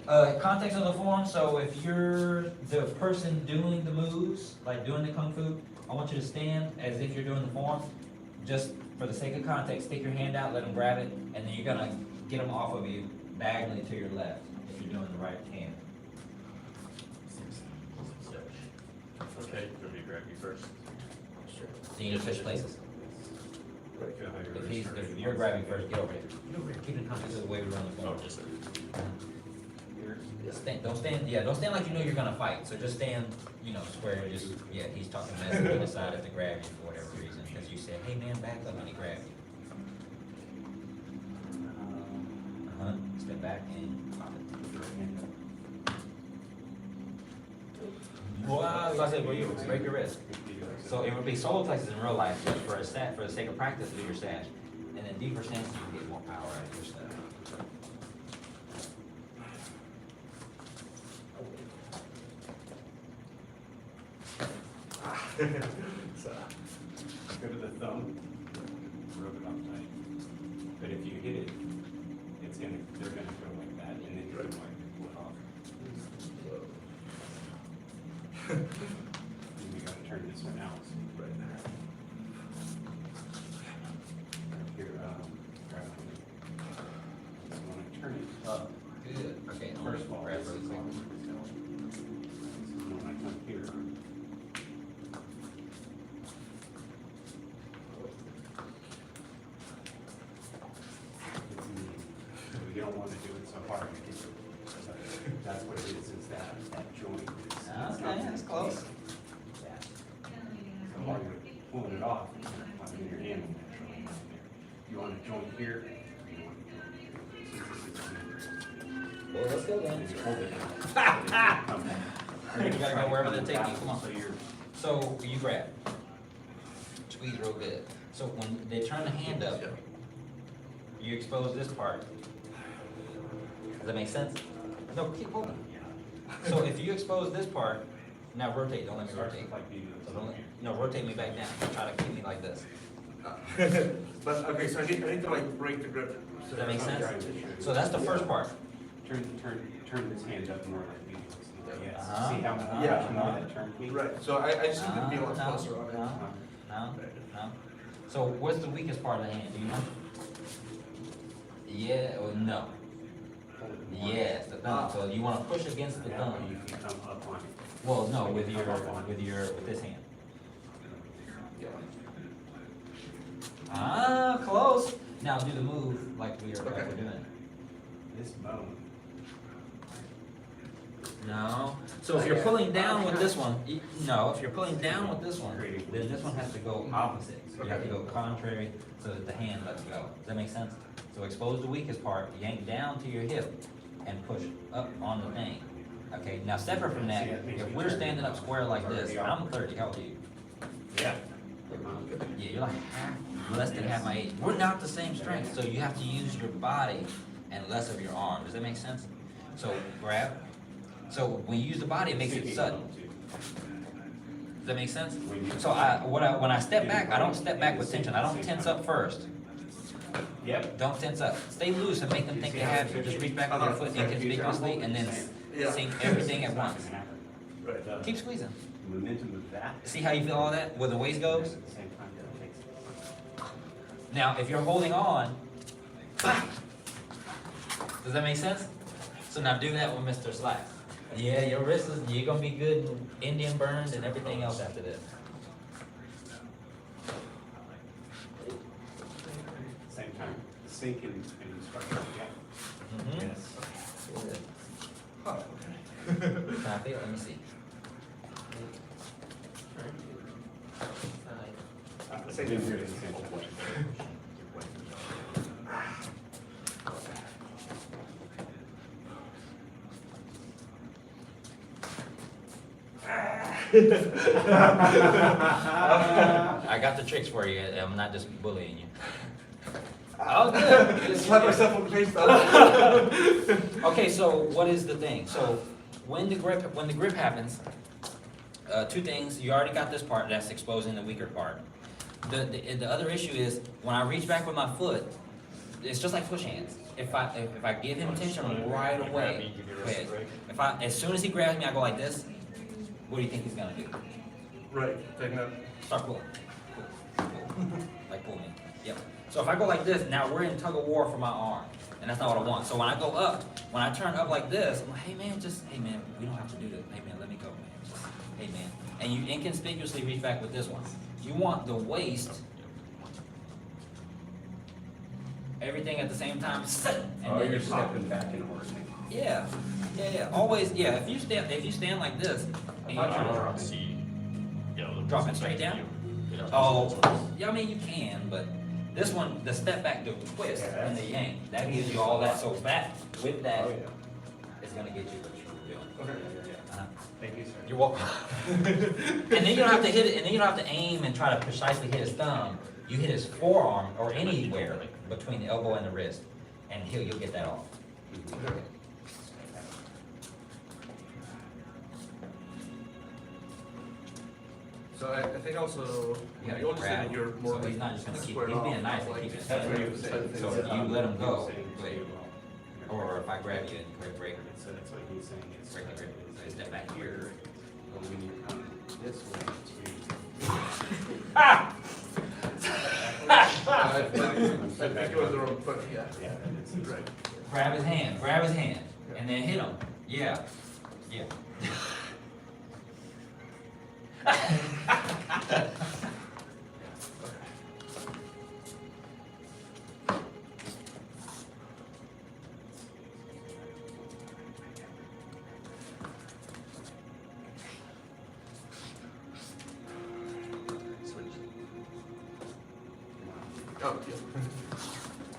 rough. Context of the form. So if you're the person doing the moves, like doing the kung fu, I want you to stand as if you're doing the form. just for the sake of context, stick your hand out, let him grab it, and then you're gonna get him off of you diagonally to your left, if you're doing the right hand. Okay, let me grab you first. Then you just switch places. If you're grabbing first, get over here. Keep in contact with the way we run the Oh, phone. yes, sir. Don't stand like you know you're gonna fight, so just stand, square, he's talking mess, and he decided to grab you for whatever reason, because you said, hey man, back up, and he grabbed you. Step back and pop it. Wow, so I said, well, you break your wrist. So it would be solar plexus in real life, but for the sake of practice, do your sash. And then deeper stance, you can get more power out of your stuff. So, go to the thumb, rub it off tight. But if you hit it, they're gonna go like that, and then you're gonna pull it off. And we gotta turn this one out. Right there. Here, grab it. So when I turn it up. Good. Okay, First of all, grab this really is quick. when I come here. You don't want to do it so hard. That's what it is that joint is. Okay, that's close. So while you're pulling it off, your hand will naturally go there. You want a joint here, or you want a joint here. Well, let's go then. And you hold it down. Come back. You gotta go wherever they take you, come on. So you're, So you grab. Squeeze real good. So when they turn the hand up, you expose this part. Does that make sense? No, keep holding. So if you expose this part, now rotate, don't let me rotate. So don't rotate me back down. Try to keep me like this. But, okay, so I need to like break the grip. Does that make sense? So that's the first part. turn this hand up more like we do. Yes. Uh-huh. See how Yeah. much more that turn me? Right, so I just need to be a lot No, closer on it. No. So what's the weakest part of the hand, do you know? Yeah or no? Yes, the thumb. So you wanna push against the thumb. You can come up on it. Well, no, with this hand. Ah, close. Now do the move like we're doing. This bone. No. So if you're pulling down with this one, no, if you're pulling down with this one, then this one has to go opposite. So you have to go contrary so that the hand lets go. Does that make sense? So expose the weakest part, yank down to your hip, and push up on the thing. Okay, now separate from that, if we're standing up square like this, I'm 30, how old are you? Yeah. Yeah, you're like less than half my age. We're not the same strength, so you have to use your body and less of your arm. Does that make sense? So grab. So when you use the body, it makes it sudden. Does that make sense? So when I step back, I don't step back with tension. I don't tense up first. Yep. Don't tense up. Stay loose and make them think they have you. Just reach back with your foot inconspicuously and then sink everything at once. Right. Keep squeezing. Momentum of that. See how you feel all that? Where the waist goes? At the same time, that takes it. Now, if you're holding on, does that make sense? So now do that with Mr. Slack. Yeah, your wrist you're gonna be good in Indian burns and everything else after this. Same time, sink and structure, yeah. Mm-hmm. Yes. Good. Can I feel it? Let me see. Same thing here, same thing. I got the tricks for you. I'm not just bullying you. Oh, good. Slap myself on the face though. Okay, so what is the thing? So when the grip happens, two things. You already got this part that's exposing the weaker part. The other issue is when I reach back with my foot, it's just like push hands. If I give him tension right away, as soon as he grabs me, I go like this. What do you think he's gonna do? Right, taking that. Start pulling. Like pull me. Yep. So if I go like this, now we're in tug of war for my arm. And that's not what I want. So when I go up, when I turn up like this, I'm like, hey man, we don't have to do this. Hey man, let me go, man. Just, hey man. And you inconspicuously reach back with this one. You want the waist, everything at the same time, and then you're you pop. stepping back in order. Yeah. Always, yeah. If you stand like this, and you try to drop it straight down. Oh, yeah. I mean you can, but this one, the step back, the twist, and the yank, that gives you all that. So that with that, it's gonna get you what you're doing. Thank you, sir. You're welcome. And then you don't have to hit it, and then you don't have to aim and try to precisely hit his thumb. You hit his forearm or anywhere between the elbow and the wrist, and you'll get that off. So I think also, You you also said that you're more so like he's not just gonna keep, squared he's off, being nice and like- keep it That's what steady. he was saying. So if you let him go, or if I grab you and break, So that's what he's saying. Is break, so you step back here. But when you come this way Ah! I think it was the wrong foot, yeah. Yeah, it's Right. Grab his hand, and then hit him. Yeah. Oh, yeah.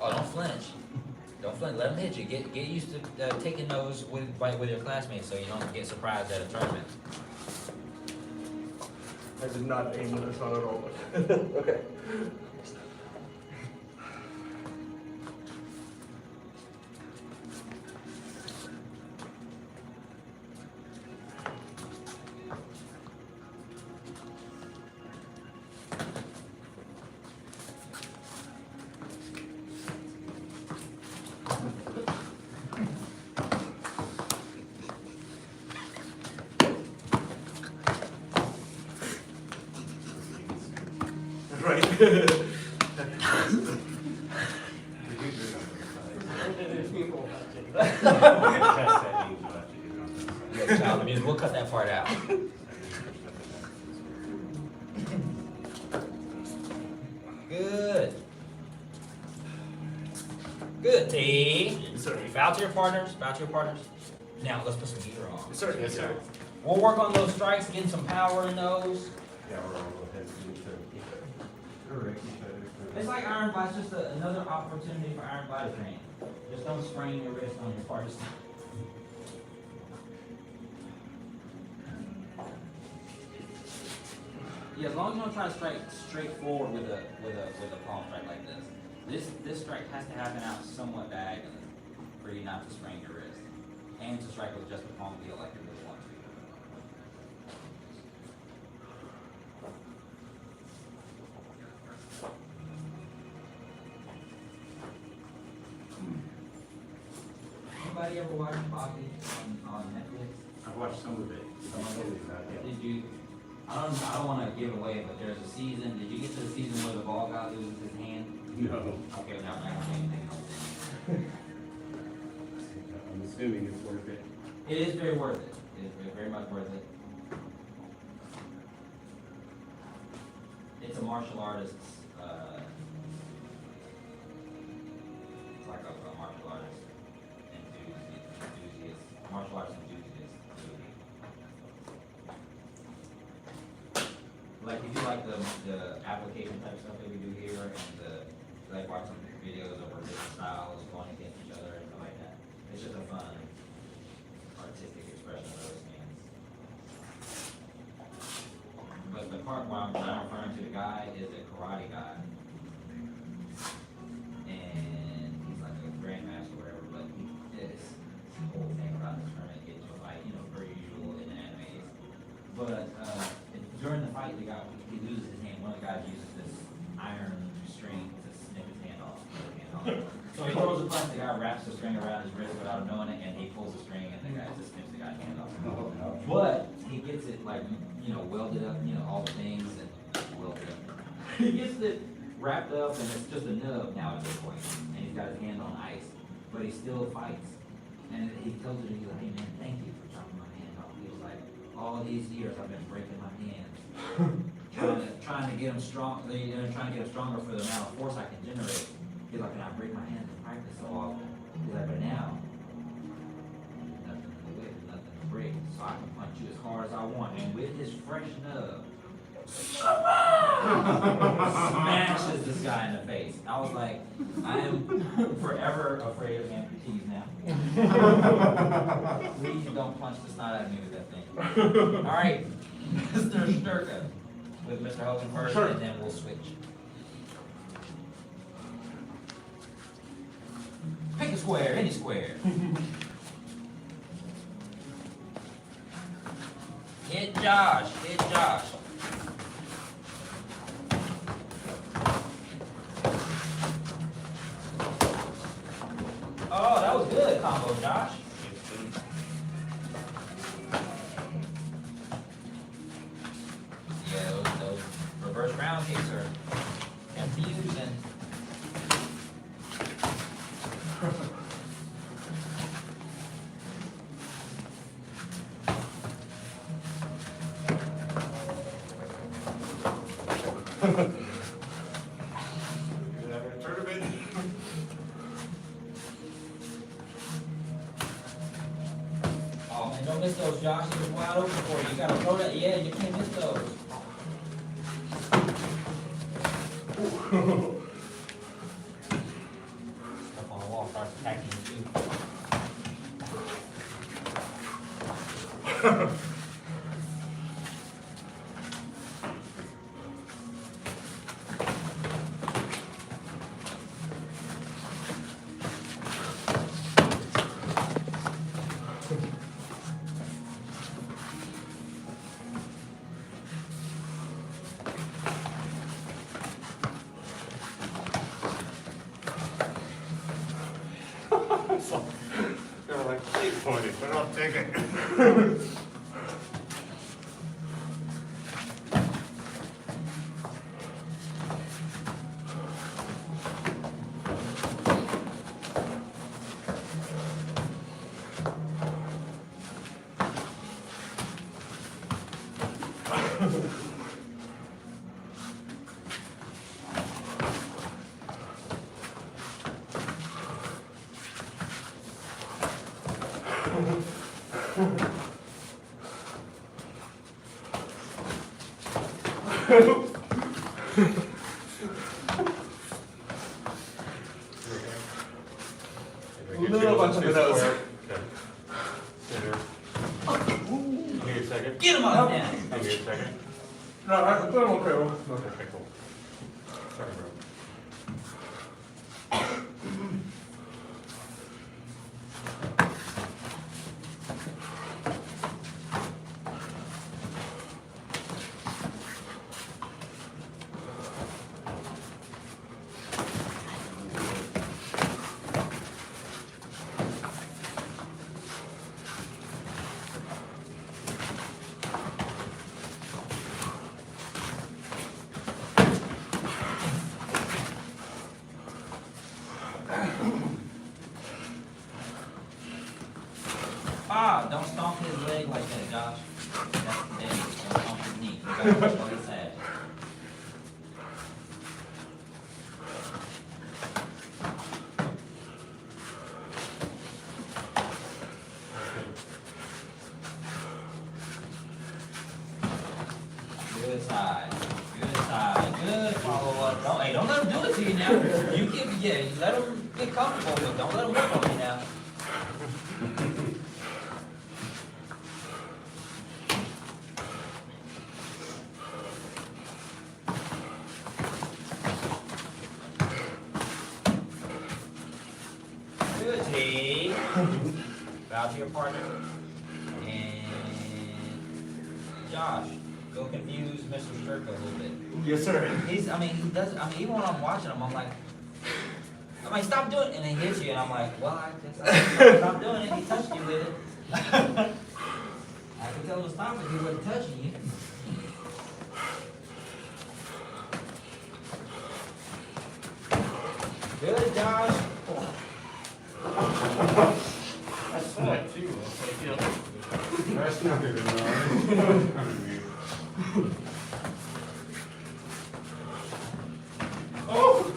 Oh, don't flinch. Don't flinch. Let him hit you. Get used to taking those with your classmates, so you don't get surprised at a tournament. I did not aim when I saw it all. Okay. Right. Yeah, child abuse. We'll cut that part out. Good. Good, T. Yes, sir. Bow to your partners. Now let's put some gear on. Yes, sir. Yes, sir. We'll work on those strikes, getting some power in those. Yeah, we're all hesitant to correct each other. It's like iron body, it's just another opportunity for iron body training. Just don't sprain your wrist on your partner. Yeah, as long as you don't try to strike straight forward with a palm strike like this. This strike has to happen out somewhat diagonally for you not to sprain your wrist. And to strike with just the palm feel like you really want to. Anybody ever watch Bobby on Netflix? I've watched some of it. Did you? I don't want to give away, but there's a season. Did you get to the season where the ball guy loses his hand? No. Okay, now I'm not gonna say anything else. I'm assuming it's worth it. It is very worth it. It is very much worth it. It's a martial artist's. It's like a martial artist enthusiast, martial arts enthusiast movie. Like if you like the application type stuff that we do here, and like watching videos of our different styles going against each other and stuff like that. It's just a fun artistic expression of those things. But the part where I'm referring to the guy is a karate guy. And he's like a grandmaster or whatever, but he did this whole thing about the tournament, get into a fight, per usual in the animes. But during the fight, the guy, he loses his hand. One of the guys uses this iron string to snip his hand off. So he throws a punch, the guy wraps the string around his wrist without him knowing it, and he pulls the string, and the guy just snips the guy's hand off. But he gets it like, welded up, all the things, and welded up. He gets it wrapped up and it's just a nub now at this point. And he's got his hand on ice, but he still fights. And he tells her, he's like, hey man, thank you for chopping my hand off. He was like, all these years I've been breaking my hands. trying to get him strong, trying to get him stronger for the amount of force I can generate. He's like, and I break my hands in practice so often. He's like, but now, there's nothing in the way, there's nothing to break. So I can punch you as hard as I want. And with his fresh nub, smashes this guy in the face. I was like, I am forever afraid of amputees now. Please don't punch the snot out of me with that thing. All right, Mr. Sturka with Mr. Hogan first, and then we'll switch. Pick a square, any square. Hit Josh, hit Josh. Oh, that was good combo, Josh. Yeah, those reverse round kicks are confusing. Oh man, don't miss those, Josh. He was wide open for you. You gotta throw that. Yeah, you can't miss those. Up on the wall, starts attacking you too. They're like, please point it, but I'll take it. Little bunch of those. Okay. Sit here. Give me a second. Get him up, man. Give me a second. No, I'm okay. Okay, cool. Sorry, bro. Ah, don't stomp his leg like that, Josh. That's dangerous. Don't stomp his knee. You gotta push on his head. Good side. Good side. Good follow up. Don't let him do it to you now. You let him get comfortable, but don't let him work on you now. Good team. Bow to your partner. And Josh, go confuse Mr. Sturka a little bit. Yes, sir. He does, even when I'm watching him, I'm like, stop doing it, and he hits you, and I'm like, well, I guess I stop doing it, he touched you with it. I can tell him to stop it, he wasn't touching you. Good, Josh. That's fine too. That's not even right. Oh!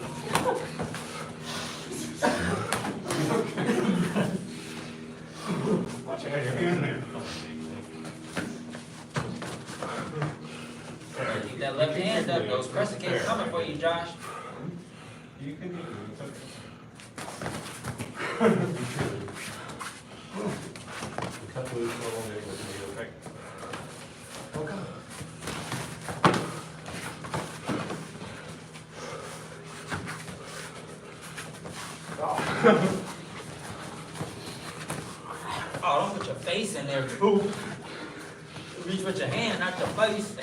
Watch out your hand there. Keep that left hand up. Those crescent cakes coming for you, Josh. You can do it. It's okay. Cut loose a little bit with me, okay? Okay. Oh, don't put your face in there, too. Reach with your hand, not your face.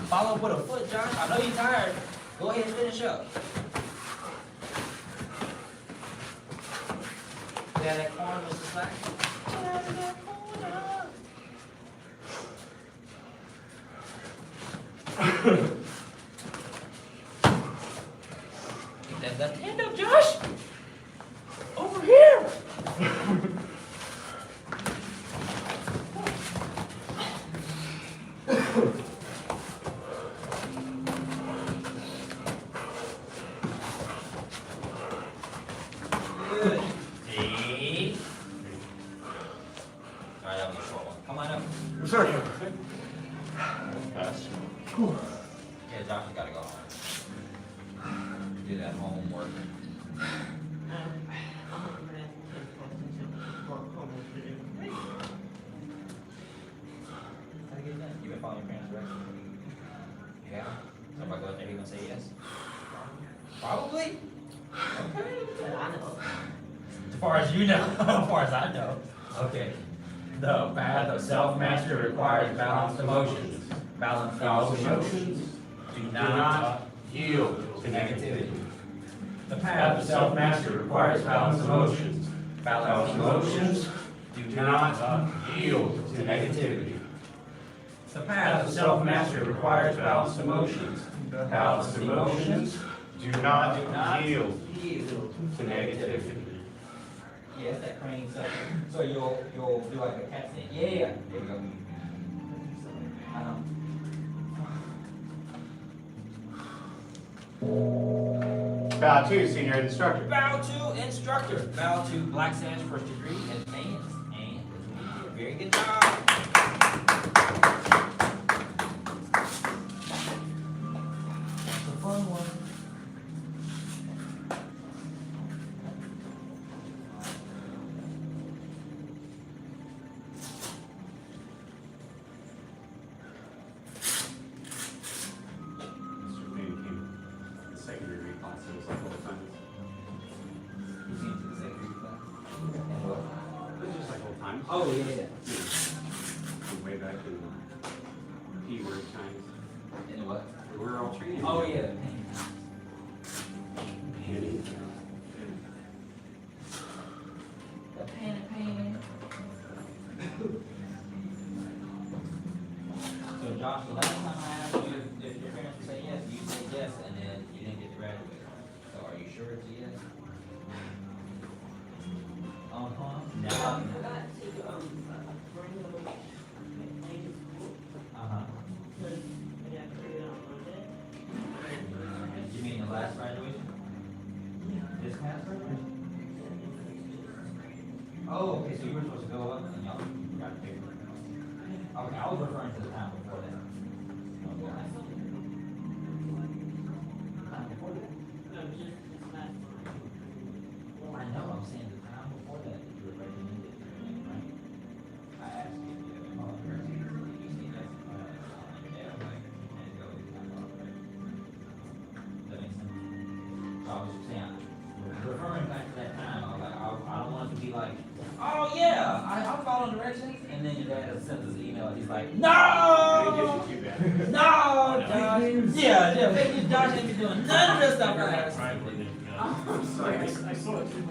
Follow up with a foot, Josh. I know you're tired. Go ahead and finish up. Yeah, that corner, Mr. Slack. Get that left hand up, Josh. Over here. Good. Hey. All right, that was a short one. Come on up. Sorry. Yeah, Josh, you gotta go home. Do that homework. You been following your parents' directions? Yeah? Somebody go out there, he gonna say yes? Probably? Okay. As far as you know, as far as I know. Okay. The path of self-mastery requires balanced emotions. Balanced emotions do not yield to negativity. The path of self-mastery requires balanced emotions. Balanced emotions do not yield to negativity. The path of self-mastery requires balanced emotions. Balanced emotions Do not yield to negativity. Yeah, it's that crane section. So you'll do like a cat stand. Yeah, there you go. Bow to senior instructor. Bow to instructor. Bow to Black Sash first degree advanced. And very good job. That's a fun one. Mr. Payne came to the secondary class, it was like all the time. You came to the secondary class? And what? It was just like old times. Oh, yeah. Way back in P-word times. In what? We were all training. Oh, yeah. Penny. The pain. So Josh, the last time I asked you if your parents would say yes, you said yes, and then you didn't get to graduate. So are you sure it's a yes? No. Uh-huh. You mean the last graduation? This past graduation? Oh, okay, so you were supposed to go up and y'all got to pay for it. Okay, I was referring to the time before that. Okay. Time before that? Well, I know, I'm saying the time before that you were recommended, right? I asked you if you had been following your directions, you said yes. Yeah, I'm like, and go, right? Does that make sense? So I was just saying, referring back to that time, I was like, I don't want it to be like, oh yeah, I'm following directions, and then your dad sends us an email, and he's like, no! I didn't get you too bad. No, Josh! Yeah, fake news, Josh ain't been doing none of this stuff I asked. I'm sorry, I saw it too.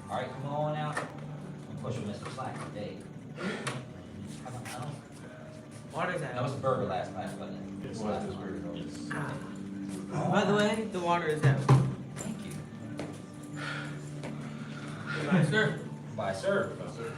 Alright, come on out, and push with Mr. class today. Water's That out. was burger last class, wasn't it? Yes, Last it was burger. By the way, the water is out. Thank you. Goodbye, sir. Bye, sir. That's good.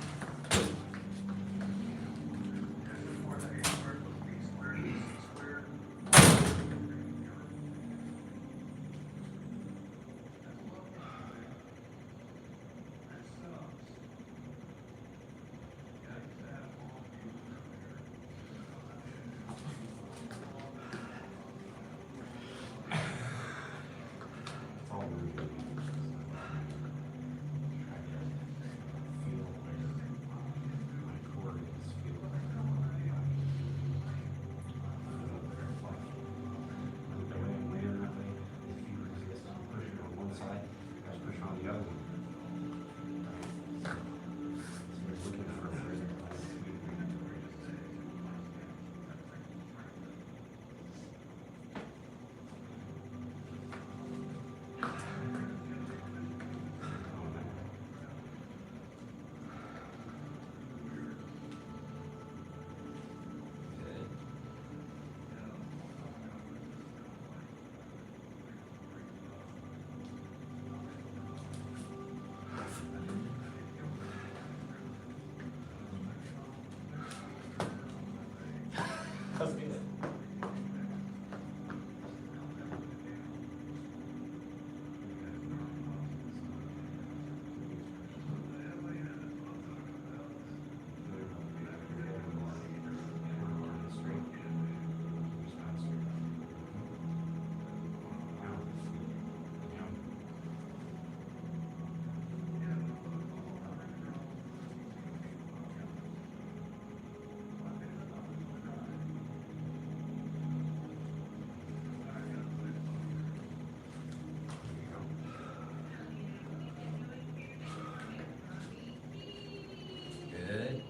Good.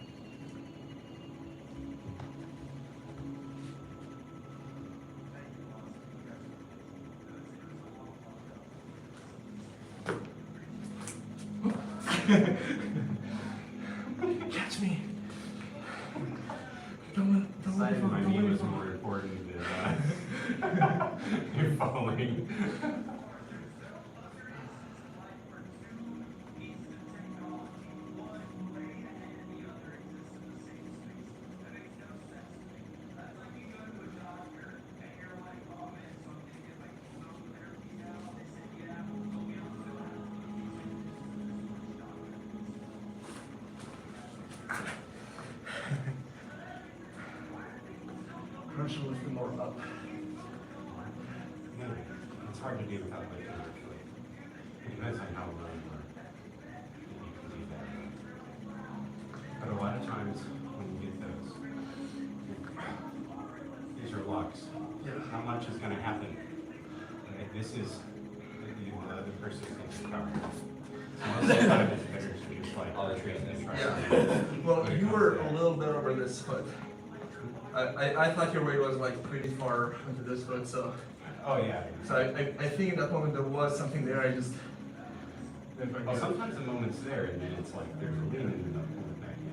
Catch me. Don't let me fall. My Don't knee let me was fall. more important than you're falling. Pressure a little bit more up. It's hard to do without lifting actually. It depends on how low you are. You can do that. But a lot of times when you get these are locks. How much is gonna happen? Right? This is, the other person's gonna cover. So most of the time it's better to just like treat and try. Yeah. Well, you were a little bit over this foot. I thought your weight was like pretty far into this foot, so. Oh, yeah. So I think in that moment there was something there. I just. Well, sometimes the moment's there and then it's like there's a lean and then pull it back in.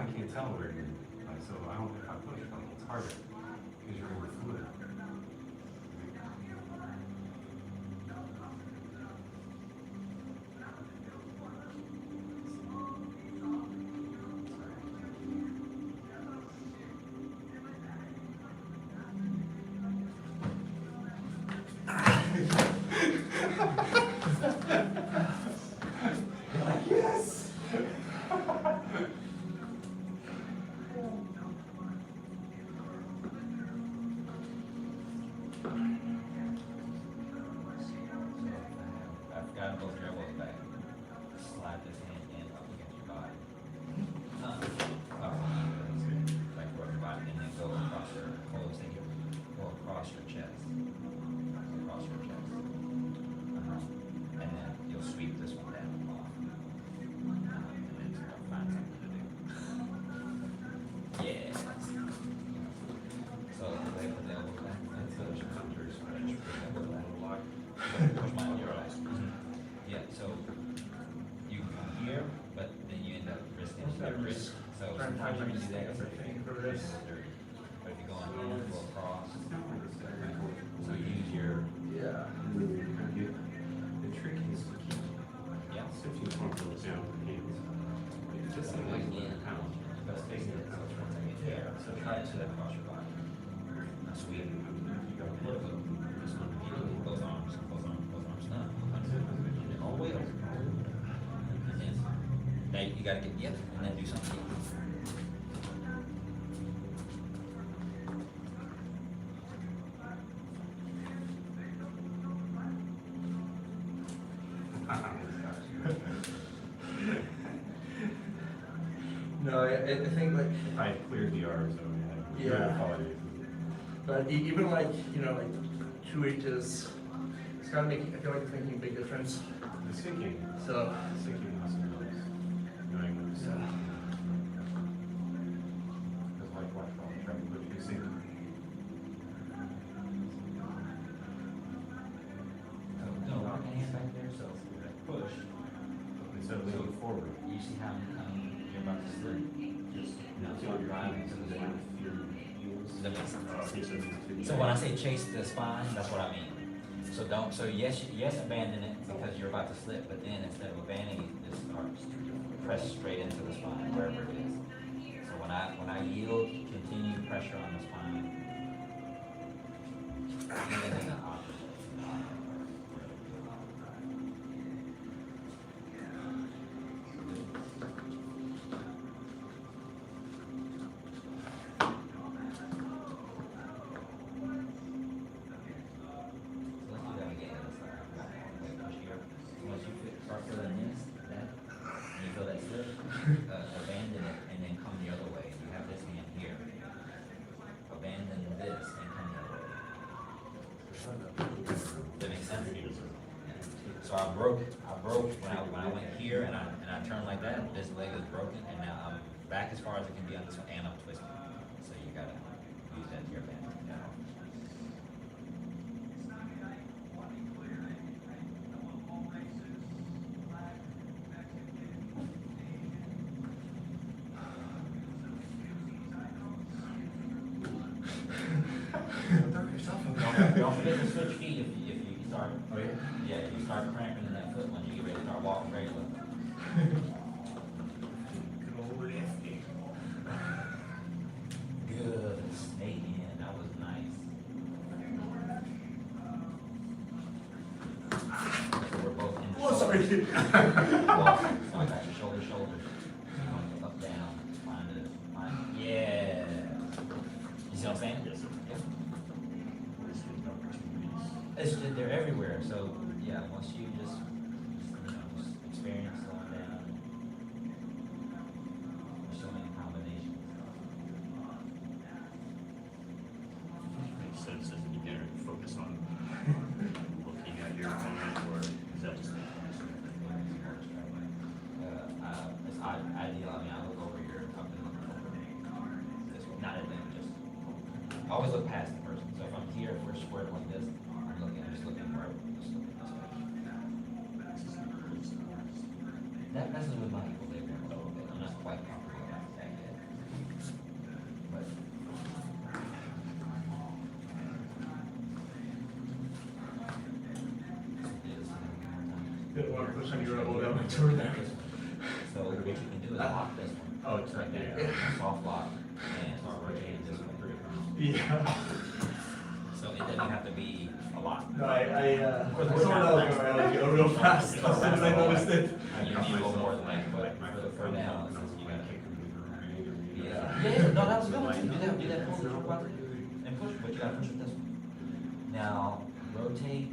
I can't tell where you're, like, so I don't, if I push, like, it's harder, because you're in the fluid. Yes! I've got both your elbows back. Slide this hand in up against your body. Like rub your body and then go across your, hold this thing here, go across your chest. Across your chest. And then you'll sweep this one down off. And then find something to do. Yeah. So lay with the elbows back. That's the shoulders. Push my ear out. Yeah, so you can come here, but then you end up risking your wrist. So sometimes you can do that. But if you go on hand, go across. So use your. Yeah. The trick is to keep, Yeah. so if you want to down with the hands. Just like a pound. That's taking it out. Yeah, so try to sit across your body. Now sweep. You go a little bit, just on the heel. Both arms, both arms, both arms. No. All the way over. And then, now you gotta get, yep, and then do something. No, I think like, If I had cleared the arms, I would have. Yeah. Apologies. but even like, you know, like 2 inches, it's gotta make, I feel like it's making a big difference. The sinking, So, sinking muscle is knowing when to stop. Because like, watch, while I'm trying to push you sink. No, walk your hand back there, so push. Instead of leaning forward. You see how you're about to slip? Just, Feel your eyes and then feel your heels. Does that make sense? So when I say chase the spine, that's what I mean. So don't, so yes, abandon it because you're about to slip, but then instead of abandoning it, just start press straight into the spine, wherever it is. So when I yield, continue pressure on the spine. And then the opposite. Abandon it and then come the other way. You have this hand here. Abandon this and come the other way. Does that make sense? So I broke when I went here and I turned like that. This leg is broken and now I'm back as far as it can be on this one and I'm twisting. So you gotta use that to your advantage. Don't forget to switch feet if you start. Oh yeah? Yeah, if you start cramping in that foot when you get ready to start walking regular. Good old lifting. Good. Snake in. That was nice. So we're both in the Oh, sorry. shoulders. Going back to shoulder, shoulders. Going up, down. Find it. Yeah. You see what I'm saying? Yes, sir. Yep. Opportunities. They're everywhere. So yeah, once you just experience slowing down. There's so many combinations. Makes sense as a beginner to focus on looking at your opponent, or is that just? It's ideal. I mean, I look over your up and this one, not at them, just I always look past the person. So if I'm here, if we're squared like this, I'm just looking wherever. Just looking this way. That messes with my equilibrium a little bit. I'm not quite comfortable about that yet. push on your elbow that much over there. So what you can do is lock this one. Oh, it's right right there, soft lock, and start rotating this one. Yeah. So it doesn't have to be a lot. No, I saw that like go real fast as soon as I noticed it. You need a little more than that, but for now, since you gotta. Yeah. Yeah, no, that was good. Do that, pull the trigger button, and push, but you gotta push with this one. Now, rotate,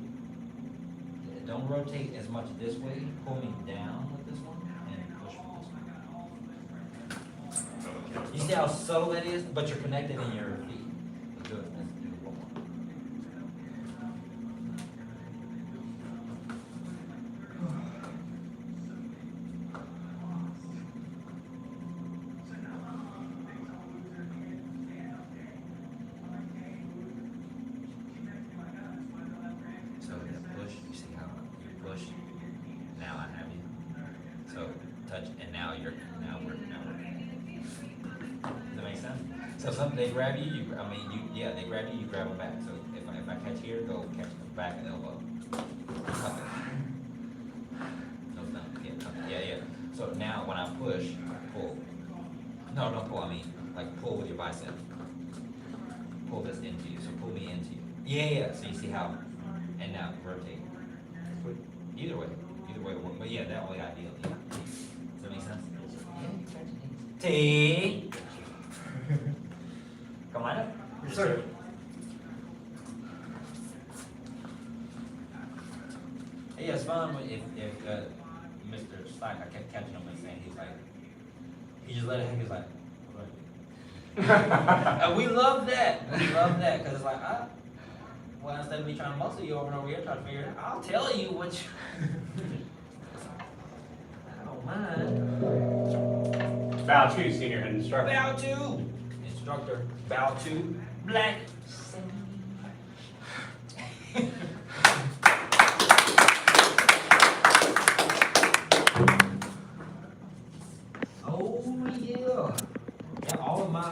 don't rotate as much this way, pull me down with this one, and push with this one. You see how subtle that is, but you're connected in your feet. Let's do it, let's do it one more. So you push, you see how you push, now I have you. So touch, and now we're. Does that make sense? So they grab you, they grab you, you grab them back. So if I catch here, go catch the back and elbow. Cup it. No, cup it. Yeah. So now when I push, pull. No, don't pull, like pull with your bicep. Pull this into you, so pull me into you. Yeah, so you see how, and now rotate. Either way will work, but yeah, that way ideally. Does that make sense? T. Come line up. Yes, sir. Yeah, it's fun if Mr. Slack, I kept catching him and saying, he just let it hang, he's like, and we love that, cause it's like, well, instead of me trying to muscle you over and over here, trying to figure it out, I'll tell you what you, I don't mind. Bow to senior instructor. Bow to, instructor, bow to, black. Oh yeah. Yeah, all of my